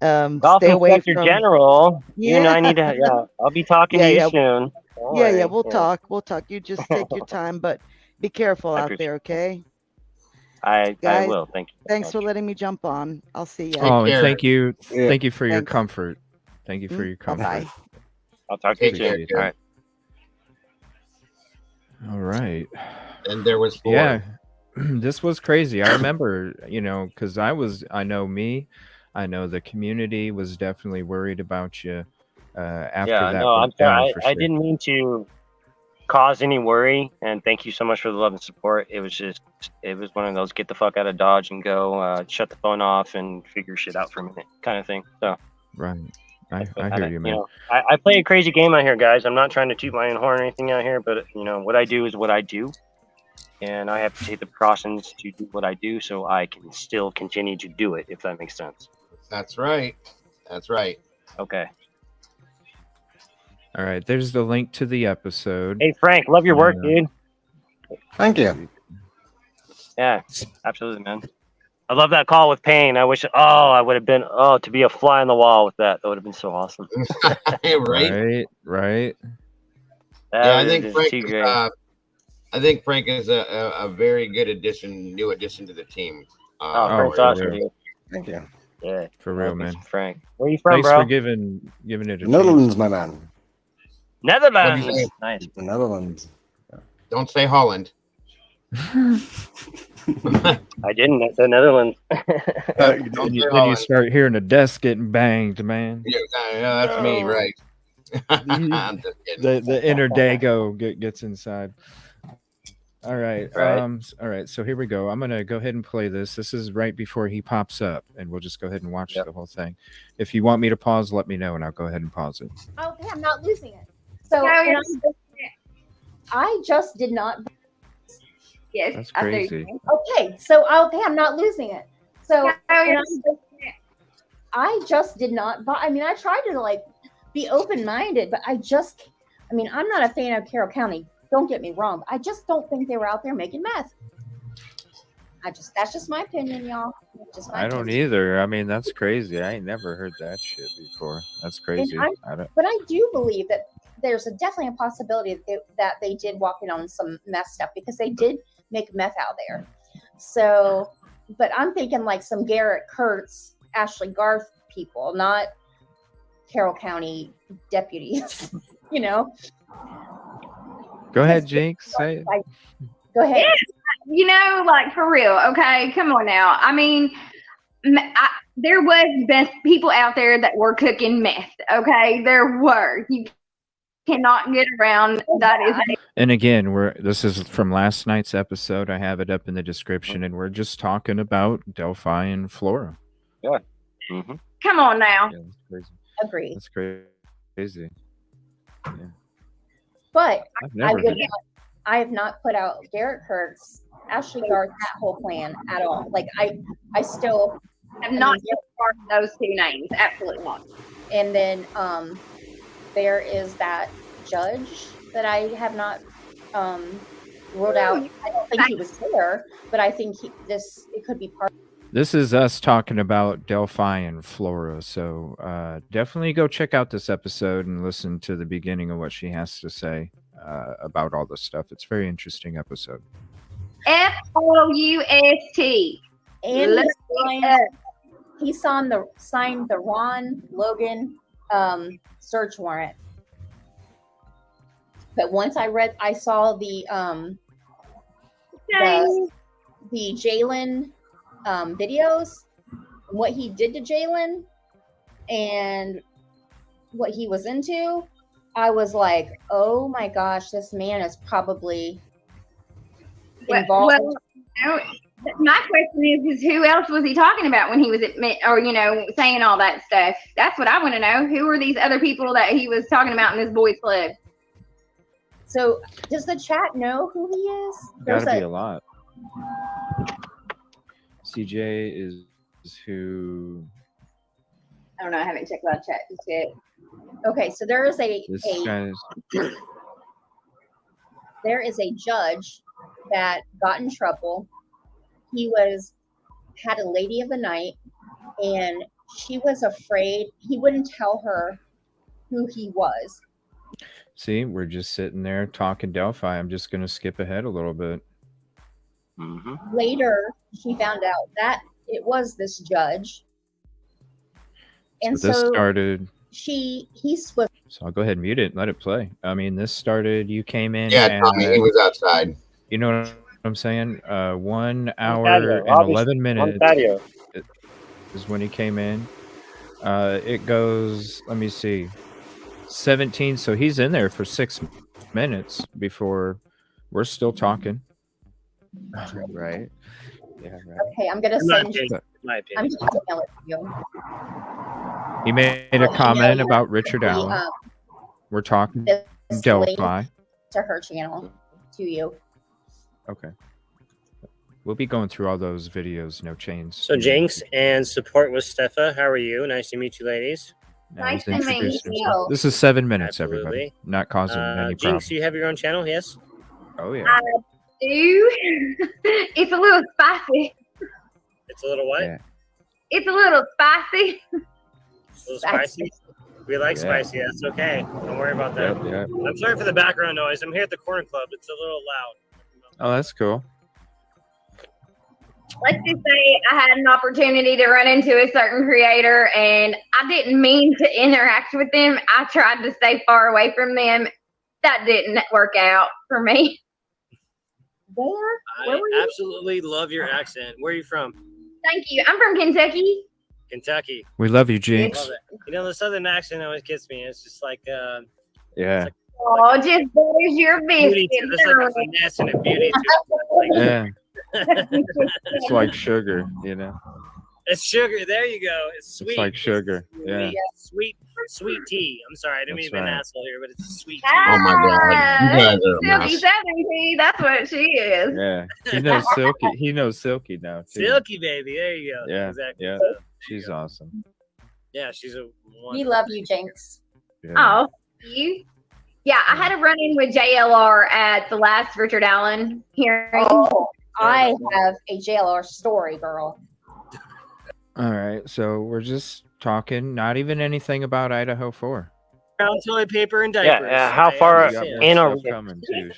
Speaker 8: Stay away from
Speaker 18: General. Yeah. You and I need to. Yeah, I'll be talking to you soon.
Speaker 8: We'll talk. We'll talk. You just take your time, but be careful out there, okay?
Speaker 18: I will. Thank you.
Speaker 8: Thanks for letting me jump on. I'll see you.
Speaker 2: Oh, and thank you. Thank you for your comfort. Thank you for your comfort.
Speaker 8: Bye.
Speaker 18: I'll talk to you soon. All right.
Speaker 2: All right.
Speaker 5: And there was 4.
Speaker 2: Yeah, this was crazy. I remember, because I know the community was definitely worried about you after that.
Speaker 18: No, I'm sorry. I didn't mean to cause any worry, and thank you so much for the love and support. It was one of those get the fuck out of Dodge and go, shut the phone off and figure shit out for a minute kind of thing. So
Speaker 2: right. I hear you, man.
Speaker 18: I play a crazy game out here, guys. I'm not trying to toot my own horn or anything out here, but what I do is what I do, and I have to take the precautions to do what I do so I can still continue to do it, if that makes sense.
Speaker 5: That's right.
Speaker 18: Okay.
Speaker 2: All right. There's the link to the episode.
Speaker 18: Hey, Frank, love your work, dude.
Speaker 4: Thank you.
Speaker 18: Yeah, absolutely, man. I love that call with Payne. I wish, I would have been, to be a fly on the wall with that. That would have been so awesome.
Speaker 2: Right.
Speaker 5: I think Frank is a very good new addition to the team.
Speaker 18: Frank's awesome, dude.
Speaker 4: Thank you.
Speaker 18: Yeah.
Speaker 2: For real, man.
Speaker 18: Frank. Where are you from,
Speaker 2: Thanks
Speaker 18: bro?
Speaker 2: for giving it a
Speaker 4: Netherlands, my man.
Speaker 18: Netherlands. Nice.
Speaker 4: The Netherlands.
Speaker 5: Don't say Holland.
Speaker 18: I didn't. I said Netherlands.
Speaker 2: Then you start hearing the desk getting banged, man.
Speaker 5: Yeah, that's me, right? I'm just kidding.
Speaker 2: The inner Dago gets inside. All right.
Speaker 18: Right.
Speaker 2: All right. So here we go. I'm gonna go ahead and play this. This is right before he pops up, and we'll just go ahead and watch the whole thing. If you want me to pause, let me know, and I'll go ahead and pause it.
Speaker 19: Okay, I'm not losing it. So
Speaker 6: No,
Speaker 19: and
Speaker 6: you're-
Speaker 19: I just did not.
Speaker 6: Yes,
Speaker 2: That's
Speaker 6: I do.
Speaker 2: crazy.
Speaker 19: Okay, so okay, I'm not losing it. So
Speaker 6: No,
Speaker 19: and
Speaker 6: you're-
Speaker 19: I just did not buy. I mean, I tried to like be open minded, but I mean, I'm not a fan of Carroll County. Don't get me wrong. I just don't think they were out there making meth. That's just my opinion, y'all. Just my
Speaker 2: I don't
Speaker 19: opinion.
Speaker 2: either. I mean, that's crazy. I ain't never heard that shit before. That's crazy.
Speaker 19: But I do believe that there's definitely a possibility that they did walk in on some meth stuff because they did make meth out there. So, but I'm thinking like some Garrett Kurtz, Ashley Garth people, not Carroll County deputies, you know?
Speaker 2: Go ahead, Jinx. Say it.
Speaker 19: Go ahead.
Speaker 6: Yes, you know, like for real. Okay, come on now. I mean, there was best people out there that were cooking meth. Okay, there were. You cannot get around that. Is
Speaker 2: And again, this is from last night's episode. I have it up in the description, and we're just talking about Delphi and Flora.
Speaker 18: Yeah. Mm-hmm.
Speaker 6: come on now.
Speaker 2: Yeah, that's crazy.
Speaker 19: Agree.
Speaker 2: That's crazy. Yeah.
Speaker 19: But
Speaker 2: I've never heard
Speaker 19: I have not put out Garrett Kurtz, Ashley Garth, that whole plan at all. Like I still
Speaker 6: have not part of those two names. Absolutely not.
Speaker 19: And then there is that judge that I have not ruled out. I don't think he was there, but I think it could be part.
Speaker 2: This is us talking about Delphi and Flora. So definitely go check out this episode and listen to the beginning of what she has to say about all this stuff. It's a very interesting episode.
Speaker 6: FOUST.
Speaker 19: And he signed the Ron Logan search warrant. But once I saw the Jalen videos, what he did to Jalen and what he was into, I was like, oh my gosh, this man is probably involved.
Speaker 6: Well, my question is who else was he talking about when he was saying all that stuff? That's what I want to know. Who are these other people that he was talking about in this boys club?
Speaker 19: So does the chat know who he is?
Speaker 2: Gotta be a lot. CJ is who?
Speaker 6: I don't know. I haven't checked that chat just yet.
Speaker 19: Okay, so there is there is a judge that got in trouble. He had a lady of the night, and she was afraid he wouldn't tell her who he was.
Speaker 2: See, we're just sitting there talking Delphi. I'm just going to skip ahead a little bit.
Speaker 18: Mm-hmm.
Speaker 19: Later, she found out that it was this judge. And
Speaker 2: so this started.
Speaker 19: He was.
Speaker 2: So I'll go ahead and mute it and let it play. I mean, this started. You came in.
Speaker 5: Yeah, Tommy, he was outside.
Speaker 2: You know what I'm saying? 1 hour and 11 minutes is when he came in. It goes. Let me see. 17. So he's in there for 6 minutes before we're still talking. Right. Yeah. Right.
Speaker 19: Okay, I'm gonna send you.
Speaker 18: My
Speaker 19: I'm
Speaker 18: opinion.
Speaker 19: gonna email it to you.
Speaker 2: He made a comment about Richard Allen. We're talking Delphi.
Speaker 19: To her channel, to you.
Speaker 2: Okay. We'll be going through all those videos, no chains.
Speaker 20: So Jinx and support with Steffa. How are you? Nice to meet you, ladies.
Speaker 6: Nice to meet you.
Speaker 2: This is 7 minutes,
Speaker 20: Absolutely.
Speaker 2: everybody. Not causing any
Speaker 20: Jinx,
Speaker 2: problems.
Speaker 20: you have your own channel, yes?
Speaker 2: Oh yeah.
Speaker 6: I do. It's a little spicy.
Speaker 20: It's a little what?
Speaker 2: Yeah.
Speaker 6: It's a little spicy.
Speaker 20: A little spicy? We like
Speaker 2: Yeah.
Speaker 20: spicy. That's okay. Don't worry about that.
Speaker 2: Yeah.
Speaker 20: I'm sorry for the background noise. I'm here at the Corner Club. It's a little loud.
Speaker 2: Oh, that's cool.
Speaker 6: Let's just say I had an opportunity to run into a certain creator and I didn't mean to interact with them. I tried to stay far away from them. That didn't work out for me.
Speaker 19: Where
Speaker 20: I
Speaker 19: were you?
Speaker 20: absolutely love your accent. Where are you from?
Speaker 6: Thank you. I'm from Kentucky.
Speaker 20: Kentucky.
Speaker 2: We love you,
Speaker 20: Love
Speaker 2: Jinx.
Speaker 20: it. You know, the southern accent always gets me. It's just like
Speaker 2: Yeah.
Speaker 6: Oh, just butters your
Speaker 20: beauty.
Speaker 6: biscuits.
Speaker 20: There's like a finesse and a beauty to it.
Speaker 2: Yeah. It's like sugar, you know.
Speaker 20: It's sugar. There you go. It's sweet.
Speaker 2: It's like sugar. Yeah.
Speaker 20: Sweet tea. I'm sorry. I didn't mean to be an
Speaker 2: right.
Speaker 20: asshole here, but it's a sweet tea.
Speaker 5: Oh my God. You guys are a
Speaker 6: Silky
Speaker 5: mess.
Speaker 6: Southern tea. That's what she is.
Speaker 2: Yeah. He knows Silky. He knows Silky now too.
Speaker 20: Silky baby. There you go.
Speaker 2: Yeah.
Speaker 20: Exactly.
Speaker 2: Yeah.
Speaker 20: So,
Speaker 2: She's awesome.
Speaker 20: yeah, she's a
Speaker 19: We
Speaker 20: wonderful.
Speaker 19: love you, Jinx.
Speaker 2: Yeah.
Speaker 6: Oh, you? Yeah, I had a run-in with JLR at the last Richard Allen hearing.
Speaker 19: Oh, I have a JLR story, girl.
Speaker 2: All right. So we're just talking, not even anything about Idaho 4.
Speaker 20: Brown toilet paper and diapers.
Speaker 18: Yeah. How far
Speaker 2: She's got more
Speaker 18: in are
Speaker 2: stuff
Speaker 18: we?
Speaker 2: coming too.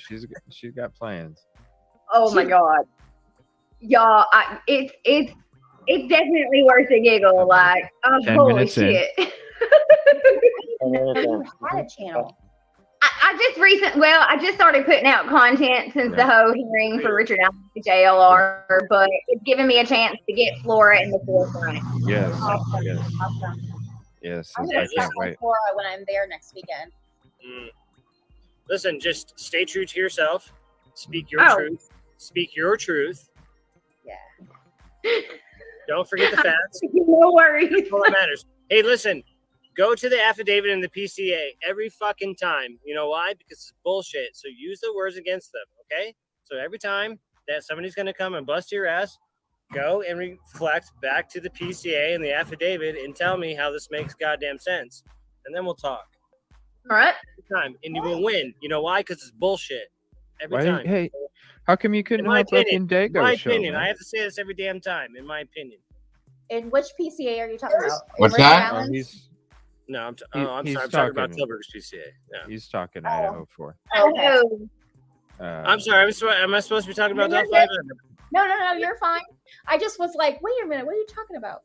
Speaker 2: She's got plans.
Speaker 6: Oh my God, y'all! It's definitely worth a giggle. Like,
Speaker 2: 10
Speaker 6: holy
Speaker 2: minutes in.
Speaker 6: shit!
Speaker 19: You had a channel.
Speaker 6: I just started putting out content since the whole hearing for Richard Allen to JLR, but it's given me a chance to get Flora in the forefront.
Speaker 2: Yes.
Speaker 19: Awesome.
Speaker 2: Yes.
Speaker 19: Awesome.
Speaker 2: Yes.
Speaker 19: I'm
Speaker 2: I
Speaker 19: gonna start
Speaker 2: can't
Speaker 19: my
Speaker 2: wait.
Speaker 19: Flora when I'm there next weekend.
Speaker 20: Listen, just stay true to yourself. Speak your
Speaker 6: Oh.
Speaker 20: truth. Speak your truth.
Speaker 19: Yeah.
Speaker 20: Don't forget the facts.
Speaker 6: No worries.
Speaker 20: That's all that matters. Hey, listen. Go to the affidavit and the PCA every fucking time. You know why? Because it's bullshit. So use the words against them, okay? So every time that somebody's going to come and bust your ass, go and reflect back to the PCA and the affidavit and tell me how this makes goddamn sense. And then we'll talk.
Speaker 6: All right.
Speaker 20: Every time. And you will win. You know why? Because it's bullshit. Every
Speaker 2: Why,
Speaker 20: time.
Speaker 2: hey, how come you couldn't
Speaker 20: In my
Speaker 2: help up
Speaker 20: opinion.
Speaker 2: in Dago
Speaker 20: My
Speaker 2: show?
Speaker 20: opinion.
Speaker 2: man?
Speaker 20: I have to say this every damn time. In my opinion.
Speaker 19: In which PCA are you talking about?
Speaker 5: What's
Speaker 19: Richard
Speaker 5: that?
Speaker 19: Allen's?
Speaker 2: He's
Speaker 20: No, I'm
Speaker 2: he's
Speaker 20: sorry. I'm talking about
Speaker 2: talking-
Speaker 20: Tilburg's PCA. Yeah.
Speaker 2: He's talking Idaho 4.
Speaker 19: Okay.
Speaker 20: I'm sorry. Am I supposed to be talking about Delphi?
Speaker 19: No, you're fine. I just was like, wait a minute, what are you talking about?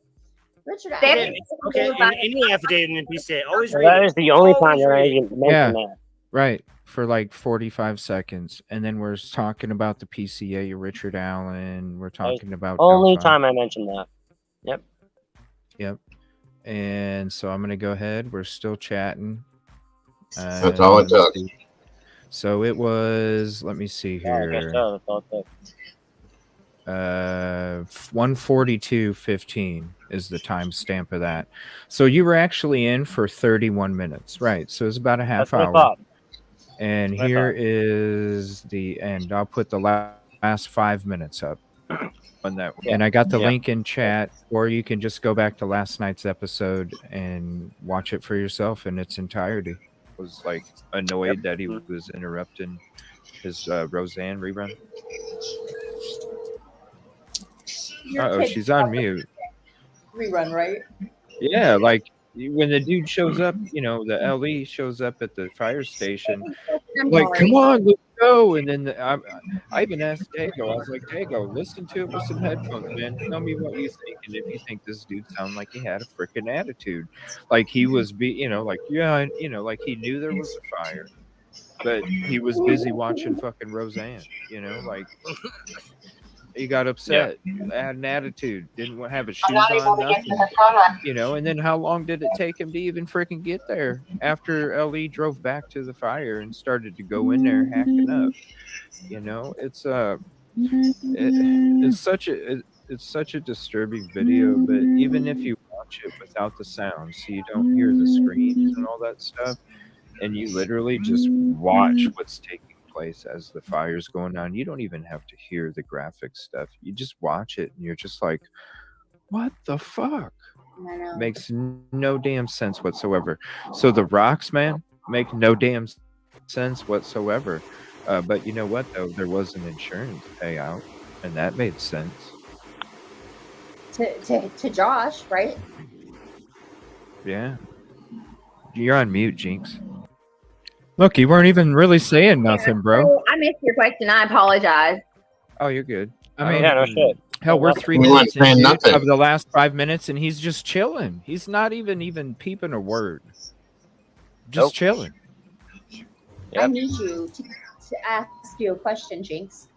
Speaker 19: Richard
Speaker 20: Okay,
Speaker 19: Allen.
Speaker 20: okay. In any affidavit in PCA, always
Speaker 18: Well,
Speaker 20: read
Speaker 18: that
Speaker 20: it.
Speaker 18: is the only time
Speaker 20: Always
Speaker 18: you're
Speaker 20: read it.
Speaker 18: even
Speaker 2: Yeah.
Speaker 18: mention that.
Speaker 2: Right. For like 45 seconds. And then we're talking about the PCA, Richard Allen. We're talking about
Speaker 18: Only
Speaker 2: Delphi.
Speaker 18: time I mentioned that. Yep.
Speaker 2: Yep. And so I'm going to go ahead. We're still chatting.
Speaker 5: That's all it took.
Speaker 2: So it was, let me see
Speaker 18: Yeah, I guess
Speaker 2: here.
Speaker 18: so. That's all it took.
Speaker 2: 1:42:15 is the timestamp of that. So you were actually in for 31 minutes, right? So it's about a half
Speaker 18: That's what I
Speaker 2: hour.
Speaker 18: thought.
Speaker 2: And
Speaker 18: That's what I
Speaker 2: here
Speaker 18: thought.
Speaker 2: is the end. I'll put the last 5 minutes up on that.
Speaker 18: Yeah.
Speaker 2: And I got the
Speaker 18: Yeah.
Speaker 2: link in chat, or you can just go back to last night's episode and watch it for yourself in its entirety. Was like annoyed that he was interrupting his Roseanne rerun. Uh-oh, she's on mute.
Speaker 16: Rerun, right?
Speaker 2: Yeah, like when the dude shows up, you know, the LE shows up at the fire station, like, come on, let's go. And then I even asked Dago, I was like, Dago, listen to it with some headphones, man. Tell me what you think. And if you think this dude sounded like he had a freaking attitude, like he was, like, yeah, like he knew there was a fire, but he was busy watching fucking Roseanne, like. He got upset, had an attitude, didn't have his shoes on, nothing. And then how long did it take him to even freaking get there after LE drove back to the fire and started to go in there hacking up? It's such a disturbing video, but even if you watch it without the sound, so you don't hear the screams and all that stuff, and you literally just watch what's taking place as the fire's going on, you don't even have to hear the graphic stuff. You just watch it and you're just like, what the fuck?
Speaker 19: I know.
Speaker 2: Makes no damn sense whatsoever. So the rocks, man, make no damn sense whatsoever. But you know what though, there was an insurance payout and that made sense.
Speaker 19: To Josh, right?
Speaker 2: Yeah, you're on mute, Jinx. Look, you weren't even really saying nothing, bro.
Speaker 6: I missed your question. I apologize.
Speaker 2: Oh, you're good. I mean,
Speaker 18: yeah, no shit.
Speaker 2: hell, we're 3
Speaker 5: We
Speaker 2: minutes
Speaker 5: weren't saying
Speaker 2: into
Speaker 5: nothing.
Speaker 2: of the last 5 minutes, and he's just chilling. He's not even peeping a word. Just chilling.
Speaker 19: I need you to ask you a question, Jinx.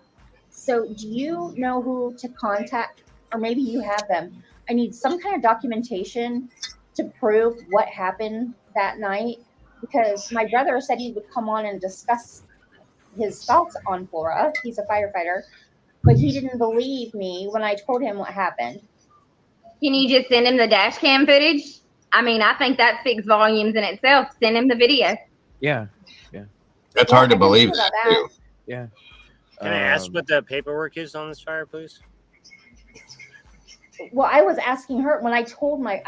Speaker 19: So do you know who to contact, or maybe you have them? I need some kind of documentation to prove what happened that night, because my brother said he would come on and discuss his thoughts on Flora. He's a firefighter, but he didn't believe me when I told him what happened.
Speaker 6: Can you just send him the dash cam footage? I mean, I think that speaks volumes in itself. Send him the video.
Speaker 2: Yeah.
Speaker 5: That's
Speaker 19: Yeah,
Speaker 5: hard to
Speaker 19: I can
Speaker 5: believe
Speaker 19: see
Speaker 5: that
Speaker 19: about
Speaker 5: too.
Speaker 2: Yeah.
Speaker 20: Can I ask what the paperwork is on this fire, please?
Speaker 19: Well, I was asking her when I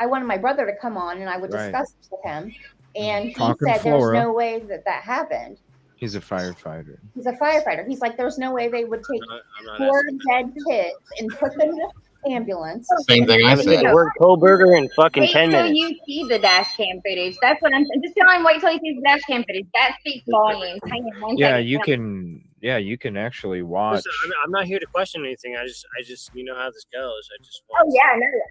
Speaker 19: wanted my brother to come on and I would
Speaker 2: Right.
Speaker 19: discuss it with him, and he
Speaker 2: Talking
Speaker 19: said there's
Speaker 2: Flora.
Speaker 19: no way that happened.
Speaker 2: He's a firefighter.
Speaker 19: He's a firefighter. He's like, there's no way they would take
Speaker 20: I'm not
Speaker 19: 4
Speaker 20: asking
Speaker 19: dead kids and put them in an ambulance.
Speaker 5: Same thing I
Speaker 18: Haven't said
Speaker 5: said.
Speaker 18: the word Kohlberger in fucking
Speaker 6: Wait
Speaker 18: 10
Speaker 6: till
Speaker 18: minutes.
Speaker 6: you see the dash cam footage. That's what I'm saying. Just tell him wait till he sees the dash cam footage. That speaks volumes. Hang on one
Speaker 2: Yeah,
Speaker 6: second.
Speaker 2: you can. Yeah, you can actually watch.
Speaker 20: Listen, I'm not here to question anything. I just, you know how this goes. I just
Speaker 19: Oh
Speaker 20: want.
Speaker 19: yeah, I know that.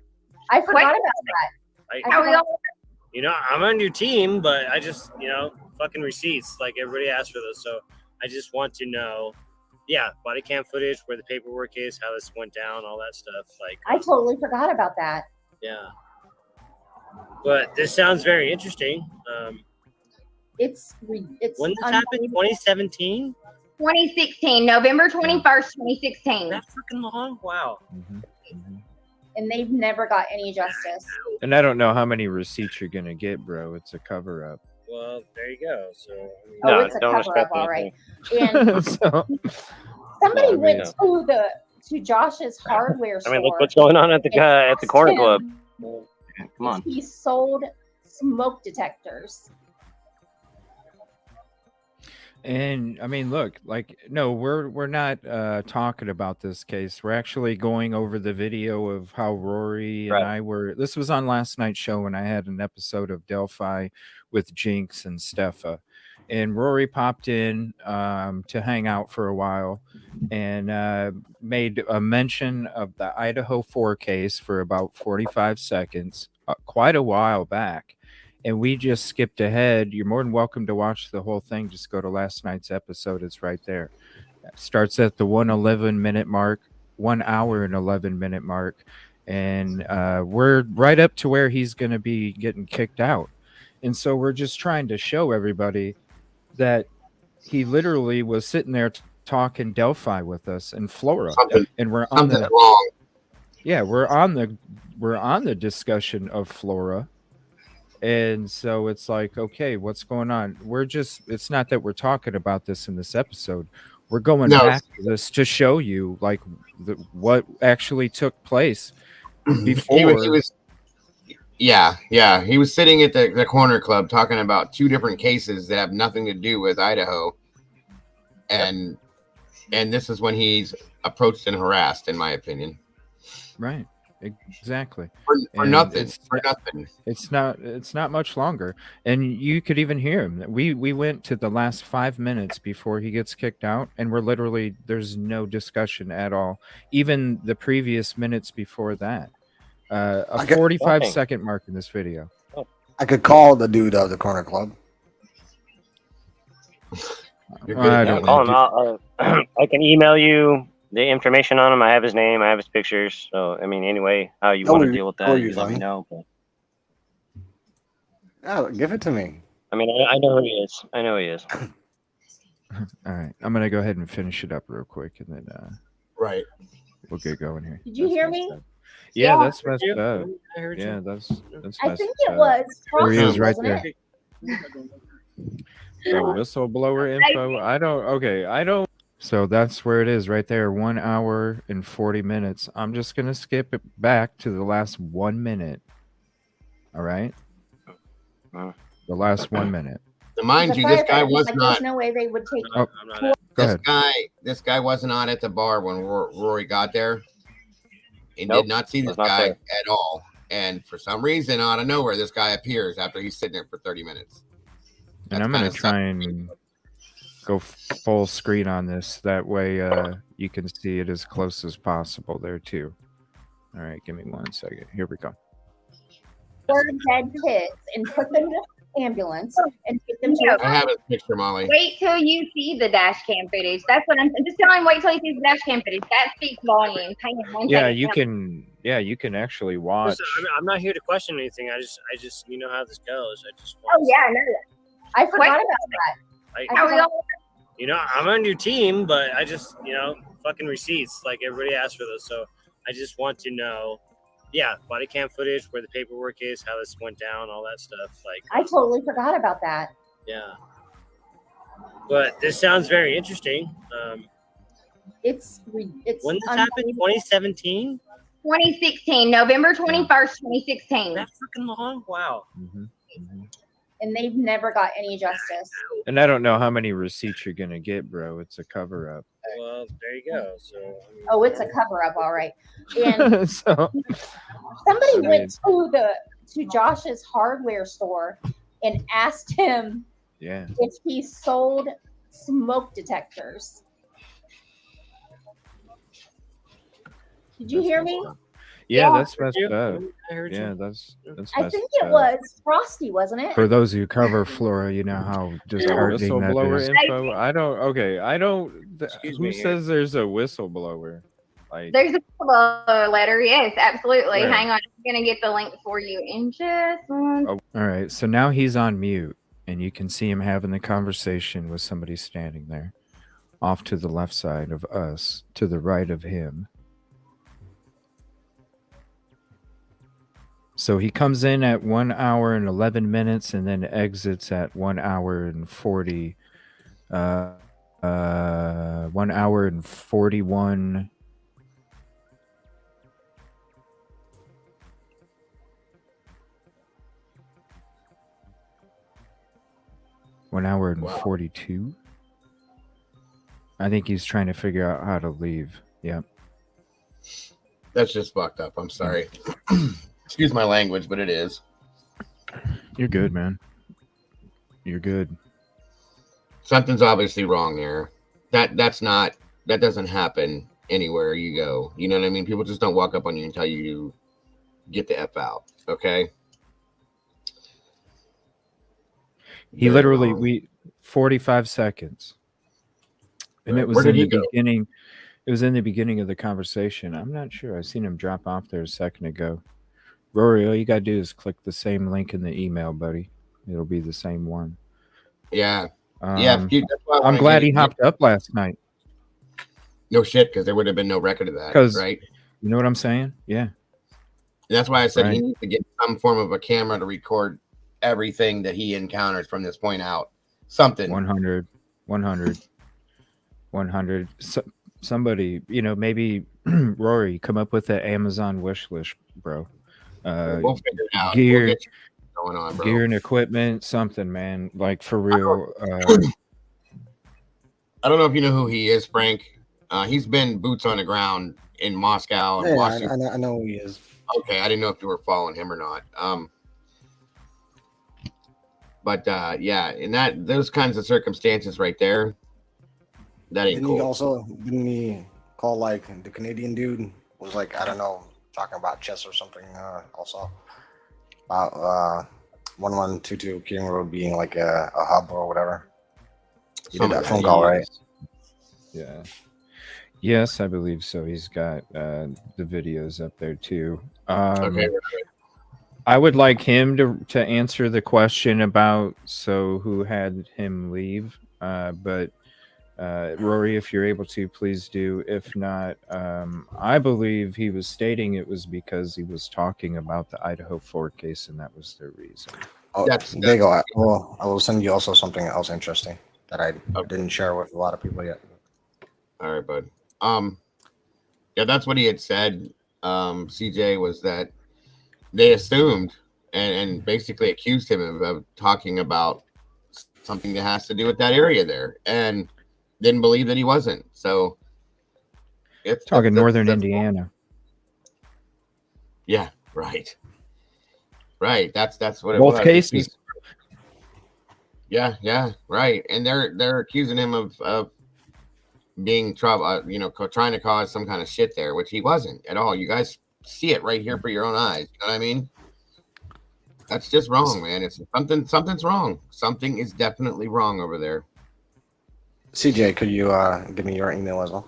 Speaker 19: I forgot about that.
Speaker 20: I,
Speaker 19: I forgot.
Speaker 20: you know, I'm on your team, but I just, fucking receipts. Like everybody asked for those, so I just want to know. Yeah, body cam footage, where the paperwork is, how this went down, all that stuff. Like,
Speaker 19: I totally forgot about that.
Speaker 20: yeah. But this sounds very interesting.
Speaker 19: It's
Speaker 20: When this happened, 2017.
Speaker 6: 2016, November 21st, 2016.
Speaker 20: That freaking long? Wow.
Speaker 19: And they've never got any justice.
Speaker 2: And I don't know how many receipts you're gonna get, bro. It's a cover up.
Speaker 20: Well, there you go. So,
Speaker 19: Oh, it's a cover up, all right. And
Speaker 2: So,
Speaker 19: somebody
Speaker 2: I
Speaker 19: went
Speaker 2: mean-
Speaker 19: to Josh's hardware
Speaker 18: I
Speaker 19: store.
Speaker 18: mean, look what's going on at the corner
Speaker 19: him.
Speaker 18: club. Come on.
Speaker 19: He sold smoke detectors.
Speaker 2: And I mean, look, like, no, we're not talking about this case. We're actually going over the video of how Rory and I were. This was on last night's show when I had an episode of Delphi with Jinx and Steffa, and Rory popped in to hang out for a while and made a mention of the Idaho 4 case for about 45 seconds, quite a while back. And we just skipped ahead. You're more than welcome to watch the whole thing. Just go to last night's episode. It's right there. It starts at the 1:11 mark, 1 hour and 11-minute mark. And we're right up to where he's going to be getting kicked out. And so we're just trying to show everybody that he literally was sitting there talking Delphi with us in Flora. And we're on the
Speaker 5: wrong.
Speaker 2: Yeah, we're on the discussion of Flora. And so it's like, okay, what's going on? It's not that we're talking about this in this episode. We're going back to this to show you like what actually took place before.
Speaker 5: He was he was sitting at the corner club talking about 2 different cases that have nothing to do with Idaho. And this is when he's approached and harassed, in my opinion.
Speaker 2: Right. Exactly.
Speaker 5: For nothing. For nothing.
Speaker 2: It's not much longer. And you could even hear him. We went to the last 5 minutes before he gets kicked out, and there's no discussion at all. Even the previous minutes before that. A 45-second mark in this video.
Speaker 4: I could call the dude of the corner club.
Speaker 2: I don't
Speaker 18: Call
Speaker 2: know.
Speaker 18: him. I can email you the information on him. I have his name. I have his pictures. So, I mean, anyway, how you want to deal with that, you let me know. But,
Speaker 4: oh, give it to me.
Speaker 18: I mean, I know who he is. I know who he is.
Speaker 2: All right. I'm going to go ahead and finish it up real quick, and then
Speaker 5: right.
Speaker 2: We'll get going here.
Speaker 19: Did you hear me?
Speaker 2: Yeah,
Speaker 19: Yeah.
Speaker 2: that's messed up.
Speaker 20: I heard
Speaker 2: Yeah,
Speaker 20: you.
Speaker 2: that's
Speaker 19: I
Speaker 2: messed
Speaker 19: think it
Speaker 2: up.
Speaker 19: was
Speaker 2: There he is
Speaker 19: Crossing,
Speaker 2: right
Speaker 19: wasn't
Speaker 2: there.
Speaker 19: it?
Speaker 2: The whistleblower info. I don't. So that's where it is right there. 1 hour and 40 minutes. I'm just going to skip it back to the last 1 minute. All right. The last 1 minute.
Speaker 5: Mind you, this guy was not.
Speaker 19: There's no way they would take.
Speaker 2: Oh, go ahead.
Speaker 5: This guy was not at the bar when Rory got there. He
Speaker 18: Nope,
Speaker 5: did not see this
Speaker 18: was not
Speaker 5: guy
Speaker 18: there.
Speaker 5: at all. And for some reason, out of nowhere, this guy appears after he's sitting there for 30 minutes.
Speaker 2: And I'm going to try and go full screen on this. That way you can see it as close as possible there too. All right, give me 1 second. Here we go.
Speaker 19: 4 dead kids and put them in ambulance and take them to
Speaker 5: I have a picture, Molly.
Speaker 6: Wait till you see the dash cam footage. That's what I'm just telling. Wait till you see the dash cam footage. That speaks volumes. Hang on one
Speaker 2: Yeah,
Speaker 6: second.
Speaker 2: you can. Yeah, you can actually watch.
Speaker 20: Listen, I'm not here to question anything. I just you know how this goes. I just
Speaker 19: Oh yeah, I know that. I forgot about that.
Speaker 20: I,
Speaker 6: How are y'all?
Speaker 20: you know, I'm on your team, but I just, you know, fucking receipts. Like everybody asks for those, so I just want to know, yeah, body cam footage, where the paperwork is, how this went down, all that stuff. Like,
Speaker 19: I totally forgot about that.
Speaker 20: yeah. But this sounds very interesting.
Speaker 19: It's
Speaker 20: When this happened, 2017,
Speaker 6: 2016, November 21st, 2016.
Speaker 20: that freaking long. Wow.
Speaker 19: and they've never got any justice.
Speaker 2: And I don't know how many receipts you're gonna get, bro. It's a cover up.
Speaker 20: Well, there you go. So. I mean,
Speaker 19: Oh, it's a cover up, all right. And
Speaker 2: So
Speaker 19: somebody went to Josh's hardware store and asked him
Speaker 2: yeah.
Speaker 19: if he sold smoke detectors. Did you hear me?
Speaker 2: Yeah, that's messed up.
Speaker 20: I heard
Speaker 2: Yeah,
Speaker 20: you.
Speaker 2: that's
Speaker 19: I
Speaker 2: messed
Speaker 19: think it
Speaker 2: up.
Speaker 19: was Frosty, wasn't it?
Speaker 2: For those who cover Flora, you know how disheartening that
Speaker 21: Whistleblower
Speaker 2: is.
Speaker 21: info. I don't. Okay, I don't. Who
Speaker 2: me.
Speaker 21: says there's a whistleblower? Like,
Speaker 6: There's a whistleblower letter. Yes, absolutely.
Speaker 21: Where?
Speaker 6: Hang on. I'm going to get the link for you in just one.
Speaker 2: All right, so now he's on mute, and you can see him having the conversation with somebody standing there, off to the left side of us, to the right of him. So he comes in at 1 hour and 11 minutes, and then exits at 1 hour and 40. 1 hour and 41. One hour and 42. I think he's trying to figure out how to leave. Yep.
Speaker 5: That's just fucked up. I'm sorry. Excuse my language, but it is.
Speaker 2: You're good, man. You're good.
Speaker 5: Something's obviously wrong there. That doesn't happen anywhere you go. You know what I mean? People just don't walk up on you and tell you to get the F out. Okay.
Speaker 2: He literally 45 seconds. And
Speaker 5: Right.
Speaker 2: it was
Speaker 5: Where did
Speaker 2: in
Speaker 5: he
Speaker 2: the
Speaker 5: go?
Speaker 2: beginning. It was in the beginning of the conversation. I'm not sure. I seen him drop off there a second ago. Rory, all you gotta do is click the same link in the email, buddy. It'll be the same one.
Speaker 5: Yeah.
Speaker 2: That's
Speaker 5: why I
Speaker 2: I'm
Speaker 5: wanna
Speaker 2: glad
Speaker 5: get
Speaker 2: he
Speaker 5: it.
Speaker 2: hopped up last night.
Speaker 5: No shit, because there would have been no record of that.
Speaker 2: Because
Speaker 5: Right.
Speaker 2: you know what I'm saying? Yeah.
Speaker 5: And that's why I said he
Speaker 2: Right.
Speaker 5: needs to get some form of a camera to record everything that he encounters from this point out. Something.
Speaker 2: 100. Somebody, maybe Rory, come up with an Amazon wish list, bro.
Speaker 5: We'll figure it out.
Speaker 2: Gear,
Speaker 5: We'll get you going on, bro.
Speaker 2: gear and equipment, something, man. Like for real.
Speaker 5: I don't know if you know who he is, Frank. He's been boots on the ground in Moscow and
Speaker 4: Yeah,
Speaker 5: Washington.
Speaker 4: I know who he is.
Speaker 5: Okay, I didn't know if you were following him or not. But yeah, in those kinds of circumstances right there, that ain't cool.
Speaker 4: Didn't he call like the Canadian dude was like, I don't know, talking about chess or something also about 1122 King Road being like a hub or whatever. You did that phone call, right?
Speaker 2: Yeah. Yes, I believe so. He's got the videos up there too.
Speaker 5: Okay.
Speaker 2: I would like him to answer the question about who had him leave. But Rory, if you're able to, please do. If not, I believe he was stating it was because he was talking about the Idaho 4 case, and that was the reason.
Speaker 4: Oh, there you go. I will send you also something else interesting that I didn't share with a lot of people yet.
Speaker 5: All right, bud. Yeah, that's what he had said. CJ was that they assumed and basically accused him of talking about something that has to do with that area there, and didn't believe that he wasn't. So it's
Speaker 2: Talking northern Indiana.
Speaker 5: Yeah, right. That's what it
Speaker 2: Both
Speaker 5: was.
Speaker 2: cases.
Speaker 5: Yeah, right. And they're accusing him of being trouble, trying to cause some kind of shit there, which he wasn't at all. You guys see it right here for your own eyes. You know what I mean? That's just wrong, man. It's something's wrong. Something is definitely wrong over there.
Speaker 4: CJ, could you give me your email as well?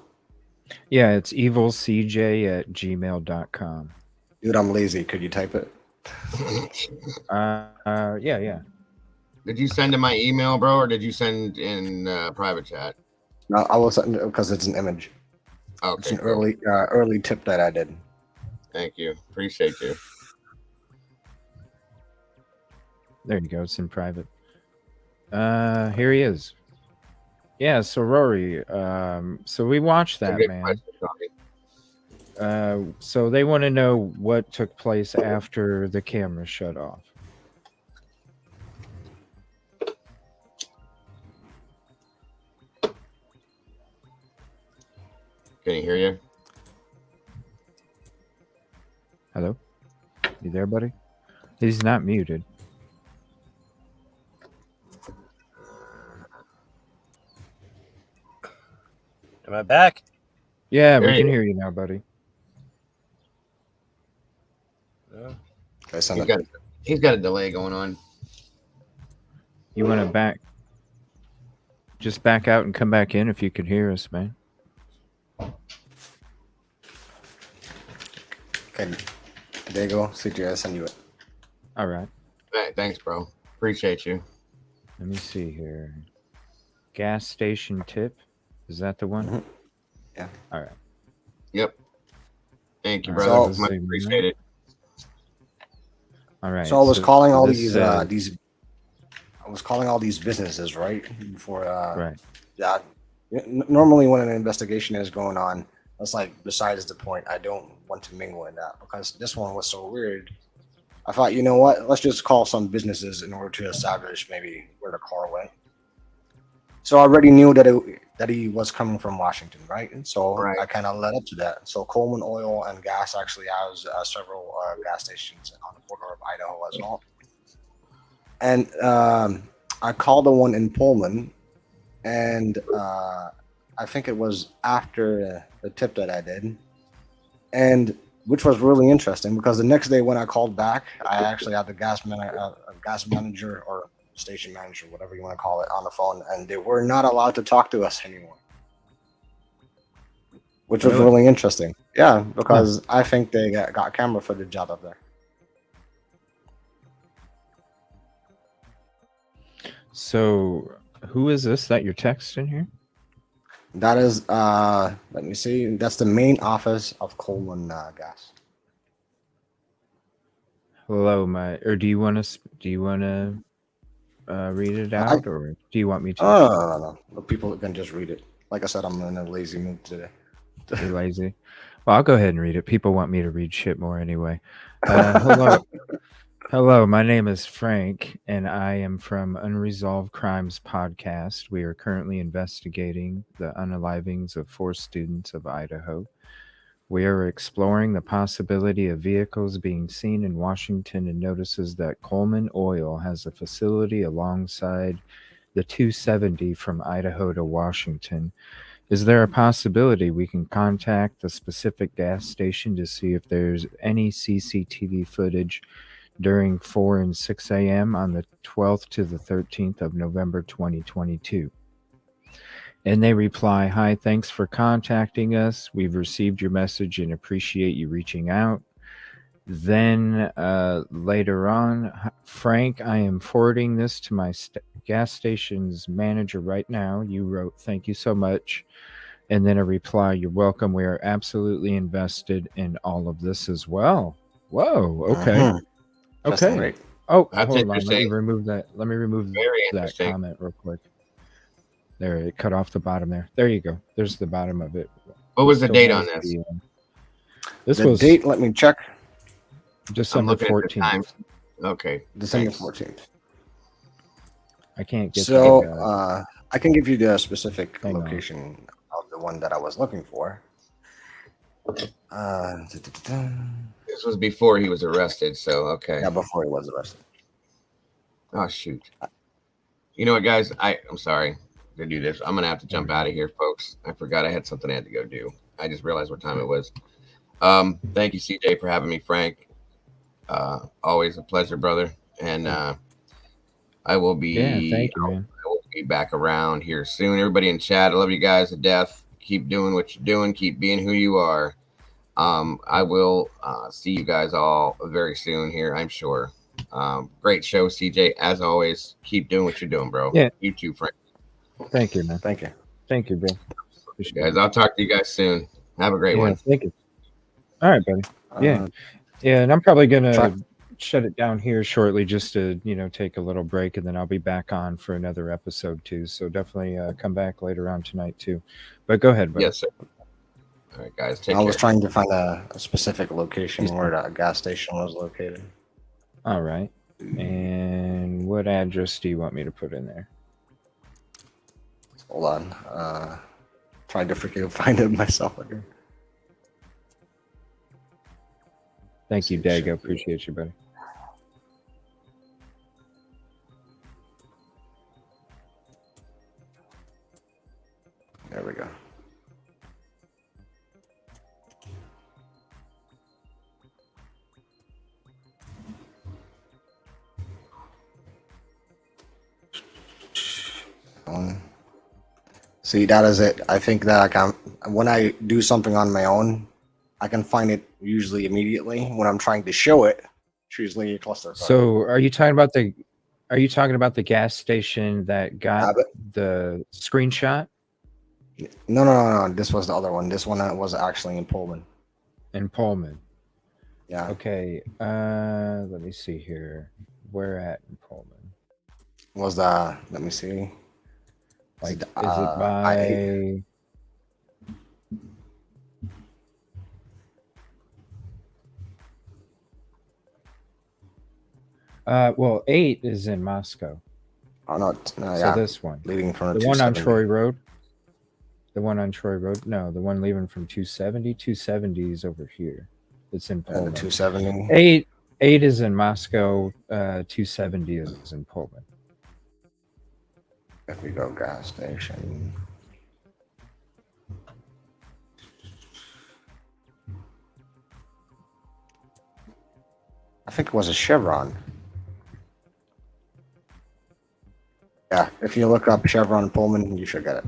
Speaker 2: Yeah, it's evilcj@gmail.com.
Speaker 4: Dude, I'm lazy. Could you type it?
Speaker 2: Yeah.
Speaker 5: Did you send in my email, bro, or did you send in private chat?
Speaker 4: No, I will send it because it's an image.
Speaker 5: Okay,
Speaker 4: It's an
Speaker 5: cool.
Speaker 4: early tip that I did.
Speaker 5: Thank you. Appreciate you.
Speaker 2: There you go. It's in private. Here he is. Yeah, so Rory, so we watched that,
Speaker 5: Good
Speaker 2: man.
Speaker 5: question, Tommy.
Speaker 2: So they want to know what took place after the camera shut off.
Speaker 5: Can you hear you?
Speaker 2: Hello? You there, buddy? He's not muted.
Speaker 20: Am I back?
Speaker 2: Yeah,
Speaker 5: There
Speaker 2: we
Speaker 5: you
Speaker 2: can
Speaker 5: go.
Speaker 2: hear you now, buddy.
Speaker 20: No.
Speaker 5: He's got a delay going on.
Speaker 2: You want to just back out and come back in if you can hear us, man.
Speaker 4: Okay, there you go. CJ, I send you it.
Speaker 2: All right.
Speaker 5: Thanks, bro. Appreciate you.
Speaker 2: Let me see here. Gas station tip. Is that the one?
Speaker 4: Mm-hmm. Yeah.
Speaker 2: All right.
Speaker 5: Yep. Thank you,
Speaker 2: All right,
Speaker 5: brother.
Speaker 2: let's
Speaker 5: Much
Speaker 2: see.
Speaker 5: appreciated.
Speaker 2: All right.
Speaker 4: So I was calling all
Speaker 2: this
Speaker 4: these
Speaker 2: says-
Speaker 4: I was calling all these businesses, right? Before
Speaker 2: Right.
Speaker 4: yeah. Normally when an investigation is going on, that's like besides the point. I don't want to mingle in that because this one was so weird. I thought, you know what? Let's just call some businesses in order to establish maybe where the car went. So I already knew that he was coming from Washington, right? And so
Speaker 5: Right.
Speaker 4: I kind of led up to that. So Coleman Oil and Gas actually has several gas stations on the border of Idaho as well. And I called the one in Pullman, and I think it was after the tip that I did, and which was really interesting because the next day when I called back, I actually had the gas manager or station manager, whatever you want to call it, on the phone, and they were not allowed to talk to us anymore, which was really interesting. Yeah, because I think they got camera footage out of there.
Speaker 2: So who is this that you're texting here?
Speaker 4: That is, let me see. That's the main office of Coleman Gas.
Speaker 2: Hello, or do you want to read it out, or do you want me to?
Speaker 4: No. The people can just read it. Like I said, I'm in a lazy mood today.
Speaker 2: You're lazy. Well, I'll go ahead and read it. People want me to read shit more anyway. Hello, my name is Frank, and I am from Unresolved Crimes Podcast. We are currently investigating the unalivings of 4 students of Idaho. We are exploring the possibility of vehicles being seen in Washington and notices that Coleman Oil has a facility alongside the 270 from Idaho to Washington. Is there a possibility we can contact the specific gas station to see if there's any CCTV footage during 4 and 6 a.m. on the 12th to the 13th of November 2022? And they reply, "Hi, thanks for contacting us. We've received your message and appreciate you reaching out." Then later on, "Frank, I am forwarding this to my gas station's manager right now. You wrote, thank you so much." And then a reply, "You're welcome. We are absolutely invested in all of this as well." Whoa, okay. Okay.
Speaker 4: Right.
Speaker 2: Oh,
Speaker 5: That's
Speaker 2: hold on. Let me
Speaker 5: interesting.
Speaker 2: remove that. Let me remove
Speaker 5: Very
Speaker 2: that
Speaker 5: interesting.
Speaker 2: comment real quick. There, it cut off the bottom there. There you go. There's the bottom of it.
Speaker 5: What was the
Speaker 2: Still
Speaker 5: date
Speaker 2: has
Speaker 5: on this?
Speaker 2: This
Speaker 4: The
Speaker 2: was
Speaker 4: date, let me check.
Speaker 5: I'm
Speaker 2: December
Speaker 5: looking at the
Speaker 2: 14th.
Speaker 5: time. Okay.
Speaker 4: December
Speaker 5: thanks.
Speaker 4: 14th.
Speaker 2: I can't get
Speaker 4: So
Speaker 2: the,
Speaker 4: I can give you the specific
Speaker 2: hang on.
Speaker 4: location of the one that I was looking for.
Speaker 5: This was before he was arrested, so okay.
Speaker 4: Yeah, before he was arrested.
Speaker 5: Oh shoot. You know what, guys? I'm sorry to do this. I'm gonna have to jump out of here, folks. I forgot I had something I had to go do. I just realized what time it was. Thank you, CJ, for having me, Frank. Always a pleasure, brother. and I will be.
Speaker 2: Yeah, thank you, man.
Speaker 5: I will be back around here soon. Everybody in chat, I love you guys to death. Keep doing what you're doing. Keep being who you are. I will see you guys all very soon here, I'm sure. Great show, CJ. As always, keep doing what you're doing, bro.
Speaker 2: Yeah.
Speaker 5: You too, Frank.
Speaker 2: Thank you, man.
Speaker 4: Thank you.
Speaker 2: Thank you, bro.
Speaker 5: Guys, I'll talk to you guys soon. Have a great one.
Speaker 2: Thank you. All right, buddy. Yeah. Yeah, and I'm probably gonna shut it down here shortly just to, take a little break, and then I'll be back on for another episode too. So definitely come back later on tonight too. But go ahead, buddy.
Speaker 5: Yes, sir. All right, guys. Take
Speaker 4: I
Speaker 5: care.
Speaker 4: was trying to find a specific location where that gas station was located.
Speaker 2: All right. And what address do you want me to put in there?
Speaker 4: Hold on. Trying to freaking find it myself again.
Speaker 2: Thank you, Dago. Appreciate you, buddy.
Speaker 4: There we go. See, that is it. I think that I can, when I do something on my own, I can find it usually immediately. When I'm trying to show it, it's usually a cluster.
Speaker 2: So, are you talking about the gas station that got the screenshot?
Speaker 4: No. This was the other one. This one was actually in Pullman.
Speaker 2: In Pullman.
Speaker 4: Yeah.
Speaker 2: Okay. Let me see here. Where at in Pullman?
Speaker 4: Was the, let me see.
Speaker 2: Like, is it by? Well, 8 is in Moscow.
Speaker 4: Oh no,
Speaker 2: So
Speaker 4: yeah.
Speaker 2: this one,
Speaker 4: leading from
Speaker 2: the one on
Speaker 4: 270.
Speaker 2: Troy Road. The one on Troy Road. No, the one leaving from 270. 270 is over here. It's in
Speaker 4: The
Speaker 2: Pullman.
Speaker 4: 270.
Speaker 2: 8 is in Moscow. 270 is in Pullman.
Speaker 4: If we go gas station. I think it was a Chevron. Yeah, if you look up Chevron Pullman, you should get it.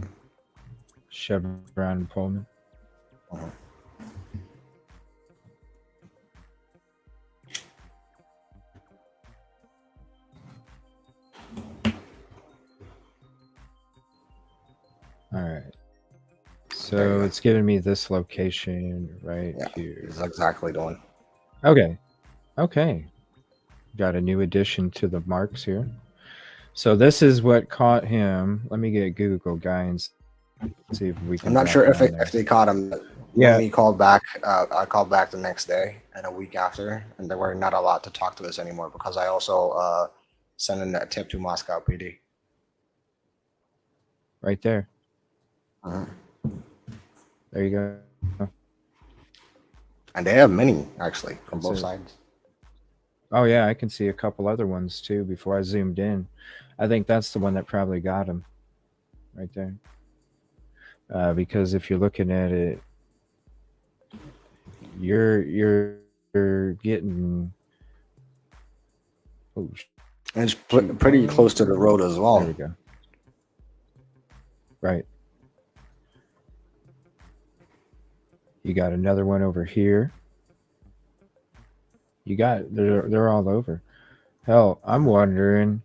Speaker 2: Chevron Pullman. All right. So it's giving me this location right here.
Speaker 4: It's exactly the one.
Speaker 2: Okay. Okay. Got a new addition to the marks here. So this is what caught him. Let me get Google, guys. See if we can.
Speaker 4: I'm not sure if they caught him.
Speaker 2: Yeah.
Speaker 4: When he called back, I called back the next day and a week after, and they were not allowed to talk to us anymore because I also sent in a tip to Moscow PD.
Speaker 2: Right there.
Speaker 4: Uh-huh.
Speaker 2: There you go.
Speaker 4: And they have many actually from
Speaker 2: That's
Speaker 4: both
Speaker 2: it.
Speaker 4: sides.
Speaker 2: Oh yeah, I can see a couple other ones too before I zoomed in. I think that's the one that probably got him right there. Because if you're looking at it, you're getting. Oh,
Speaker 4: And it's pretty close to the road as well.
Speaker 2: There we go. Right. You got another one over here. You got they're all over. Hell, I'm wondering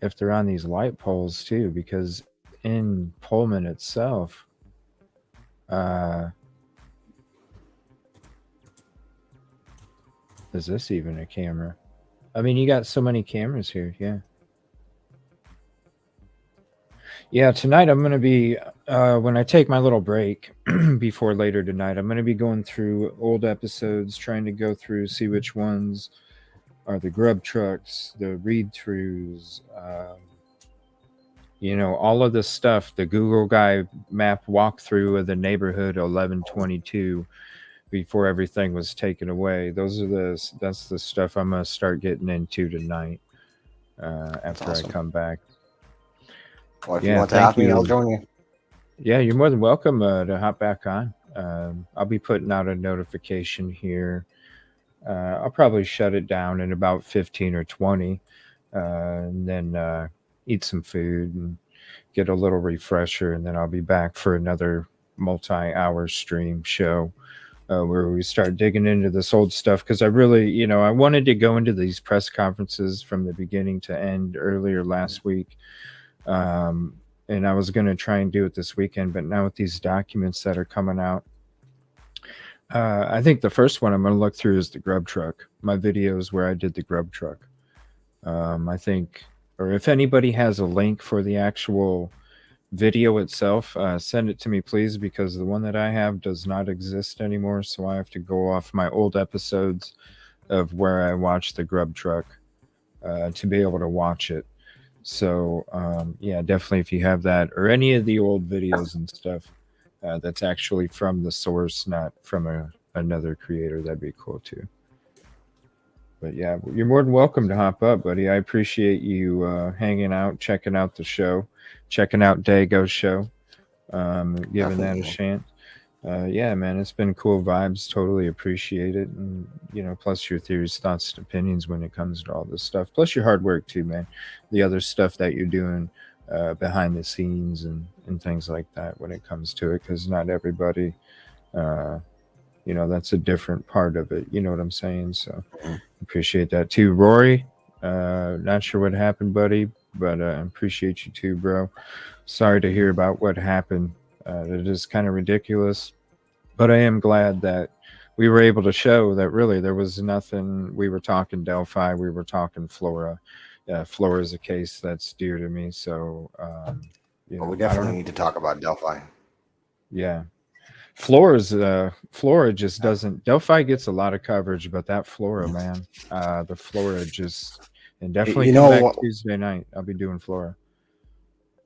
Speaker 2: if they're on these light poles too, because in Pullman itself, is this even a camera? I mean, you got so many cameras here. Yeah. Yeah, tonight I'm going to be, when I take my little break before later tonight, I'm going to be going through old episodes, trying to go through, see which ones are the grub trucks, the read-throughs, all of this stuff, the Google Guy map walkthrough of the neighborhood 1122 before everything was taken away. That's the stuff I'm going to start getting into tonight after
Speaker 4: awesome.
Speaker 2: I come back.
Speaker 4: Well, if you want to have me, I'll join you.
Speaker 2: Yeah, you're more than welcome to hop back on. I'll be putting out a notification here I'll probably shut it down in about 15 or 20, and then eat some food and get a little refresher, and then I'll be back for another multi-hour stream show where we start digging into this old stuff because I really, I wanted to go into these press conferences from the beginning to end earlier last week. And I was going to try and do it this weekend, but now with these documents that are coming out, I think the first one I'm going to look through is the grub truck. My videos where I did the grub truck. I think, or if anybody has a link for the actual video itself, send it to me, please, because the one that I have does not exist anymore. So I have to go off my old episodes of where I watched the grub truck to be able to watch it. So yeah, definitely if you have that or any of the old videos and stuff that's actually from the source, not from another creator, that'd be cool too. But yeah, you're more than welcome to hop up, buddy. I appreciate you hanging out, checking out the show, checking out Dago's show, giving that a chance. Yeah, man, it's been cool vibes. Totally appreciate it. And, plus your theories, thoughts, and opinions when it comes to all this stuff. Plus your hard work too, man. The other stuff that you're doing behind the scenes and things like that when it comes to it, because not everybody, that's a different part of it. You know what I'm saying? So appreciate that too. Rory, not sure what happened, buddy, but appreciate you too, bro. Sorry to hear about what happened. It is kind of ridiculous, but I am glad that we were able to show that really there was nothing. We were talking Delphi, we were talking Flora. Flora is a case that's dear to me, so
Speaker 4: But we definitely need to talk about Delphi.
Speaker 2: Yeah, Flora just doesn't. Delphi gets a lot of coverage, but that Flora, man, the Flora just, and definitely come back Tuesday night. I'll be doing Flora.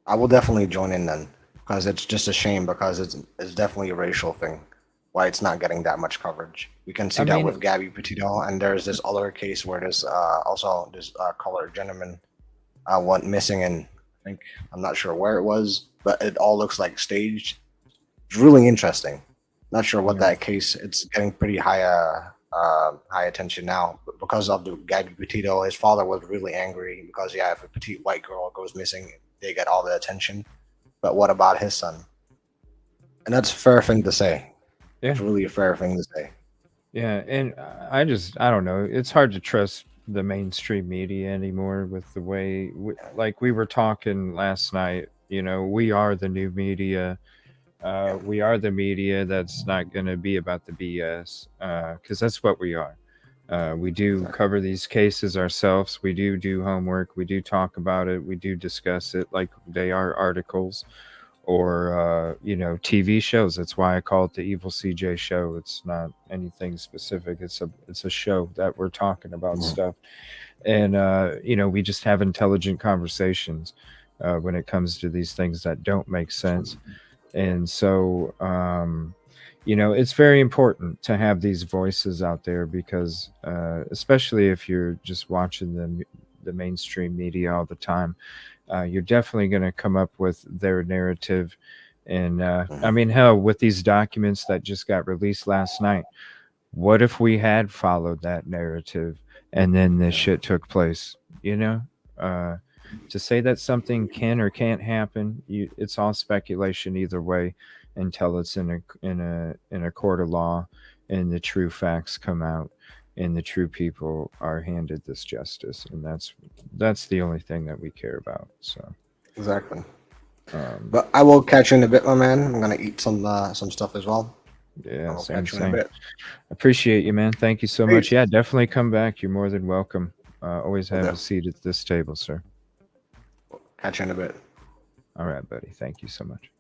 Speaker 4: I will definitely join in then, because it's just a shame, because it's definitely a racial thing why it's not getting that much coverage. We can see that with Gabby Petito, and there's this other case where there's also this colored gentleman went missing, and I think, I'm not sure where it was, but it all looks like staged. It's really interesting. Not sure what that case. It's getting pretty high attention now, but because of the Gabby Petito, his father was really angry because if a petite white girl goes missing, they get all the attention. But what about his son? And that's a fair thing to say.
Speaker 2: Yeah.
Speaker 4: It's really a fair thing to say.
Speaker 2: Yeah, and I don't know. It's hard to trust the mainstream media anymore with the way, like we were talking last night. We are the new media. We are the media that's not going to be about the BS, because that's what we are. We do cover these cases ourselves. We do homework. We do talk about it. We do discuss it like they are articles or, TV shows. That's why I call it the Evil CJ Show. It's not anything specific. It's a show that we're talking about stuff. And, we just have intelligent conversations when it comes to these things that don't make sense. And so, it's very important to have these voices out there because, especially if you're just watching the mainstream media all the time, you're definitely going to come up with their narrative. And hell, with these documents that just got released last night, what if we had followed that narrative and then this shit took place? To say that something can or can't happen, it's all speculation either way until it's in a court of law and the true facts come out and the true people are handed this justice, and that's the only thing that we care about. So
Speaker 4: exactly. But I will catch you in a bit, my man. I'm gonna eat some stuff as well.
Speaker 2: Yeah,
Speaker 4: I'll
Speaker 2: same.
Speaker 4: catch you in a bit.
Speaker 2: Appreciate you, man. Thank you so
Speaker 4: Peace.
Speaker 2: much. Yeah, definitely come back. You're more than welcome. Always have
Speaker 4: Okay.
Speaker 2: a seat at this table, sir.
Speaker 4: Catch you in a bit.
Speaker 2: All right, buddy. Thank you so much.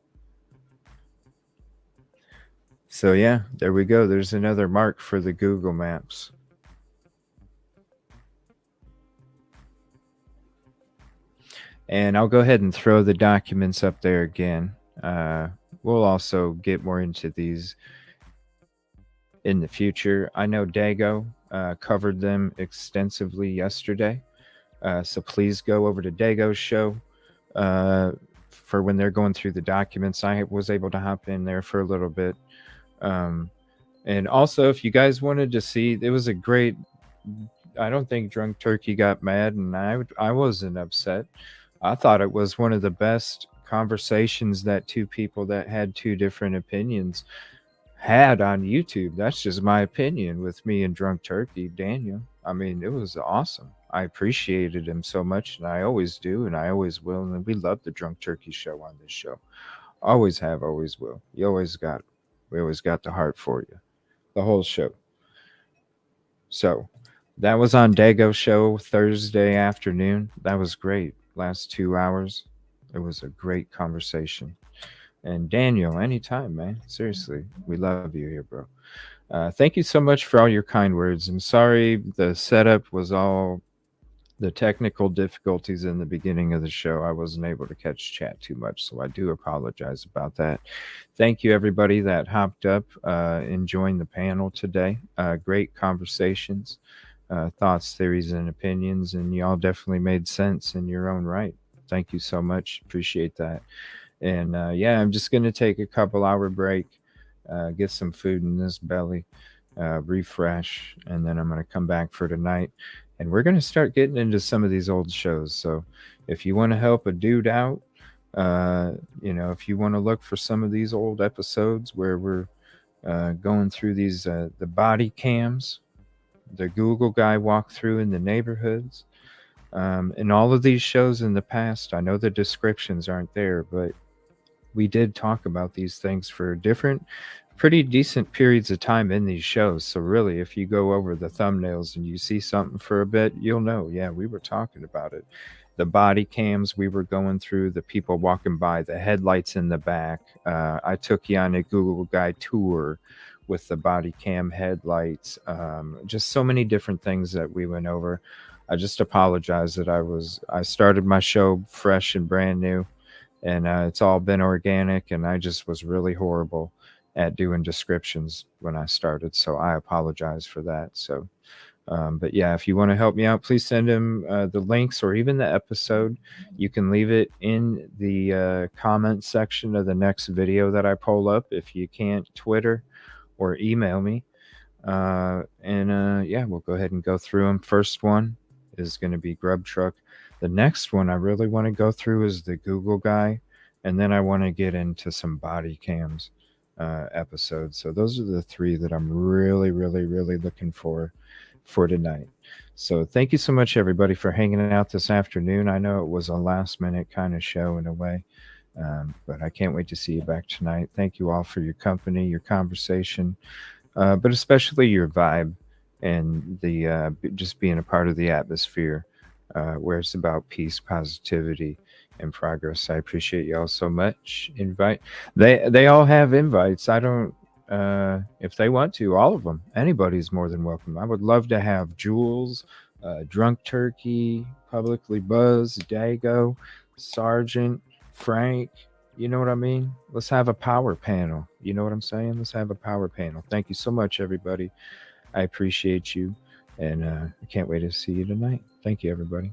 Speaker 2: So yeah, there we go. There's another mark for the Google Maps. And I'll go ahead and throw the documents up there again. We'll also get more into these in the future. I know Dago covered them extensively yesterday. So please go over to Dago's show for when they're going through the documents. I was able to hop in there for a little bit. And also, if you guys wanted to see, it was a great. I don't think Drunk Turkey got mad, and I wasn't upset. I thought it was one of the best conversations that two people that had two different opinions had on YouTube. That's just my opinion with me and Drunk Turkey, Daniel. I mean, it was awesome. I appreciated him so much, and I always do, and I always will. And we love the Drunk Turkey show on this show. Always have, always will. You always got, we always got the heart for you. The whole show. So that was on Dago show Thursday afternoon. That was great. Last 2 hours. It was a great conversation. And Daniel, anytime, man. Seriously, we love you here, bro. Thank you so much for all your kind words. I'm sorry the setup was all the technical difficulties in the beginning of the show. I wasn't able to catch chat too much, so I do apologize about that. Thank you, everybody that hopped up and joined the panel today. Great conversations, thoughts, theories, and opinions, and y'all definitely made sense in your own right. Thank you so much. Appreciate that. And yeah, I'm just going to take a couple hour break, get some food in this belly, refresh, and then I'm going to come back for tonight. And we're going to start getting into some of these old shows. So if you want to help a dude out, if you want to look for some of these old episodes where we're going through these, the body cams, the Google guy walkthrough in the neighborhoods, and all of these shows in the past, I know the descriptions aren't there, but we did talk about these things for different, pretty decent periods of time in these shows. So really, if you go over the thumbnails and you see something for a bit, you'll know, yeah, we were talking about it. The body cams we were going through, the people walking by, the headlights in the back. I took you on a Google Guide tour with the body cam headlights. Just so many different things that we went over. I just apologize that I started my show fresh and brand new, and it's all been organic, and I just was really horrible at doing descriptions when I started, so I apologize for that. So but yeah, if you want to help me out, please send him the links or even the episode. You can leave it in the comment section of the next video that I pull up. If you can't, Twitter or email me. Yeah, we'll go ahead and go through them. First one is going to be Grub Truck. The next one I really want to go through is the Google guy, and then I want to get into some body cams episodes. So those are the three that I'm really, really, really looking for tonight. So thank you so much, everybody, for hanging out this afternoon. I know it was a last minute kind of show in a way, but I can't wait to see you back tonight. Thank you all for your company, your conversation, but especially your vibe and the just being a part of the atmosphere where it's about peace, positivity, and progress. I appreciate y'all so much. They all have invites. I don't if they want to, all of them. Anybody's more than welcome. I would love to have Jules, Drunk Turkey, Publicly Buzz, Dago, Sergeant, Frank. You know what I mean? Let's have a power panel. You know what I'm saying? Let's have a power panel. Thank you so much, everybody. I appreciate you, and I can't wait to see you tonight. Thank you, everybody.